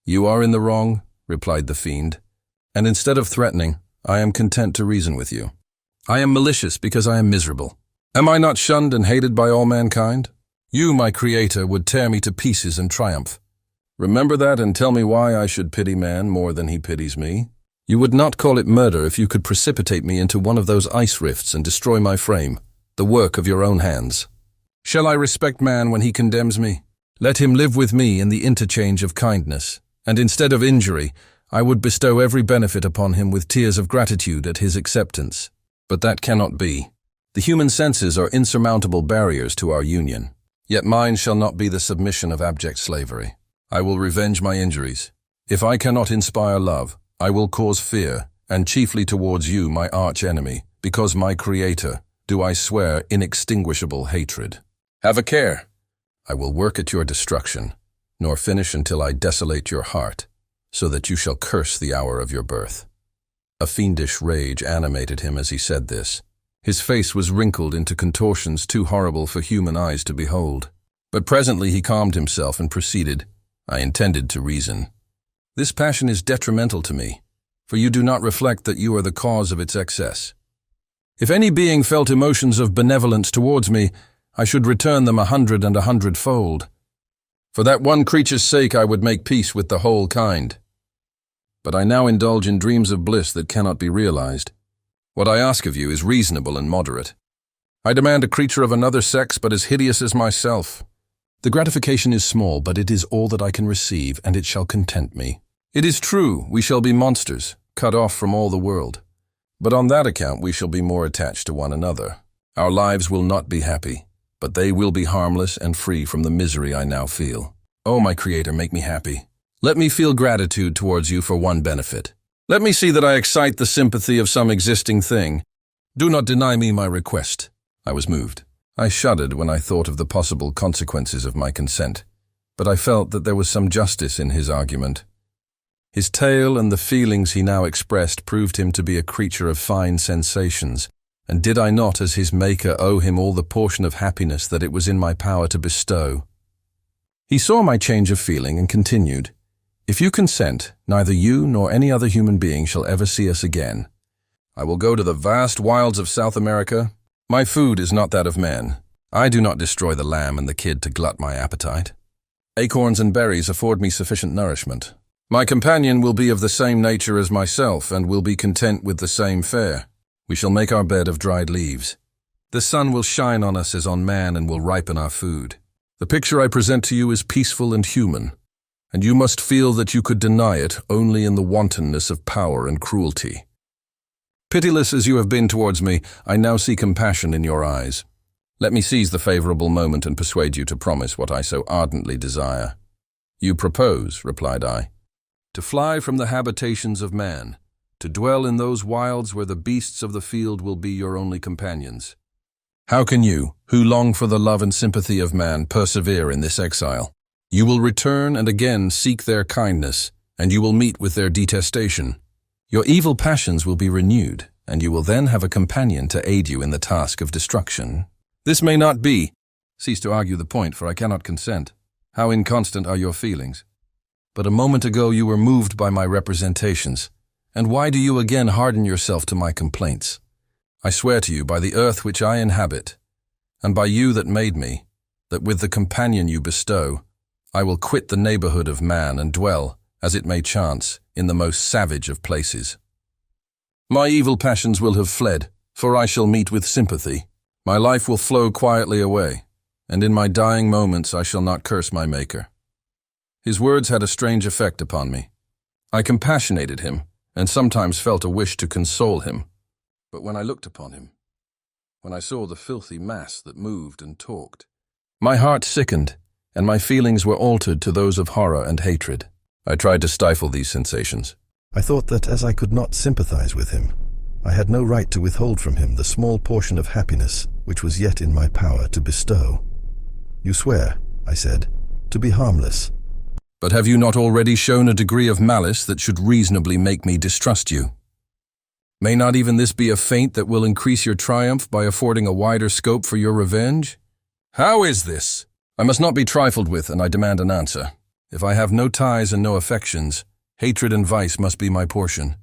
You are in the wrong, replied the fiend, and instead of threatening, I am content to reason with you. I am malicious because I am miserable. Am I not shunned and hated by all mankind? You, my creator, would tear me to pieces in triumph. Remember that and tell me why I should pity man more than he pities me. You would not call it murder if you could precipitate me into one of those ice rifts and destroy my frame, the work of your own hands. Shall I respect man when he condemns me? Let him live with me in the interchange of kindness, and instead of injury, I would bestow every benefit upon him with tears of gratitude at his acceptance. But that cannot be. The human senses are insurmountable barriers to our union. Yet mine shall not be the submission of abject slavery. I will revenge my injuries. If I cannot inspire love, I will cause fear, and chiefly towards you, my arch-enemy, because my Creator, do I swear inextinguishable hatred. Have a care. I will work at your destruction, nor finish until I desolate your heart, so that you shall curse the hour of your birth. A fiendish rage animated him as he said this. His face was wrinkled into contortions too horrible for human eyes to behold. But presently he calmed himself and proceeded, I intended to reason. This passion is detrimental to me, for you do not reflect that you are the cause of its excess. If any being felt emotions of benevolence towards me, I should return them 100 and 100-fold. For that one creature's sake I would make peace with the whole kind. But I now indulge in dreams of bliss that cannot be realized. What I ask of you is reasonable and moderate. I demand a creature of another sex but as hideous as myself. The gratification is small, but it is all that I can receive, and it shall content me. It is true, we shall be monsters, cut off from all the world. But on that account we shall be more attached to one another. Our lives will not be happy, but they will be harmless and free from the misery I now feel. Oh, my Creator, make me happy. Let me feel gratitude towards you for one benefit. Let me see that I excite the sympathy of some existing thing. Do not deny me my request. I was moved. I shuddered when I thought of the possible consequences of my consent, but I felt that there was some justice in his argument. His tale and the feelings he now expressed proved him to be a creature of fine sensations, and did I not as his maker owe him all the portion of happiness that it was in my power to bestow? He saw my change of feeling and continued, If you consent, neither you nor any other human being shall ever see us again. I will go to the vast wilds of South America. My food is not that of man. I do not destroy the lamb and the kid to glut my appetite. Acorns and berries afford me sufficient nourishment. My companion will be of the same nature as myself and will be content with the same fare. We shall make our bed of dried leaves. The sun will shine on us as on man and will ripen our food. The picture I present to you is peaceful and human, and you must feel that you could deny it only in the wantonness of power and cruelty. Pitiless as you have been towards me, I now see compassion in your eyes. Let me seize the favorable moment and persuade you to promise what I so ardently desire. You propose, replied I, to fly from the habitations of man, to dwell in those wilds where the beasts of the field will be your only companions. How can you, who long for the love and sympathy of man, persevere in this exile? You will return and again seek their kindness, and you will meet with their detestation. Your evil passions will be renewed, and you will then have a companion to aid you in the task of destruction. This may not be. Cease to argue the point, for I cannot consent. How inconstant are your feelings? But a moment ago you were moved by my representations, and why do you again harden yourself to my complaints? I swear to you by the earth which I inhabit, and by you that made me, that with the companion you bestow, I will quit the neighborhood of man and dwell, as it may chance, in the most savage of places. My evil passions will have fled, for I shall meet with sympathy. My life will flow quietly away, and in my dying moments I shall not curse my Maker. His words had a strange effect upon me. I compassionated him, and sometimes felt a wish to console him. But when I looked upon him, when I saw the filthy mass that moved and talked, my heart sickened, and my feelings were altered to those of horror and hatred. I tried to stifle these sensations. I thought that as I could not sympathize with him, I had no right to withhold from him the small portion of happiness which was yet in my power to bestow. You swear, I said, to be harmless. But have you not already shown a degree of malice that should reasonably make me distrust you? May not even this be a feint that will increase your triumph by affording a wider scope for your revenge? How is this? I must not be trifled with, and I demand an answer. If I have no ties and no affections, hatred and vice must be my portion.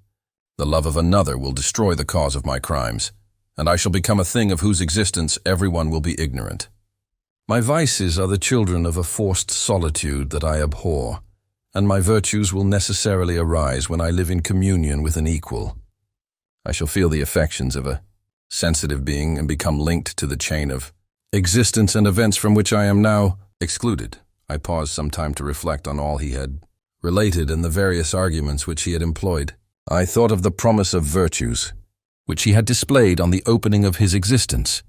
The love of another will destroy the cause of my crimes, and I shall become a thing of whose existence everyone will be ignorant. My vices are the children of a forced solitude that I abhor, and my virtues will necessarily arise when I live in communion with an equal. I shall feel the affections of a sensitive being and become linked to the chain of existence and events from which I am now excluded. I paused some time to reflect on all he had related and the various arguments which he had employed. I thought of the promise of virtues, which he had displayed on the opening of his existence,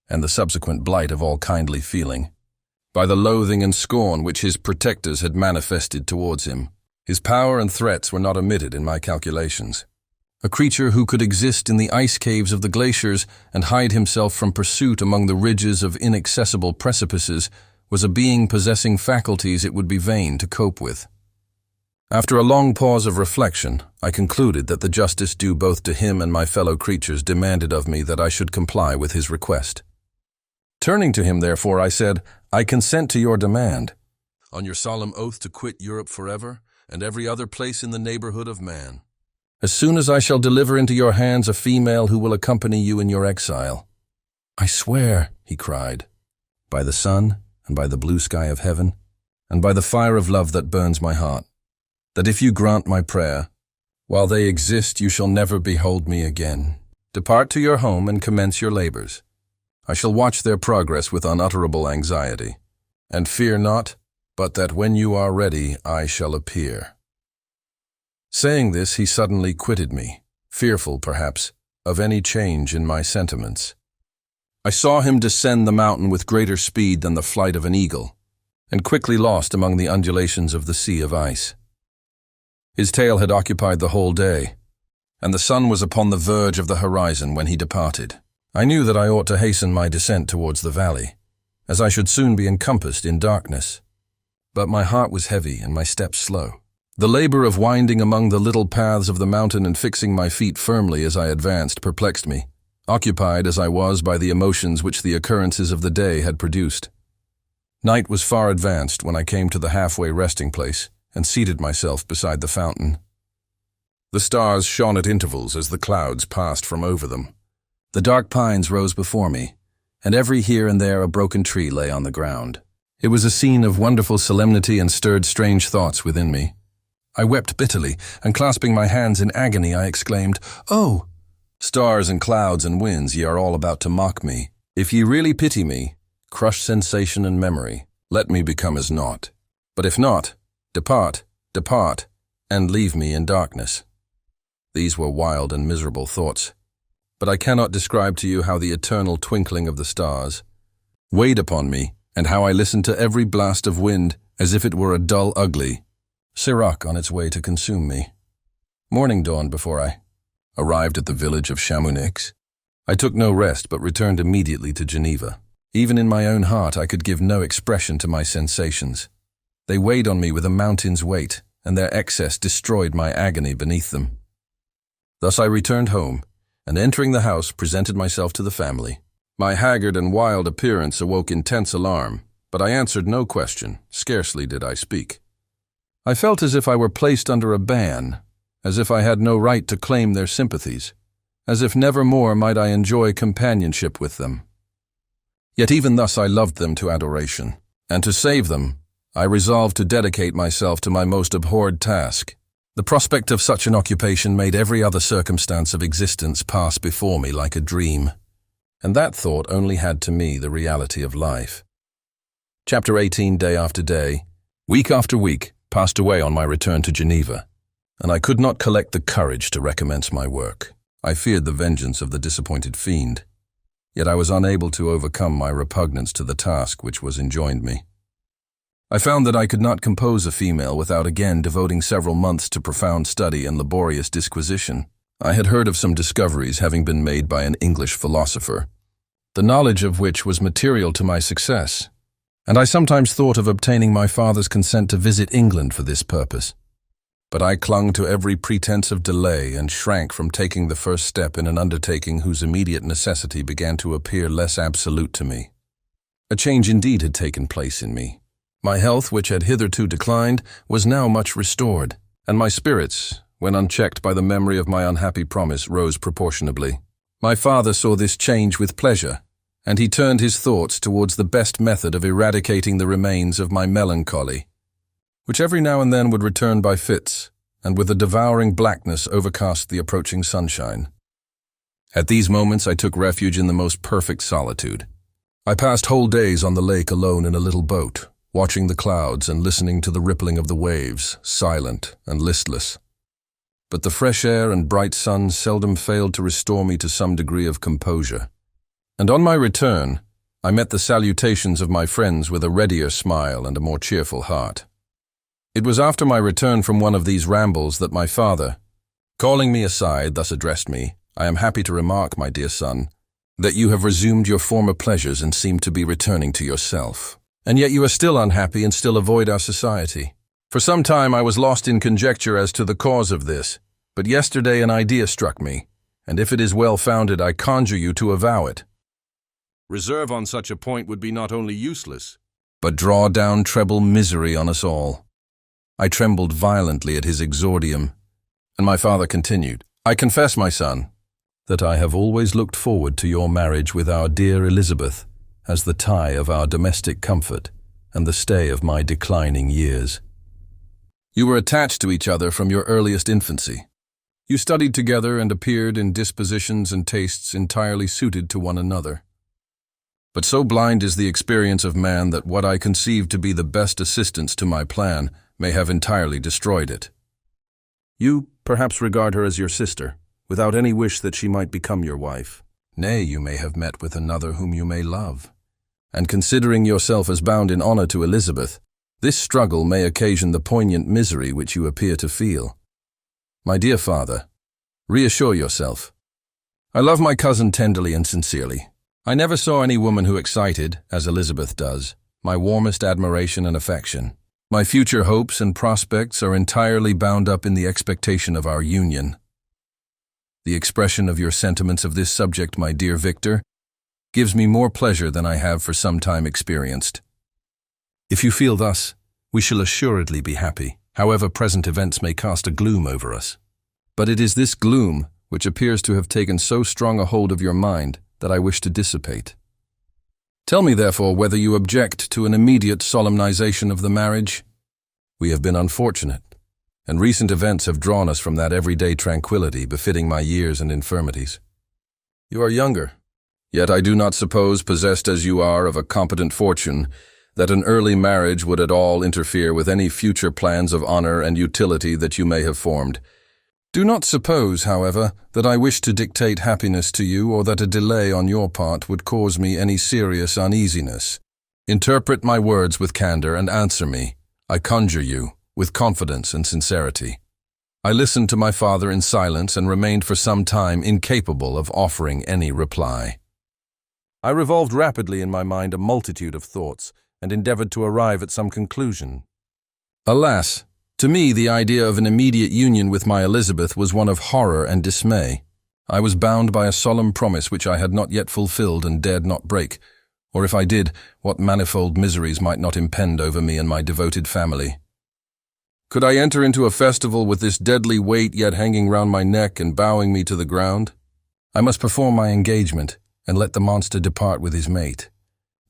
and the subsequent blight of all kindly feeling, by the loathing and scorn which his protectors had manifested towards him. His power and threats were not omitted in my calculations. A creature who could exist in the ice caves of the glaciers and hide himself from pursuit among the ridges of inaccessible precipices was a being possessing faculties it would be vain to cope with. After a long pause of reflection, I concluded that the justice due both to him and my fellow creatures demanded of me that I should comply with his request. Turning to him, therefore, I said, "I consent to your demand, on your solemn oath to quit Europe forever and every other place in the neighborhood of man, as soon as I shall deliver into your hands a female who will accompany you in your exile." "I swear," he cried, "by the sun and by the blue sky of heaven, and by the fire of love that burns my heart, that if you grant my prayer, while they exist you shall never behold me again. Depart to your home and commence your labors. I shall watch their progress with unutterable anxiety, and fear not, but that when you are ready I shall appear." Saying this, he suddenly quitted me, fearful, perhaps, of any change in my sentiments. I saw him descend the mountain with greater speed than the flight of an eagle, and quickly lost among the undulations of the sea of ice. His tale had occupied the whole day, and the sun was upon the verge of the horizon when he departed. I knew that I ought to hasten my descent towards the valley, as I should soon be encompassed in darkness. But my heart was heavy and my steps slow. The labor of winding among the little paths of the mountain and fixing my feet firmly as I advanced perplexed me, occupied as I was by the emotions which the occurrences of the day had produced. Night was far advanced when I came to the halfway resting place and seated myself beside the fountain. The stars shone at intervals as the clouds passed from over them. The dark pines rose before me, and every here and there a broken tree lay on the ground. It was a scene of wonderful solemnity and stirred strange thoughts within me. I wept bitterly, and clasping my hands in agony, I exclaimed, "Oh! Stars and clouds and winds, ye are all about to mock me. If ye really pity me, crush sensation and memory, let me become as naught. But if not, depart, depart, and leave me in darkness." These were wild and miserable thoughts, but I cannot describe to you how the eternal twinkling of the stars weighed upon me, and how I listened to every blast of wind as if it were a dull, ugly siroc on its way to consume me. Morning dawned before I arrived at the village of Chamonix. I took no rest, but returned immediately to Geneva. Even in my own heart I could give no expression to my sensations. They weighed on me with a mountain's weight, and their excess destroyed my agony beneath them. Thus I returned home, and entering the house presented myself to the family. My haggard and wild appearance awoke intense alarm, but I answered no question, scarcely did I speak. I felt as if I were placed under a ban, as if I had no right to claim their sympathies, as if never more might I enjoy companionship with them. Yet even thus I loved them to adoration, and to save them, I resolved to dedicate myself to my most abhorred task. The prospect of such an occupation made every other circumstance of existence pass before me like a dream, and that thought only had to me the reality of life. Chapter 18. Day after day, week after week, passed away on my return to Geneva, and I could not collect the courage to recommence my work. I feared the vengeance of the disappointed fiend, yet I was unable to overcome my repugnance to the task which was enjoined me. I found that I could not compose a female without again devoting several months to profound study and laborious disquisition. I had heard of some discoveries having been made by an English philosopher, the knowledge of which was material to my success, and I sometimes thought of obtaining my father's consent to visit England for this purpose. But I clung to every pretense of delay and shrank from taking the first step in an undertaking whose immediate necessity began to appear less absolute to me. A change indeed had taken place in me. My health, which had hitherto declined, was now much restored, and my spirits, when unchecked by the memory of my unhappy promise, rose proportionably. My father saw this change with pleasure, and he turned his thoughts towards the best method of eradicating the remains of my melancholy. which every now and then would return by fits, and with a devouring blackness overcast the approaching sunshine. At these moments I took refuge in the most perfect solitude. I passed whole days on the lake alone in a little boat, watching the clouds and listening to the rippling of the waves, silent and listless. But the fresh air and bright sun seldom failed to restore me to some degree of composure. And on my return, I met the salutations of my friends with a readier smile and a more cheerful heart. It was after my return from one of these rambles that my father, calling me aside, thus addressed me, "I am happy to remark, my dear son, that you have resumed your former pleasures and seem to be returning to yourself. And yet you are still unhappy and still avoid our society. For some time I was lost in conjecture as to the cause of this, but yesterday an idea struck me, and if it is well-founded, I conjure you to avow it. Reserve on such a point would be not only useless, but draw down treble misery on us all." I trembled violently at his exordium, and my father continued, "I confess, my son, that I have always looked forward to your marriage with our dear Elizabeth as the tie of our domestic comfort and the stay of my declining years. You were attached to each other from your earliest infancy. You studied together and appeared in dispositions and tastes entirely suited to one another. But so blind is the experience of man that what I conceived to be the best assistance to my plan may have entirely destroyed it. You perhaps regard her as your sister, without any wish that she might become your wife. Nay, you may have met with another whom you may love. And considering yourself as bound in honor to Elizabeth, this struggle may occasion the poignant misery which you appear to feel. My dear father, reassure yourself. I love my cousin tenderly and sincerely. I never saw any woman who excited, as Elizabeth does, my warmest admiration and affection. My future hopes and prospects are entirely bound up in the expectation of our union. The expression of your sentiments of this subject, my dear Victor, gives me more pleasure than I have for some time experienced. If you feel thus, we shall assuredly be happy, however present events may cast a gloom over us. But it is this gloom which appears to have taken so strong a hold of your mind that I wish to dissipate. Tell me, therefore, whether you object to an immediate solemnization of the marriage. We have been unfortunate, and recent events have drawn us from that everyday tranquility befitting my years and infirmities. You are younger, yet I do not suppose, possessed as you are of a competent fortune, that an early marriage would at all interfere with any future plans of honor and utility that you may have formed. Do not suppose, however, that I wish to dictate happiness to you or that a delay on your part would cause me any serious uneasiness. Interpret my words with candor and answer me, I conjure you, with confidence and sincerity. I listened to my father in silence and remained for some time incapable of offering any reply. I revolved rapidly in my mind a multitude of thoughts and endeavored to arrive at some conclusion. Alas, to me the idea of an immediate union with my Elizabeth was one of horror and dismay. I was bound by a solemn promise which I had not yet fulfilled and dared not break, or if I did, what manifold miseries might not impend over me and my devoted family. Could I enter into a festival with this deadly weight yet hanging round my neck and bowing me to the ground? I must perform my engagement and let the monster depart with his mate,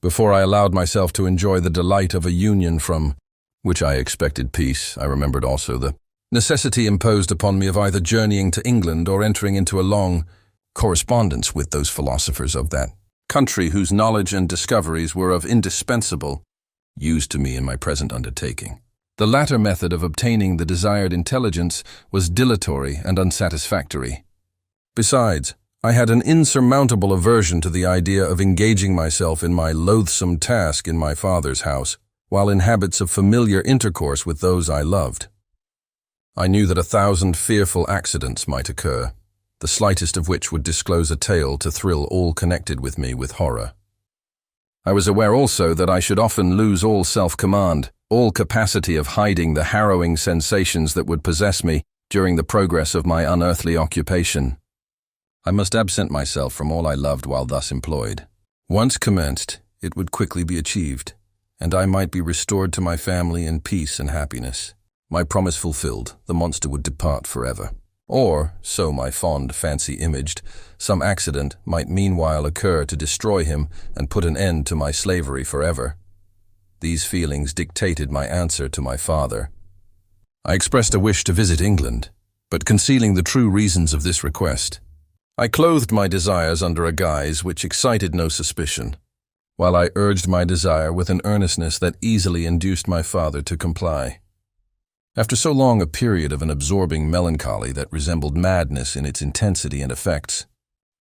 before I allowed myself to enjoy the delight of a union from which I expected peace. I remembered also the necessity imposed upon me of either journeying to England or entering into a long correspondence with those philosophers of that country whose knowledge and discoveries were of indispensable use to me in my present undertaking. The latter method of obtaining the desired intelligence was dilatory and unsatisfactory. Besides, I had an insurmountable aversion to the idea of engaging myself in my loathsome task in my father's house, while in habits of familiar intercourse with those I loved. I knew that 1,000 fearful accidents might occur, the slightest of which would disclose a tale to thrill all connected with me with horror. I was aware also that I should often lose all self-command, all capacity of hiding the harrowing sensations that would possess me during the progress of my unearthly occupation. I must absent myself from all I loved while thus employed. Once commenced, it would quickly be achieved, and I might be restored to my family in peace and happiness. My promise fulfilled, the monster would depart forever. Or, so my fond fancy imaged, some accident might meanwhile occur to destroy him and put an end to my slavery forever. These feelings dictated my answer to my father. I expressed a wish to visit England, but concealing the true reasons of this request. I clothed my desires under a guise which excited no suspicion, while I urged my desire with an earnestness that easily induced my father to comply. After so long a period of an absorbing melancholy that resembled madness in its intensity and effects,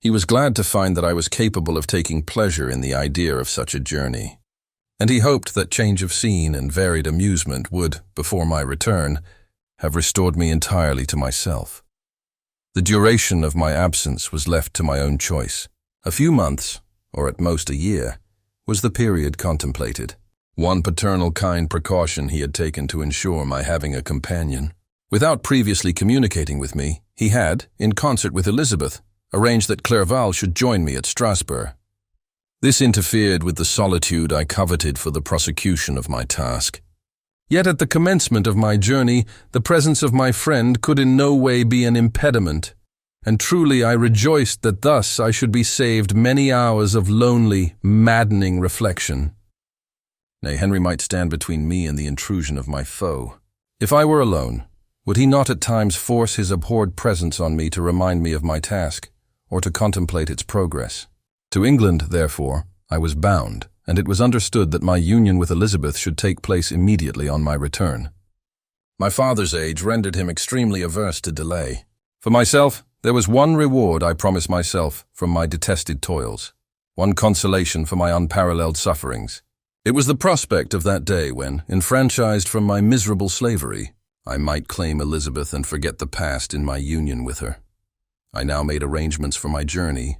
he was glad to find that I was capable of taking pleasure in the idea of such a journey, and he hoped that change of scene and varied amusement would, before my return, have restored me entirely to myself. The duration of my absence was left to my own choice. A few months, or at most a year, was the period contemplated. One paternal kind precaution he had taken to ensure my having a companion. Without previously communicating with me, he had, in concert with Elizabeth, arranged that Clerval should join me at Strasbourg. This interfered with the solitude I coveted for the prosecution of my task. Yet at the commencement of my journey, the presence of my friend could in no way be an impediment, and truly I rejoiced that thus I should be saved many hours of lonely, maddening reflection. Nay, Henry might stand between me and the intrusion of my foe. If I were alone, would he not at times force his abhorred presence on me to remind me of my task, or to contemplate its progress? To England, therefore, I was bound, and it was understood that my union with Elizabeth should take place immediately on my return. My father's age rendered him extremely averse to delay. For myself, there was one reward I promised myself from my detested toils, one consolation for my unparalleled sufferings. It was the prospect of that day when, enfranchised from my miserable slavery, I might claim Elizabeth and forget the past in my union with her. I now made arrangements for my journey,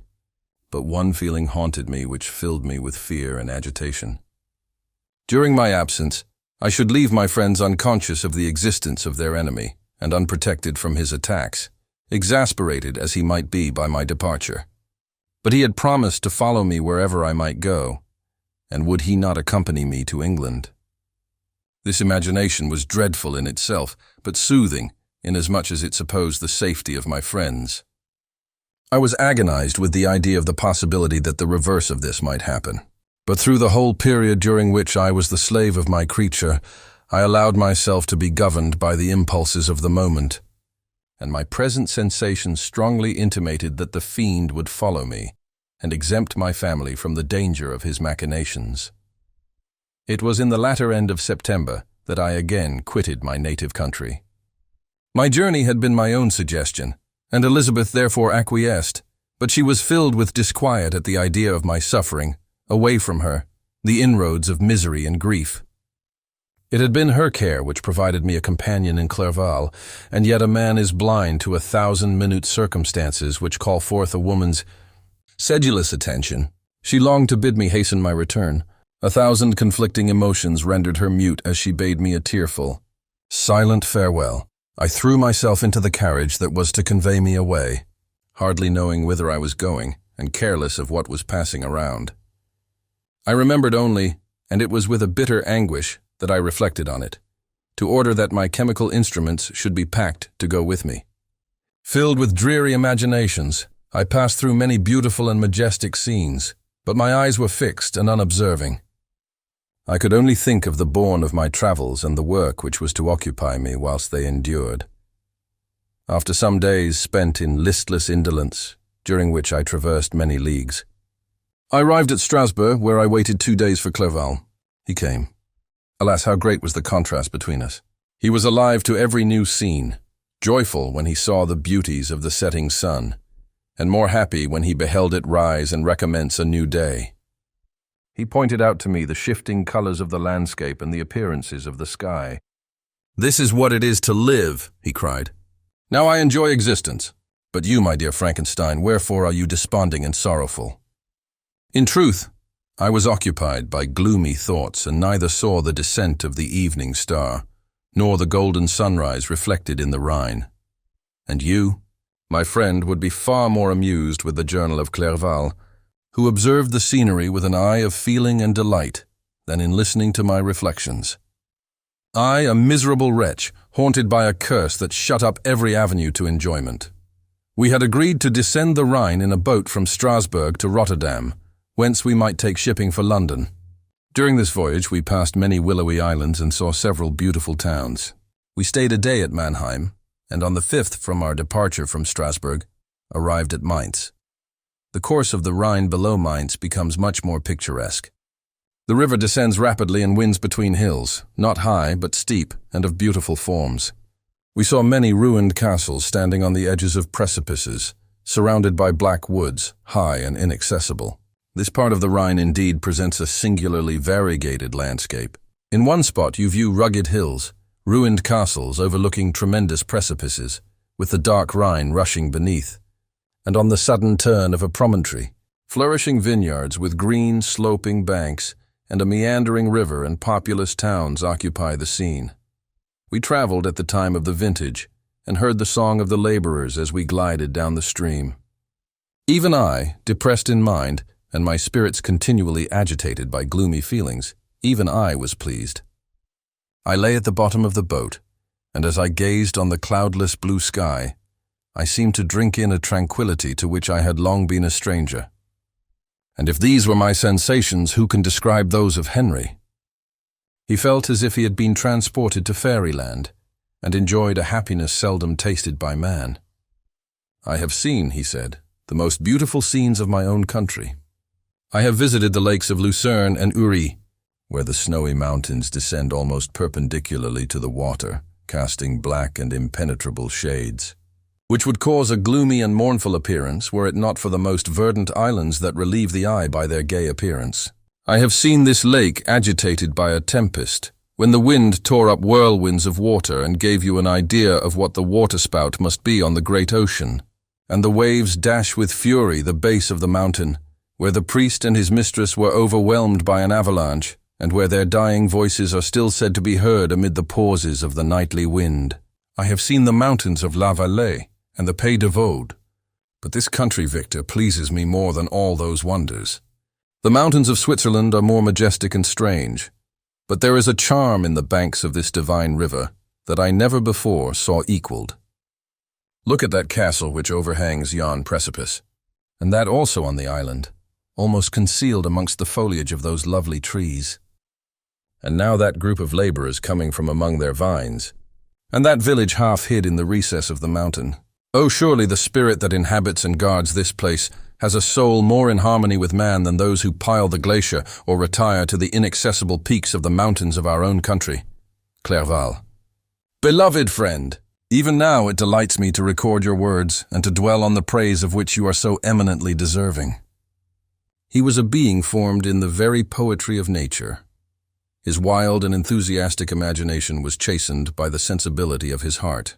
but one feeling haunted me which filled me with fear and agitation. During my absence, I should leave my friends unconscious of the existence of their enemy and unprotected from his attacks, exasperated as he might be by my departure. But he had promised to follow me wherever I might go, and would he not accompany me to England? This imagination was dreadful in itself, but soothing, inasmuch as it supposed the safety of my friends. I was agonized with the idea of the possibility that the reverse of this might happen. But through the whole period during which I was the slave of my creature, I allowed myself to be governed by the impulses of the moment, and my present sensations strongly intimated that the fiend would follow me and exempt my family from the danger of his machinations. It was in the latter end of September that I again quitted my native country. My journey had been my own suggestion, and Elizabeth therefore acquiesced, but she was filled with disquiet at the idea of my suffering, away from her, the inroads of misery and grief. It had been her care which provided me a companion in Clerval, and yet a man is blind to 1,000 minute circumstances which call forth a woman's sedulous attention. She longed to bid me hasten my return. 1,000 conflicting emotions rendered her mute as she bade me a tearful, silent farewell. I threw myself into the carriage that was to convey me away, hardly knowing whither I was going, and careless of what was passing around. I remembered only, and it was with a bitter anguish that I reflected on it, to order that my chemical instruments should be packed to go with me. Filled with dreary imaginations, I passed through many beautiful and majestic scenes, but my eyes were fixed and unobserving. I could only think of the bourne of my travels and the work which was to occupy me whilst they endured. After some days spent in listless indolence, during which I traversed many leagues, I arrived at Strasbourg, where I waited 2 days for Clerval. He came. Alas, how great was the contrast between us! He was alive to every new scene, joyful when he saw the beauties of the setting sun, and more happy when he beheld it rise and recommence a new day. He pointed out to me the shifting colors of the landscape and the appearances of the sky. "This is what it is to live," he cried. "Now I enjoy existence. But you, my dear Frankenstein, wherefore are you desponding and sorrowful?" In truth, I was occupied by gloomy thoughts and neither saw the descent of the evening star, nor the golden sunrise reflected in the Rhine. And you, my friend, would be far more amused with the journal of Clerval, who observed the scenery with an eye of feeling and delight, than in listening to my reflections. I, a miserable wretch, haunted by a curse that shut up every avenue to enjoyment. We had agreed to descend the Rhine in a boat from Strasbourg to Rotterdam, whence we might take shipping for London. During this voyage, we passed many willowy islands and saw several beautiful towns. We stayed a day at Mannheim, and on the 5th from our departure from Strasbourg, arrived at Mainz. The course of the Rhine below Mainz becomes much more picturesque. The river descends rapidly and winds between hills, not high but steep and of beautiful forms. We saw many ruined castles standing on the edges of precipices, surrounded by black woods, high and inaccessible. This part of the Rhine indeed presents a singularly variegated landscape. In one spot you view rugged hills, ruined castles overlooking tremendous precipices, with the dark Rhine rushing beneath. And on the sudden turn of a promontory, flourishing vineyards with green, sloping banks and a meandering river and populous towns occupy the scene. We traveled at the time of the vintage and heard the song of the laborers as we glided down the stream. Even I, depressed in mind, and my spirits continually agitated by gloomy feelings, even I was pleased. I lay at the bottom of the boat, and as I gazed on the cloudless blue sky, I seemed to drink in a tranquility to which I had long been a stranger. And if these were my sensations, who can describe those of Henry? He felt as if he had been transported to fairyland, and enjoyed a happiness seldom tasted by man. "I have seen," he said, "the most beautiful scenes of my own country. I have visited the lakes of Lucerne and Uri, where the snowy mountains descend almost perpendicularly to the water, casting black and impenetrable shades, which would cause a gloomy and mournful appearance were it not for the most verdant islands that relieve the eye by their gay appearance. I have seen this lake agitated by a tempest, when the wind tore up whirlwinds of water and gave you an idea of what the waterspout must be on the great ocean, and the waves dash with fury the base of the mountain, where the priest and his mistress were overwhelmed by an avalanche, and where their dying voices are still said to be heard amid the pauses of the nightly wind. I have seen the mountains of La Valais and the Pays de Vaud, but this country, Victor, pleases me more than all those wonders. The mountains of Switzerland are more majestic and strange, but there is a charm in the banks of this divine river that I never before saw equaled. Look at that castle which overhangs yon precipice, and that also on the island, almost concealed amongst the foliage of those lovely trees. And now that group of laborers coming from among their vines, and that village half hid in the recess of the mountain. Oh, surely the spirit that inhabits and guards this place has a soul more in harmony with man than those who pile the glacier or retire to the inaccessible peaks of the mountains of our own country. Clerval. Beloved friend, even now it delights me to record your words and to dwell on the praise of which you are so eminently deserving. He was a being formed in the very poetry of nature. His wild and enthusiastic imagination was chastened by the sensibility of his heart.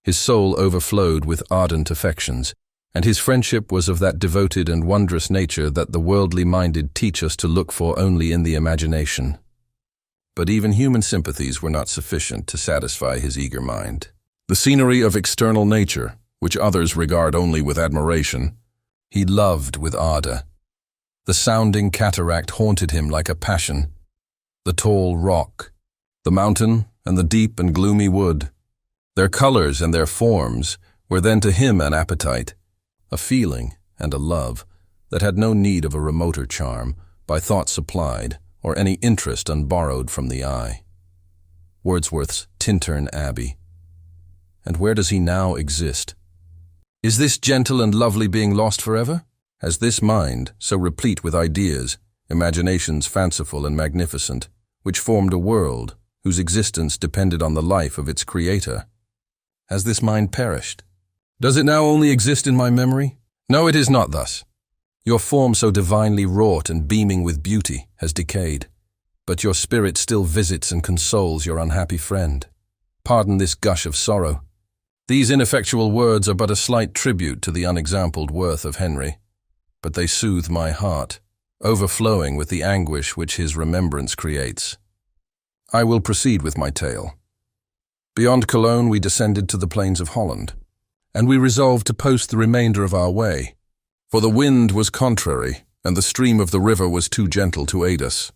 His soul overflowed with ardent affections, and his friendship was of that devoted and wondrous nature that the worldly minded teach us to look for only in the imagination. But even human sympathies were not sufficient to satisfy his eager mind. The scenery of external nature, which others regard only with admiration, he loved with ardor. The sounding cataract haunted him like a passion. The tall rock, the mountain, and the deep and gloomy wood. Their colors and their forms were then to him an appetite, a feeling and a love that had no need of a remoter charm, by thought supplied, or any interest unborrowed from the eye. Wordsworth's Tintern Abbey. And where does he now exist? Is this gentle and lovely being lost forever? Has this mind, so replete with ideas, imaginations fanciful and magnificent, which formed a world whose existence depended on the life of its creator, has this mind perished? Does it now only exist in my memory? No, it is not thus. Your form so divinely wrought and beaming with beauty has decayed, but your spirit still visits and consoles your unhappy friend. Pardon this gush of sorrow. These ineffectual words are but a slight tribute to the unexampled worth of Henry, but they soothe my heart, overflowing with the anguish which his remembrance creates. I will proceed with my tale. Beyond Cologne we descended to the plains of Holland, and we resolved to post the remainder of our way, for the wind was contrary, and the stream of the river was too gentle to aid us.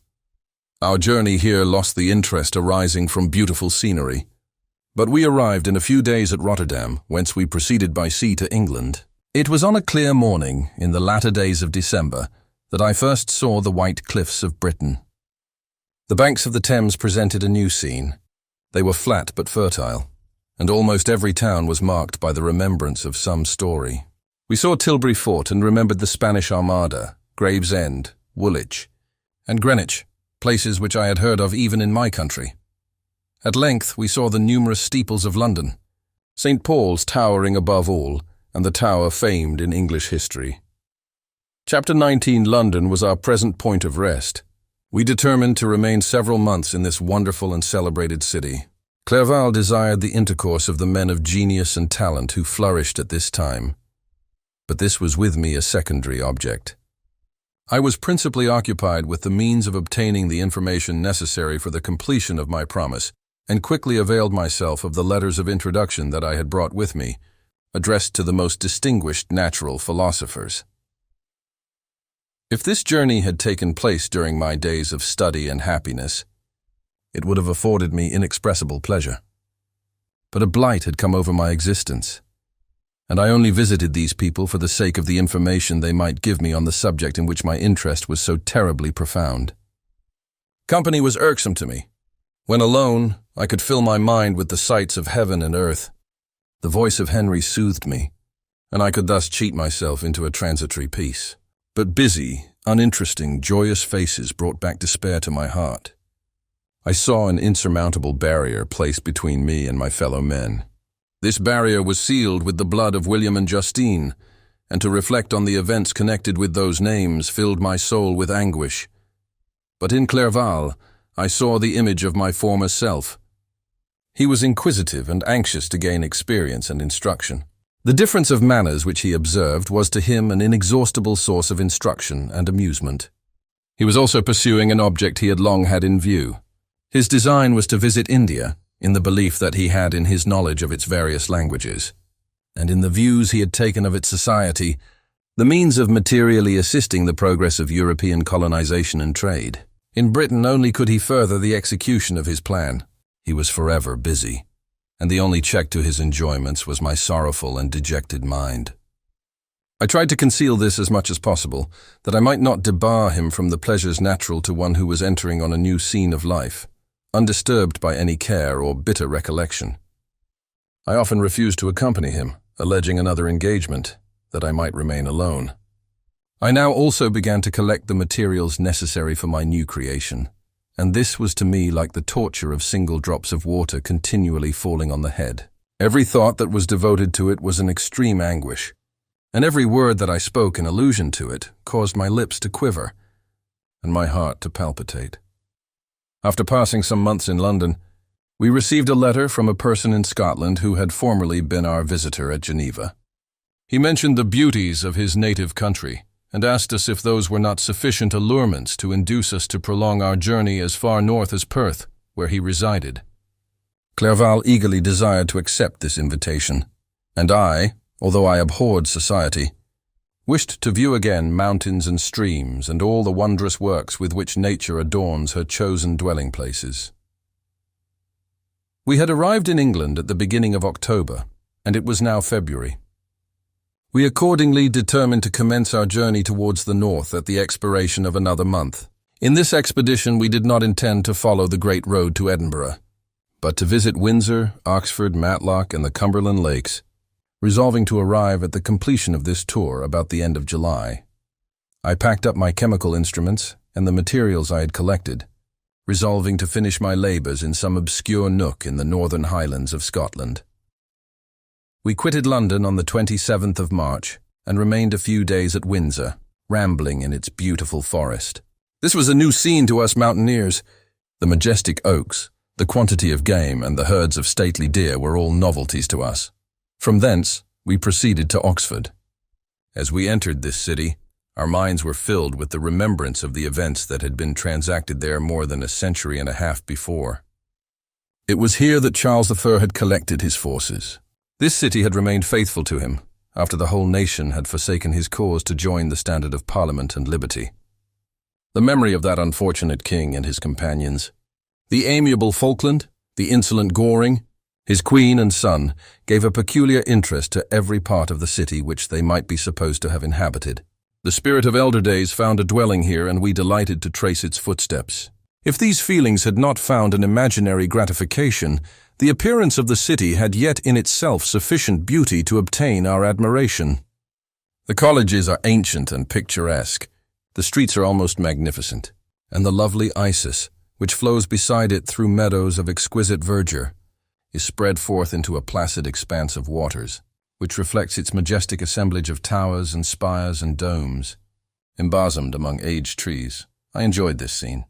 Our journey here lost the interest arising from beautiful scenery, but we arrived in a few days at Rotterdam, whence we proceeded by sea to England. It was on a clear morning, in the latter days of December, that I first saw the white cliffs of Britain. The banks of the Thames presented a new scene. They were flat but fertile, and almost every town was marked by the remembrance of some story. We saw Tilbury Fort and remembered the Spanish Armada, Gravesend, Woolwich, and Greenwich, places which I had heard of even in my country. At length we saw the numerous steeples of London, St. Paul's towering above all, and the Tower famed in English history. Chapter 19, London, was our present point of rest. We determined to remain several months in this wonderful and celebrated city. Clerval desired the intercourse of the men of genius and talent who flourished at this time. But this was with me a secondary object. I was principally occupied with the means of obtaining the information necessary for the completion of my promise, and quickly availed myself of the letters of introduction that I had brought with me, addressed to the most distinguished natural philosophers. If this journey had taken place during my days of study and happiness, it would have afforded me inexpressible pleasure. But a blight had come over my existence, and I only visited these people for the sake of the information they might give me on the subject in which my interest was so terribly profound. Company was irksome to me. When alone, I could fill my mind with the sights of heaven and earth. The voice of Henry soothed me, and I could thus cheat myself into a transitory peace. But busy, uninteresting, joyous faces brought back despair to my heart. I saw an insurmountable barrier placed between me and my fellow men. This barrier was sealed with the blood of William and Justine, and to reflect on the events connected with those names filled my soul with anguish. But in Clerval, I saw the image of my former self. He was inquisitive and anxious to gain experience and instruction. The difference of manners which he observed was to him an inexhaustible source of instruction and amusement. He was also pursuing an object he had long had in view. His design was to visit India, in the belief that he had in his knowledge of its various languages, and in the views he had taken of its society, the means of materially assisting the progress of European colonization and trade. In Britain only could he further the execution of his plan. He was forever busy, and the only check to his enjoyments was my sorrowful and dejected mind. I tried to conceal this as much as possible, that I might not debar him from the pleasures natural to one who was entering on a new scene of life, undisturbed by any care or bitter recollection. I often refused to accompany him, alleging another engagement, that I might remain alone. I now also began to collect the materials necessary for my new creation, and this was to me like the torture of single drops of water continually falling on the head. Every thought that was devoted to it was an extreme anguish, and every word that I spoke in allusion to it caused my lips to quiver and my heart to palpitate. After passing some months in London, we received a letter from a person in Scotland who had formerly been our visitor at Geneva. He mentioned the beauties of his native country, and asked us if those were not sufficient allurements to induce us to prolong our journey as far north as Perth, where he resided. Clerval eagerly desired to accept this invitation, and I, although I abhorred society, wished to view again mountains and streams and all the wondrous works with which nature adorns her chosen dwelling places. We had arrived in England at the beginning of October, and it was now February. We accordingly determined to commence our journey towards the north at the expiration of another month. In this expedition we did not intend to follow the great road to Edinburgh, but to visit Windsor, Oxford, Matlock, and the Cumberland Lakes, resolving to arrive at the completion of this tour about the end of July. I packed up my chemical instruments and the materials I had collected, resolving to finish my labors in some obscure nook in the northern highlands of Scotland. We quitted London on the 27th of March and remained a few days at Windsor, rambling in its beautiful forest. This was a new scene to us mountaineers. The majestic oaks, the quantity of game, and the herds of stately deer were all novelties to us. From thence, we proceeded to Oxford. As we entered this city, our minds were filled with the remembrance of the events that had been transacted there more than a century and a half before. It was here that Charles I had collected his forces. This city had remained faithful to him, after the whole nation had forsaken his cause to join the standard of Parliament and liberty. The memory of that unfortunate king and his companions, the amiable Falkland, the insolent Goring, his queen and son, gave a peculiar interest to every part of the city which they might be supposed to have inhabited. The spirit of elder days found a dwelling here, and we delighted to trace its footsteps. If these feelings had not found an imaginary gratification, the appearance of the city had yet in itself sufficient beauty to obtain our admiration. The colleges are ancient and picturesque. The streets are almost magnificent, and the lovely Isis, which flows beside it through meadows of exquisite verdure, is spread forth into a placid expanse of waters, which reflects its majestic assemblage of towers and spires and domes. Embosomed among aged trees, I enjoyed this scene.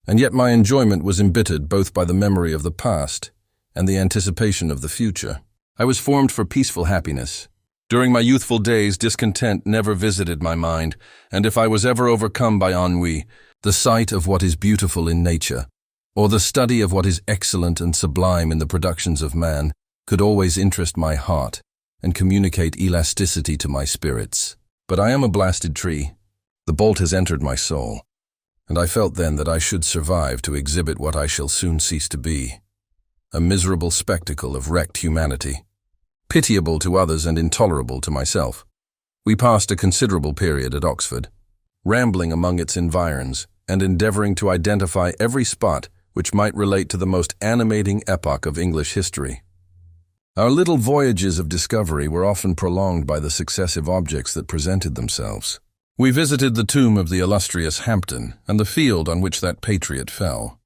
And yet my enjoyment was embittered both by the memory of the past and the anticipation of the future. I was formed for peaceful happiness. During my youthful days, discontent never visited my mind, and if I was ever overcome by ennui, the sight of what is beautiful in nature, or the study of what is excellent and sublime in the productions of man, could always interest my heart and communicate elasticity to my spirits. But I am a blasted tree. The bolt has entered my soul, and I felt then that I should survive to exhibit what I shall soon cease to be, a miserable spectacle of wrecked humanity, pitiable to others and intolerable to myself. We passed a considerable period at Oxford, rambling among its environs and endeavoring to identify every spot which might relate to the most animating epoch of English history. Our little voyages of discovery were often prolonged by the successive objects that presented themselves. We visited the tomb of the illustrious Hampden and the field on which that patriot fell.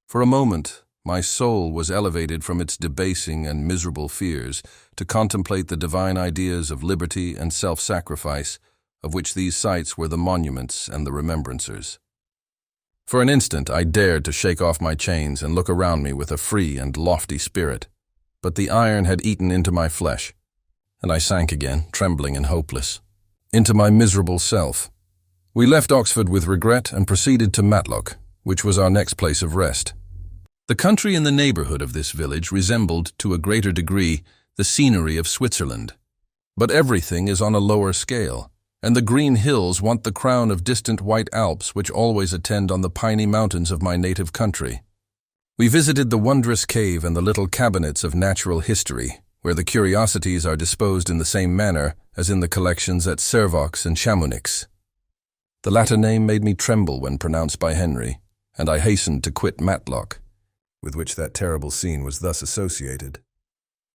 For a moment, my soul was elevated from its debasing and miserable fears to contemplate the divine ideas of liberty and self-sacrifice, of which these sites were the monuments and the remembrancers. For an instant, I dared to shake off my chains and look around me with a free and lofty spirit, but the iron had eaten into my flesh, and I sank again, trembling and hopeless, into my miserable self. We left Oxford with regret and proceeded to Matlock, which was our next place of rest. The country in the neighborhood of this village resembled, to a greater degree, the scenery of Switzerland. But everything is on a lower scale, and the green hills want the crown of distant white Alps which always attend on the piny mountains of my native country. We visited the wondrous cave and the little cabinets of natural history, where the curiosities are disposed in the same manner as in the collections at Servox and Chamonix. The latter name made me tremble when pronounced by Henry, and I hastened to quit Matlock, with which that terrible scene was thus associated.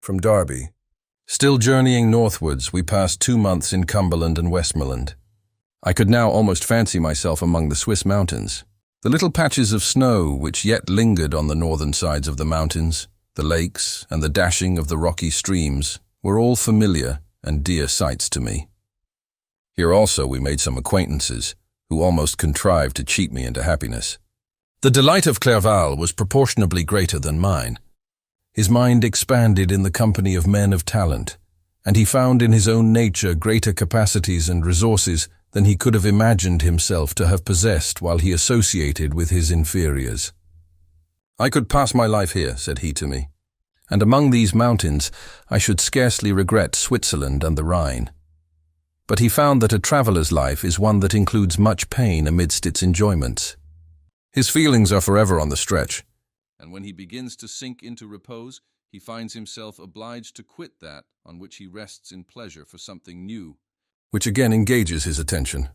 From Derby, still journeying northwards, we passed 2 months in Cumberland and Westmoreland. I could now almost fancy myself among the Swiss mountains. The little patches of snow which yet lingered on the northern sides of the mountains, the lakes, and the dashing of the rocky streams were all familiar and dear sights to me. Here also we made some acquaintances, who almost contrived to cheat me into happiness. The delight of Clerval was proportionably greater than mine. His mind expanded in the company of men of talent, and he found in his own nature greater capacities and resources than he could have imagined himself to have possessed while he associated with his inferiors. "I could pass my life here," said he to me, "and among these mountains I should scarcely regret Switzerland and the Rhine." But he found that a traveller's life is one that includes much pain amidst its enjoyments. His feelings are forever on the stretch, and when he begins to sink into repose, he finds himself obliged to quit that on which he rests in pleasure for something new, which again engages his attention,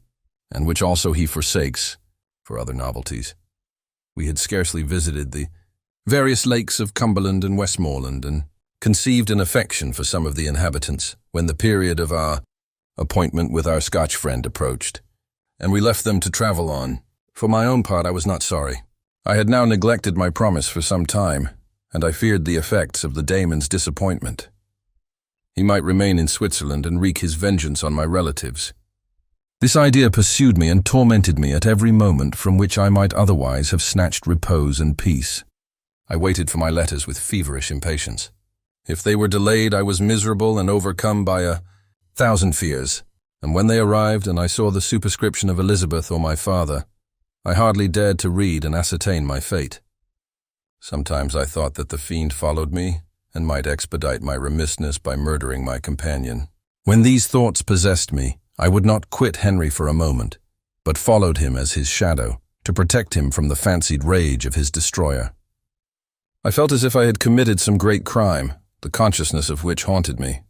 and which also he forsakes for other novelties. We had scarcely visited the various lakes of Cumberland and Westmoreland, and conceived an affection for some of the inhabitants, when the period of our appointment with our Scotch friend approached, and we left them to travel on. For my own part, I was not sorry. I had now neglected my promise for some time, and I feared the effects of the Damon's disappointment. He might remain in Switzerland and wreak his vengeance on my relatives. This idea pursued me and tormented me at every moment from which I might otherwise have snatched repose and peace. I waited for my letters with feverish impatience. If they were delayed, I was miserable and overcome by 1,000 fears, and when they arrived and I saw the superscription of Elizabeth or my father, I hardly dared to read and ascertain my fate. Sometimes I thought that the fiend followed me and might expedite my remissness by murdering my companion. When these thoughts possessed me, I would not quit Henry for a moment, but followed him as his shadow, to protect him from the fancied rage of his destroyer. I felt as if I had committed some great crime, the consciousness of which haunted me.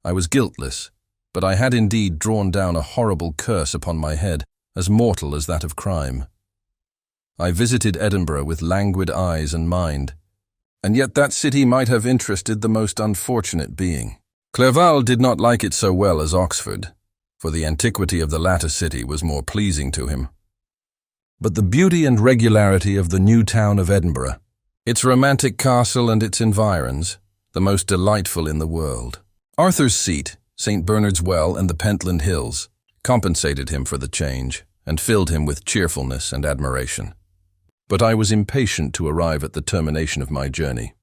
I was guiltless, but I had indeed drawn down a horrible curse upon my head, as mortal as that of crime. I visited Edinburgh with languid eyes and mind, and yet that city might have interested the most unfortunate being. Clerval did not like it so well as Oxford, for the antiquity of the latter city was more pleasing to him. But the beauty and regularity of the new town of Edinburgh, its romantic castle and its environs, the most delightful in the world. Arthur's Seat, St. Bernard's Well, and the Pentland Hills compensated him for the change and filled him with cheerfulness and admiration. But I was impatient to arrive at the termination of my journey.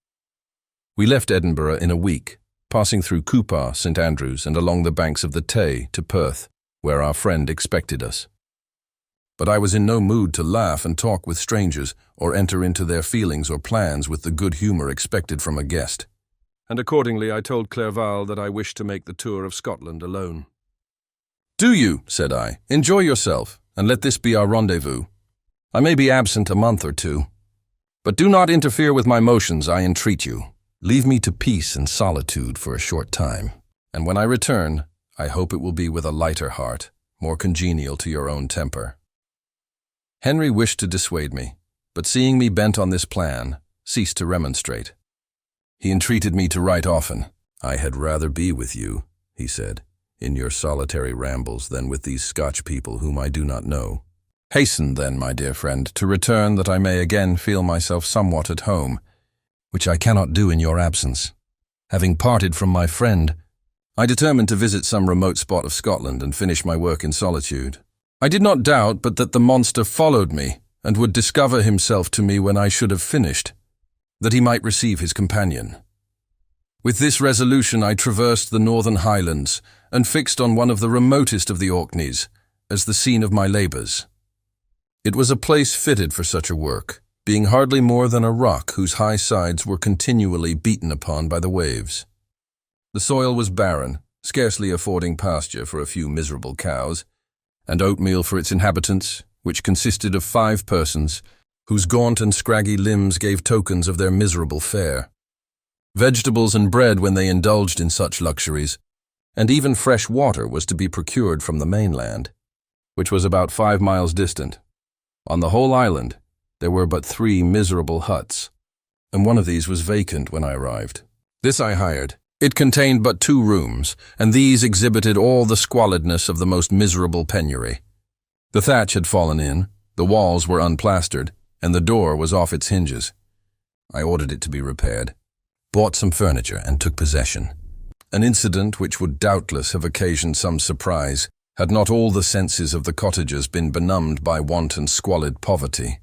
We left Edinburgh in a week, passing through Coupar, St. Andrews, and along the banks of the Tay to Perth, where our friend expected us. But I was in no mood to laugh and talk with strangers or enter into their feelings or plans with the good humor expected from a guest. And accordingly I told Clerval that I wished to make the tour of Scotland alone. "Do you?" said I. "Enjoy yourself, and let this be our rendezvous. I may be absent a month or two, but do not interfere with my motions, I entreat you. Leave me to peace and solitude for a short time, and when I return, I hope it will be with a lighter heart, more congenial to your own temper." Henry wished to dissuade me, but seeing me bent on this plan, ceased to remonstrate. He entreated me to write often. "I had rather be with you," he said, "in your solitary rambles than with these Scotch people whom I do not know. Hasten, then, my dear friend, to return that I may again feel myself somewhat at home, which I cannot do in your absence. Having parted from my friend, I determined to visit some remote spot of Scotland and finish my work in solitude. I did not doubt but that the monster followed me and would discover himself to me when I should have finished, that he might receive his companion. With this resolution I traversed the northern highlands and fixed on one of the remotest of the Orkneys as the scene of my labours. It was a place fitted for such a work, being hardly more than a rock whose high sides were continually beaten upon by the waves. The soil was barren, scarcely affording pasture for a few miserable cows, and oatmeal for its inhabitants, which consisted of 5 persons, whose gaunt and scraggy limbs gave tokens of their miserable fare. Vegetables and bread when they indulged in such luxuries, and even fresh water was to be procured from the mainland, which was about 5 miles distant. On the whole island, there were but 3 miserable huts, and one of these was vacant when I arrived. This I hired. It contained but 2 rooms, and these exhibited all the squalidness of the most miserable penury. The thatch had fallen in, the walls were unplastered, and the door was off its hinges. I ordered it to be repaired, bought some furniture, and took possession. An incident which would doubtless have occasioned some surprise had not all the senses of the cottagers been benumbed by want and squalid poverty.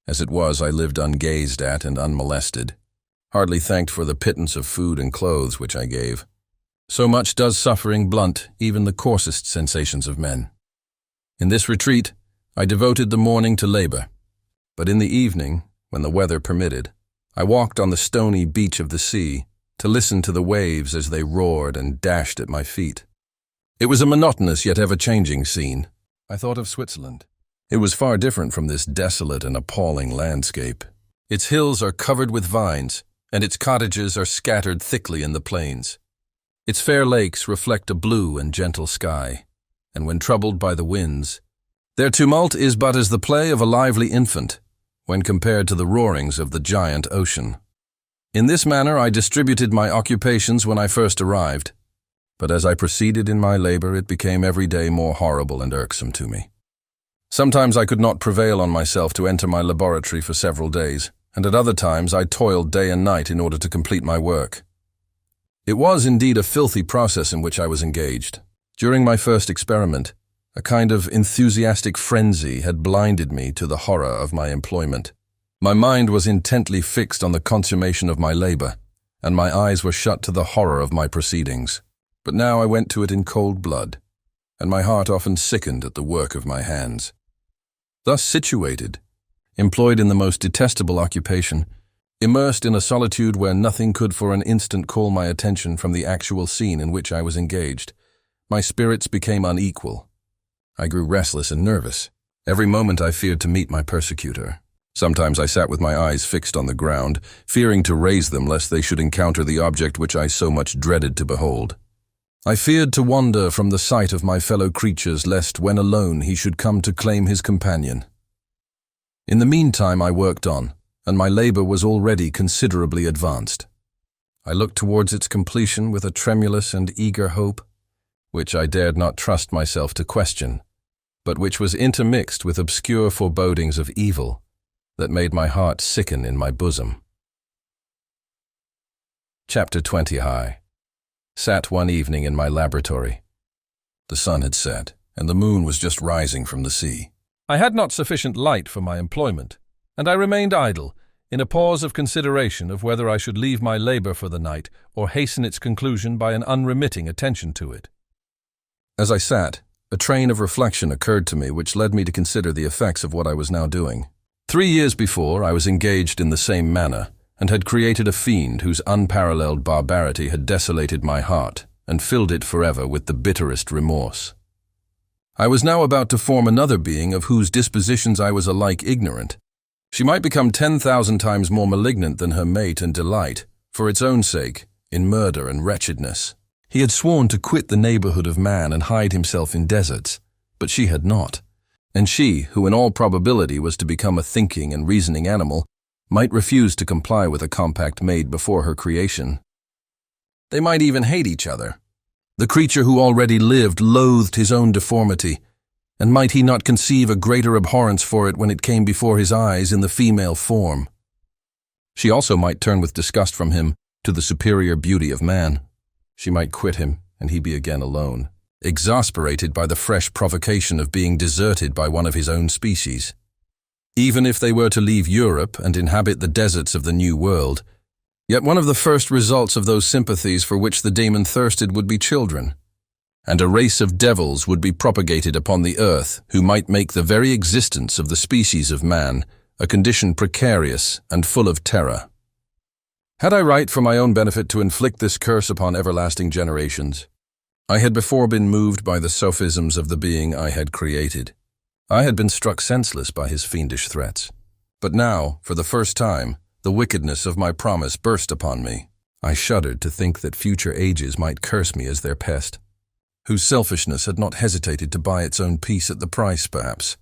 As it was, I lived ungazed at and unmolested, hardly thanked for the pittance of food and clothes which I gave. So much does suffering blunt even the coarsest sensations of men. In this retreat, I devoted the morning to labor, but in the evening, when the weather permitted, I walked on the stony beach of the sea to listen to the waves as they roared and dashed at my feet. It was a monotonous yet ever-changing scene. I thought of Switzerland. It was far different from this desolate and appalling landscape. Its hills are covered with vines, and its cottages are scattered thickly in the plains. Its fair lakes reflect a blue and gentle sky, and when troubled by the winds, their tumult is but as the play of a lively infant, when compared to the roarings of the giant ocean. In this manner I distributed my occupations when I first arrived, but as I proceeded in my labor it became every day more horrible and irksome to me. Sometimes I could not prevail on myself to enter my laboratory for several days, and at other times I toiled day and night in order to complete my work. It was indeed a filthy process in which I was engaged. During my first experiment, a kind of enthusiastic frenzy had blinded me to the horror of my employment. My mind was intently fixed on the consummation of my labor, and my eyes were shut to the horror of my proceedings. But now I went to it in cold blood, and my heart often sickened at the work of my hands. Thus situated, employed in the most detestable occupation, immersed in a solitude where nothing could for an instant call my attention from the actual scene in which I was engaged, my spirits became unequal. I grew restless and nervous. Every moment I feared to meet my persecutor. Sometimes I sat with my eyes fixed on the ground, fearing to raise them lest they should encounter the object which I so much dreaded to behold. I feared to wander from the sight of my fellow creatures lest when alone he should come to claim his companion. In the meantime, I worked on, and my labor was already considerably advanced. I looked towards its completion with a tremulous and eager hope, which I dared not trust myself to question, but which was intermixed with obscure forebodings of evil that made my heart sicken in my bosom. Chapter 20. I sat one evening in my laboratory. The sun had set, and the moon was just rising from the sea. I had not sufficient light for my employment, and I remained idle, in a pause of consideration of whether I should leave my labor for the night or hasten its conclusion by an unremitting attention to it. As I sat, a train of reflection occurred to me which led me to consider the effects of what I was now doing. 3 years before, I was engaged in the same manner, and had created a fiend whose unparalleled barbarity had desolated my heart and filled it forever with the bitterest remorse. I was now about to form another being of whose dispositions I was alike ignorant. She might become 10,000 times more malignant than her mate and delight, for its own sake, in murder and wretchedness. He had sworn to quit the neighborhood of man and hide himself in deserts, but she had not. And she, who in all probability was to become a thinking and reasoning animal, might refuse to comply with a compact made before her creation. They might even hate each other. The creature who already lived loathed his own deformity, and might he not conceive a greater abhorrence for it when it came before his eyes in the female form? She also might turn with disgust from him to the superior beauty of man. She might quit him, and he be again alone, exasperated by the fresh provocation of being deserted by one of his own species. Even if they were to leave Europe and inhabit the deserts of the New World, yet one of the first results of those sympathies for which the demon thirsted would be children, and a race of devils would be propagated upon the earth who might make the very existence of the species of man a condition precarious and full of terror. Had I right for my own benefit to inflict this curse upon everlasting generations? I had before been moved by the sophisms of the being I had created. I had been struck senseless by his fiendish threats. But now, for the first time, the wickedness of my promise burst upon me. I shuddered to think that future ages might curse me as their pest, whose selfishness had not hesitated to buy its own peace at the price, perhaps,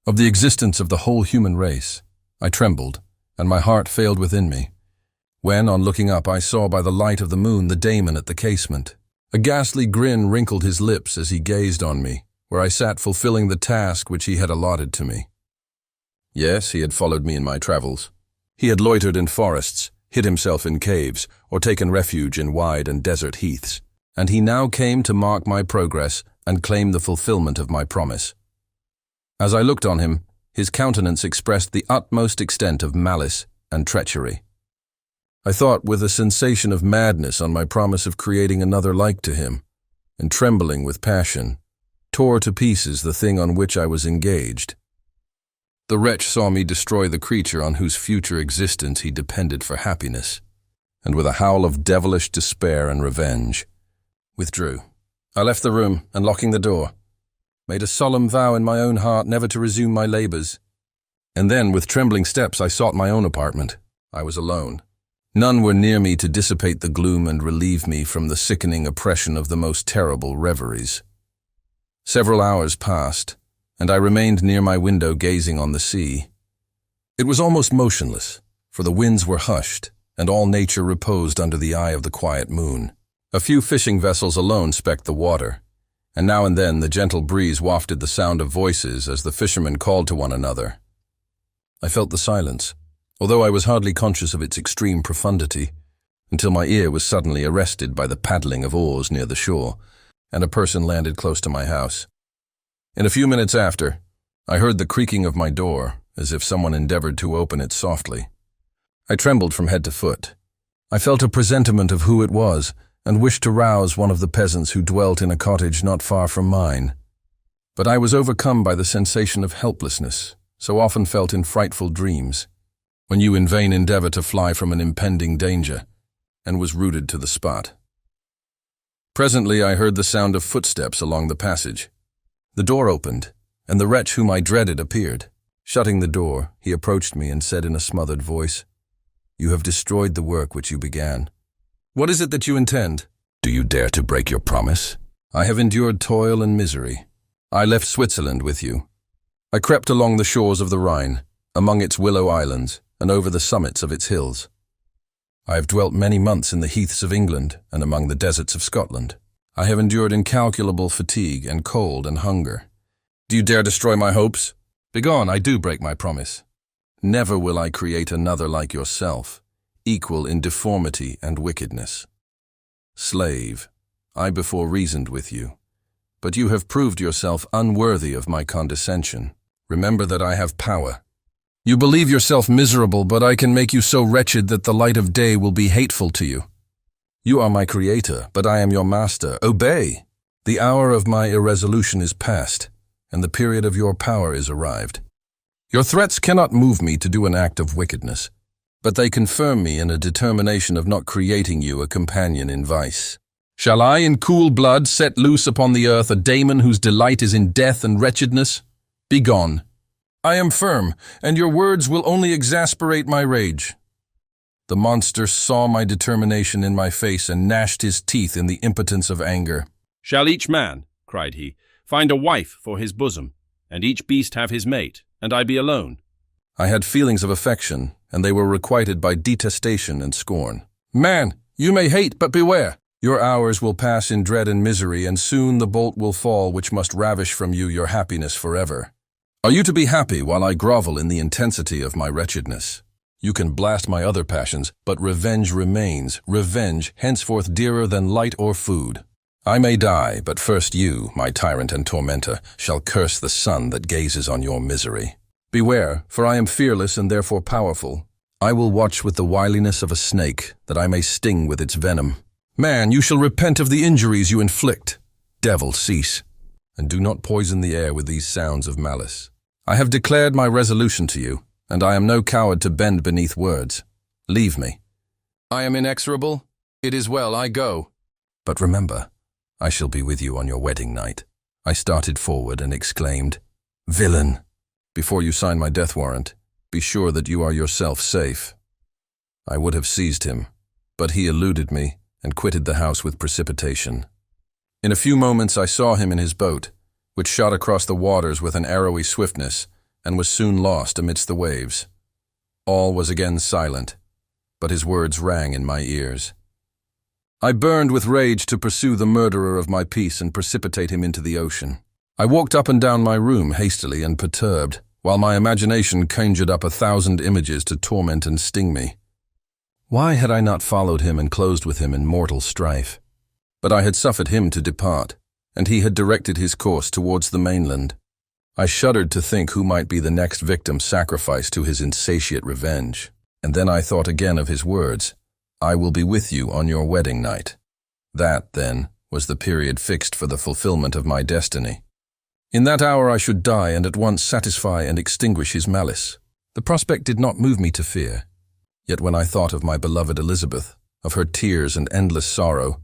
of the existence of the whole human race. I trembled, and my heart failed within me, when, on looking up, I saw by the light of the moon the daemon at the casement. A ghastly grin wrinkled his lips as he gazed on me, where I sat fulfilling the task which he had allotted to me. Yes, he had followed me in my travels. He had loitered in forests, hid himself in caves, or taken refuge in wide and desert heaths, and he now came to mark my progress and claim the fulfillment of my promise. As I looked on him, his countenance expressed the utmost extent of malice and treachery. I thought with a sensation of madness on my promise of creating another like to him, and trembling with passion, tore to pieces the thing on which I was engaged. The wretch saw me destroy the creature on whose future existence he depended for happiness, and with a howl of devilish despair and revenge, withdrew. I left the room, and locking the door, made a solemn vow in my own heart never to resume my labors. And then, with trembling steps, I sought my own apartment. I was alone. None were near me to dissipate the gloom and relieve me from the sickening oppression of the most terrible reveries. Several hours passed, and I remained near my window gazing on the sea. It was almost motionless, for the winds were hushed, and all nature reposed under the eye of the quiet moon. A few fishing vessels alone specked the water, and now and then the gentle breeze wafted the sound of voices as the fishermen called to one another. I felt the silence, although I was hardly conscious of its extreme profundity, until my ear was suddenly arrested by the paddling of oars near the shore, and a person landed close to my house. In a few minutes after, I heard the creaking of my door, as if someone endeavored to open it softly. I trembled from head to foot. I felt a presentiment of who it was, and wished to rouse one of the peasants who dwelt in a cottage not far from mine. But I was overcome by the sensation of helplessness, so often felt in frightful dreams, when you in vain endeavor to fly from an impending danger, and was rooted to the spot. Presently I heard the sound of footsteps along the passage. The door opened, and the wretch whom I dreaded appeared. Shutting the door, he approached me and said in a smothered voice, "You have destroyed the work which you began. What is it that you intend? Do you dare to break your promise? I have endured toil and misery. I left Switzerland with you. I crept along the shores of the Rhine. among its willow islands and over the summits of its hills. I have dwelt many months in the heaths of England and among the deserts of Scotland. I have endured incalculable fatigue and cold and hunger. Do you dare destroy my hopes? Begone, I do break my promise. Never will I create another like yourself, equal in deformity and wickedness. Slave, I before reasoned with you, but you have proved yourself unworthy of my condescension. Remember that I have power. You believe yourself miserable, but I can make you so wretched that the light of day will be hateful to you. You are my creator, but I am your master. Obey! The hour of my irresolution is past, and the period of your power is arrived. Your threats cannot move me to do an act of wickedness, but they confirm me in a determination of not creating you a companion in vice. Shall I, in cool blood, set loose upon the earth a daemon whose delight is in death and wretchedness? Begone! I am firm, and your words will only exasperate my rage. The monster saw my determination in my face and gnashed his teeth in the impotence of anger. "Shall each man," cried he, "find a wife for his bosom, and each beast have his mate, and I be alone?" I had feelings of affection, and they were requited by detestation and scorn. Man, you may hate, but beware! Your hours will pass in dread and misery, and soon the bolt will fall which must ravish from you your happiness forever. Are you to be happy while I grovel in the intensity of my wretchedness? You can blast my other passions, but revenge remains, revenge henceforth dearer than light or food. I may die, but first you, my tyrant and tormentor, shall curse the sun that gazes on your misery. Beware, for I am fearless and therefore powerful. I will watch with the wiliness of a snake, that I may sting with its venom. Man, you shall repent of the injuries you inflict. Devil, cease, and do not poison the air with these sounds of malice. I have declared my resolution to you, and I am no coward to bend beneath words. Leave me. I am inexorable. It is well, I go. But remember, I shall be with you on your wedding night. I started forward and exclaimed, Villain! Before you sign my death warrant, be sure that you are yourself safe. I would have seized him, but he eluded me and quitted the house with precipitation. In a few moments I saw him in his boat, which shot across the waters with an arrowy swiftness and was soon lost amidst the waves. All was again silent, but his words rang in my ears. I burned with rage to pursue the murderer of my peace and precipitate him into the ocean. I walked up and down my room hastily and perturbed, while my imagination conjured up 1,000 images to torment and sting me. Why had I not followed him and closed with him in mortal strife? But I had suffered him to depart, and he had directed his course towards the mainland. I shuddered to think who might be the next victim sacrificed to his insatiate revenge, and then I thought again of his words, I will be with you on your wedding night. That, then, was the period fixed for the fulfillment of my destiny. In that hour I should die and at once satisfy and extinguish his malice. The prospect did not move me to fear. Yet when I thought of my beloved Elizabeth, of her tears and endless sorrow,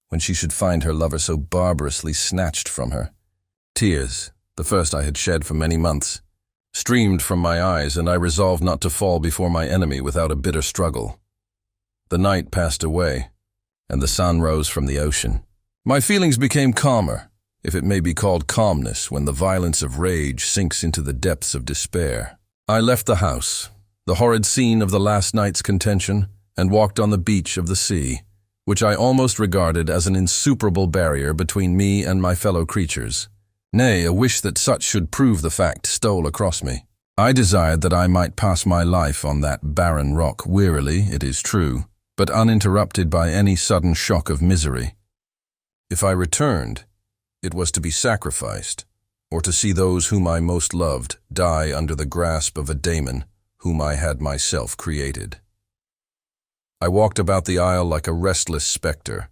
when she should find her lover so barbarously snatched from her, tears, the first I had shed for many months, streamed from my eyes, and I resolved not to fall before my enemy without a bitter struggle. The night passed away, and the sun rose from the ocean. My feelings became calmer, if it may be called calmness when the violence of rage sinks into the depths of despair. I left the house, the horrid scene of the last night's contention, and walked on the beach of the sea, which I almost regarded as an insuperable barrier between me and my fellow creatures. Nay, a wish that such should prove the fact stole across me. I desired that I might pass my life on that barren rock wearily, it is true, but uninterrupted by any sudden shock of misery. If I returned, it was to be sacrificed, or to see those whom I most loved die under the grasp of a daemon whom I had myself created. I walked about the isle like a restless spectre,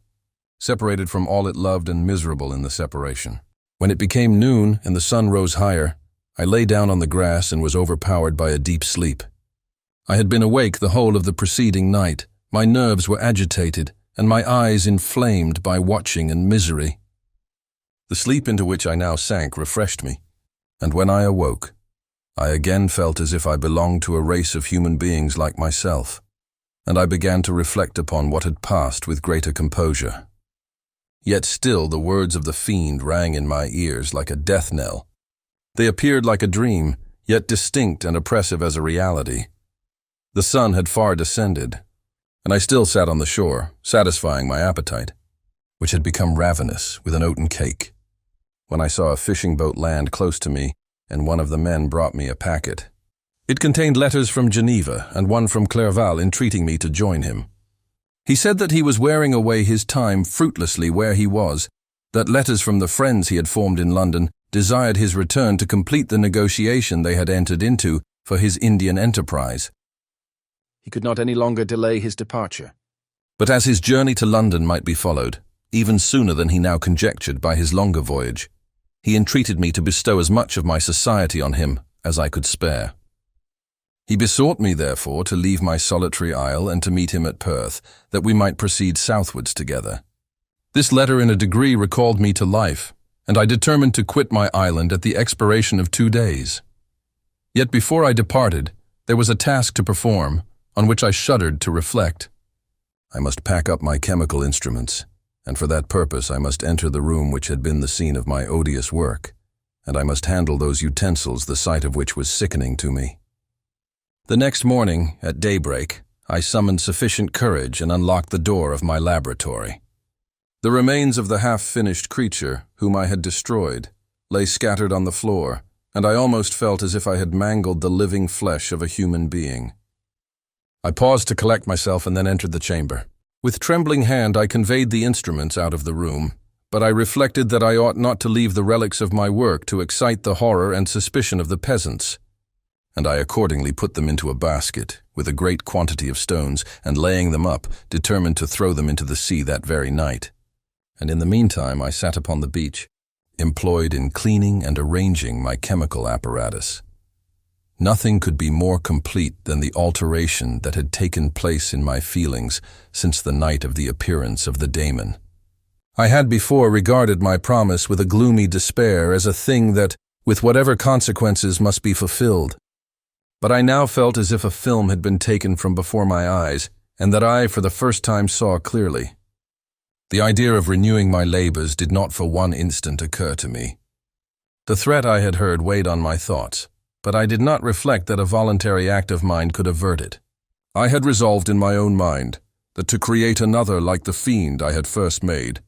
separated from all it loved and miserable in the separation. When it became noon and the sun rose higher, I lay down on the grass and was overpowered by a deep sleep. I had been awake the whole of the preceding night, my nerves were agitated, and my eyes inflamed by watching and misery. The sleep into which I now sank refreshed me, and when I awoke, I again felt as if I belonged to a race of human beings like myself, and I began to reflect upon what had passed with greater composure. Yet still the words of the fiend rang in my ears like a death knell. They appeared like a dream, yet distinct and oppressive as a reality. The sun had far descended, and I still sat on the shore, satisfying my appetite, which had become ravenous with an oaten cake, when I saw a fishing boat land close to me, and one of the men brought me a packet. It contained letters from Geneva and one from Clerval entreating me to join him. He said that he was wearing away his time fruitlessly where he was, that letters from the friends he had formed in London desired his return to complete the negotiation they had entered into for his Indian enterprise. He could not any longer delay his departure. But as his journey to London might be followed, even sooner than he now conjectured, by his longer voyage, he entreated me to bestow as much of my society on him as I could spare. He besought me, therefore, to leave my solitary isle and to meet him at Perth, that we might proceed southwards together. This letter in a degree recalled me to life, and I determined to quit my island at the expiration of 2 days. Yet before I departed, there was a task to perform, on which I shuddered to reflect. I must pack up my chemical instruments, and for that purpose I must enter the room which had been the scene of my odious work, and I must handle those utensils the sight of which was sickening to me. The next morning, at daybreak, I summoned sufficient courage and unlocked the door of my laboratory. The remains of the half-finished creature, whom I had destroyed, lay scattered on the floor, and I almost felt as if I had mangled the living flesh of a human being. I paused to collect myself and then entered the chamber. With trembling hand I conveyed the instruments out of the room, but I reflected that I ought not to leave the relics of my work to excite the horror and suspicion of the peasants, and I accordingly put them into a basket with a great quantity of stones, and laying them up, determined to throw them into the sea that very night. And in the meantime I sat upon the beach, employed in cleaning and arranging my chemical apparatus. Nothing could be more complete than the alteration that had taken place in my feelings since the night of the appearance of the daemon. I had before regarded my promise with a gloomy despair as a thing that, with whatever consequences, must be fulfilled. But I now felt as if a film had been taken from before my eyes, and that I for the first time saw clearly. The idea of renewing my labors did not for one instant occur to me. The threat I had heard weighed on my thoughts, but I did not reflect that a voluntary act of mine could avert it. I had resolved in my own mind that to create another like the fiend I had first made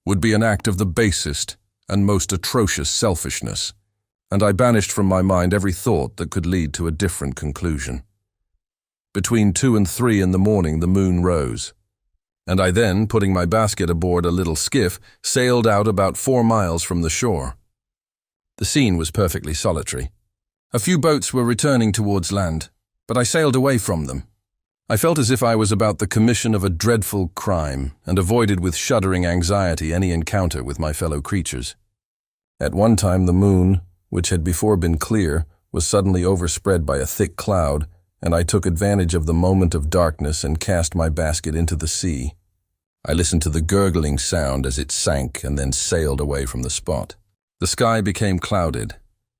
would be an act of the basest and most atrocious selfishness, and I banished from my mind every thought that could lead to a different conclusion. Between 2 and 3 in the morning the moon rose, and I then, putting my basket aboard a little skiff, sailed out about 4 miles from the shore. The scene was perfectly solitary. A few boats were returning towards land, but I sailed away from them. I felt as if I was about the commission of a dreadful crime, and avoided with shuddering anxiety any encounter with my fellow creatures. At one time the moon, which had before been clear, was suddenly overspread by a thick cloud, and I took advantage of the moment of darkness and cast my basket into the sea. I listened to the gurgling sound as it sank and then sailed away from the spot. The sky became clouded,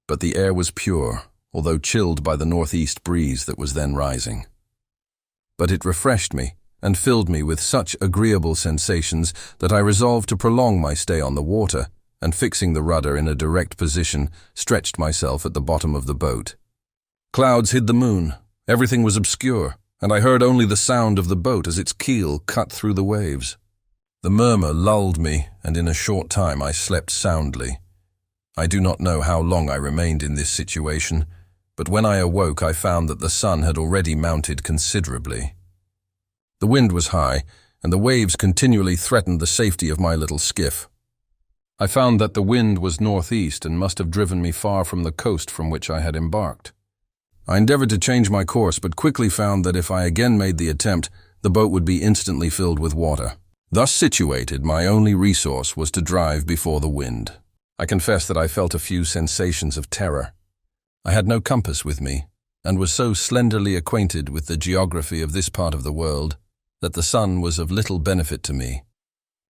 but the air was pure, although chilled by the northeast breeze that was then rising. But it refreshed me and filled me with such agreeable sensations that I resolved to prolong my stay on the water, and fixing the rudder in a direct position, stretched myself at the bottom of the boat. Clouds hid the moon, everything was obscure, and I heard only the sound of the boat as its keel cut through the waves. The murmur lulled me, and in a short time I slept soundly. I do not know how long I remained in this situation, but when I awoke I found that the sun had already mounted considerably. The wind was high, and the waves continually threatened the safety of my little skiff. I found that the wind was northeast and must have driven me far from the coast from which I had embarked. I endeavored to change my course, but quickly found that if I again made the attempt, the boat would be instantly filled with water. Thus situated, my only resource was to drive before the wind. I confess that I felt a few sensations of terror. I had no compass with me, and was so slenderly acquainted with the geography of this part of the world that the sun was of little benefit to me.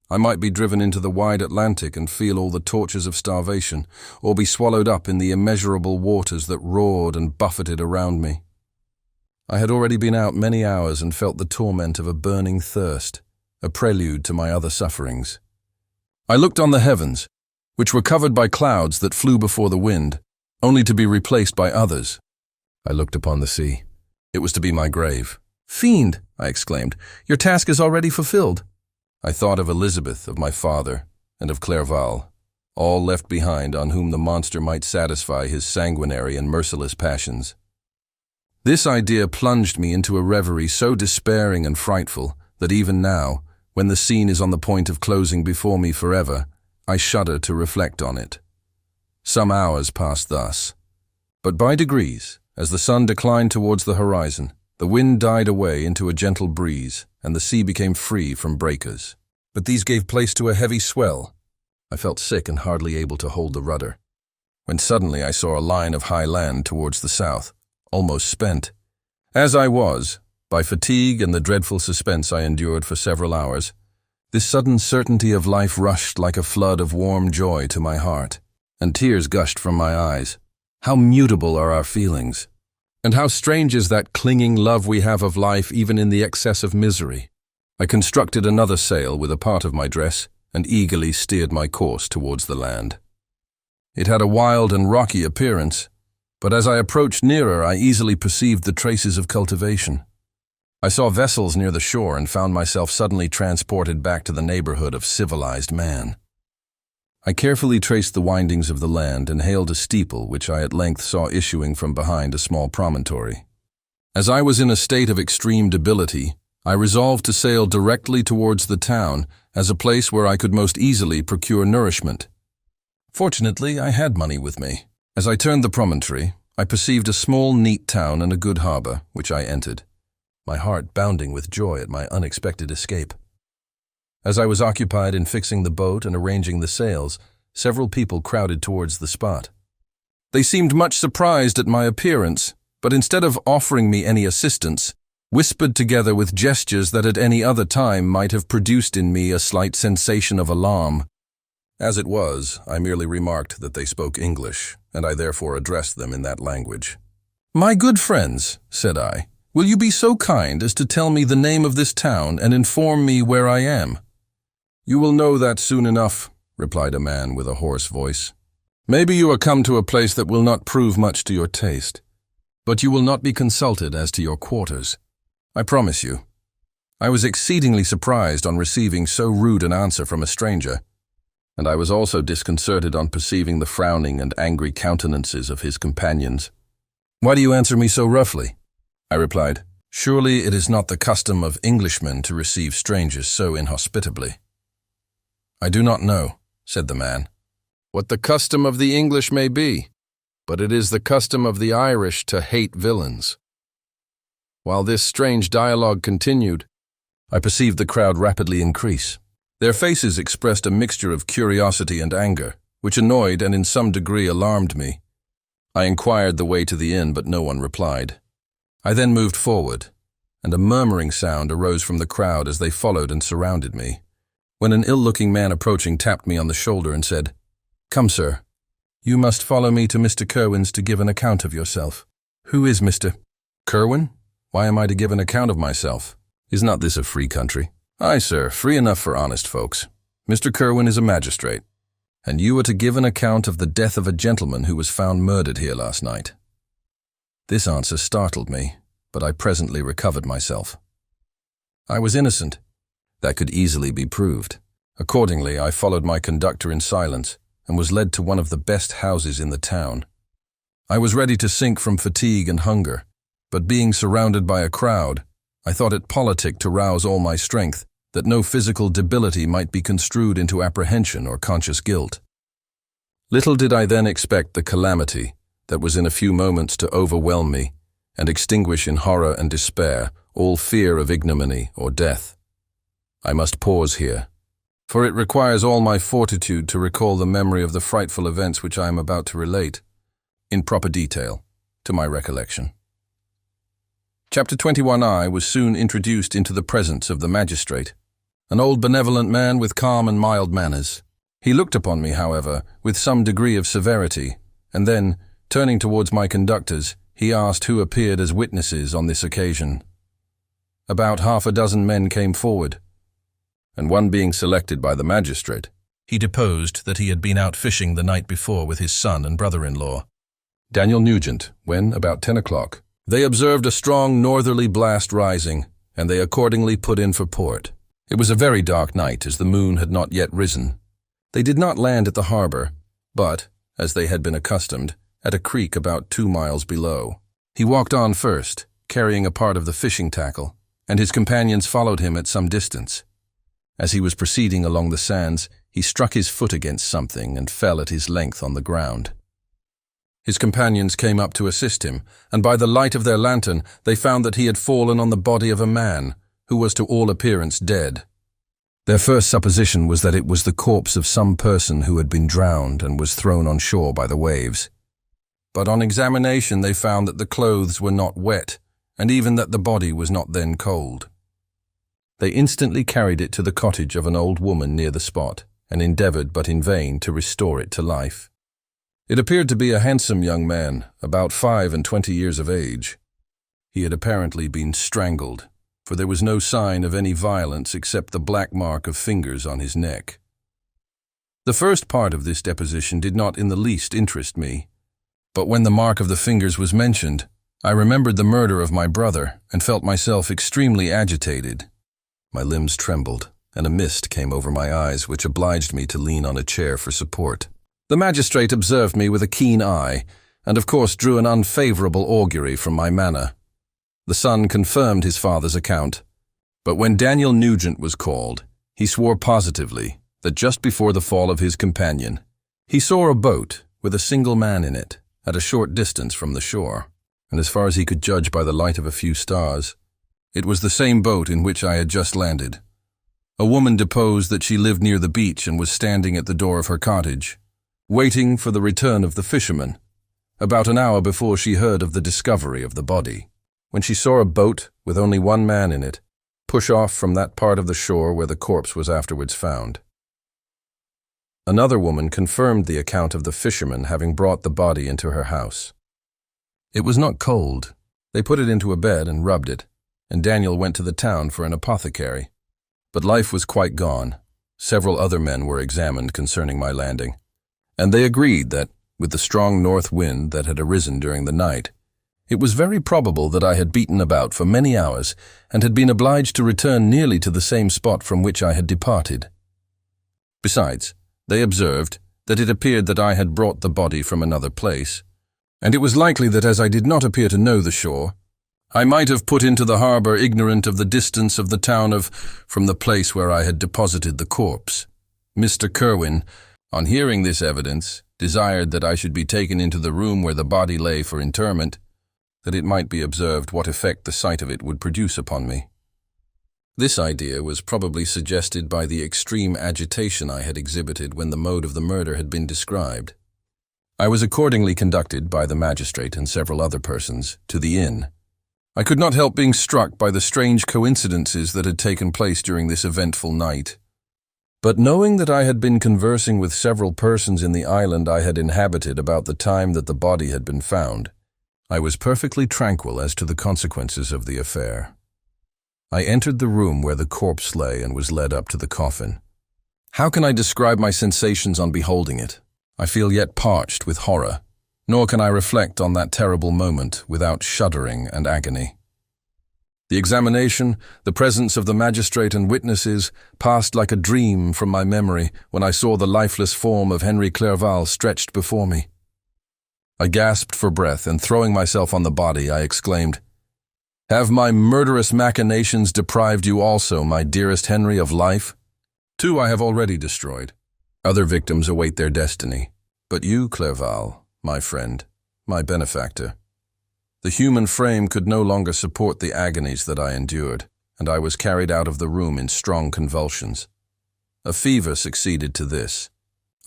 I might be driven into the wide Atlantic and feel all the tortures of starvation, or be swallowed up in the immeasurable waters that roared and buffeted around me. I had already been out many hours and felt the torment of a burning thirst, a prelude to my other sufferings. I looked on the heavens, which were covered by clouds that flew before the wind, only to be replaced by others. I looked upon the sea. It was to be my grave. "Fiend," I exclaimed, "your task is already fulfilled." I thought of Elizabeth, of my father, and of Clerval, all left behind on whom the monster might satisfy his sanguinary and merciless passions. This idea plunged me into a reverie so despairing and frightful that even now, when the scene is on the point of closing before me forever, I shudder to reflect on it. Some hours passed thus. But by degrees, as the sun declined towards the horizon, the wind died away into a gentle breeze, and the sea became free from breakers. But these gave place to a heavy swell. I felt sick and hardly able to hold the rudder, when suddenly I saw a line of high land towards the south, almost spent. As I was, by fatigue and the dreadful suspense I endured for several hours, this sudden certainty of life rushed like a flood of warm joy to my heart, and tears gushed from my eyes. How mutable are our feelings, and how strange is that clinging love we have of life even in the excess of misery. I constructed another sail with a part of my dress and eagerly steered my course towards the land. It had a wild and rocky appearance, but as I approached nearer I easily perceived the traces of cultivation. I saw vessels near the shore and found myself suddenly transported back to the neighborhood of civilized man. I carefully traced the windings of the land and hailed a steeple which I at length saw issuing from behind a small promontory. As I was in a state of extreme debility, I resolved to sail directly towards the town as a place where I could most easily procure nourishment. Fortunately, I had money with me. As I turned the promontory, I perceived a small, neat town and a good harbor, which I entered, my heart bounding with joy at my unexpected escape. As I was occupied in fixing the boat and arranging the sails, several people crowded towards the spot. They seemed much surprised at my appearance, but instead of offering me any assistance, whispered together with gestures that at any other time might have produced in me a slight sensation of alarm. As it was, I merely remarked that they spoke English, and I therefore addressed them in that language. "My good friends," said I, "will you be so kind as to tell me the name of this town and inform me where I am?" "You will know that soon enough," replied a man with a hoarse voice. "Maybe you are come to a place that will not prove much to your taste, but you will not be consulted as to your quarters. I promise you." I was exceedingly surprised on receiving so rude an answer from a stranger, and I was also disconcerted on perceiving the frowning and angry countenances of his companions. "Why do you answer me so roughly?" I replied. "Surely it is not the custom of Englishmen to receive strangers so inhospitably." "I do not know," said the man, "what the custom of the English may be, but it is the custom of the Irish to hate villains." While this strange dialogue continued, I perceived the crowd rapidly increase. Their faces expressed a mixture of curiosity and anger, which annoyed and in some degree alarmed me. I inquired the way to the inn, but no one replied. I then moved forward, and a murmuring sound arose from the crowd as they followed and surrounded me, when an ill-looking man approaching tapped me on the shoulder and said, "Come, sir, you must follow me to Mr. Kerwin's to give an account of yourself." "Who is Mr. Kerwin? Why am I to give an account of myself? Is not this a free country?" "Aye, sir, free enough for honest folks. Mr. Kerwin is a magistrate, and you are to give an account of the death of a gentleman who was found murdered here last night." This answer startled me, but I presently recovered myself. I was innocent. That could easily be proved. Accordingly, I followed my conductor in silence and was led to one of the best houses in the town. I was ready to sink from fatigue and hunger, but being surrounded by a crowd, I thought it politic to rouse all my strength, that no physical debility might be construed into apprehension or conscious guilt. Little did I then expect the calamity that was in a few moments to overwhelm me and extinguish in horror and despair all fear of ignominy or death. I must pause here, for it requires all my fortitude to recall the memory of the frightful events which I am about to relate, in proper detail, to my recollection. Chapter 21I was soon introduced into the presence of the magistrate, an old benevolent man with calm and mild manners. He looked upon me, however, with some degree of severity, and then, turning towards my conductors, he asked who appeared as witnesses on this occasion. About 6 men came forward, and one being selected by the magistrate, he deposed that he had been out fishing the night before with his son and brother-in-law, Daniel Nugent, when, about 10 o'clock, they observed a strong northerly blast rising, and they accordingly put in for port. It was a very dark night, as the moon had not yet risen. They did not land at the harbor, but, as they had been accustomed, at a creek about 2 miles below. He walked on first, carrying a part of the fishing tackle, and his companions followed him at some distance. As he was proceeding along the sands, he struck his foot against something and fell at his length on the ground. His companions came up to assist him, and by the light of their lantern they found that he had fallen on the body of a man, who was to all appearance dead. Their first supposition was that it was the corpse of some person who had been drowned and was thrown on shore by the waves. But on examination they found that the clothes were not wet, and even that the body was not then cold. They instantly carried it to the cottage of an old woman near the spot, and endeavored, but in vain, to restore it to life. It appeared to be a handsome young man, about 25 years of age. He had apparently been strangled, for there was no sign of any violence except the black mark of fingers on his neck. The first part of this deposition did not in the least interest me, but when the mark of the fingers was mentioned, I remembered the murder of my brother and felt myself extremely agitated. My limbs trembled, and a mist came over my eyes, which obliged me to lean on a chair for support. The magistrate observed me with a keen eye, and of course drew an unfavorable augury from my manner. The son confirmed his father's account, but when Daniel Nugent was called, he swore positively that just before the fall of his companion, he saw a boat with a single man in it at a short distance from the shore, and as far as he could judge by the light of a few stars, it was the same boat in which I had just landed. A woman deposed that she lived near the beach and was standing at the door of her cottage, waiting for the return of the fisherman, about an hour before she heard of the discovery of the body, when she saw a boat with only one man in it push off from that part of the shore where the corpse was afterwards found. Another woman confirmed the account of the fisherman having brought the body into her house. It was not cold. They put it into a bed and rubbed it, and Daniel went to the town for an apothecary. But life was quite gone. Several other men were examined concerning my landing, and they agreed that, with the strong north wind that had arisen during the night, it was very probable that I had beaten about for many hours and had been obliged to return nearly to the same spot from which I had departed. Besides, they observed that it appeared that I had brought the body from another place, and it was likely that as I did not appear to know the shore, I might have put into the harbor ignorant of the distance of the town from the place where I had deposited the corpse. Mr. Kerwin, on hearing this evidence, desired that I should be taken into the room where the body lay for interment, that it might be observed what effect the sight of it would produce upon me. This idea was probably suggested by the extreme agitation I had exhibited when the mode of the murder had been described. I was accordingly conducted by the magistrate and several other persons to the inn. I could not help being struck by the strange coincidences that had taken place during this eventful night. But knowing that I had been conversing with several persons in the island I had inhabited about the time that the body had been found, I was perfectly tranquil as to the consequences of the affair. I entered the room where the corpse lay and was led up to the coffin. How can I describe my sensations on beholding it? I feel yet parched with horror, nor can I reflect on that terrible moment without shuddering and agony. The examination, the presence of the magistrate and witnesses, passed like a dream from my memory when I saw the lifeless form of Henry Clerval stretched before me. I gasped for breath, and throwing myself on the body, I exclaimed, "Have my murderous machinations deprived you also, my dearest Henry, of life? 2 I have already destroyed. Other victims await their destiny. But you, Clerval, my friend, my benefactor. The human frame could no longer support the agonies that I endured, and I was carried out of the room in strong convulsions. A fever succeeded to this.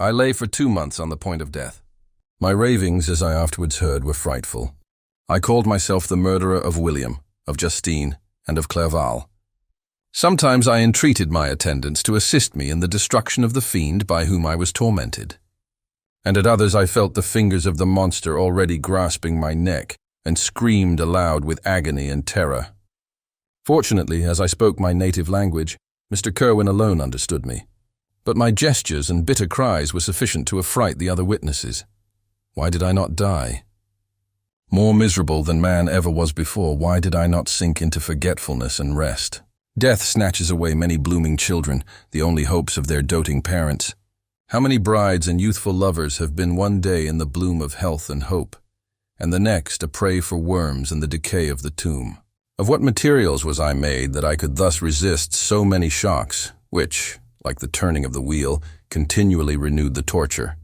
I lay for 2 months on the point of death. My ravings, as I afterwards heard, were frightful. I called myself the murderer of William, of Justine, and of Clerval. Sometimes I entreated my attendants to assist me in the destruction of the fiend by whom I was tormented, and at others I felt the fingers of the monster already grasping my neck, and screamed aloud with agony and terror. Fortunately, as I spoke my native language, Mr. Kerwin alone understood me, but my gestures and bitter cries were sufficient to affright the other witnesses. Why did I not die? More miserable than man ever was before, why did I not sink into forgetfulness and rest? Death snatches away many blooming children, the only hopes of their doting parents. How many brides and youthful lovers have been one day in the bloom of health and hope, and the next a prey for worms and the decay of the tomb? Of what materials was I made that I could thus resist so many shocks, which, like the turning of the wheel, continually renewed the torture?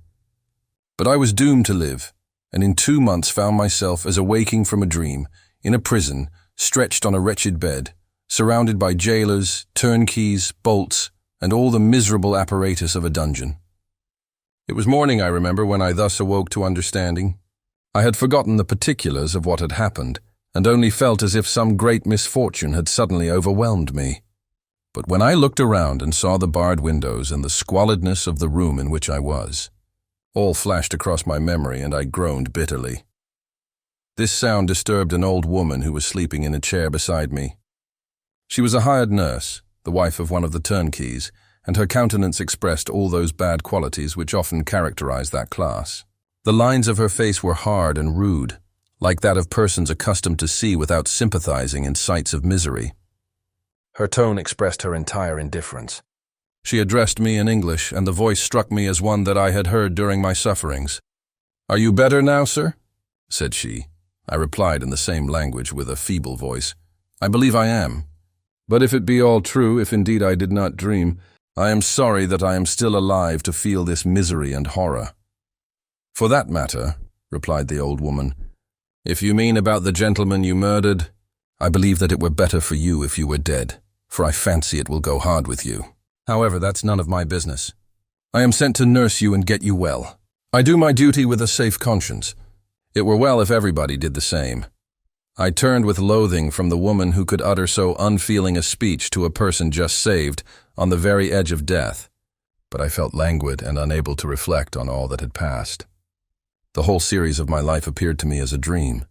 But I was doomed to live, and in 2 months found myself as awaking from a dream, in a prison, stretched on a wretched bed, surrounded by jailers, turnkeys, bolts, and all the miserable apparatus of a dungeon. It was morning, I remember, when I thus awoke to understanding. I had forgotten the particulars of what had happened, and only felt as if some great misfortune had suddenly overwhelmed me. But when I looked around and saw the barred windows and the squalidness of the room in which I was, all flashed across my memory, and I groaned bitterly. This sound disturbed an old woman who was sleeping in a chair beside me. She was a hired nurse, the wife of one of the turnkeys, and her countenance expressed all those bad qualities which often characterize that class. The lines of her face were hard and rude, like that of persons accustomed to see without sympathizing in sights of misery. Her tone expressed her entire indifference. She addressed me in English, and the voice struck me as one that I had heard during my sufferings. "Are you better now, sir?" said she. I replied in the same language with a feeble voice. "I believe I am. But if it be all true, if indeed I did not dream, I am sorry that I am still alive to feel this misery and horror." "For that matter," replied the old woman, "if you mean about the gentleman you murdered, I believe that it were better for you if you were dead, for I fancy it will go hard with you. However, that's none of my business. I am sent to nurse you and get you well. I do my duty with a safe conscience. It were well if everybody did the same." I turned with loathing from the woman who could utter so unfeeling a speech to a person just saved, on the very edge of death, but I felt languid and unable to reflect on all that had passed. The whole series of my life appeared to me as a dream.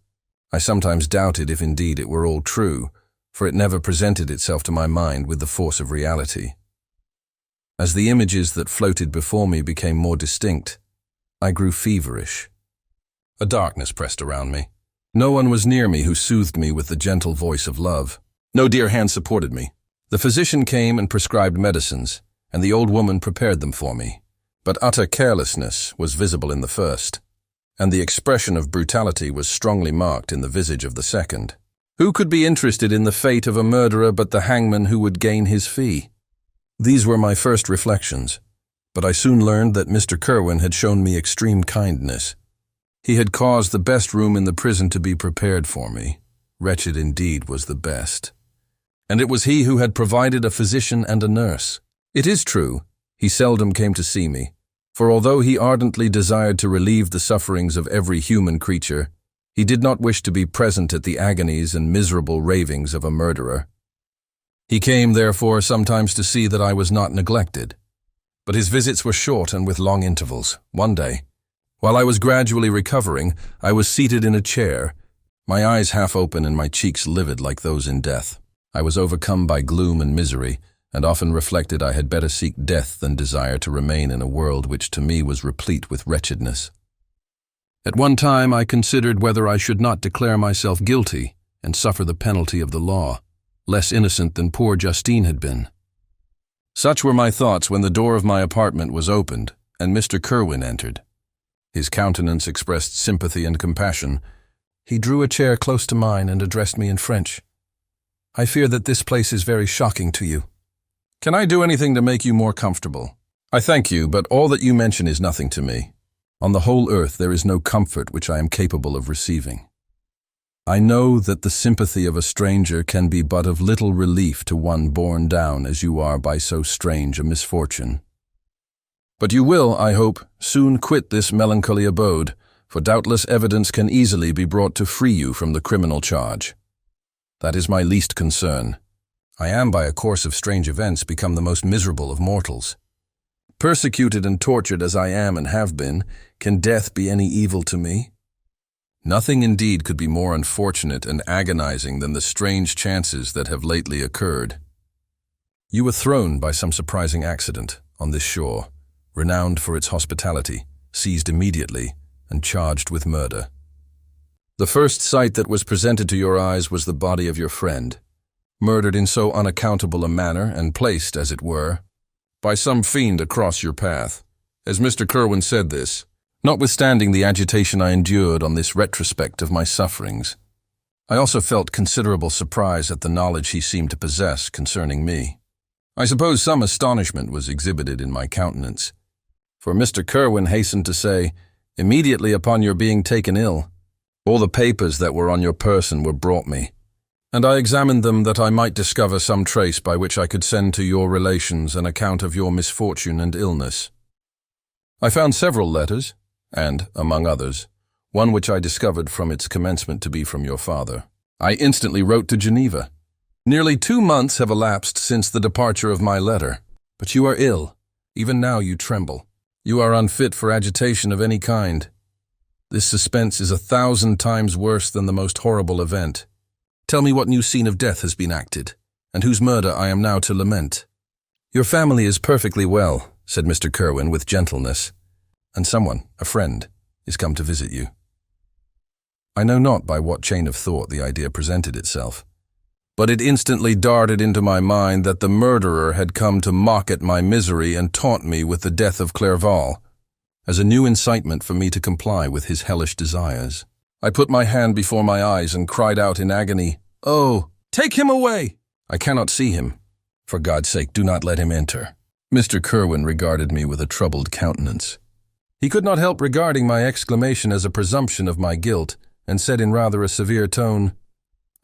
I sometimes doubted if indeed it were all true, for it never presented itself to my mind with the force of reality. As the images that floated before me became more distinct, I grew feverish. A darkness pressed around me. No one was near me who soothed me with the gentle voice of love. No dear hand supported me. The physician came and prescribed medicines, and the old woman prepared them for me. But utter carelessness was visible in the first, and the expression of brutality was strongly marked in the visage of the second. Who could be interested in the fate of a murderer but the hangman who would gain his fee? These were my first reflections, but I soon learned that Mr. Kerwin had shown me extreme kindness. He had caused the best room in the prison to be prepared for me. Wretched indeed was the best. And it was he who had provided a physician and a nurse. It is true, he seldom came to see me, for although he ardently desired to relieve the sufferings of every human creature, he did not wish to be present at the agonies and miserable ravings of a murderer. He came, therefore, sometimes to see that I was not neglected. But his visits were short and with long intervals. One day, while I was gradually recovering, I was seated in a chair, my eyes half open and my cheeks livid like those in death. I was overcome by gloom and misery, and often reflected I had better seek death than desire to remain in a world which to me was replete with wretchedness. At one time I considered whether I should not declare myself guilty and suffer the penalty of the law, less innocent than poor Justine had been. Such were my thoughts when the door of my apartment was opened, and Mr. Kerwin entered. His countenance expressed sympathy and compassion. He drew a chair close to mine and addressed me in French. "I fear that this place is very shocking to you. Can I do anything to make you more comfortable?" "I thank you, but all that you mention is nothing to me. On the whole earth there is no comfort which I am capable of receiving. I know that the sympathy of a stranger can be but of little relief to one borne down as you are by so strange a misfortune. But you will, I hope, soon quit this melancholy abode, for doubtless evidence can easily be brought to free you from the criminal charge. That is my least concern. I am, by a course of strange events, become the most miserable of mortals. Persecuted and tortured as I am and have been, can death be any evil to me? Nothing indeed could be more unfortunate and agonizing than the strange chances that have lately occurred. You were thrown by some surprising accident on this shore, renowned for its hospitality, seized immediately, and charged with murder. The first sight that was presented to your eyes was the body of your friend, murdered in so unaccountable a manner and placed, as it were, by some fiend across your path. As Mr. Kerwin said this, notwithstanding the agitation I endured on this retrospect of my sufferings, I also felt considerable surprise at the knowledge he seemed to possess concerning me. I suppose some astonishment was exhibited in my countenance, for Mr. Kerwin hastened to say, "Immediately upon your being taken ill, all the papers that were on your person were brought me, and I examined them that I might discover some trace by which I could send to your relations an account of your misfortune and illness. I found several letters, and, among others, one which I discovered from its commencement to be from your father. I instantly wrote to Geneva. Nearly 2 months have elapsed since the departure of my letter, but you are ill. Even now you tremble. You are unfit for agitation of any kind. This suspense is 1,000 times worse than the most horrible event. Tell me what new scene of death has been acted, and whose murder I am now to lament." "Your family is perfectly well," said Mr. Kerwin with gentleness, "and someone, a friend, is come to visit you." I know not by what chain of thought the idea presented itself, but it instantly darted into my mind that the murderer had come to mock at my misery and taunt me with the death of Clerval, as a new incitement for me to comply with his hellish desires. I put my hand before my eyes and cried out in agony, "Oh, take him away! I cannot see him. For God's sake, do not let him enter." Mr. Kerwin regarded me with a troubled countenance. He could not help regarding my exclamation as a presumption of my guilt, and said in rather a severe tone,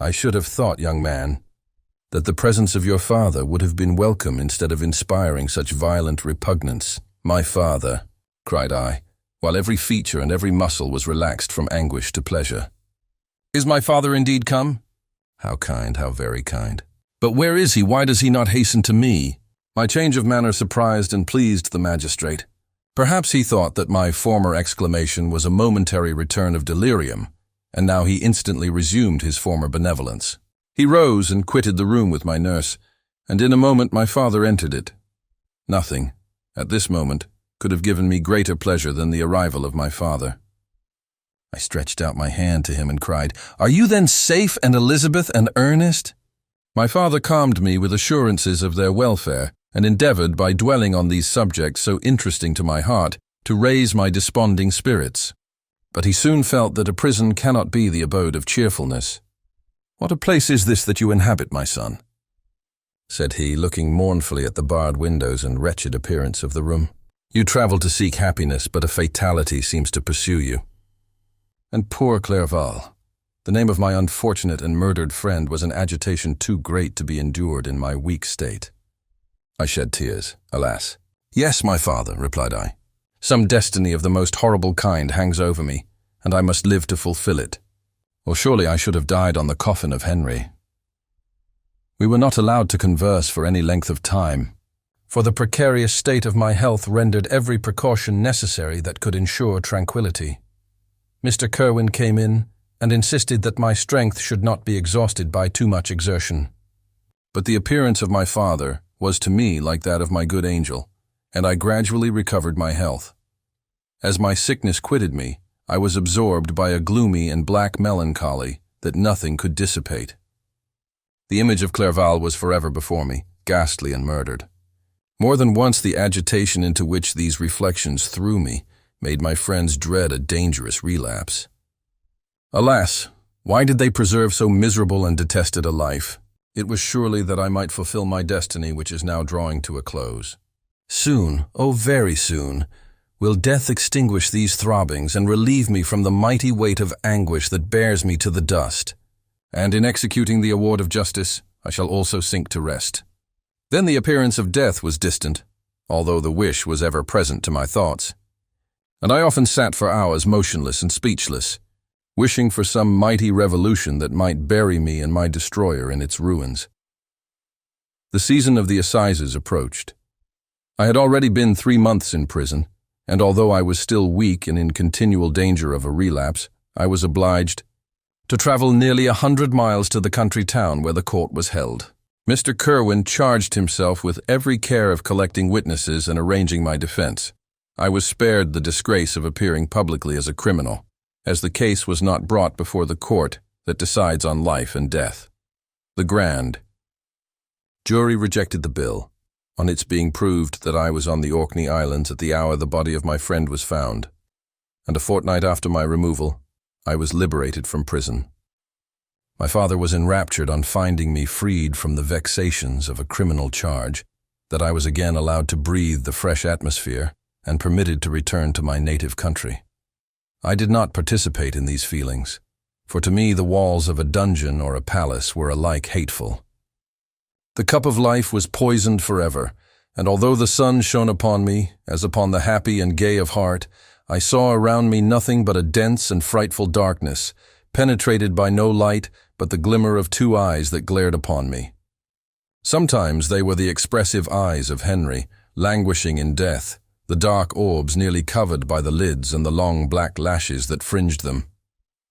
"I should have thought, young man, that the presence of your father would have been welcome instead of inspiring such violent repugnance." "My father," cried I, while every feature and every muscle was relaxed from anguish to pleasure. "Is my father indeed come?" "How kind, how very kind. But where is he? Why does he not hasten to me?" My change of manner surprised and pleased the magistrate. Perhaps he thought that my former exclamation was a momentary return of delirium, and now he instantly resumed his former benevolence. He rose and quitted the room with my nurse, and in a moment my father entered it. Nothing, at this moment, could have given me greater pleasure than the arrival of my father. I stretched out my hand to him and cried, "Are you then safe, and Elizabeth and Ernest?" My father calmed me with assurances of their welfare, and endeavored, by dwelling on these subjects so interesting to my heart, to raise my desponding spirits. But he soon felt that a prison cannot be the abode of cheerfulness. "What a place is this that you inhabit, my son?" said he, looking mournfully at the barred windows and wretched appearance of the room. "You travel to seek happiness, but a fatality seems to pursue you. And poor Clerval, the name of my unfortunate and murdered friend, was an agitation too great to be endured in my weak state." I shed tears, alas. "Yes, my father," replied I. "Some destiny of the most horrible kind hangs over me, and I must live to fulfill it. Or surely I should have died on the coffin of Henry." We were not allowed to converse for any length of time, for the precarious state of my health rendered every precaution necessary that could ensure tranquility. Mr. Kerwin came in and insisted that my strength should not be exhausted by too much exertion. But the appearance of my father was to me like that of my good angel, and I gradually recovered my health. As my sickness quitted me, I was absorbed by a gloomy and black melancholy that nothing could dissipate. The image of Clerval was forever before me, ghastly and murdered. More than once the agitation into which these reflections threw me made my friends dread a dangerous relapse. Alas, why did they preserve so miserable and detested a life? It was surely that I might fulfill my destiny, which is now drawing to a close. Soon, oh very soon, will death extinguish these throbbings and relieve me from the mighty weight of anguish that bears me to the dust. And in executing the award of justice, I shall also sink to rest. Then the appearance of death was distant, although the wish was ever present to my thoughts. And I often sat for hours motionless and speechless, wishing for some mighty revolution that might bury me and my destroyer in its ruins. The season of the assizes approached. I had already been 3 months in prison, and although I was still weak and in continual danger of a relapse, I was obliged to travel nearly 100 miles to the country town where the court was held. Mr. Kerwin charged himself with every care of collecting witnesses and arranging my defense. I was spared the disgrace of appearing publicly as a criminal, as the case was not brought before the court that decides on life and death. The Grand Jury rejected the bill, on its being proved that I was on the Orkney Islands at the hour the body of my friend was found, and a fortnight after my removal, I was liberated from prison. My father was enraptured on finding me freed from the vexations of a criminal charge, that I was again allowed to breathe the fresh atmosphere and permitted to return to my native country. I did not participate in these feelings, for to me the walls of a dungeon or a palace were alike hateful. The cup of life was poisoned forever, and although the sun shone upon me, as upon the happy and gay of heart, I saw around me nothing but a dense and frightful darkness, penetrated by no light but the glimmer of two eyes that glared upon me. Sometimes they were the expressive eyes of Henry, languishing in death, the dark orbs nearly covered by the lids and the long black lashes that fringed them.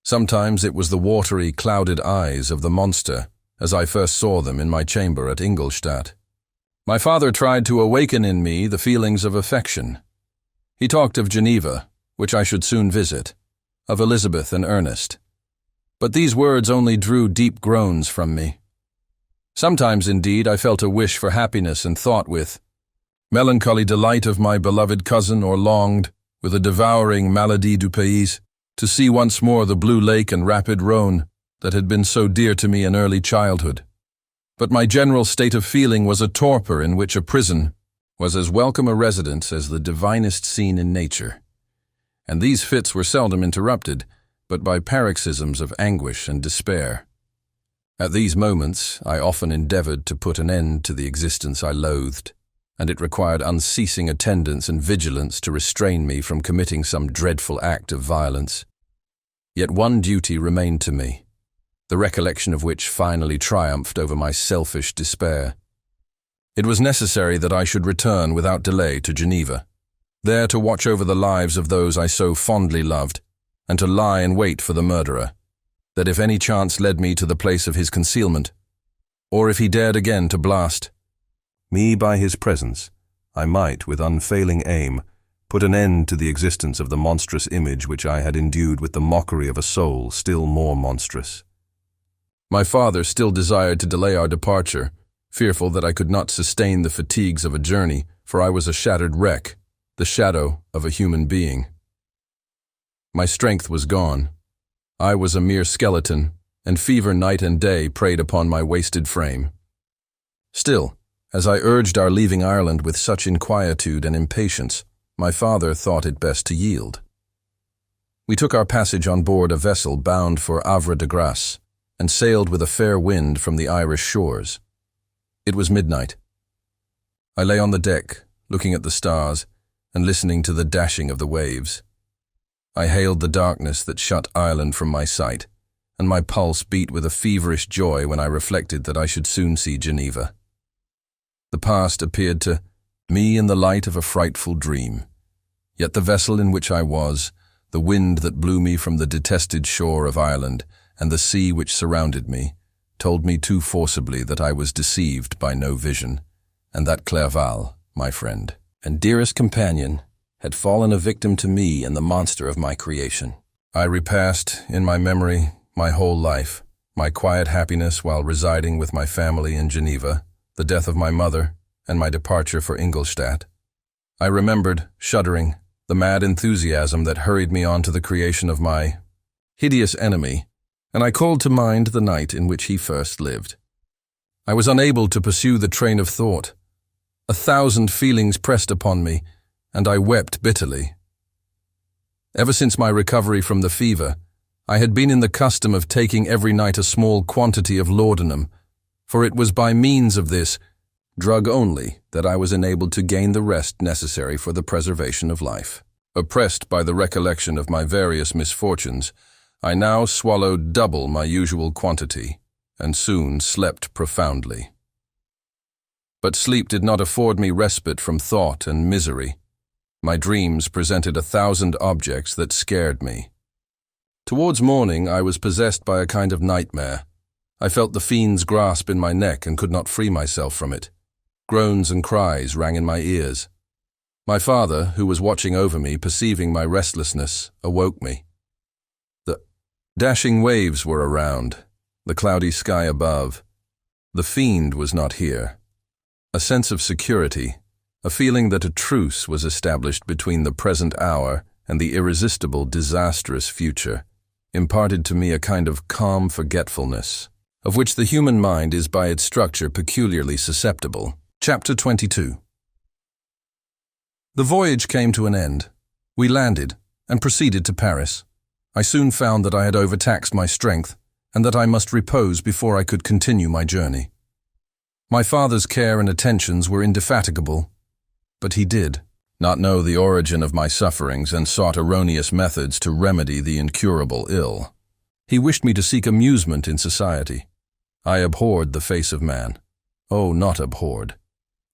Sometimes it was the watery, clouded eyes of the monster, as I first saw them in my chamber at Ingolstadt. My father tried to awaken in me the feelings of affection. He talked of Geneva, which I should soon visit, of Elizabeth and Ernest. But these words only drew deep groans from me. Sometimes, indeed, I felt a wish for happiness and thought with melancholy delight of my beloved cousin, or longed, with a devouring maladie du pays, to see once more the blue lake and rapid Rhone that had been so dear to me in early childhood. But my general state of feeling was a torpor in which a prison was as welcome a residence as the divinest scene in nature. And these fits were seldom interrupted, but by paroxysms of anguish and despair. At these moments, I often endeavored to put an end to the existence I loathed, and it required unceasing attendance and vigilance to restrain me from committing some dreadful act of violence. Yet one duty remained to me, the recollection of which finally triumphed over my selfish despair. It was necessary that I should return without delay to Geneva, there to watch over the lives of those I so fondly loved, and to lie in wait for the murderer, that if any chance led me to the place of his concealment, or if he dared again to blast me by his presence, I might, with unfailing aim, put an end to the existence of the monstrous image which I had endued with the mockery of a soul still more monstrous. My father still desired to delay our departure, fearful that I could not sustain the fatigues of a journey, for I was a shattered wreck, the shadow of a human being. My strength was gone. I was a mere skeleton, and fever night and day preyed upon my wasted frame. Still, as I urged our leaving Ireland with such inquietude and impatience, my father thought it best to yield. We took our passage on board a vessel bound for Havre de Grace, and sailed with a fair wind from the Irish shores. It was midnight. I lay on the deck, looking at the stars, and listening to the dashing of the waves. I hailed the darkness that shut Ireland from my sight, and my pulse beat with a feverish joy when I reflected that I should soon see Geneva. The past appeared to me in the light of a frightful dream, yet the vessel in which I was, the wind that blew me from the detested shore of Ireland, and the sea which surrounded me, told me too forcibly that I was deceived by no vision, and that Clerval, my friend and dearest companion, had fallen a victim to me and the monster of my creation. I repassed, in my memory, my whole life, my quiet happiness while residing with my family in Geneva, the death of my mother, and my departure for Ingolstadt. I remembered, shuddering, the mad enthusiasm that hurried me on to the creation of my hideous enemy, and I called to mind the night in which he first lived. I was unable to pursue the train of thought. 1,000 feelings pressed upon me, and I wept bitterly. Ever since my recovery from the fever, I had been in the custom of taking every night a small quantity of laudanum, for it was by means of this drug only that I was enabled to gain the rest necessary for the preservation of life. Oppressed by the recollection of my various misfortunes, I now swallowed double my usual quantity, and soon slept profoundly. But sleep did not afford me respite from thought and misery. My dreams presented 1,000 objects that scared me. Towards morning I was possessed by a kind of nightmare. I felt the fiend's grasp in my neck and could not free myself from it. Groans and cries rang in my ears. My father, who was watching over me, perceiving my restlessness, awoke me. Dashing waves were around, the cloudy sky above. The fiend was not here. A sense of security, a feeling that a truce was established between the present hour and the irresistible, disastrous future, imparted to me a kind of calm forgetfulness, of which the human mind is by its structure peculiarly susceptible. Chapter 22. The voyage came to an end. We landed and proceeded to Paris. I soon found that I had overtaxed my strength and that I must repose before I could continue my journey. My father's care and attentions were indefatigable, but he did not know the origin of my sufferings and sought erroneous methods to remedy the incurable ill. He wished me to seek amusement in society. I abhorred the face of man. Oh, not abhorred.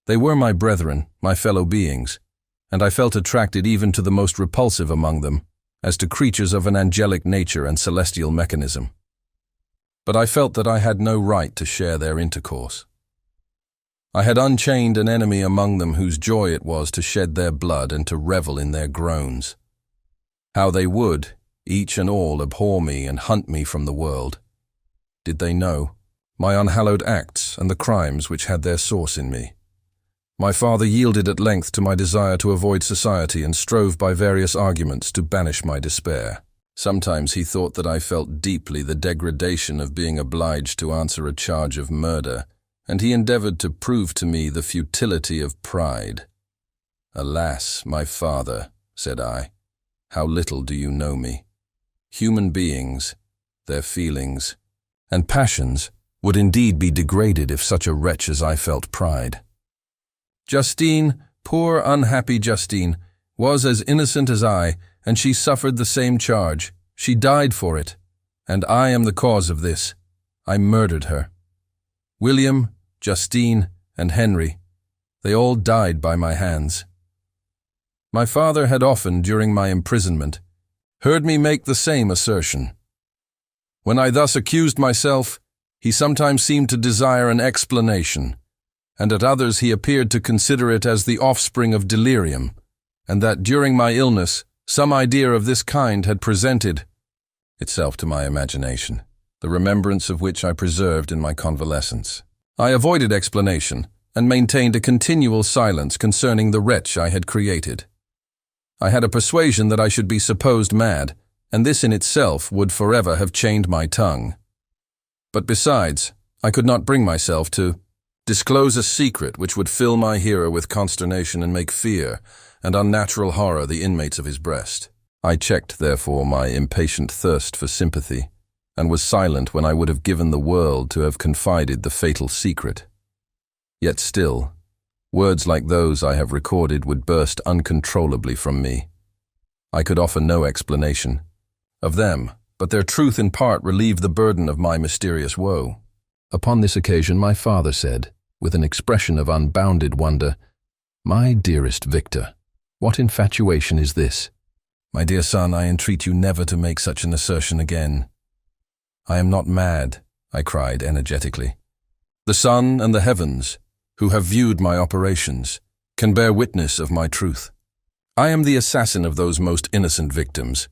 They were my brethren, my fellow beings, and I felt attracted even to the most repulsive among them, as to creatures of an angelic nature and celestial mechanism. But I felt that I had no right to share their intercourse. I had unchained an enemy among them whose joy it was to shed their blood and to revel in their groans. How they would, each and all, abhor me and hunt me from the world. Did they know my unhallowed acts and the crimes which had their source in me? My father yielded at length to my desire to avoid society and strove by various arguments to banish my despair. Sometimes he thought that I felt deeply the degradation of being obliged to answer a charge of murder, and he endeavored to prove to me the futility of pride. "Alas, my father," said I, "how little do you know me. Human beings, their feelings, and passions would indeed be degraded if such a wretch as I felt pride. Justine, poor unhappy Justine, was as innocent as I, and she suffered the same charge. She died for it, and I am the cause of this. I murdered her. William, Justine, and Henry, they all died by my hands." My father had often, during my imprisonment, heard me make the same assertion. When I thus accused myself, he sometimes seemed to desire an explanation, and at others he appeared to consider it as the offspring of delirium, and that during my illness some idea of this kind had presented itself to my imagination, the remembrance of which I preserved in my convalescence. I avoided explanation and maintained a continual silence concerning the wretch I had created. I had a persuasion that I should be supposed mad, and this in itself would forever have chained my tongue. But besides, I could not bring myself to disclose a secret which would fill my hearer with consternation and make fear and unnatural horror the inmates of his breast. I checked, therefore, my impatient thirst for sympathy, and was silent when I would have given the world to have confided the fatal secret. Yet still, words like those I have recorded would burst uncontrollably from me. I could offer no explanation of them, but their truth in part relieved the burden of my mysterious woe. Upon this occasion my father said, with an expression of unbounded wonder, "My dearest Victor, what infatuation is this?" "My dear son, I entreat you never to make such an assertion again." "I am not mad," I cried energetically. "The sun and the heavens, who have viewed my operations, can bear witness of my truth. I am the assassin of those most innocent victims.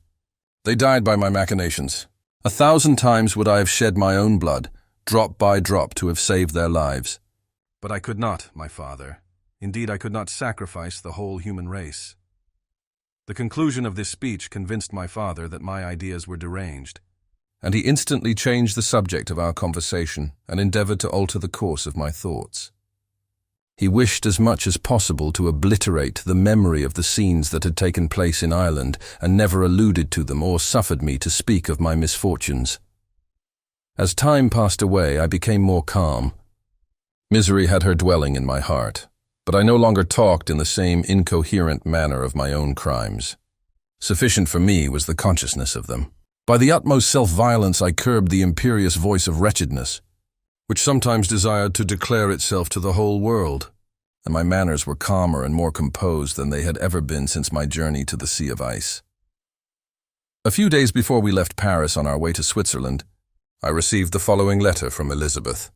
They died by my machinations. 1,000 times would I have shed my own blood, drop by drop, to have saved their lives. But I could not, my father. Indeed, I could not sacrifice the whole human race." The conclusion of this speech convinced my father that my ideas were deranged, and he instantly changed the subject of our conversation and endeavored to alter the course of my thoughts. He wished as much as possible to obliterate the memory of the scenes that had taken place in Ireland, and never alluded to them or suffered me to speak of my misfortunes. As time passed away, I became more calm. Misery had her dwelling in my heart, but I no longer talked in the same incoherent manner of my own crimes. Sufficient for me was the consciousness of them. By the utmost self-violence I curbed the imperious voice of wretchedness, which sometimes desired to declare itself to the whole world, and my manners were calmer and more composed than they had ever been since my journey to the Sea of Ice. A few days before we left Paris on our way to Switzerland, I received the following letter from Elizabeth.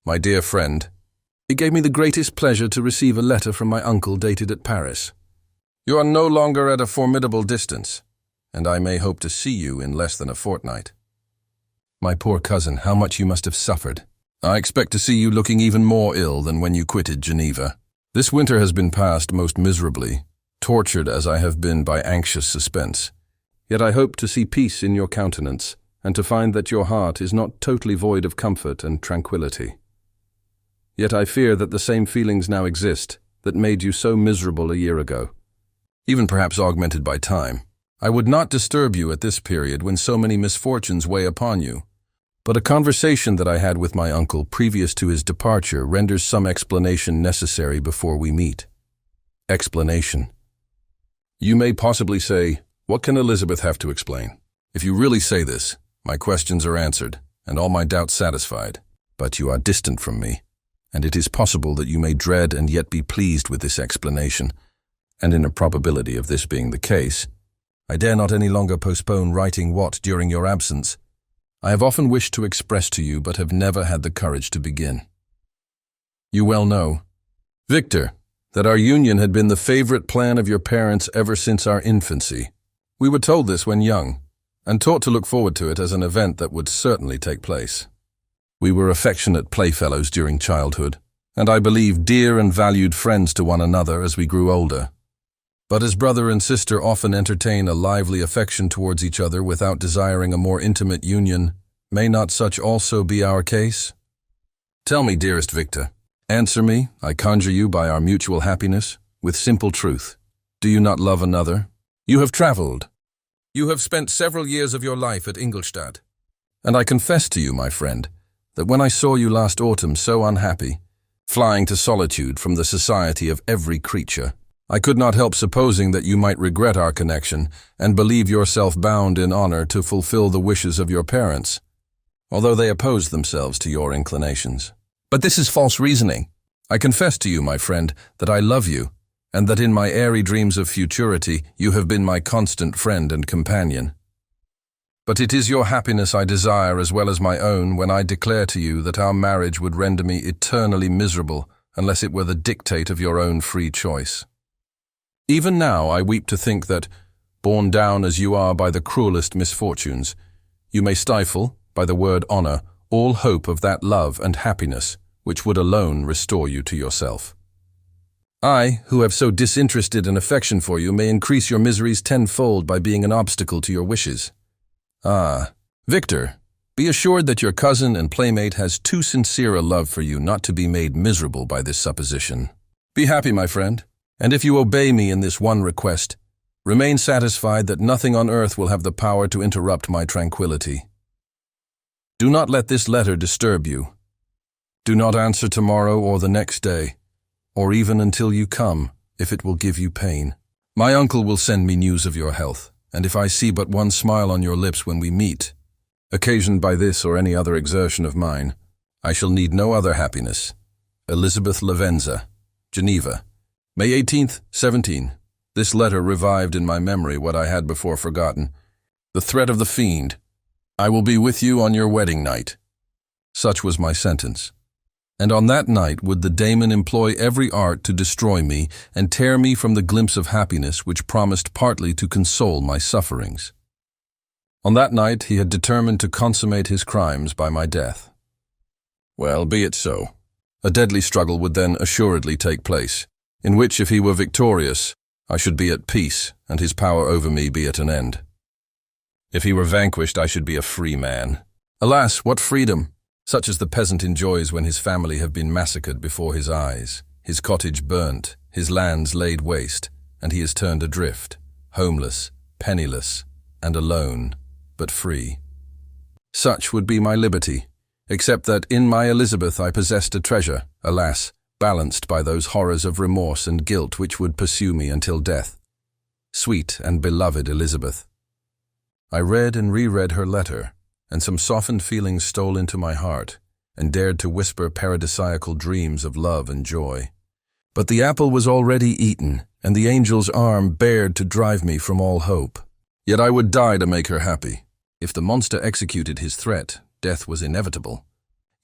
"My dear friend, it gave me the greatest pleasure to receive a letter from my uncle dated at Paris. You are no longer at a formidable distance, and I may hope to see you in less than a fortnight. My poor cousin, how much you must have suffered. I expect to see you looking even more ill than when you quitted Geneva. This winter has been passed most miserably, tortured as I have been by anxious suspense. Yet I hope to see peace in your countenance, and to find that your heart is not totally void of comfort and tranquility. Yet I fear that the same feelings now exist that made you so miserable a year ago, even perhaps augmented by time. I would not disturb you at this period when so many misfortunes weigh upon you, but a conversation that I had with my uncle previous to his departure renders some explanation necessary before we meet. Explanation. You may possibly say, what can Elizabeth have to explain? If you really say this, my questions are answered, and all my doubts satisfied. But you are distant from me, and it is possible that you may dread and yet be pleased with this explanation, and in a probability of this being the case, I dare not any longer postpone writing what, during your absence, I have often wished to express to you but have never had the courage to begin. You well know, Victor, that our union had been the favorite plan of your parents ever since our infancy. We were told this when young, and taught to look forward to it as an event that would certainly take place. We were affectionate playfellows during childhood, and I believe dear and valued friends to one another as we grew older. But as brother and sister often entertain a lively affection towards each other without desiring a more intimate union, may not such also be our case? Tell me, dearest Victor, answer me, I conjure you by our mutual happiness, with simple truth. Do you not love another? You have traveled. You have spent several years of your life at Ingolstadt. And I confess to you, my friend, that when I saw you last autumn so unhappy, flying to solitude from the society of every creature, I could not help supposing that you might regret our connection and believe yourself bound in honor to fulfill the wishes of your parents, although they opposed themselves to your inclinations. But this is false reasoning. I confess to you, my friend, that I love you, and that in my airy dreams of futurity you have been my constant friend and companion. But it is your happiness I desire as well as my own when I declare to you that our marriage would render me eternally miserable unless it were the dictate of your own free choice. Even now I weep to think that, borne down as you are by the cruelest misfortunes, you may stifle, by the word honor, all hope of that love and happiness which would alone restore you to yourself. I, who have so disinterested an affection for you, may increase your miseries tenfold by being an obstacle to your wishes. Ah, Victor, be assured that your cousin and playmate has too sincere a love for you not to be made miserable by this supposition. Be happy, my friend, and if you obey me in this one request, remain satisfied that nothing on earth will have the power to interrupt my tranquility. Do not let this letter disturb you. Do not answer tomorrow or the next day, or even until you come, if it will give you pain. My uncle will send me news of your health, and if I see but one smile on your lips when we meet, occasioned by this or any other exertion of mine, I shall need no other happiness. Elizabeth Lavenza, Geneva, May 18th, 17. This letter revived in my memory what I had before forgotten. The threat of the fiend. I will be with you on your wedding night. Such was my sentence. And on that night would the daemon employ every art to destroy me and tear me from the glimpse of happiness which promised partly to console my sufferings. On that night he had determined to consummate his crimes by my death. Well, be it so. A deadly struggle would then assuredly take place, in which, if he were victorious, I should be at peace and his power over me be at an end. If he were vanquished, I should be a free man. Alas, what freedom! Such as the peasant enjoys when his family have been massacred before his eyes, his cottage burnt, his lands laid waste, and he is turned adrift, homeless, penniless, and alone, but free. Such would be my liberty, except that in my Elizabeth I possessed a treasure, alas, balanced by those horrors of remorse and guilt which would pursue me until death. Sweet and beloved Elizabeth. I read and reread her letter, and some softened feelings stole into my heart, and dared to whisper paradisiacal dreams of love and joy. But the apple was already eaten, and the angel's arm bared to drive me from all hope. Yet I would die to make her happy. If the monster executed his threat, death was inevitable.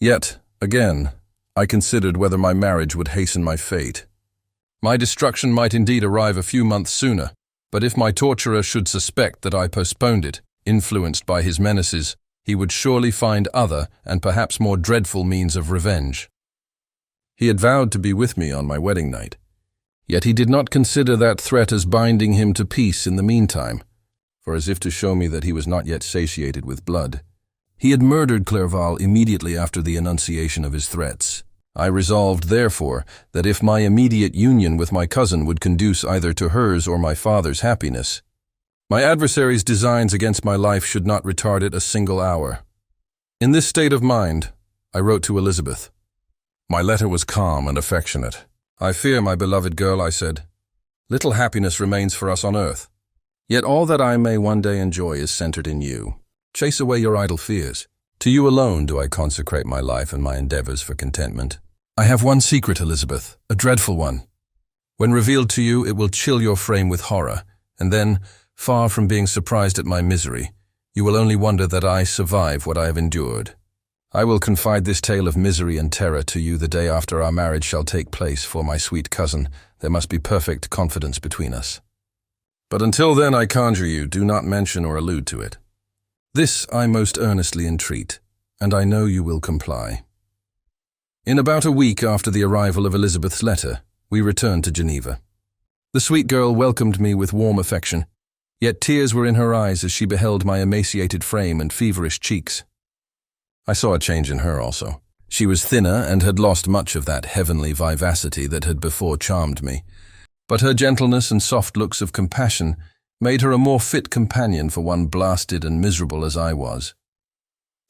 Yet, again, I considered whether my marriage would hasten my fate. My destruction might indeed arrive a few months sooner, but if my torturer should suspect that I postponed it, influenced by his menaces, he would surely find other and perhaps more dreadful means of revenge. He had vowed to be with me on my wedding night, yet he did not consider that threat as binding him to peace in the meantime, for as if to show me that he was not yet satiated with blood, he had murdered Clerval immediately after the enunciation of his threats. I resolved, therefore, that if my immediate union with my cousin would conduce either to hers or my father's happiness, my adversary's designs against my life should not retard it a single hour. In this state of mind, I wrote to Elizabeth. My letter was calm and affectionate. "I fear, my beloved girl," I said, "little happiness remains for us on earth. Yet all that I may one day enjoy is centered in you. Chase away your idle fears. To you alone do I consecrate my life and my endeavors for contentment. I have one secret, Elizabeth, a dreadful one. When revealed to you, it will chill your frame with horror, and then, far from being surprised at my misery, you will only wonder that I survive what I have endured. I will confide this tale of misery and terror to you the day after our marriage shall take place, for my sweet cousin, there must be perfect confidence between us. But until then, I conjure you, do not mention or allude to it. This I most earnestly entreat, and I know you will comply." In about a week after the arrival of Elizabeth's letter, we returned to Geneva. The sweet girl welcomed me with warm affection, yet tears were in her eyes as she beheld my emaciated frame and feverish cheeks. I saw a change in her also. She was thinner and had lost much of that heavenly vivacity that had before charmed me, but her gentleness and soft looks of compassion made her a more fit companion for one blasted and miserable as I was.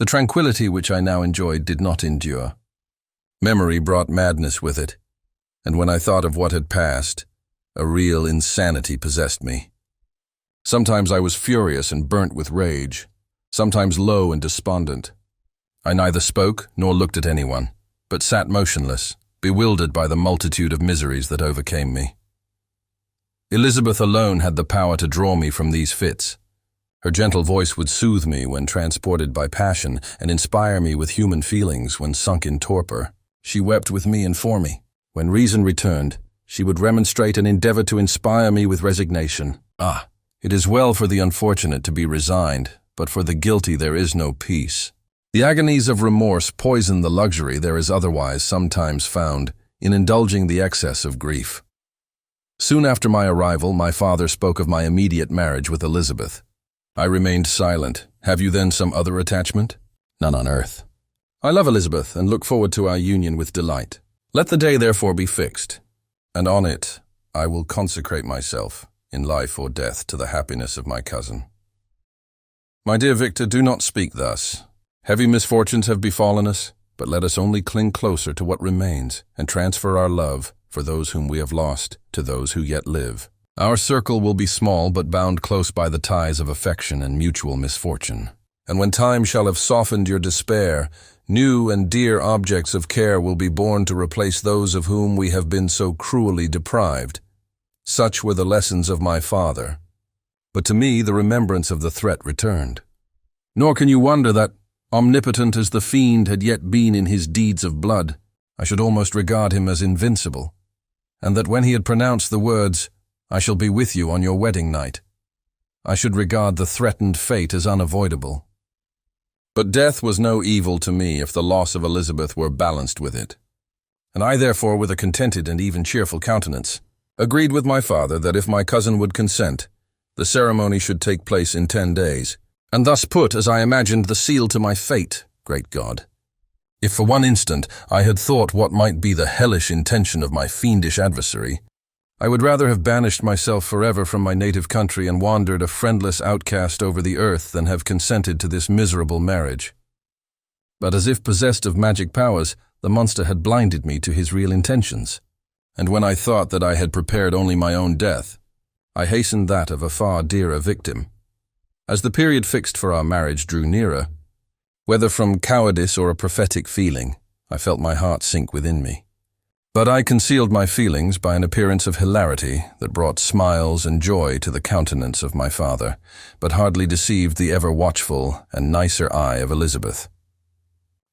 The tranquility which I now enjoyed did not endure. Memory brought madness with it, and when I thought of what had passed, a real insanity possessed me. Sometimes I was furious and burnt with rage, sometimes low and despondent. I neither spoke nor looked at anyone, but sat motionless, bewildered by the multitude of miseries that overcame me. Elizabeth alone had the power to draw me from these fits. Her gentle voice would soothe me when transported by passion and inspire me with human feelings when sunk in torpor. She wept with me and for me. When reason returned, she would remonstrate and endeavor to inspire me with resignation. Ah, it is well for the unfortunate to be resigned, but for the guilty there is no peace. The agonies of remorse poison the luxury there is otherwise sometimes found in indulging the excess of grief. Soon after my arrival, my father spoke of my immediate marriage with Elizabeth. I remained silent. "Have you then some other attachment?" "None on earth. I love Elizabeth and look forward to our union with delight. Let the day therefore be fixed, and on it I will consecrate myself, in life or death, to the happiness of my cousin." My dear Victor, do not speak thus. Heavy misfortunes have befallen us, but let us only cling closer to what remains and transfer our love for those whom we have lost to those who yet live. Our circle will be small but bound close by the ties of affection and mutual misfortune. And when time shall have softened your despair, new and dear objects of care will be born to replace those of whom we have been so cruelly deprived. Such were the lessons of my father. But to me the remembrance of the threat returned. Nor can you wonder that, omnipotent as the fiend had yet been in his deeds of blood, I should almost regard him as invincible, and that when he had pronounced the words, "I shall be with you on your wedding night," I should regard the threatened fate as unavoidable. But death was no evil to me if the loss of Elizabeth were balanced with it, and I therefore, with a contented and even cheerful countenance, agreed with my father that if my cousin would consent, the ceremony should take place in 10 days, and thus put, as I imagined, the seal to my fate, great God. If for one instant I had thought what might be the hellish intention of my fiendish adversary, I would rather have banished myself forever from my native country and wandered a friendless outcast over the earth than have consented to this miserable marriage. But as if possessed of magic powers, the monster had blinded me to his real intentions, and when I thought that I had prepared only my own death, I hastened that of a far dearer victim. As the period fixed for our marriage drew nearer, whether from cowardice or a prophetic feeling, I felt my heart sink within me. But I concealed my feelings by an appearance of hilarity that brought smiles and joy to the countenance of my father, but hardly deceived the ever-watchful and nicer eye of Elizabeth.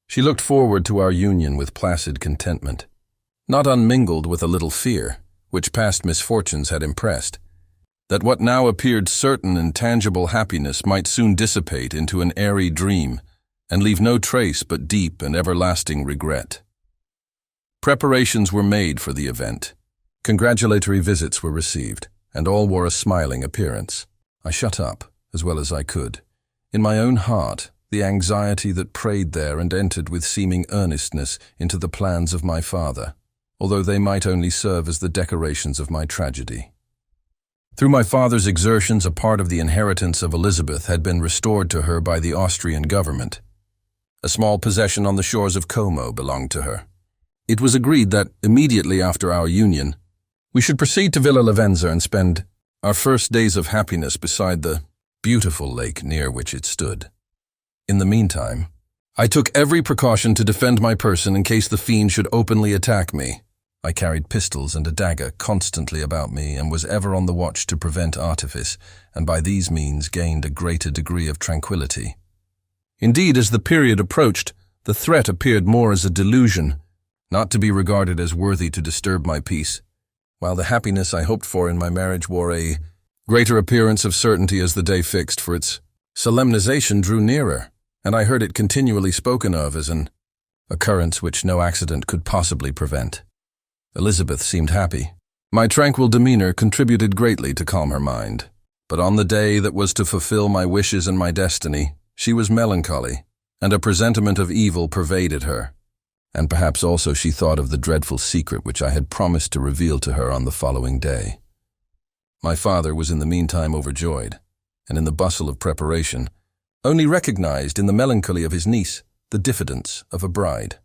She looked forward to our union with placid contentment, not unmingled with a little fear, which past misfortunes had impressed, that what now appeared certain and tangible happiness might soon dissipate into an airy dream and leave no trace but deep and everlasting regret. Preparations were made for the event. Congratulatory visits were received, and all wore a smiling appearance. I shut up, as well as I could. In my own heart, the anxiety that prayed there and entered with seeming earnestness into the plans of my father, although they might only serve as the decorations of my tragedy. Through my father's exertions, a part of the inheritance of Elizabeth had been restored to her by the Austrian government. A small possession on the shores of Como belonged to her. It was agreed that, immediately after our union, we should proceed to Villa Lavenza and spend our first days of happiness beside the beautiful lake near which it stood. In the meantime, I took every precaution to defend my person in case the fiend should openly attack me. I carried pistols and a dagger constantly about me and was ever on the watch to prevent artifice, and by these means gained a greater degree of tranquility. Indeed, as the period approached, the threat appeared more as a delusion, not to be regarded as worthy to disturb my peace, while the happiness I hoped for in my marriage wore a greater appearance of certainty as the day fixed for its solemnization drew nearer, and I heard it continually spoken of as an occurrence which no accident could possibly prevent. Elizabeth seemed happy. My tranquil demeanor contributed greatly to calm her mind, but on the day that was to fulfill my wishes and my destiny, she was melancholy, and a presentiment of evil pervaded her, and perhaps also she thought of the dreadful secret which I had promised to reveal to her on the following day. My father was in the meantime overjoyed, and in the bustle of preparation, only recognized in the melancholy of his niece the diffidence of a bride.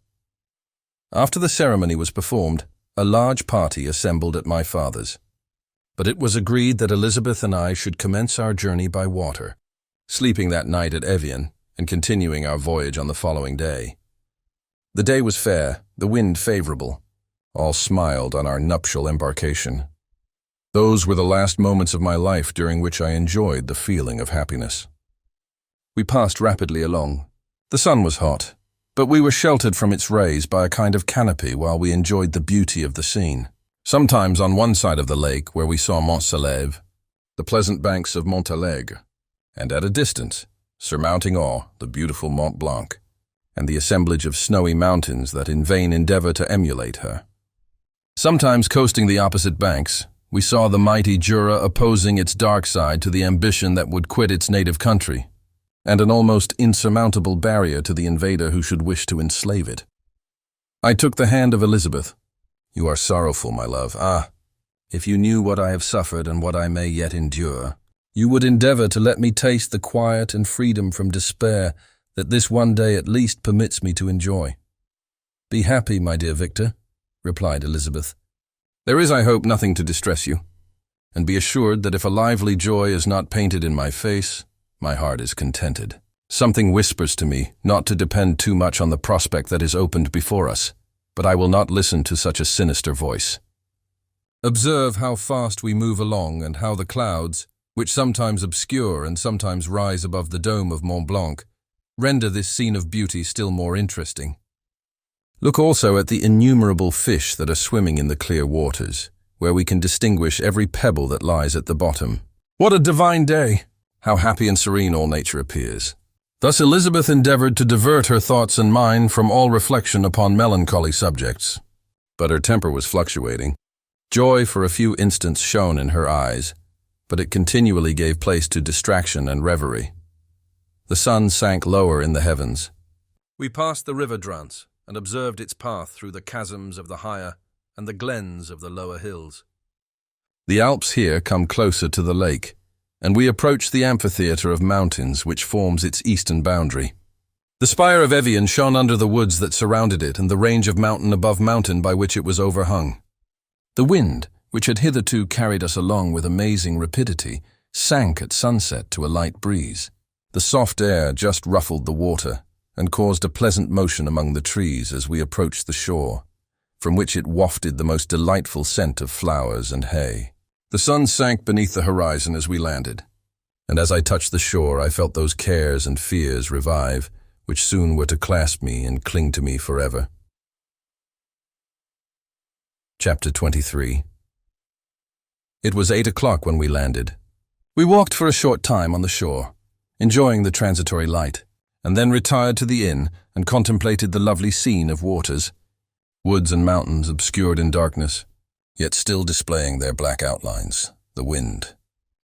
After the ceremony was performed, a large party assembled at my father's, but it was agreed that Elizabeth and I should commence our journey by water, sleeping that night at Evian and continuing our voyage on the following day. The day was fair, the wind favorable. All smiled on our nuptial embarkation. Those were the last moments of my life during which I enjoyed the feeling of happiness. We passed rapidly along. The sun was hot, but we were sheltered from its rays by a kind of canopy while we enjoyed the beauty of the scene. Sometimes on one side of the lake, where we saw Mont Salève, the pleasant banks of Montalegre, and at a distance, surmounting all, the beautiful Mont Blanc, and the assemblage of snowy mountains that in vain endeavor to emulate her. Sometimes coasting the opposite banks, we saw the mighty Jura opposing its dark side to the ambition that would quit its native country, and an almost insurmountable barrier to the invader who should wish to enslave it. I took the hand of Elizabeth. "You are sorrowful, my love. Ah, if you knew what I have suffered and what I may yet endure, you would endeavor to let me taste the quiet and freedom from despair that this one day at least permits me to enjoy." "Be happy, my dear Victor," replied Elizabeth. "There is, I hope, nothing to distress you, and be assured that if a lively joy is not painted in my face, my heart is contented. Something whispers to me not to depend too much on the prospect that is opened before us, but I will not listen to such a sinister voice. Observe how fast we move along and how the clouds, which sometimes obscure and sometimes rise above the dome of Mont Blanc, render this scene of beauty still more interesting. Look also at the innumerable fish that are swimming in the clear waters, where we can distinguish every pebble that lies at the bottom. What a divine day! How happy and serene all nature appears." Thus Elizabeth endeavored to divert her thoughts and mine from all reflection upon melancholy subjects. But her temper was fluctuating. Joy for a few instants shone in her eyes, but it continually gave place to distraction and reverie. The sun sank lower in the heavens. We passed the river Drance and observed its path through the chasms of the higher and the glens of the lower hills. The Alps here come closer to the lake, and we approached the amphitheatre of mountains which forms its eastern boundary. The spire of Evian shone under the woods that surrounded it and the range of mountain above mountain by which it was overhung. The wind, which had hitherto carried us along with amazing rapidity, sank at sunset to a light breeze. The soft air just ruffled the water and caused a pleasant motion among the trees as we approached the shore, from which it wafted the most delightful scent of flowers and hay. The sun sank beneath the horizon as we landed, and as I touched the shore I felt those cares and fears revive, which soon were to clasp me and cling to me forever. Chapter 23. It was 8 o'clock when we landed. We walked for a short time on the shore, enjoying the transitory light, and then retired to the inn and contemplated the lovely scene of waters, woods and mountains obscured in darkness, yet still displaying their black outlines. The wind,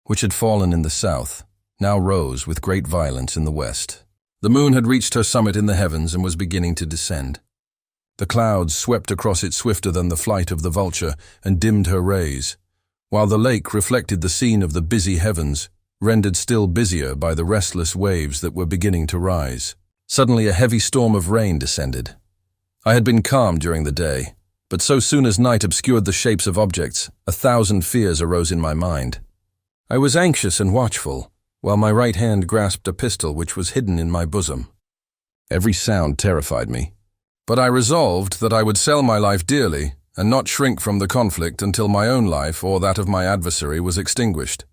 which had fallen in the south, now rose with great violence in the west. The moon had reached her summit in the heavens and was beginning to descend. The clouds swept across it swifter than the flight of the vulture and dimmed her rays, while the lake reflected the scene of the busy heavens, rendered still busier by the restless waves that were beginning to rise. Suddenly a heavy storm of rain descended. I had been calm during the day, but so soon as night obscured the shapes of objects, 1,000 fears arose in my mind. I was anxious and watchful, while my right hand grasped a pistol which was hidden in my bosom. Every sound terrified me, but I resolved that I would sell my life dearly and not shrink from the conflict until my own life or that of my adversary was extinguished.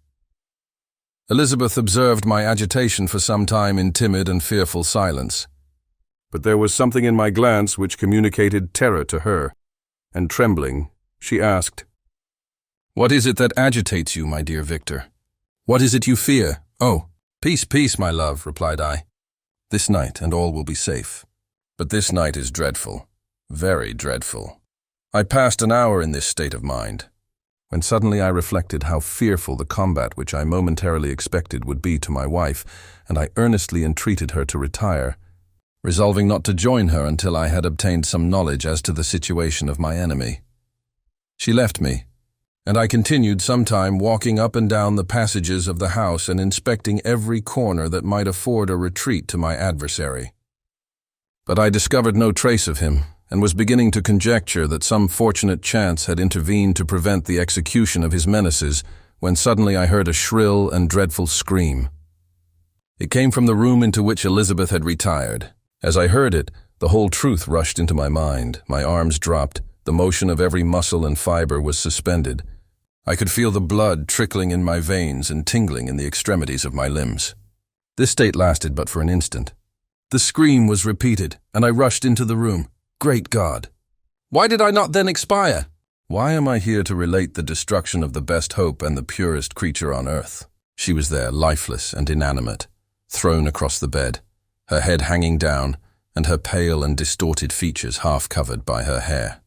Elizabeth observed my agitation for some time in timid and fearful silence, but there was something in my glance which communicated terror to her, and trembling, she asked, "What is it that agitates you, my dear Victor? What is it you fear?" "Oh, peace, peace, my love," replied I. "This night and all will be safe. But this night is dreadful, very dreadful." I passed an hour in this state of mind, when suddenly I reflected how fearful the combat which I momentarily expected would be to my wife, and I earnestly entreated her to retire, resolving not to join her until I had obtained some knowledge as to the situation of my enemy. She left me, and I continued some time walking up and down the passages of the house and inspecting every corner that might afford a retreat to my adversary. But I discovered no trace of him, and was beginning to conjecture that some fortunate chance had intervened to prevent the execution of his menaces, when suddenly I heard a shrill and dreadful scream. It came from the room into which Elizabeth had retired. As I heard it, the whole truth rushed into my mind. My arms dropped, the motion of every muscle and fiber was suspended. I could feel the blood trickling in my veins and tingling in the extremities of my limbs. This state lasted but for an instant. The scream was repeated, and I rushed into the room. Great God! Why did I not then expire? Why am I here to relate the destruction of the best hope and the purest creature on earth? She was there, lifeless and inanimate, thrown across the bed, her head hanging down, and her pale and distorted features half covered by her hair.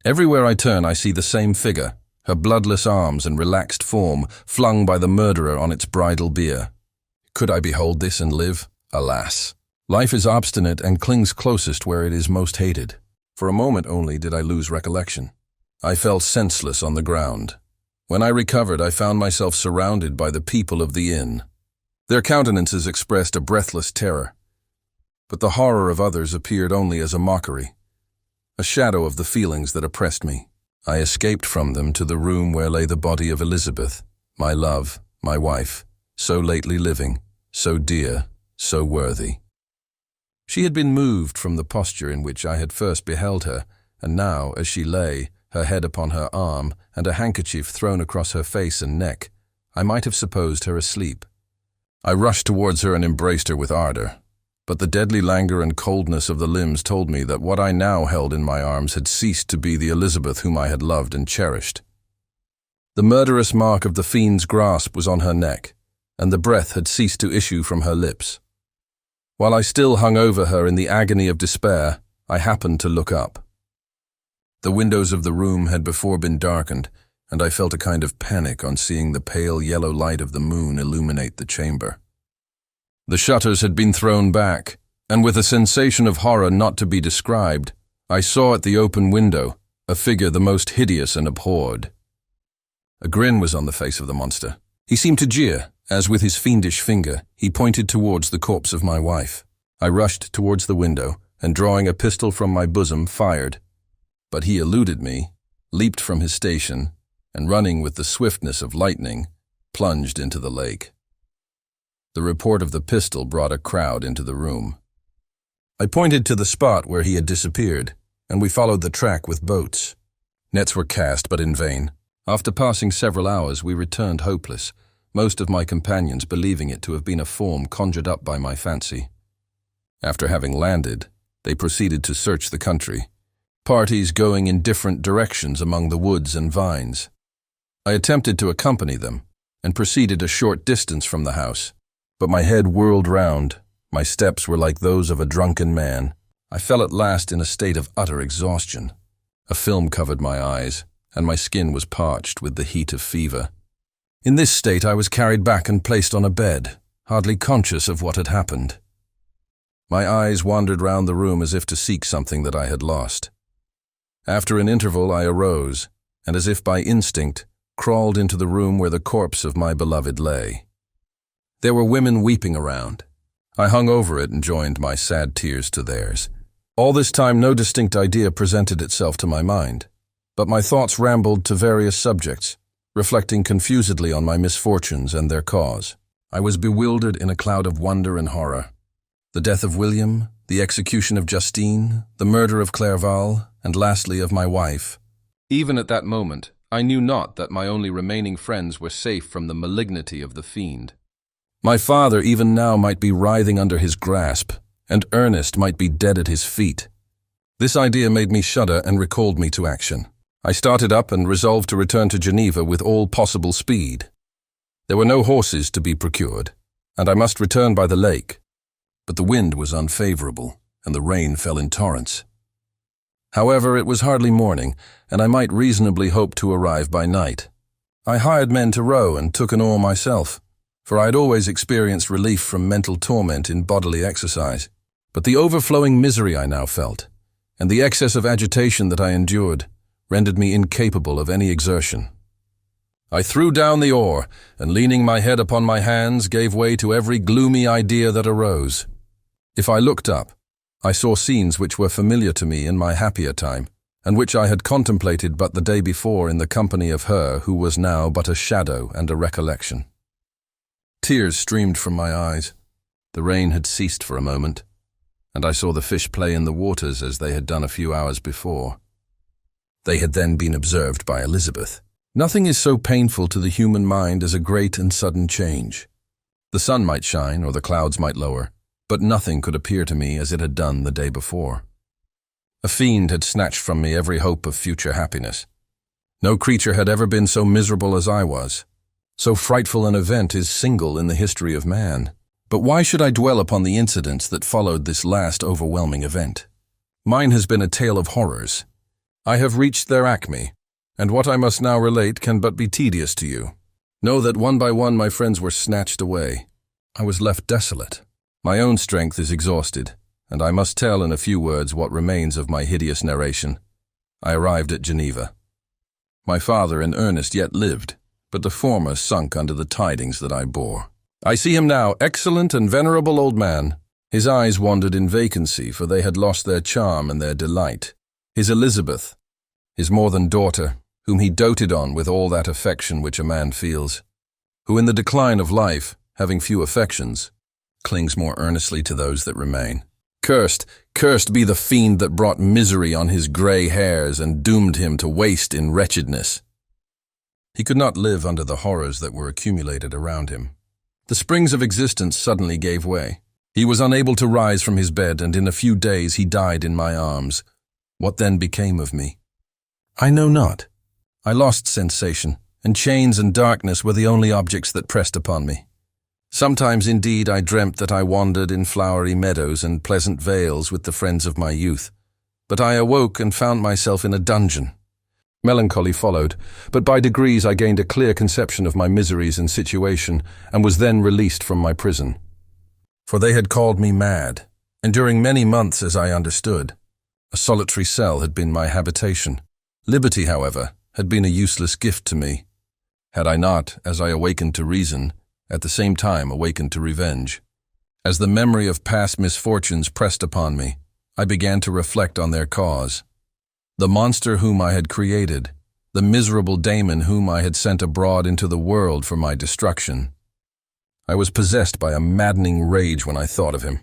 Everywhere I turn I see the same figure, her bloodless arms and relaxed form flung by the murderer on its bridal bier. Could I behold this and live? Alas! Life is obstinate and clings closest where it is most hated. For a moment only did I lose recollection. I fell senseless on the ground. When I recovered, I found myself surrounded by the people of the inn. Their countenances expressed a breathless terror, but the horror of others appeared only as a mockery, a shadow of the feelings that oppressed me. I escaped from them to the room where lay the body of Elizabeth, my love, my wife, so lately living, so dear, so worthy. She had been moved from the posture in which I had first beheld her, and now, as she lay, her head upon her arm, and a handkerchief thrown across her face and neck, I might have supposed her asleep. I rushed towards her and embraced her with ardor, but the deadly languor and coldness of the limbs told me that what I now held in my arms had ceased to be the Elizabeth whom I had loved and cherished. The murderous mark of the fiend's grasp was on her neck, and the breath had ceased to issue from her lips. While I still hung over her in the agony of despair, I happened to look up. The windows of the room had before been darkened, and I felt a kind of panic on seeing the pale yellow light of the moon illuminate the chamber. The shutters had been thrown back, and with a sensation of horror not to be described, I saw at the open window a figure the most hideous and abhorred. A grin was on the face of the monster. He seemed to jeer, as with his fiendish finger he pointed towards the corpse of my wife. I rushed towards the window, and drawing a pistol from my bosom, fired. But he eluded me, leaped from his station, and running with the swiftness of lightning, plunged into the lake. The report of the pistol brought a crowd into the room. I pointed to the spot where he had disappeared, and we followed the track with boats. Nets were cast, but in vain. After passing several hours, we returned hopeless, most of my companions believing it to have been a form conjured up by my fancy. After having landed, they proceeded to search the country, parties going in different directions among the woods and vines. I attempted to accompany them, and proceeded a short distance from the house, but my head whirled round, My steps were like those of a drunken man. I fell at last in a state of utter exhaustion. A film covered my eyes, and my skin was parched with the heat of fever. In this state I was carried back and placed on a bed, hardly conscious of what had happened. My eyes wandered round the room as if to seek something that I had lost. After an interval I arose, and as if by instinct, crawled into the room where the corpse of my beloved lay. There were women weeping around. I hung over it and joined my sad tears to theirs. All this time no distinct idea presented itself to my mind, but my thoughts rambled to various subjects, reflecting confusedly on my misfortunes and their cause. I was bewildered in a cloud of wonder and horror. The death of William, the execution of Justine, the murder of Clerval, and lastly of my wife. Even at that moment, I knew not that my only remaining friends were safe from the malignity of the fiend. My father even now might be writhing under his grasp, and Ernest might be dead at his feet. This idea made me shudder and recalled me to action. I started up and resolved to return to Geneva with all possible speed. There were no horses to be procured, and I must return by the lake. But the wind was unfavorable, and the rain fell in torrents. However, it was hardly morning, and I might reasonably hope to arrive by night. I hired men to row and took an oar myself, for I had always experienced relief from mental torment in bodily exercise. But the overflowing misery I now felt, and the excess of agitation that I endured, rendered me incapable of any exertion. I threw down the oar, and leaning my head upon my hands, gave way to every gloomy idea that arose. If I looked up, I saw scenes which were familiar to me in my happier time, and which I had contemplated but the day before in the company of her who was now but a shadow and a recollection. Tears streamed from my eyes. The rain had ceased for a moment, and I saw the fish play in the waters as they had done a few hours before. They had then been observed by Elizabeth. Nothing is so painful to the human mind as a great and sudden change. The sun might shine or the clouds might lower, but nothing could appear to me as it had done the day before. A fiend had snatched from me every hope of future happiness. No creature had ever been so miserable as I was. So frightful an event is single in the history of man. But why should I dwell upon the incidents that followed this last overwhelming event? Mine has been a tale of horrors. I have reached their acme, and what I must now relate can but be tedious to you. Know that one by one my friends were snatched away. I was left desolate. My own strength is exhausted, and I must tell in a few words what remains of my hideous narration. I arrived at Geneva. My father and Ernest yet lived, but the former sunk under the tidings that I bore. I see him now, excellent and venerable old man. His eyes wandered in vacancy, for they had lost their charm and their delight. His Elizabeth, his more than daughter, whom he doted on with all that affection which a man feels, who in the decline of life, having few affections, clings more earnestly to those that remain. Cursed, cursed be the fiend that brought misery on his grey hairs and doomed him to waste in wretchedness. He could not live under the horrors that were accumulated around him. The springs of existence suddenly gave way. He was unable to rise from his bed, and in a few days he died in my arms. What then became of me? I know not. I lost sensation, and chains and darkness were the only objects that pressed upon me. Sometimes, indeed, I dreamt that I wandered in flowery meadows and pleasant vales with the friends of my youth. But I awoke and found myself in a dungeon. Melancholy followed, but by degrees I gained a clear conception of my miseries and situation, and was then released from my prison. For they had called me mad, and during many months, as I understood, a solitary cell had been my habitation. Liberty, however, had been a useless gift to me. Had I not, as I awakened to reason, at the same time awakened to revenge. As the memory of past misfortunes pressed upon me, I began to reflect on their cause. The monster whom I had created, the miserable daemon whom I had sent abroad into the world for my destruction. I was possessed by a maddening rage when I thought of him,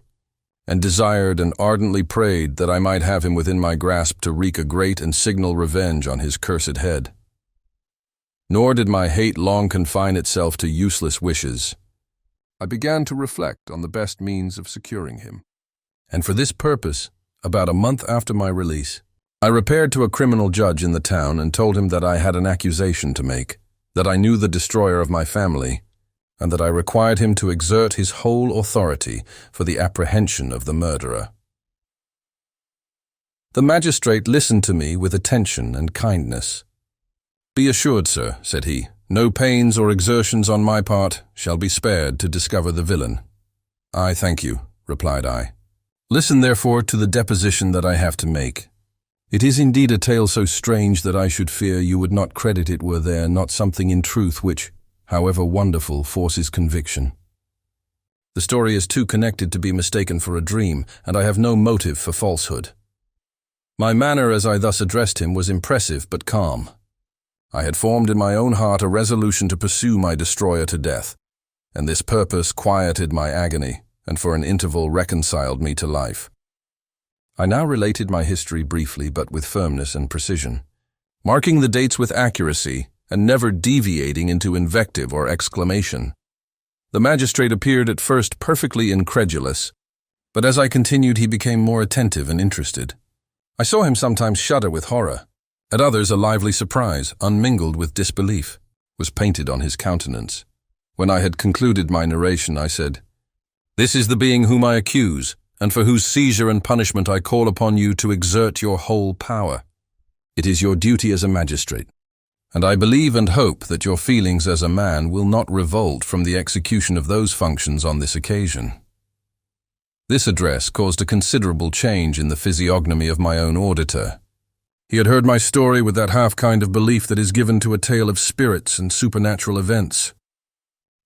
and desired and ardently prayed that I might have him within my grasp to wreak a great and signal revenge on his cursed head. Nor did my hate long confine itself to useless wishes. I began to reflect on the best means of securing him. And for this purpose, about a month after my release, I repaired to a criminal judge in the town and told him that I had an accusation to make, that I knew the destroyer of my family, and that I required him to exert his whole authority for the apprehension of the murderer. The magistrate listened to me with attention and kindness. "Be assured, sir," said he, "no pains or exertions on my part shall be spared to discover the villain." "I thank you," replied I. "Listen, therefore, to the deposition that I have to make. It is indeed a tale so strange that I should fear you would not credit it were there not something in truth which, however wonderful, forces conviction. The story is too connected to be mistaken for a dream, and I have no motive for falsehood." My manner as I thus addressed him was impressive but calm. I had formed in my own heart a resolution to pursue my destroyer to death, and this purpose quieted my agony, and for an interval reconciled me to life. I now related my history briefly but with firmness and precision, marking the dates with accuracy and never deviating into invective or exclamation. The magistrate appeared at first perfectly incredulous, but as I continued he became more attentive and interested. I saw him sometimes shudder with horror. At others, a lively surprise, unmingled with disbelief, was painted on his countenance. When I had concluded my narration, I said, "This is the being whom I accuse, and for whose seizure and punishment I call upon you to exert your whole power. It is your duty as a magistrate, and I believe and hope that your feelings as a man will not revolt from the execution of those functions on this occasion." This address caused a considerable change in the physiognomy of my own auditor. He had heard my story with that half kind of belief that is given to a tale of spirits and supernatural events.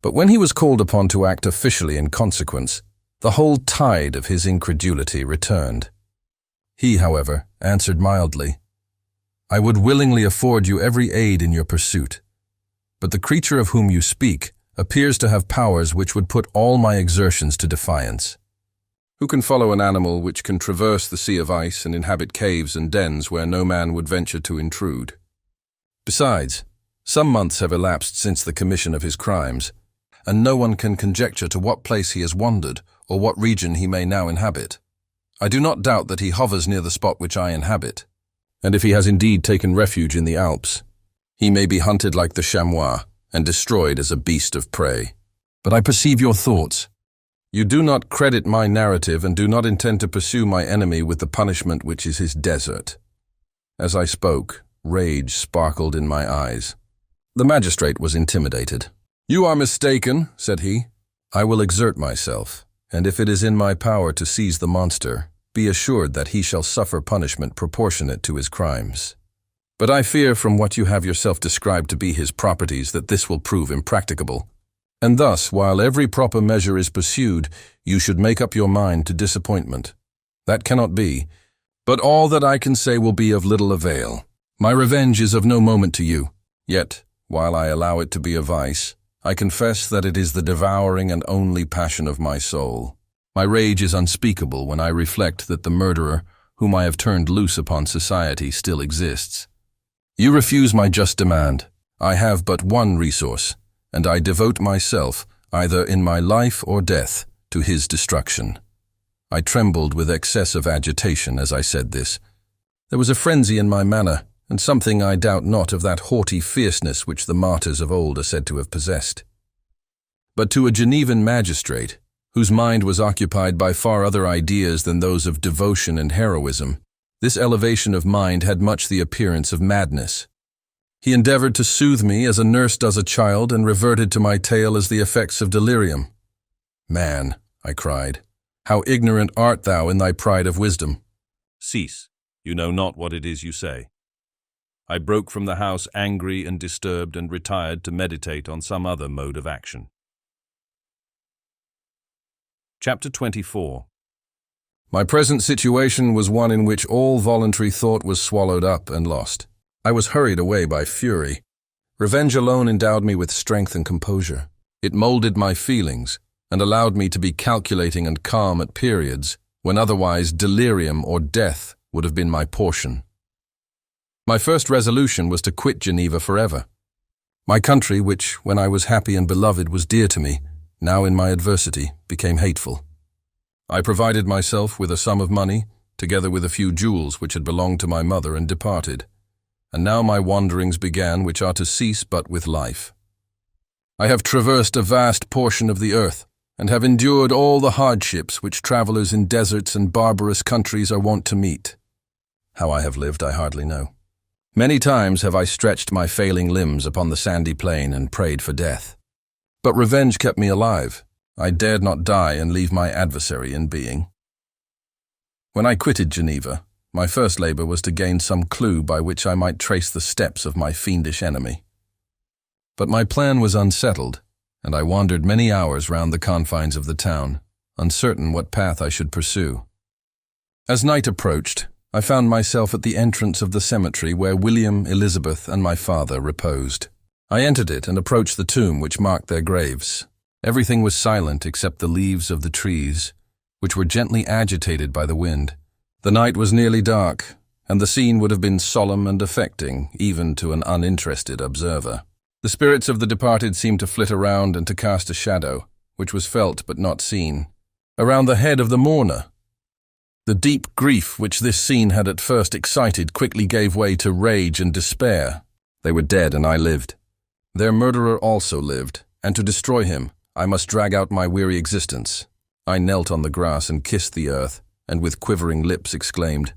But when he was called upon to act officially in consequence, the whole tide of his incredulity returned. He, however, answered mildly, "I would willingly afford you every aid in your pursuit, but the creature of whom you speak appears to have powers which would put all my exertions to defiance. Who can follow an animal which can traverse the sea of ice and inhabit caves and dens where no man would venture to intrude? Besides, some months have elapsed since the commission of his crimes, and no one can conjecture to what place he has wandered or what region he may now inhabit. I do not doubt that he hovers near the spot which I inhabit, and if he has indeed taken refuge in the Alps, he may be hunted like the chamois and destroyed as a beast of prey. But I perceive your thoughts. You do not credit my narrative and do not intend to pursue my enemy with the punishment which is his desert." As I spoke, rage sparkled in my eyes. The magistrate was intimidated. "You are mistaken," said he. "I will exert myself, and if it is in my power to seize the monster, be assured that he shall suffer punishment proportionate to his crimes. But I fear from what you have yourself described to be his properties that this will prove impracticable. And thus, while every proper measure is pursued, you should make up your mind to disappointment. That cannot be, but all that I can say will be of little avail. My revenge is of no moment to you, yet, while I allow it to be a vice, I confess that it is the devouring and only passion of my soul. My rage is unspeakable when I reflect that the murderer, whom I have turned loose upon society, still exists. You refuse my just demand. I have but one resource, and I devote myself, either in my life or death, to his destruction." I trembled with excess of agitation as I said this. There was a frenzy in my manner, and something, I doubt not, of that haughty fierceness which the martyrs of old are said to have possessed. But to a Genevan magistrate, whose mind was occupied by far other ideas than those of devotion and heroism, this elevation of mind had much the appearance of madness. He endeavored to soothe me as a nurse does a child, and reverted to my tale as the effects of delirium. "Man," I cried, "how ignorant art thou in thy pride of wisdom!" "Cease. You know not what it is you say." I broke from the house angry and disturbed and retired to meditate on some other mode of action. Chapter 24. My present situation was one in which all voluntary thought was swallowed up and lost. I was hurried away by fury. Revenge alone endowed me with strength and composure. It molded my feelings and allowed me to be calculating and calm at periods when otherwise delirium or death would have been my portion. My first resolution was to quit Geneva forever. My country, which, when I was happy and beloved, was dear to me, now in my adversity became hateful. I provided myself with a sum of money, together with a few jewels which had belonged to my mother, and departed. And now my wanderings began, which are to cease but with life. I have traversed a vast portion of the earth, and have endured all the hardships which travelers in deserts and barbarous countries are wont to meet. How I have lived, I hardly know. Many times have I stretched my failing limbs upon the sandy plain and prayed for death. But revenge kept me alive. I dared not die and leave my adversary in being. When I quitted Geneva, my first labor was to gain some clue by which I might trace the steps of my fiendish enemy. But my plan was unsettled, and I wandered many hours round the confines of the town, uncertain what path I should pursue. As night approached, I found myself at the entrance of the cemetery where William, Elizabeth, and my father reposed. I entered it and approached the tomb which marked their graves. Everything was silent except the leaves of the trees, which were gently agitated by the wind. The night was nearly dark, and the scene would have been solemn and affecting, even to an uninterested observer. The spirits of the departed seemed to flit around and to cast a shadow, which was felt but not seen, around the head of the mourner. The deep grief which this scene had at first excited quickly gave way to rage and despair. They were dead and I lived. Their murderer also lived, and to destroy him, I must drag out my weary existence. I knelt on the grass and kissed the earth, and with quivering lips exclaimed,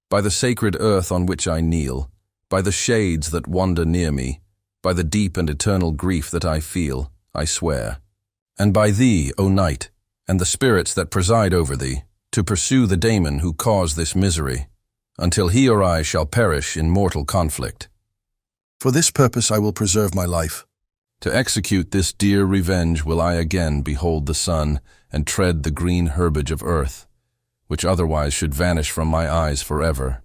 "By the sacred earth on which I kneel, by the shades that wander near me, by the deep and eternal grief that I feel, I swear, and by thee, O night, and the spirits that preside over thee, to pursue the daemon who caused this misery, until he or I shall perish in mortal conflict. For this purpose I will preserve my life. To execute this dear revenge will I again behold the sun and tread the green herbage of earth, which otherwise should vanish from my eyes forever.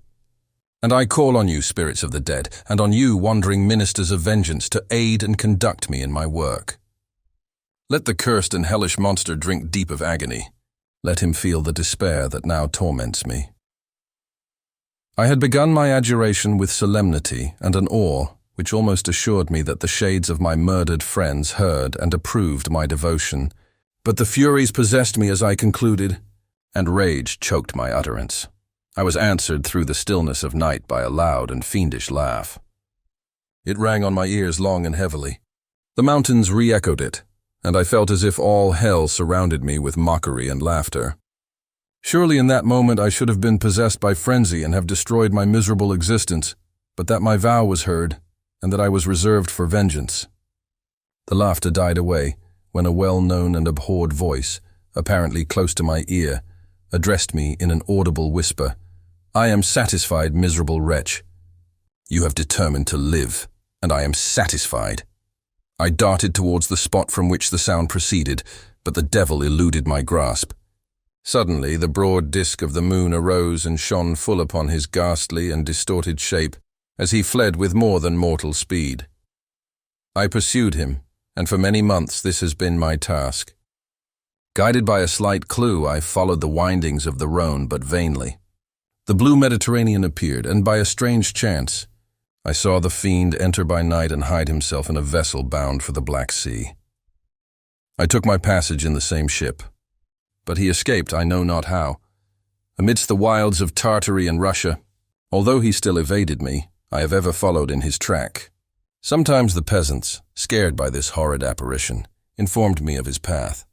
And I call on you, spirits of the dead, and on you, wandering ministers of vengeance, to aid and conduct me in my work. Let the cursed and hellish monster drink deep of agony. Let him feel the despair that now torments me." I had begun my adjuration with solemnity and an awe which almost assured me that the shades of my murdered friends heard and approved my devotion, but the furies possessed me as I concluded, and rage choked my utterance. I was answered through the stillness of night by a loud and fiendish laugh. It rang on my ears long and heavily. The mountains re-echoed it, and I felt as if all hell surrounded me with mockery and laughter. Surely in that moment I should have been possessed by frenzy and have destroyed my miserable existence, but that my vow was heard, and that I was reserved for vengeance. The laughter died away when a well-known and abhorred voice, apparently close to my ear, addressed me in an audible whisper. "I am satisfied, miserable wretch. You have determined to live, and I am satisfied." I darted towards the spot from which the sound proceeded, but the devil eluded my grasp. Suddenly the broad disk of the moon arose and shone full upon his ghastly and distorted shape as he fled with more than mortal speed. I pursued him, and for many months this has been my task. Guided by a slight clue, I followed the windings of the Rhone, but vainly. The blue Mediterranean appeared, and by a strange chance, I saw the fiend enter by night and hide himself in a vessel bound for the Black Sea. I took my passage in the same ship, but he escaped I know not how. Amidst the wilds of Tartary and Russia, although he still evaded me, I have ever followed in his track. Sometimes the peasants, scared by this horrid apparition, informed me of his path.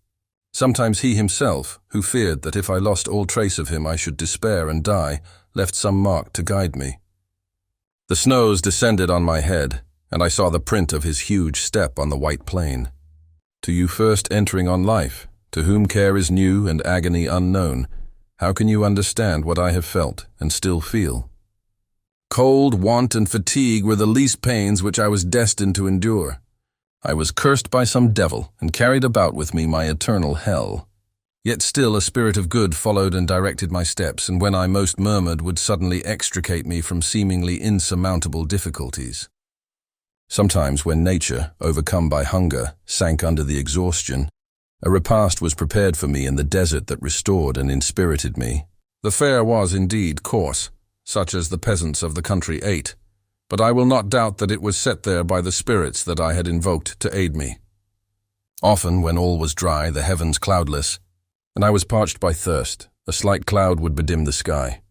Sometimes he himself, who feared that if I lost all trace of him I should despair and die, left some mark to guide me. The snows descended on my head, and I saw the print of his huge step on the white plain. To you first entering on life, to whom care is new and agony unknown, how can you understand what I have felt and still feel? Cold, want, and fatigue were the least pains which I was destined to endure. I was cursed by some devil and carried about with me my eternal hell. Yet still a spirit of good followed and directed my steps, and when I most murmured would suddenly extricate me from seemingly insurmountable difficulties. Sometimes when nature, overcome by hunger, sank under the exhaustion, a repast was prepared for me in the desert that restored and inspirited me. The fare was indeed coarse, such as the peasants of the country ate, but I will not doubt that it was set there by the spirits that I had invoked to aid me. Often, when all was dry, the heavens cloudless, and I was parched by thirst, a slight cloud would bedim the sky,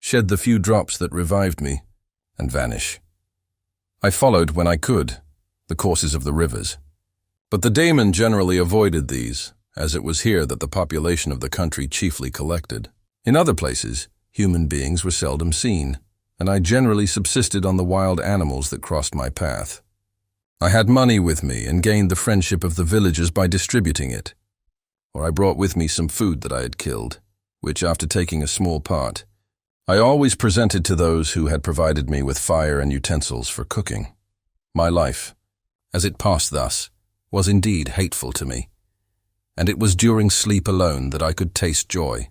shed the few drops that revived me, and vanish. I followed, when I could, the courses of the rivers. But the daemon generally avoided these, as it was here that the population of the country chiefly collected. In other places, human beings were seldom seen, and I generally subsisted on the wild animals that crossed my path. I had money with me and gained the friendship of the villagers by distributing it, or I brought with me some food that I had killed, which, after taking a small part, I always presented to those who had provided me with fire and utensils for cooking. My life, as it passed thus, was indeed hateful to me, and it was during sleep alone that I could taste joy.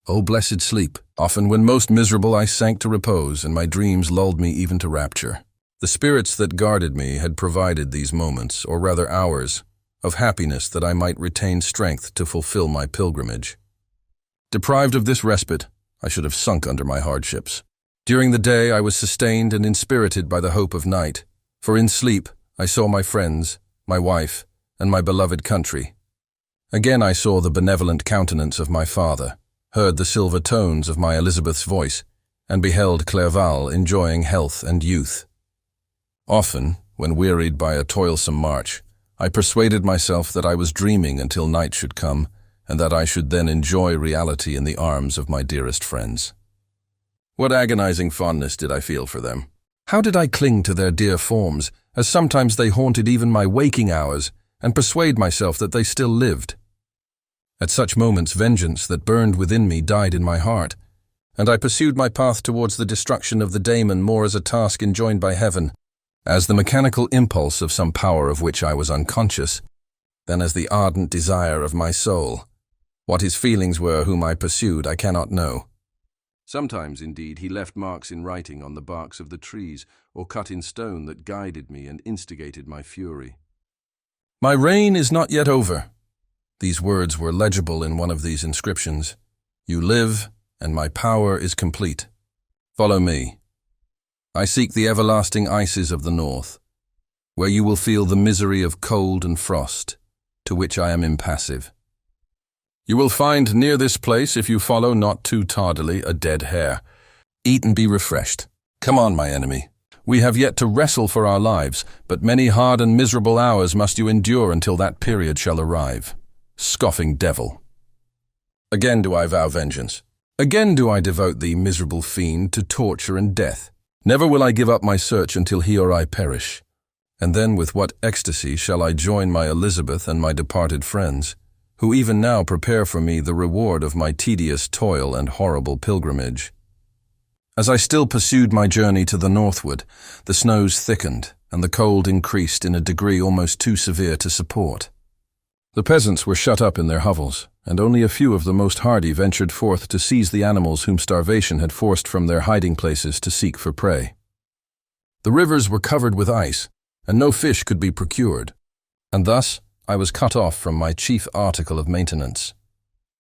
O blessed sleep! Often when most miserable I sank to repose, and my dreams lulled me even to rapture. The spirits that guarded me had provided these moments, or rather hours, of happiness that I might retain strength to fulfill my pilgrimage. Deprived of this respite, I should have sunk under my hardships. During the day I was sustained and inspirited by the hope of night, for in sleep I saw my friends, my wife, and my beloved country. Again I saw the benevolent countenance of my father, heard the silver tones of my Elizabeth's voice, and beheld Clerval enjoying health and youth. Often, when wearied by a toilsome march, I persuaded myself that I was dreaming until night should come, and that I should then enjoy reality in the arms of my dearest friends. What agonizing fondness did I feel for them! How did I cling to their dear forms, as sometimes they haunted even my waking hours, and persuade myself that they still lived. At such moments vengeance that burned within me died in my heart, and I pursued my path towards the destruction of the daemon more as a task enjoined by heaven, as the mechanical impulse of some power of which I was unconscious, than as the ardent desire of my soul. What his feelings were whom I pursued I cannot know. Sometimes, indeed, he left marks in writing on the barks of the trees, or cut in stone that guided me and instigated my fury. My reign is not yet over. These words were legible in one of these inscriptions. You live, and my power is complete. Follow me. I seek the everlasting ices of the north, where you will feel the misery of cold and frost, to which I am impassive. You will find near this place, if you follow not too tardily, a dead hare. Eat and be refreshed. Come on, my enemy. We have yet to wrestle for our lives, but many hard and miserable hours must you endure until that period shall arrive. Scoffing devil. Again do I vow vengeance. Again do I devote thee, miserable fiend, to torture and death. Never will I give up my search until he or I perish. And then with what ecstasy shall I join my Elizabeth and my departed friends, who even now prepare for me the reward of my tedious toil and horrible pilgrimage. As I still pursued my journey to the northward, the snows thickened, and the cold increased in a degree almost too severe to support. The peasants were shut up in their hovels, and only a few of the most hardy ventured forth to seize the animals whom starvation had forced from their hiding places to seek for prey. The rivers were covered with ice, and no fish could be procured, and thus I was cut off from my chief article of maintenance.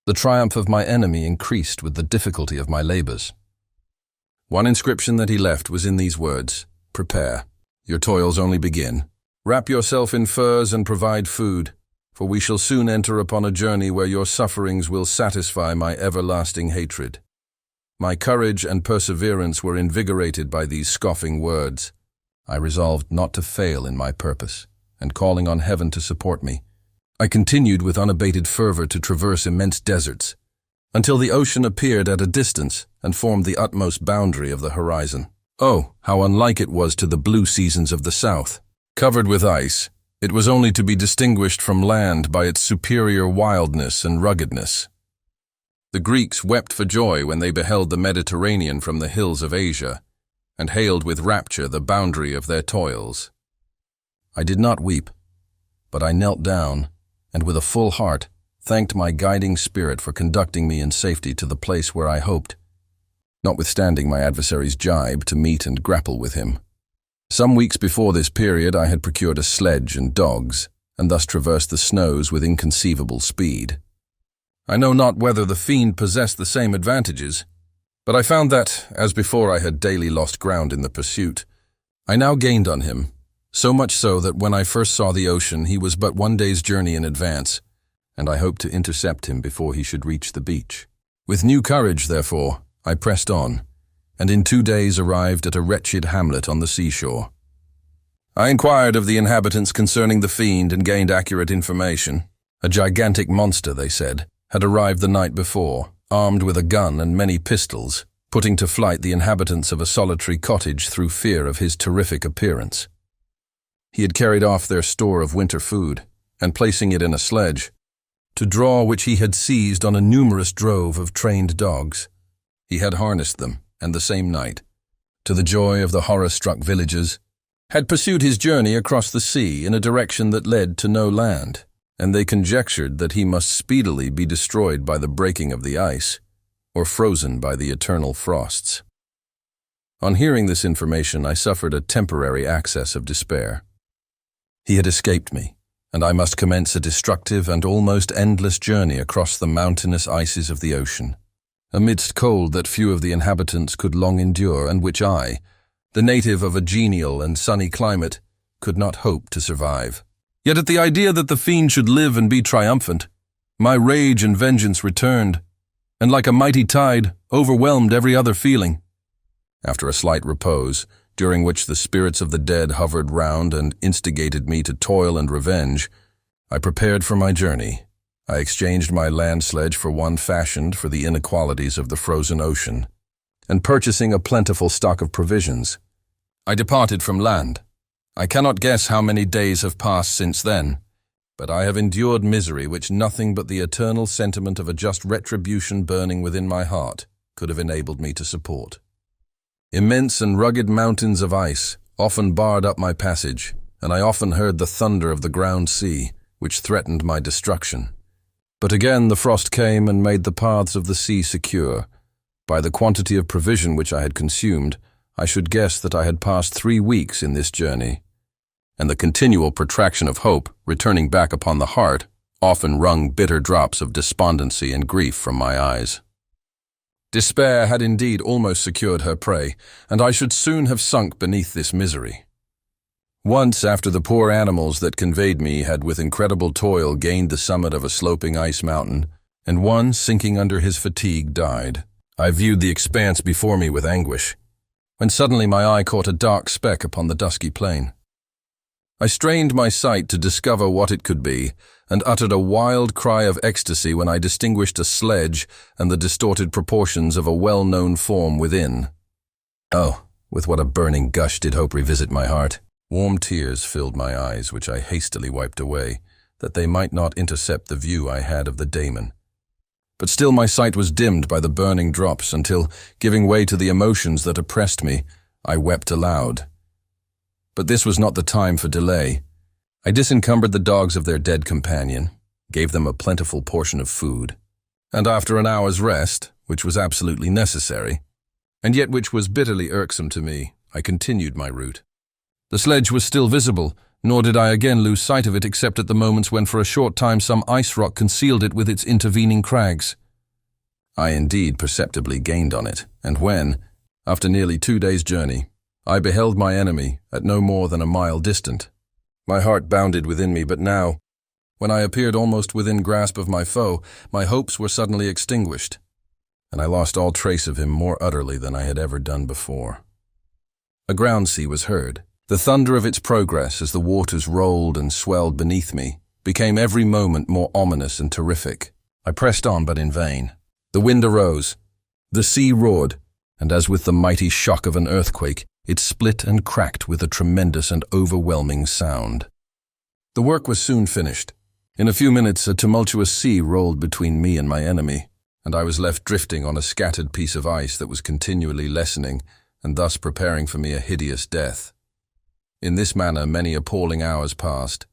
The triumph of my enemy increased with the difficulty of my labors. One inscription that he left was in these words: Prepare. Your toils only begin. Wrap yourself in furs and provide food, for we shall soon enter upon a journey where your sufferings will satisfy my everlasting hatred. My courage and perseverance were invigorated by these scoffing words. I resolved not to fail in my purpose, and calling on heaven to support me, I continued with unabated fervor to traverse immense deserts, until the ocean appeared at a distance and formed the utmost boundary of the horizon. Oh, how unlike it was to the blue seasons of the south! Covered with ice, it was only to be distinguished from land by its superior wildness and ruggedness. The Greeks wept for joy when they beheld the Mediterranean from the hills of Asia, and hailed with rapture the boundary of their toils. I did not weep, but I knelt down, and with a full heart thanked my guiding spirit for conducting me in safety to the place where I hoped, notwithstanding my adversary's jibe, to meet and grapple with him. Some weeks before this period I had procured a sledge and dogs, and thus traversed the snows with inconceivable speed. I know not whether the fiend possessed the same advantages, but I found that, as before I had daily lost ground in the pursuit, I now gained on him, so much so that when I first saw the ocean he was but one day's journey in advance, and I hoped to intercept him before he should reach the beach. With new courage, therefore, I pressed on, and in 2 days arrived at a wretched hamlet on the seashore. I inquired of the inhabitants concerning the fiend and gained accurate information. A gigantic monster, they said, had arrived the night before, armed with a gun and many pistols, putting to flight the inhabitants of a solitary cottage through fear of his terrific appearance. He had carried off their store of winter food, and placing it in a sledge, to draw which he had seized on a numerous drove of trained dogs. He had harnessed them, and the same night, to the joy of the horror-struck villagers, had pursued his journey across the sea in a direction that led to no land, and they conjectured that he must speedily be destroyed by the breaking of the ice, or frozen by the eternal frosts. On hearing this information, I suffered a temporary access of despair. He had escaped me, and I must commence a destructive and almost endless journey across the mountainous ices of the ocean, amidst cold that few of the inhabitants could long endure and which I, the native of a genial and sunny climate, could not hope to survive. Yet at the idea that the fiend should live and be triumphant, my rage and vengeance returned, and like a mighty tide, overwhelmed every other feeling. After a slight repose, during which the spirits of the dead hovered round and instigated me to toil and revenge, I prepared for my journey. I exchanged my land sledge for one fashioned for the inequalities of the frozen ocean, and purchasing a plentiful stock of provisions, I departed from land. I cannot guess how many days have passed since then, but I have endured misery which nothing but the eternal sentiment of a just retribution burning within my heart could have enabled me to support. Immense and rugged mountains of ice often barred up my passage, and I often heard the thunder of the ground sea, which threatened my destruction. But again the frost came and made the paths of the sea secure. By the quantity of provision which I had consumed, I should guess that I had passed 3 weeks in this journey, and the continual protraction of hope, returning back upon the heart, often wrung bitter drops of despondency and grief from my eyes. Despair had indeed almost secured her prey, and I should soon have sunk beneath this misery. Once, after the poor animals that conveyed me had with incredible toil gained the summit of a sloping ice mountain, and one, sinking under his fatigue, died, I viewed the expanse before me with anguish, when suddenly my eye caught a dark speck upon the dusky plain. I strained my sight to discover what it could be, and uttered a wild cry of ecstasy when I distinguished a sledge and the distorted proportions of a well-known form within. Oh, with what a burning gush did hope revisit my heart! Warm tears filled my eyes, which I hastily wiped away, that they might not intercept the view I had of the daemon. But still my sight was dimmed by the burning drops until, giving way to the emotions that oppressed me, I wept aloud. But this was not the time for delay. I disencumbered the dogs of their dead companion, gave them a plentiful portion of food, and after an hour's rest, which was absolutely necessary, and yet which was bitterly irksome to me, I continued my route. The sledge was still visible, nor did I again lose sight of it except at the moments when for a short time some ice rock concealed it with its intervening crags. I indeed perceptibly gained on it, and when, after nearly 2 days' journey, I beheld my enemy at no more than a mile distant, my heart bounded within me. But now, when I appeared almost within grasp of my foe, my hopes were suddenly extinguished, and I lost all trace of him more utterly than I had ever done before. A ground sea was heard. The thunder of its progress as the waters rolled and swelled beneath me became every moment more ominous and terrific. I pressed on, but in vain. The wind arose, the sea roared, and as with the mighty shock of an earthquake, it split and cracked with a tremendous and overwhelming sound. The work was soon finished. In a few minutes, a tumultuous sea rolled between me and my enemy, and I was left drifting on a scattered piece of ice that was continually lessening and thus preparing for me a hideous death. In this manner, many appalling hours passed.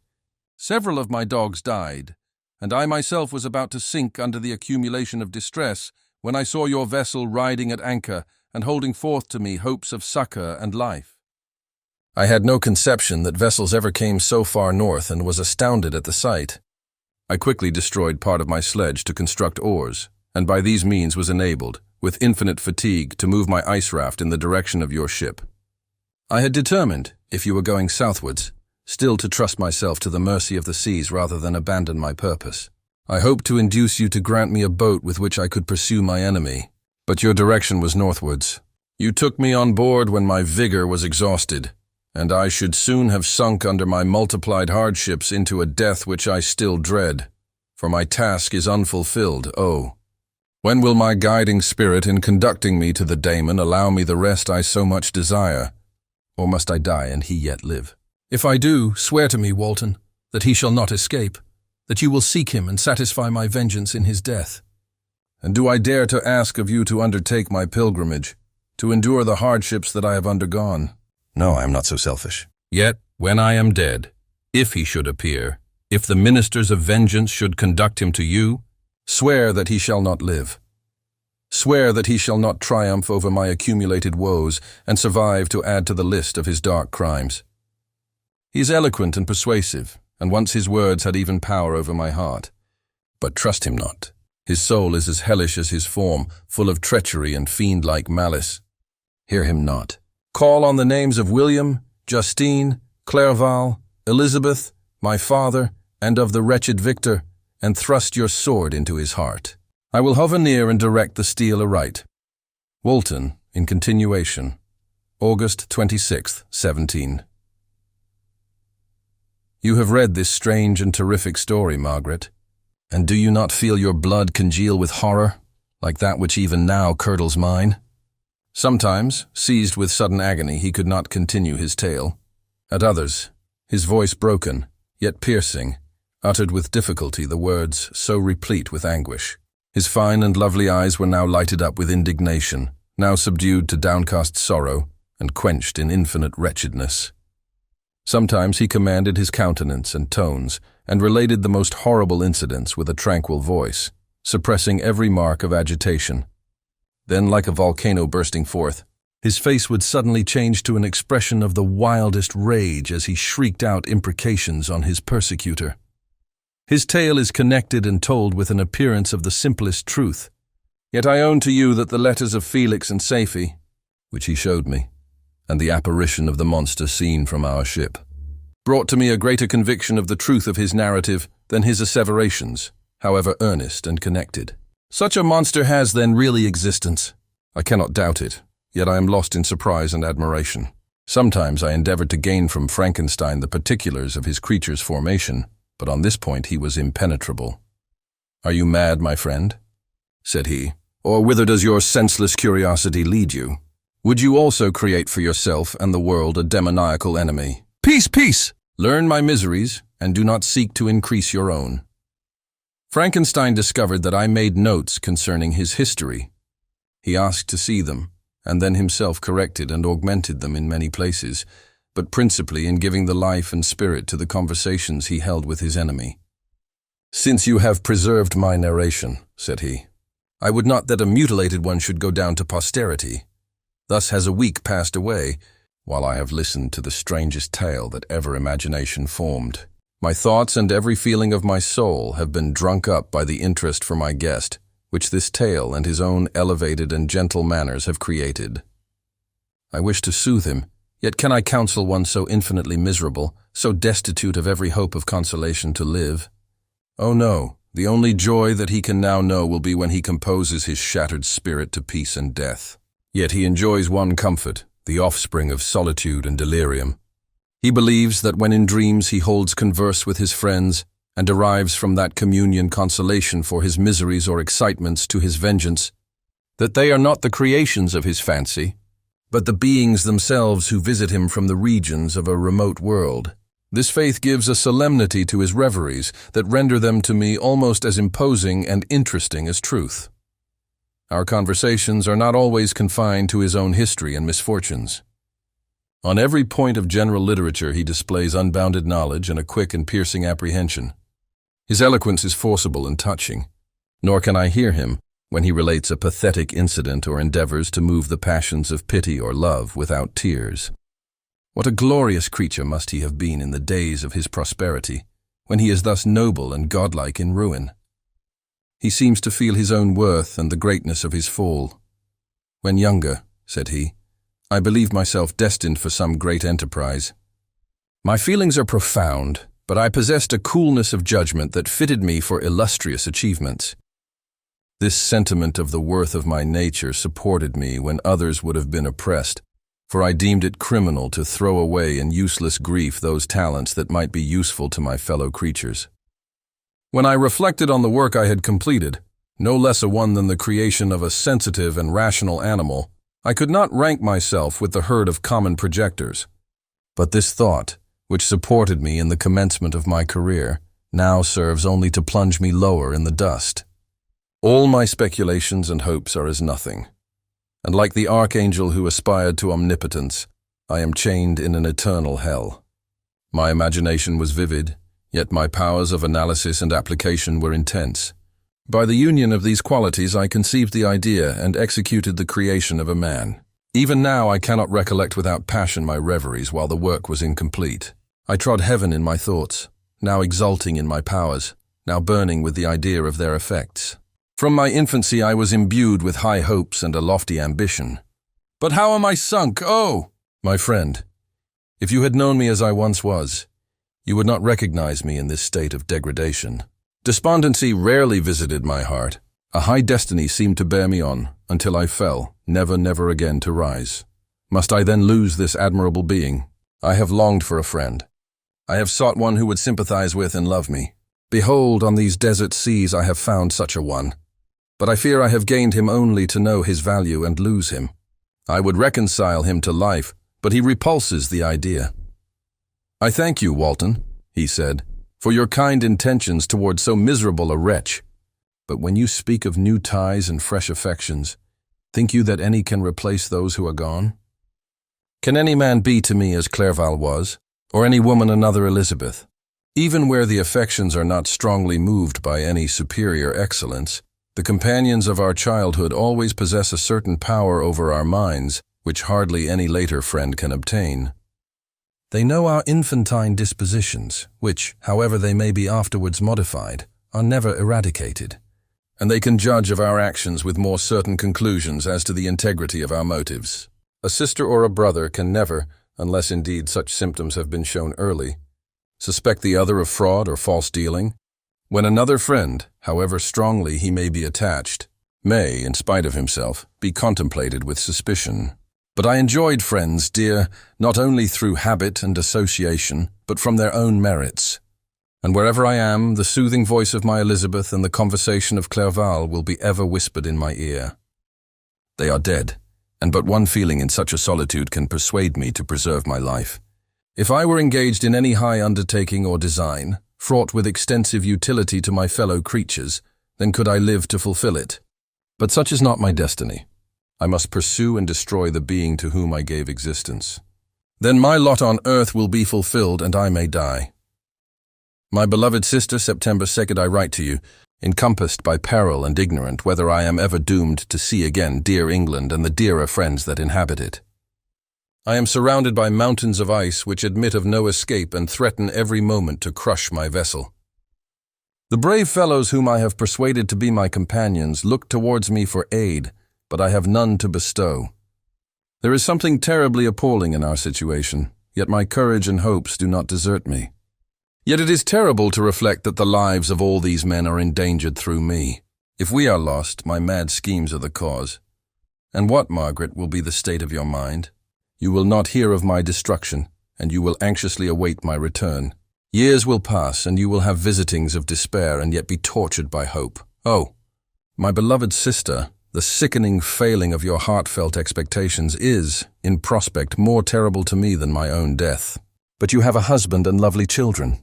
Several of my dogs died, and I myself was about to sink under the accumulation of distress when I saw your vessel riding at anchor and holding forth to me hopes of succor and life. I had no conception that vessels ever came so far north and was astounded at the sight. I quickly destroyed part of my sledge to construct oars, and by these means was enabled, with infinite fatigue, to move my ice raft in the direction of your ship. I had determined, if you were going southwards, still to trust myself to the mercy of the seas rather than abandon my purpose. I hoped to induce you to grant me a boat with which I could pursue my enemy, but your direction was northwards. You took me on board when my vigor was exhausted, and I should soon have sunk under my multiplied hardships into a death which I still dread, for my task is unfulfilled. Oh, when will my guiding spirit in conducting me to the daemon allow me the rest I so much desire? Or must I die and he yet live? If I do, swear to me, Walton, that he shall not escape, that you will seek him and satisfy my vengeance in his death. And do I dare to ask of you to undertake my pilgrimage, to endure the hardships that I have undergone? No, I am not so selfish. Yet, when I am dead, if he should appear, if the ministers of vengeance should conduct him to you, swear that he shall not live. Swear that he shall not triumph over my accumulated woes and survive to add to the list of his dark crimes. He is eloquent and persuasive, and once his words had even power over my heart. But trust him not. His soul is as hellish as his form, full of treachery and fiend-like malice. Hear him not. Call on the names of William, Justine, Clerval, Elizabeth, my father, and of the wretched Victor, and thrust your sword into his heart. I will hover near and direct the steel aright. Walton, in continuation, August 26th, 17. You have read this strange and terrific story, Margaret, and do you not feel your blood congeal with horror, like that which even now curdles mine? Sometimes, seized with sudden agony, he could not continue his tale. At others, his voice broken, yet piercing, uttered with difficulty the words so replete with anguish. His fine and lovely eyes were now lighted up with indignation, now subdued to downcast sorrow, and quenched in infinite wretchedness. Sometimes he commanded his countenance and tones, and related the most horrible incidents with a tranquil voice, suppressing every mark of agitation. Then, like a volcano bursting forth, his face would suddenly change to an expression of the wildest rage as he shrieked out imprecations on his persecutor. His tale is connected and told with an appearance of the simplest truth. Yet I own to you that the letters of Felix and Safie, which he showed me, and the apparition of the monster seen from our ship, brought to me a greater conviction of the truth of his narrative than his asseverations, however earnest and connected. Such a monster has then really existence. I cannot doubt it, yet I am lost in surprise and admiration. Sometimes I endeavored to gain from Frankenstein the particulars of his creature's formation, but on this point he was impenetrable. "Are you mad, my friend?" said he, "or whither does your senseless curiosity lead you? Would you also create for yourself and the world a demoniacal enemy? Peace, peace! Learn my miseries, and do not seek to increase your own." Frankenstein discovered that I made notes concerning his history. He asked to see them, and then himself corrected and augmented them in many places, but principally in giving the life and spirit to the conversations he held with his enemy. "Since you have preserved my narration," said he, "I would not that a mutilated one should go down to posterity. Thus has a week passed away, while I have listened to the strangest tale that ever imagination formed. My thoughts and every feeling of my soul have been drunk up by the interest for my guest, which this tale and his own elevated and gentle manners have created. I wish to soothe him, yet can I counsel one so infinitely miserable, so destitute of every hope of consolation to live? Oh no, the only joy that he can now know will be when he composes his shattered spirit to peace and death. Yet he enjoys one comfort, the offspring of solitude and delirium. He believes that when in dreams he holds converse with his friends, and derives from that communion consolation for his miseries or excitements to his vengeance, that they are not the creations of his fancy, but the beings themselves who visit him from the regions of a remote world. This faith gives a solemnity to his reveries that render them to me almost as imposing and interesting as truth. Our conversations are not always confined to his own history and misfortunes. On every point of general literature he displays unbounded knowledge and a quick and piercing apprehension. His eloquence is forcible and touching, nor can I hear him when he relates a pathetic incident or endeavors to move the passions of pity or love without tears. What a glorious creature must he have been in the days of his prosperity, when he is thus noble and godlike in ruin. He seems to feel his own worth and the greatness of his fall. "When younger," said he, "I believed myself destined for some great enterprise. My feelings are profound, but I possessed a coolness of judgment that fitted me for illustrious achievements. This sentiment of the worth of my nature supported me when others would have been oppressed, for I deemed it criminal to throw away in useless grief those talents that might be useful to my fellow creatures. When I reflected on the work I had completed, no less a one than the creation of a sensitive and rational animal, I could not rank myself with the herd of common projectors. But this thought, which supported me in the commencement of my career, now serves only to plunge me lower in the dust. All my speculations and hopes are as nothing, and like the archangel who aspired to omnipotence, I am chained in an eternal hell. My imagination was vivid, yet my powers of analysis and application were intense. By the union of these qualities I conceived the idea and executed the creation of a man. Even now I cannot recollect without passion my reveries while the work was incomplete. I trod heaven in my thoughts, now exulting in my powers, now burning with the idea of their effects. From my infancy I was imbued with high hopes and a lofty ambition. But how am I sunk? Oh! My friend, if you had known me as I once was, you would not recognize me in this state of degradation. Despondency rarely visited my heart. A high destiny seemed to bear me on, until I fell, never again to rise. Must I then lose this admirable being? I have longed for a friend. I have sought one who would sympathize with and love me. Behold, on these desert seas I have found such a one. But I fear I have gained him only to know his value and lose him. I would reconcile him to life, but he repulses the idea. I thank you, Walton, he said, for your kind intentions toward so miserable a wretch. But when you speak of new ties and fresh affections, think you that any can replace those who are gone? Can any man be to me as Clerval was, or any woman another Elizabeth? Even where the affections are not strongly moved by any superior excellence, the companions of our childhood always possess a certain power over our minds, which hardly any later friend can obtain. They know our infantine dispositions, which, however they may be afterwards modified, are never eradicated, and they can judge of our actions with more certain conclusions as to the integrity of our motives. A sister or a brother can never, unless indeed such symptoms have been shown early, suspect the other of fraud or false dealing, when another friend, however strongly he may be attached, may, in spite of himself, be contemplated with suspicion. But I enjoyed friends dear not only through habit and association, but from their own merits. And wherever I am, the soothing voice of my Elizabeth and the conversation of Clerval will be ever whispered in my ear. They are dead, and but one feeling in such a solitude can persuade me to preserve my life. If I were engaged in any high undertaking or design, fraught with extensive utility to my fellow creatures, then could I live to fulfill it. But such is not my destiny. I must pursue and destroy the being to whom I gave existence. Then my lot on earth will be fulfilled, and I may die. My beloved sister, September 2nd, I write to you, encompassed by peril and ignorant whether I am ever doomed to see again dear England and the dearer friends that inhabit it. I am surrounded by mountains of ice which admit of no escape and threaten every moment to crush my vessel. The brave fellows whom I have persuaded to be my companions look towards me for aid, but I have none to bestow. There is something terribly appalling in our situation, yet my courage and hopes do not desert me. Yet it is terrible to reflect that the lives of all these men are endangered through me. If we are lost, my mad schemes are the cause. And what, Margaret, will be the state of your mind? You will not hear of my destruction, and you will anxiously await my return. Years will pass, and you will have visitings of despair and yet be tortured by hope. Oh, my beloved sister, the sickening failing of your heartfelt expectations is, in prospect, more terrible to me than my own death. But you have a husband and lovely children.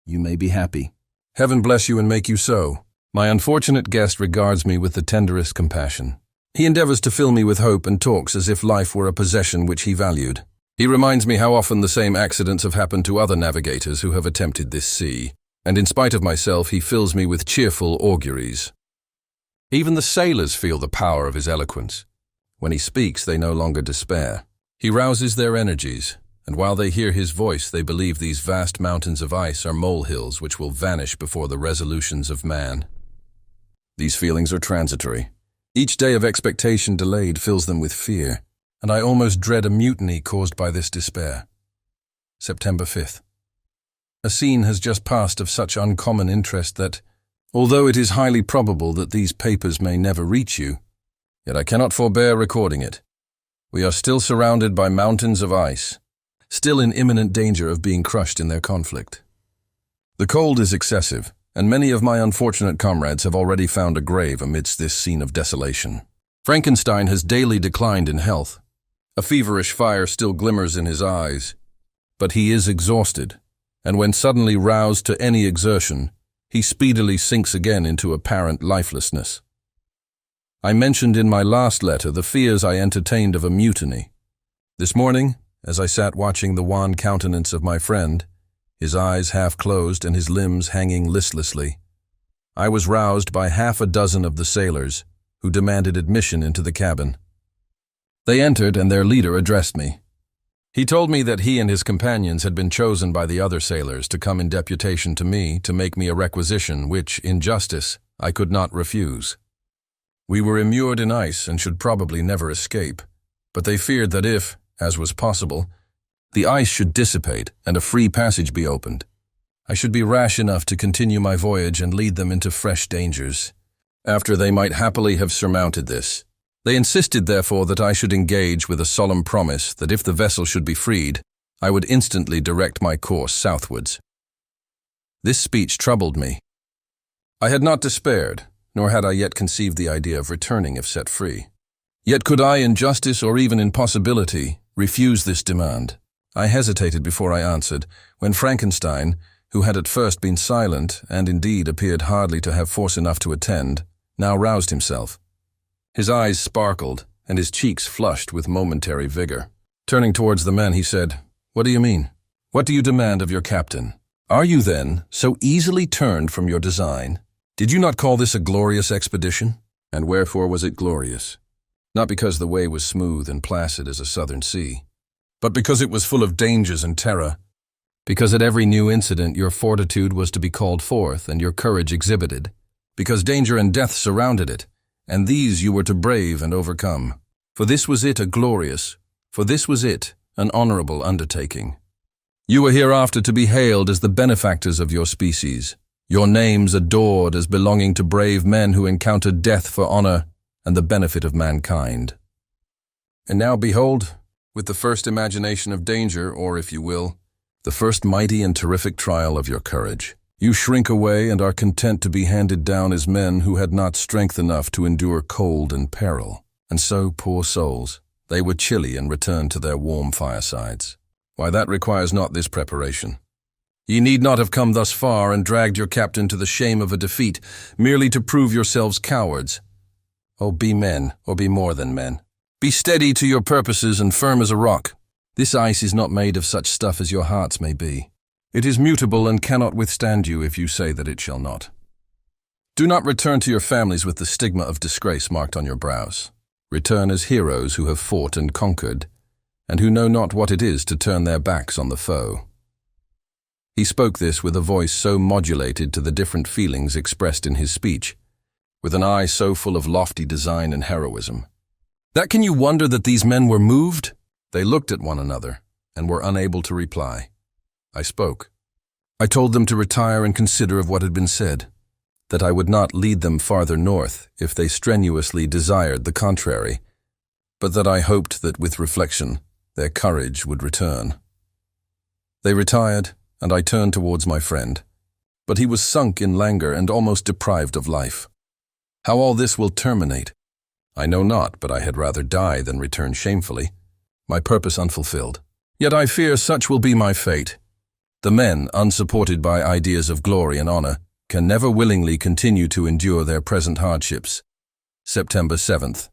You may be happy. Heaven bless you and make you so. My unfortunate guest regards me with the tenderest compassion. He endeavors to fill me with hope and talks as if life were a possession which he valued. He reminds me how often the same accidents have happened to other navigators who have attempted this sea, and in spite of myself he fills me with cheerful auguries. Even the sailors feel the power of his eloquence. When he speaks, they no longer despair. He rouses their energies, and while they hear his voice, they believe these vast mountains of ice are molehills which will vanish before the resolutions of man. These feelings are transitory. Each day of expectation delayed fills them with fear, and I almost dread a mutiny caused by this despair. September 5th. A scene has just passed of such uncommon interest that, although it is highly probable that these papers may never reach you, yet I cannot forbear recording it. We are still surrounded by mountains of ice, still in imminent danger of being crushed in their conflict. The cold is excessive, and many of my unfortunate comrades have already found a grave amidst this scene of desolation. Frankenstein has daily declined in health. A feverish fire still glimmers in his eyes, but he is exhausted, and when suddenly roused to any exertion, he speedily sinks again into apparent lifelessness. I mentioned in my last letter the fears I entertained of a mutiny. This morning, as I sat watching the wan countenance of my friend, his eyes half closed and his limbs hanging listlessly, I was roused by half a dozen of the sailors, who demanded admission into the cabin. They entered and their leader addressed me. He told me that he and his companions had been chosen by the other sailors to come in deputation to me to make me a requisition which, in justice, I could not refuse. We were immured in ice and should probably never escape, but they feared that if, as was possible, the ice should dissipate and a free passage be opened, I should be rash enough to continue my voyage and lead them into fresh dangers, after they might happily have surmounted this. They insisted, therefore, that I should engage with a solemn promise that if the vessel should be freed, I would instantly direct my course southwards. This speech troubled me. I had not despaired, nor had I yet conceived the idea of returning if set free. Yet could I, in justice or even in possibility, refuse this demand? I hesitated before I answered, when Frankenstein, who had at first been silent and indeed appeared hardly to have force enough to attend, now roused himself. His eyes sparkled, and his cheeks flushed with momentary vigor. Turning towards the men, he said, "What do you mean? What do you demand of your captain? Are you, then, so easily turned from your design? Did you not call this a glorious expedition? And wherefore was it glorious? Not because the way was smooth and placid as a southern sea, but because it was full of dangers and terror, because at every new incident your fortitude was to be called forth and your courage exhibited, because danger and death surrounded it, and these you were to brave and overcome. For this was it an honorable undertaking. You were hereafter to be hailed as the benefactors of your species, your names adored as belonging to brave men who encountered death for honor and the benefit of mankind. And now behold, with the first imagination of danger, or if you will, the first mighty and terrific trial of your courage, you shrink away and are content to be handed down as men who had not strength enough to endure cold and peril. And so, poor souls, they were chilly and returned to their warm firesides. Why, that requires not this preparation. Ye need not have come thus far and dragged your captain to the shame of a defeat, merely to prove yourselves cowards. Oh, be men, or be more than men. Be steady to your purposes and firm as a rock. This ice is not made of such stuff as your hearts may be. It is mutable and cannot withstand you if you say that it shall not. Do not return to your families with the stigma of disgrace marked on your brows. Return as heroes who have fought and conquered, and who know not what it is to turn their backs on the foe." He spoke this with a voice so modulated to the different feelings expressed in his speech, with an eye so full of lofty design and heroism, that can you wonder that these men were moved? They looked at one another, and were unable to reply. I spoke. I told them to retire and consider of what had been said, that I would not lead them farther north if they strenuously desired the contrary, but that I hoped that with reflection their courage would return. They retired, and I turned towards my friend, but he was sunk in languor and almost deprived of life. How all this will terminate, I know not, but I had rather die than return shamefully, my purpose unfulfilled. Yet I fear such will be my fate. The men, unsupported by ideas of glory and honor, can never willingly continue to endure their present hardships. September 7th.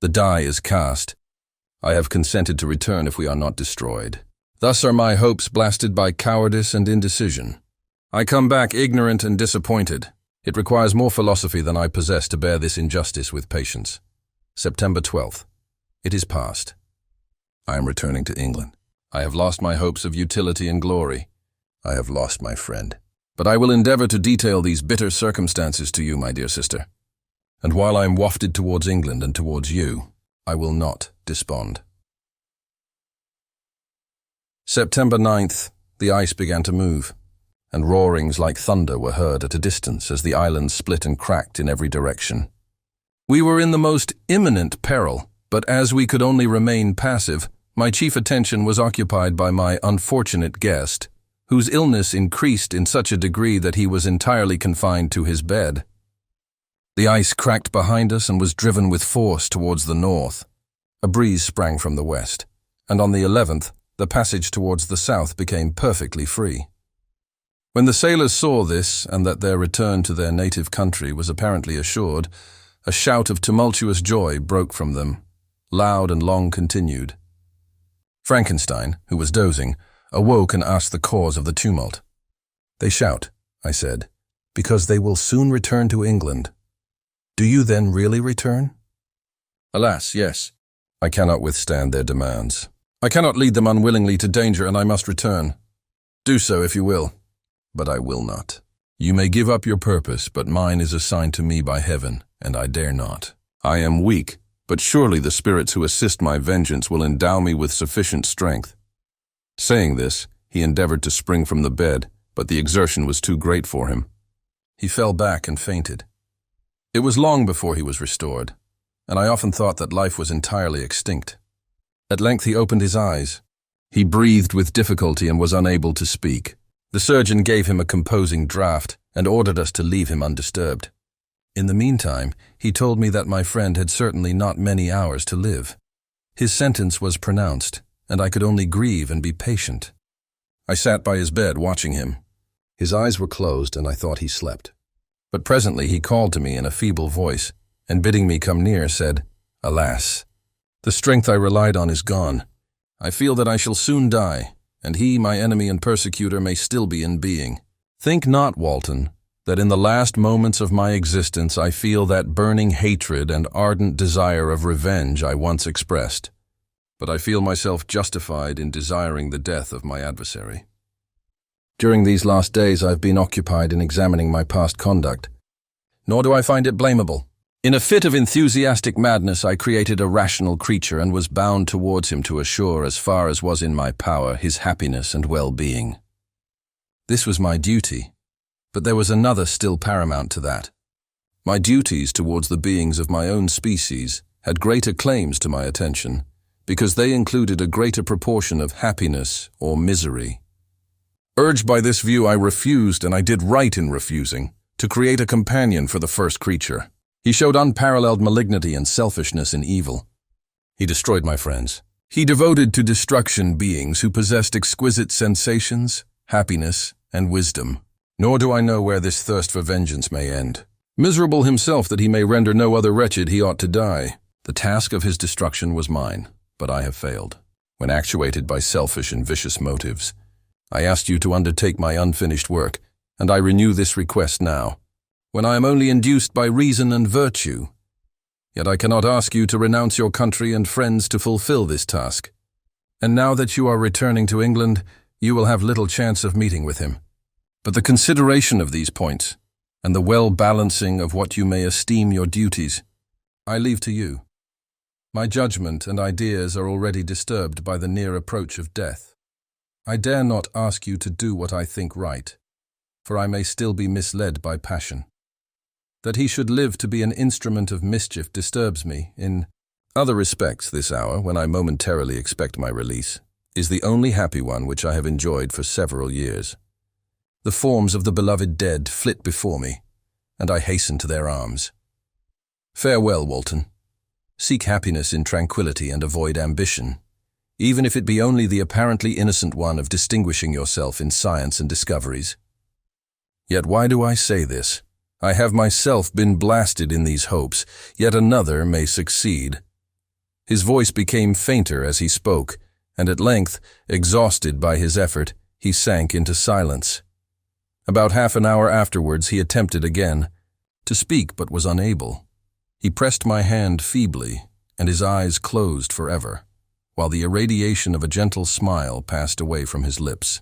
The die is cast. I have consented to return if we are not destroyed. Thus are my hopes blasted by cowardice and indecision. I come back ignorant and disappointed. It requires more philosophy than I possess to bear this injustice with patience. September 12th. It is past. I am returning to England. I have lost my hopes of utility and glory. I have lost my friend. But I will endeavor to detail these bitter circumstances to you, my dear sister. And while I am wafted towards England and towards you, I will not despond. September 9th, the ice began to move, and roarings like thunder were heard at a distance as the island split and cracked in every direction. We were in the most imminent peril, But as we could only remain passive, my chief attention was occupied by my unfortunate guest, whose illness increased in such a degree that he was entirely confined to his bed. The ice cracked behind us and was driven with force towards the north. A breeze sprang from the west, and on the 11th, the passage towards the south became perfectly free. When the sailors saw this, and that their return to their native country was apparently assured, a shout of tumultuous joy broke from them, loud and long continued. Frankenstein, who was dozing, awoke and asked the cause of the tumult. "They shout," I said, "because they will soon return to England. Do you then really return?" "Alas, yes. I cannot withstand their demands. I cannot lead them unwillingly to danger, and I must return. Do so if you will, but I will not. You may give up your purpose, but mine is assigned to me by heaven, and I dare not. I am weak, but surely the spirits who assist my vengeance will endow me with sufficient strength." Saying this, he endeavored to spring from the bed, but the exertion was too great for him. He fell back and fainted. It was long before he was restored, and I often thought that life was entirely extinct. At length he opened his eyes. He breathed with difficulty and was unable to speak. The surgeon gave him a composing draught and ordered us to leave him undisturbed. In the meantime, he told me that my friend had certainly not many hours to live. His sentence was pronounced, and I could only grieve and be patient. I sat by his bed watching him. His eyes were closed, and I thought he slept. But presently he called to me in a feeble voice, and bidding me come near, said, "Alas, the strength I relied on is gone. I feel that I shall soon die, and he, my enemy and persecutor, may still be in being. Think not, Walton, that in the last moments of my existence I feel that burning hatred and ardent desire of revenge I once expressed, but I feel myself justified in desiring the death of my adversary. During these last days I have been occupied in examining my past conduct, nor do I find it blamable. In a fit of enthusiastic madness I created a rational creature and was bound towards him to assure, as far as was in my power, his happiness and well-being. This was my duty, but there was another still paramount to that. My duties towards the beings of my own species had greater claims to my attention, because they included a greater proportion of happiness or misery. Urged by this view, I refused, and I did right in refusing, to create a companion for the first creature. He showed unparalleled malignity and selfishness in evil. He destroyed my friends. He devoted to destruction beings who possessed exquisite sensations, happiness, and wisdom. Nor do I know where this thirst for vengeance may end. Miserable himself that he may render no other wretched, he ought to die. The task of his destruction was mine, but I have failed. When actuated by selfish and vicious motives, I asked you to undertake my unfinished work, and I renew this request now, when I am only induced by reason and virtue. Yet I cannot ask you to renounce your country and friends to fulfill this task. And now that you are returning to England, you will have little chance of meeting with him. But the consideration of these points, and the well-balancing of what you may esteem your duties, I leave to you. My judgment and ideas are already disturbed by the near approach of death. I dare not ask you to do what I think right, for I may still be misled by passion. That he should live to be an instrument of mischief disturbs me. In other respects, this hour, when I momentarily expect my release, is the only happy one which I have enjoyed for several years. The forms of the beloved dead flit before me, and I hasten to their arms. Farewell, Walton. Seek happiness in tranquility and avoid ambition, even if it be only the apparently innocent one of distinguishing yourself in science and discoveries. Yet why do I say this? I have myself been blasted in these hopes, yet another may succeed. His voice became fainter as he spoke, and at length, exhausted by his effort, he sank into silence. About half an hour afterwards he attempted again to speak, but was unable. He pressed my hand feebly, and his eyes closed forever, while the irradiation of a gentle smile passed away from his lips.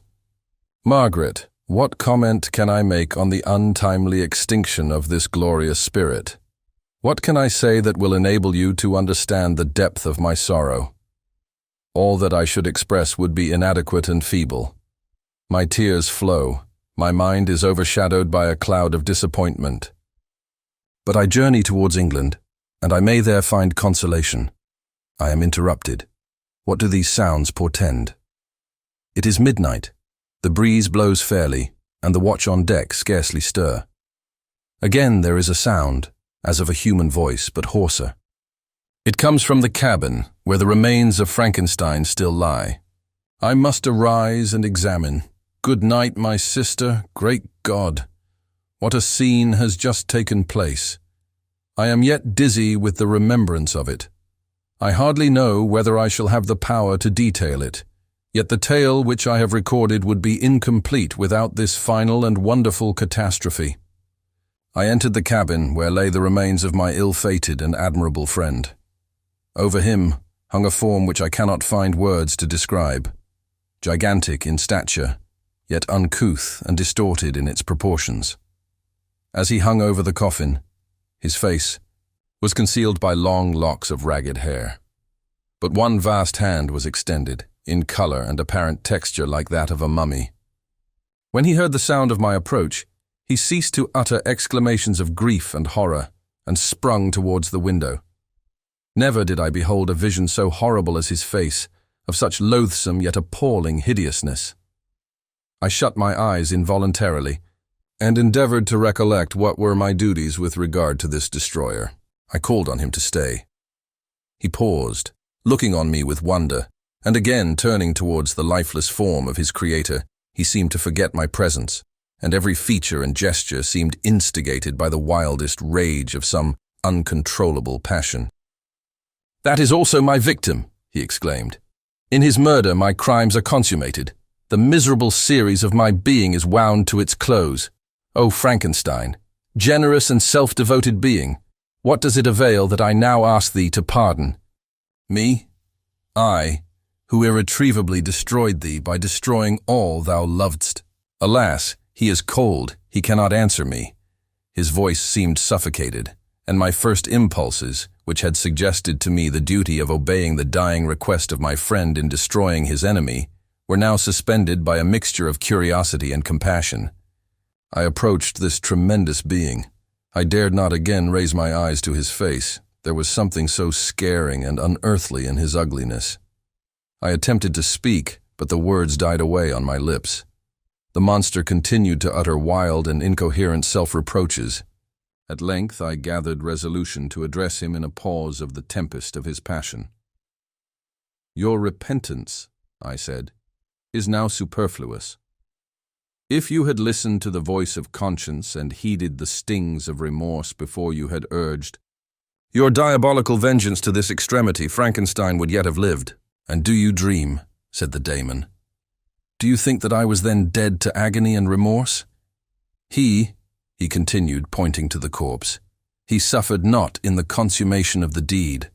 Margaret, what comment can I make on the untimely extinction of this glorious spirit? What can I say that will enable you to understand the depth of my sorrow? All that I should express would be inadequate and feeble. My tears flow. My mind is overshadowed by a cloud of disappointment. But I journey towards England, and I may there find consolation. I am interrupted. What do these sounds portend? It is midnight. The breeze blows fairly, and the watch on deck scarcely stir. Again there is a sound, as of a human voice, but hoarser. It comes from the cabin, where the remains of Frankenstein still lie. I must arise and examine. Good night, my sister. Great God! What a scene has just taken place. I am yet dizzy with the remembrance of it. I hardly know whether I shall have the power to detail it, yet the tale which I have recorded would be incomplete without this final and wonderful catastrophe. I entered the cabin where lay the remains of my ill-fated and admirable friend. Over him hung a form which I cannot find words to describe, gigantic in stature, yet uncouth and distorted in its proportions. As he hung over the coffin, his face was concealed by long locks of ragged hair. But one vast hand was extended, in color and apparent texture like that of a mummy. When he heard the sound of my approach, he ceased to utter exclamations of grief and horror, and sprung towards the window. Never did I behold a vision so horrible as his face, of such loathsome yet appalling hideousness. I shut my eyes involuntarily, and endeavored to recollect what were my duties with regard to this destroyer. I called on him to stay. He paused, looking on me with wonder, and again turning towards the lifeless form of his creator, he seemed to forget my presence, and every feature and gesture seemed instigated by the wildest rage of some uncontrollable passion. "That is also my victim," he exclaimed. "In his murder my crimes are consummated. The miserable series of my being is wound to its close. O Frankenstein, generous and self-devoted being, what does it avail that I now ask thee to pardon? Me? I, who irretrievably destroyed thee by destroying all thou lovedst. Alas, he is cold, he cannot answer me." His voice seemed suffocated, and my first impulses, which had suggested to me the duty of obeying the dying request of my friend in destroying his enemy, were now suspended by a mixture of curiosity and compassion. I approached this tremendous being. I dared not again raise my eyes to his face. There was something so scaring and unearthly in his ugliness. I attempted to speak, but the words died away on my lips. The monster continued to utter wild and incoherent self-reproaches. At length I gathered resolution to address him in a pause of the tempest of his passion. "Your repentance," I said, "is now superfluous. If you had listened to the voice of conscience and heeded the stings of remorse before you had urged your diabolical vengeance to this extremity, Frankenstein would yet have lived. And do you dream?" said the daemon. "Do you think that I was then dead to agony and remorse? He continued, pointing to the corpse, he suffered not in the consummation of the deed.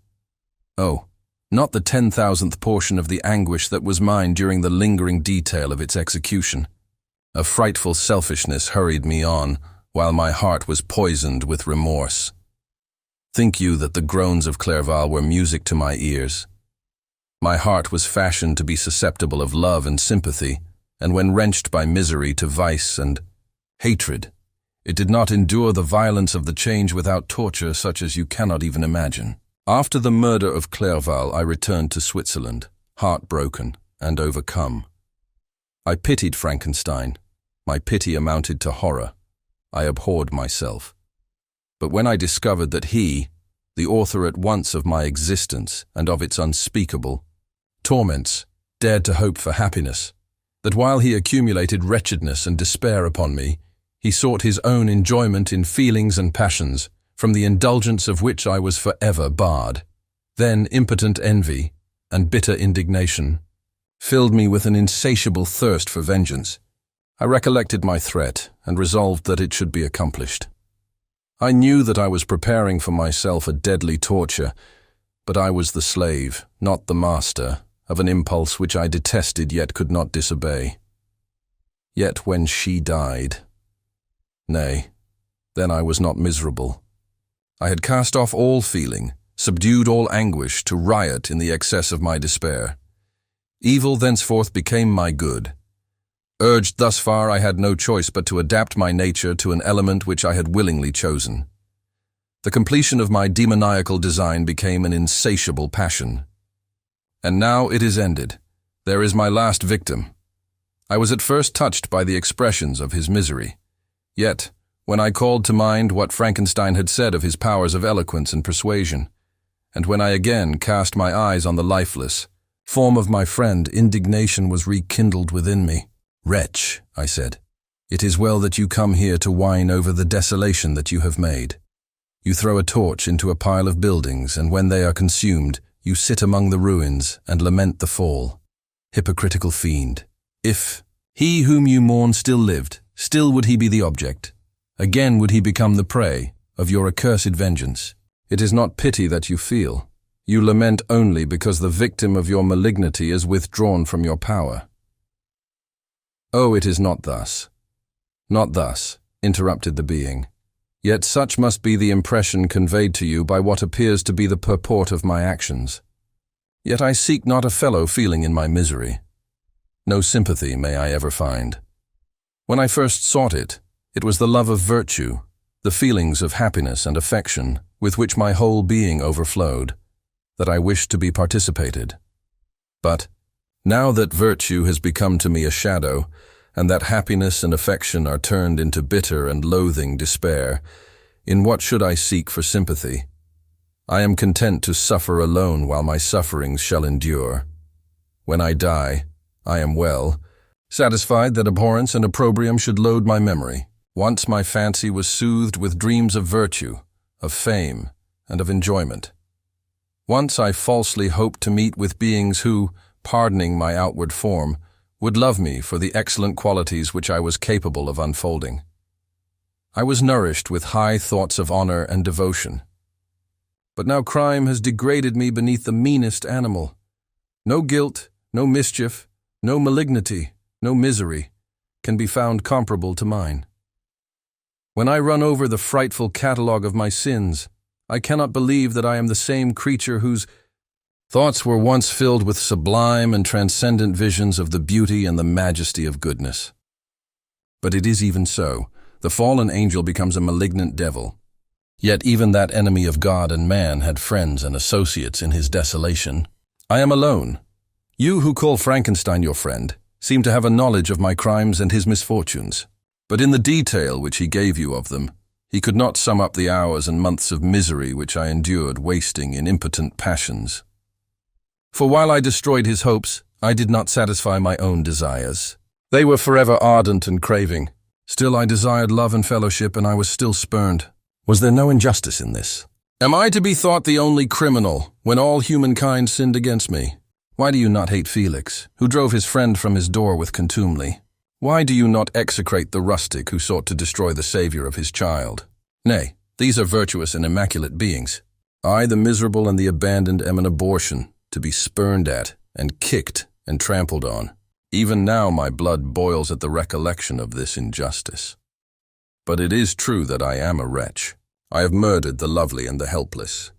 Oh, not the 10,000th portion of the anguish that was mine during the lingering detail of its execution. A frightful selfishness hurried me on, while my heart was poisoned with remorse. Think you that the groans of Clerval were music to my ears? My heart was fashioned to be susceptible of love and sympathy, and when wrenched by misery to vice and hatred, it did not endure the violence of the change without torture such as you cannot even imagine. After the murder of Clerval, I returned to Switzerland, heartbroken and overcome. I pitied Frankenstein. My pity amounted to horror. I abhorred myself. But when I discovered that he, the author at once of my existence and of its unspeakable torments, dared to hope for happiness, that while he accumulated wretchedness and despair upon me, he sought his own enjoyment in feelings and passions, from the indulgence of which I was forever barred, then impotent envy and bitter indignation filled me with an insatiable thirst for vengeance. I recollected my threat and resolved that it should be accomplished. I knew that I was preparing for myself a deadly torture, but I was the slave, not the master, of an impulse which I detested yet could not disobey. Yet when she died, nay, then I was not miserable. I had cast off all feeling, subdued all anguish to riot in the excess of my despair. Evil thenceforth became my good. Urged thus far, I had no choice but to adapt my nature to an element which I had willingly chosen. The completion of my demoniacal design became an insatiable passion, And now it is ended. There is my last victim. I was at first touched by the expressions of his misery. Yet, when I called to mind what Frankenstein had said of his powers of eloquence and persuasion, and when I again cast my eyes on the lifeless form of my friend, indignation was rekindled within me. "Wretch," I said, "it is well that you come here to whine over the desolation that you have made. You throw a torch into a pile of buildings, and when they are consumed, you sit among the ruins and lament the fall. Hypocritical fiend. If he whom you mourn still lived, still would he be the object. Again would he become the prey of your accursed vengeance. It is not pity that you feel. You lament only because the victim of your malignity is withdrawn from your power." "Oh, it is not thus." "Not thus," interrupted the being. "Yet such must be the impression conveyed to you by what appears to be the purport of my actions. Yet I seek not a fellow feeling in my misery. No sympathy may I ever find. When I first sought it, it was the love of virtue, the feelings of happiness and affection with which my whole being overflowed, that I wished to be participated. But now that virtue has become to me a shadow, and that happiness and affection are turned into bitter and loathing despair, in what should I seek for sympathy? I am content to suffer alone while my sufferings shall endure. When I die, I am well, satisfied that abhorrence and opprobrium should load my memory. Once my fancy was soothed with dreams of virtue, of fame, and of enjoyment. Once I falsely hoped to meet with beings who, pardoning my outward form, would love me for the excellent qualities which I was capable of unfolding. I was nourished with high thoughts of honor and devotion. But now crime has degraded me beneath the meanest animal. No guilt, no mischief, no malignity, no misery can be found comparable to mine. When I run over the frightful catalogue of my sins, I cannot believe that I am the same creature whose thoughts were once filled with sublime and transcendent visions of the beauty and the majesty of goodness. But it is even so. The fallen angel becomes a malignant devil. Yet even that enemy of God and man had friends and associates in his desolation. I am alone. You who call Frankenstein your friend seem to have a knowledge of my crimes and his misfortunes. But in the detail which he gave you of them, he could not sum up the hours and months of misery which I endured wasting in impotent passions. For while I destroyed his hopes, I did not satisfy my own desires. They were forever ardent and craving. Still I desired love and fellowship, and I was still spurned. Was there no injustice in this? Am I to be thought the only criminal when all humankind sinned against me? Why do you not hate Felix, who drove his friend from his door with contumely? Why do you not execrate the rustic who sought to destroy the savior of his child? Nay, these are virtuous and immaculate beings. I, the miserable and the abandoned, am an abortion, to be spurned at, and kicked, and trampled on. Even now my blood boils at the recollection of this injustice. But it is true that I am a wretch. I have murdered the lovely and the helpless.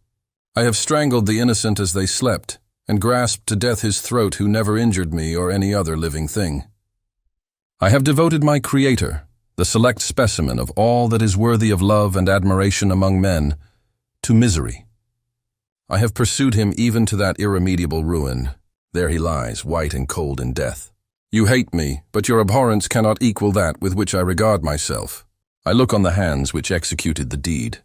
I have strangled the innocent as they slept, and grasped to death his throat who never injured me or any other living thing. I have devoted my Creator, the select specimen of all that is worthy of love and admiration among men, to misery. I have pursued him even to that irremediable ruin. There he lies, white and cold in death. You hate me, but your abhorrence cannot equal that with which I regard myself. I look on the hands which executed the deed.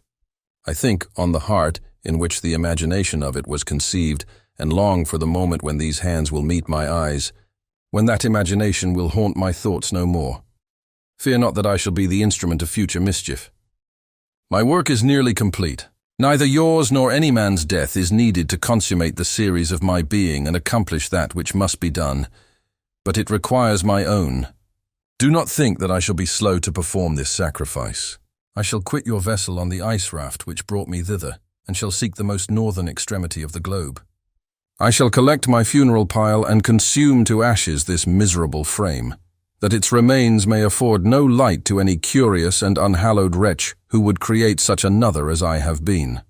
I think on the heart in which the imagination of it was conceived, and long for the moment when these hands will meet my eyes, when that imagination will haunt my thoughts no more. Fear not that I shall be the instrument of future mischief. My work is nearly complete. Neither yours nor any man's death is needed to consummate the series of my being and accomplish that which must be done, but it requires my own. Do not think that I shall be slow to perform this sacrifice. I shall quit your vessel on the ice raft which brought me thither, and shall seek the most northern extremity of the globe. I shall collect my funeral pile and consume to ashes this miserable frame, that its remains may afford no light to any curious and unhallowed wretch who would create such another as I have been.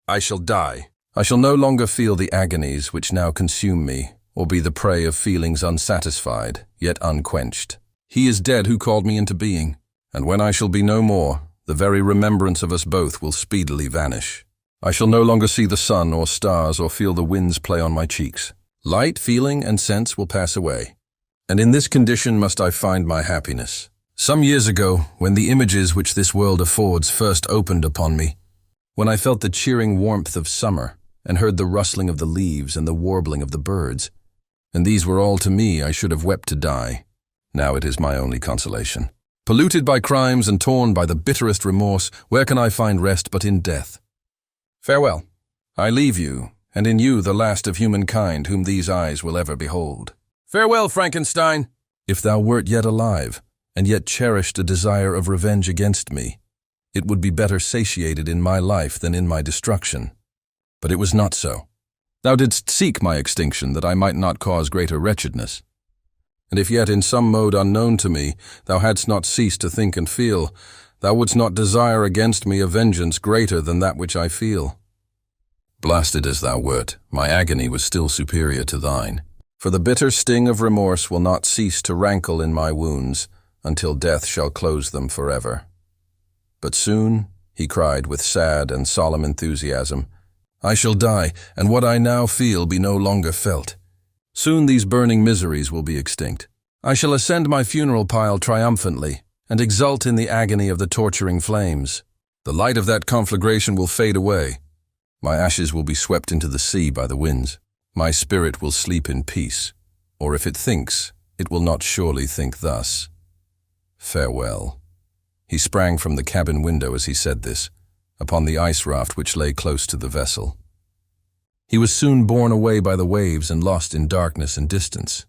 I shall die. I shall no longer feel the agonies which now consume me, or be the prey of feelings unsatisfied, yet unquenched. He is dead who called me into being, and when I shall be no more, the very remembrance of us both will speedily vanish. I shall no longer see the sun or stars or feel the winds play on my cheeks. Light, feeling, and sense will pass away. And in this condition must I find my happiness. Some years ago, when the images which this world affords first opened upon me, when I felt the cheering warmth of summer, and heard the rustling of the leaves and the warbling of the birds, and these were all to me, I should have wept to die. Now it is my only consolation. Polluted by crimes and torn by the bitterest remorse, where can I find rest but in death? Farewell. I leave you, and in you the last of humankind whom these eyes will ever behold. Farewell, Frankenstein! If thou wert yet alive, and yet cherished a desire of revenge against me, it would be better satiated in my life than in my destruction. But it was not so. Thou didst seek my extinction that I might not cause greater wretchedness. And if yet in some mode unknown to me thou hadst not ceased to think and feel, thou wouldst not desire against me a vengeance greater than that which I feel. Blasted as thou wert, my agony was still superior to thine, for the bitter sting of remorse will not cease to rankle in my wounds until death shall close them forever. But soon, he cried with sad and solemn enthusiasm, I shall die, and what I now feel be no longer felt. Soon these burning miseries will be extinct. I shall ascend my funeral pile triumphantly, and exult in the agony of the torturing flames. The light of that conflagration will fade away. My ashes will be swept into the sea by the winds. My spirit will sleep in peace, or if it thinks, it will not surely think thus. Farewell. He sprang from the cabin window as he said this, upon the ice raft which lay close to the vessel. He was soon borne away by the waves and lost in darkness and distance.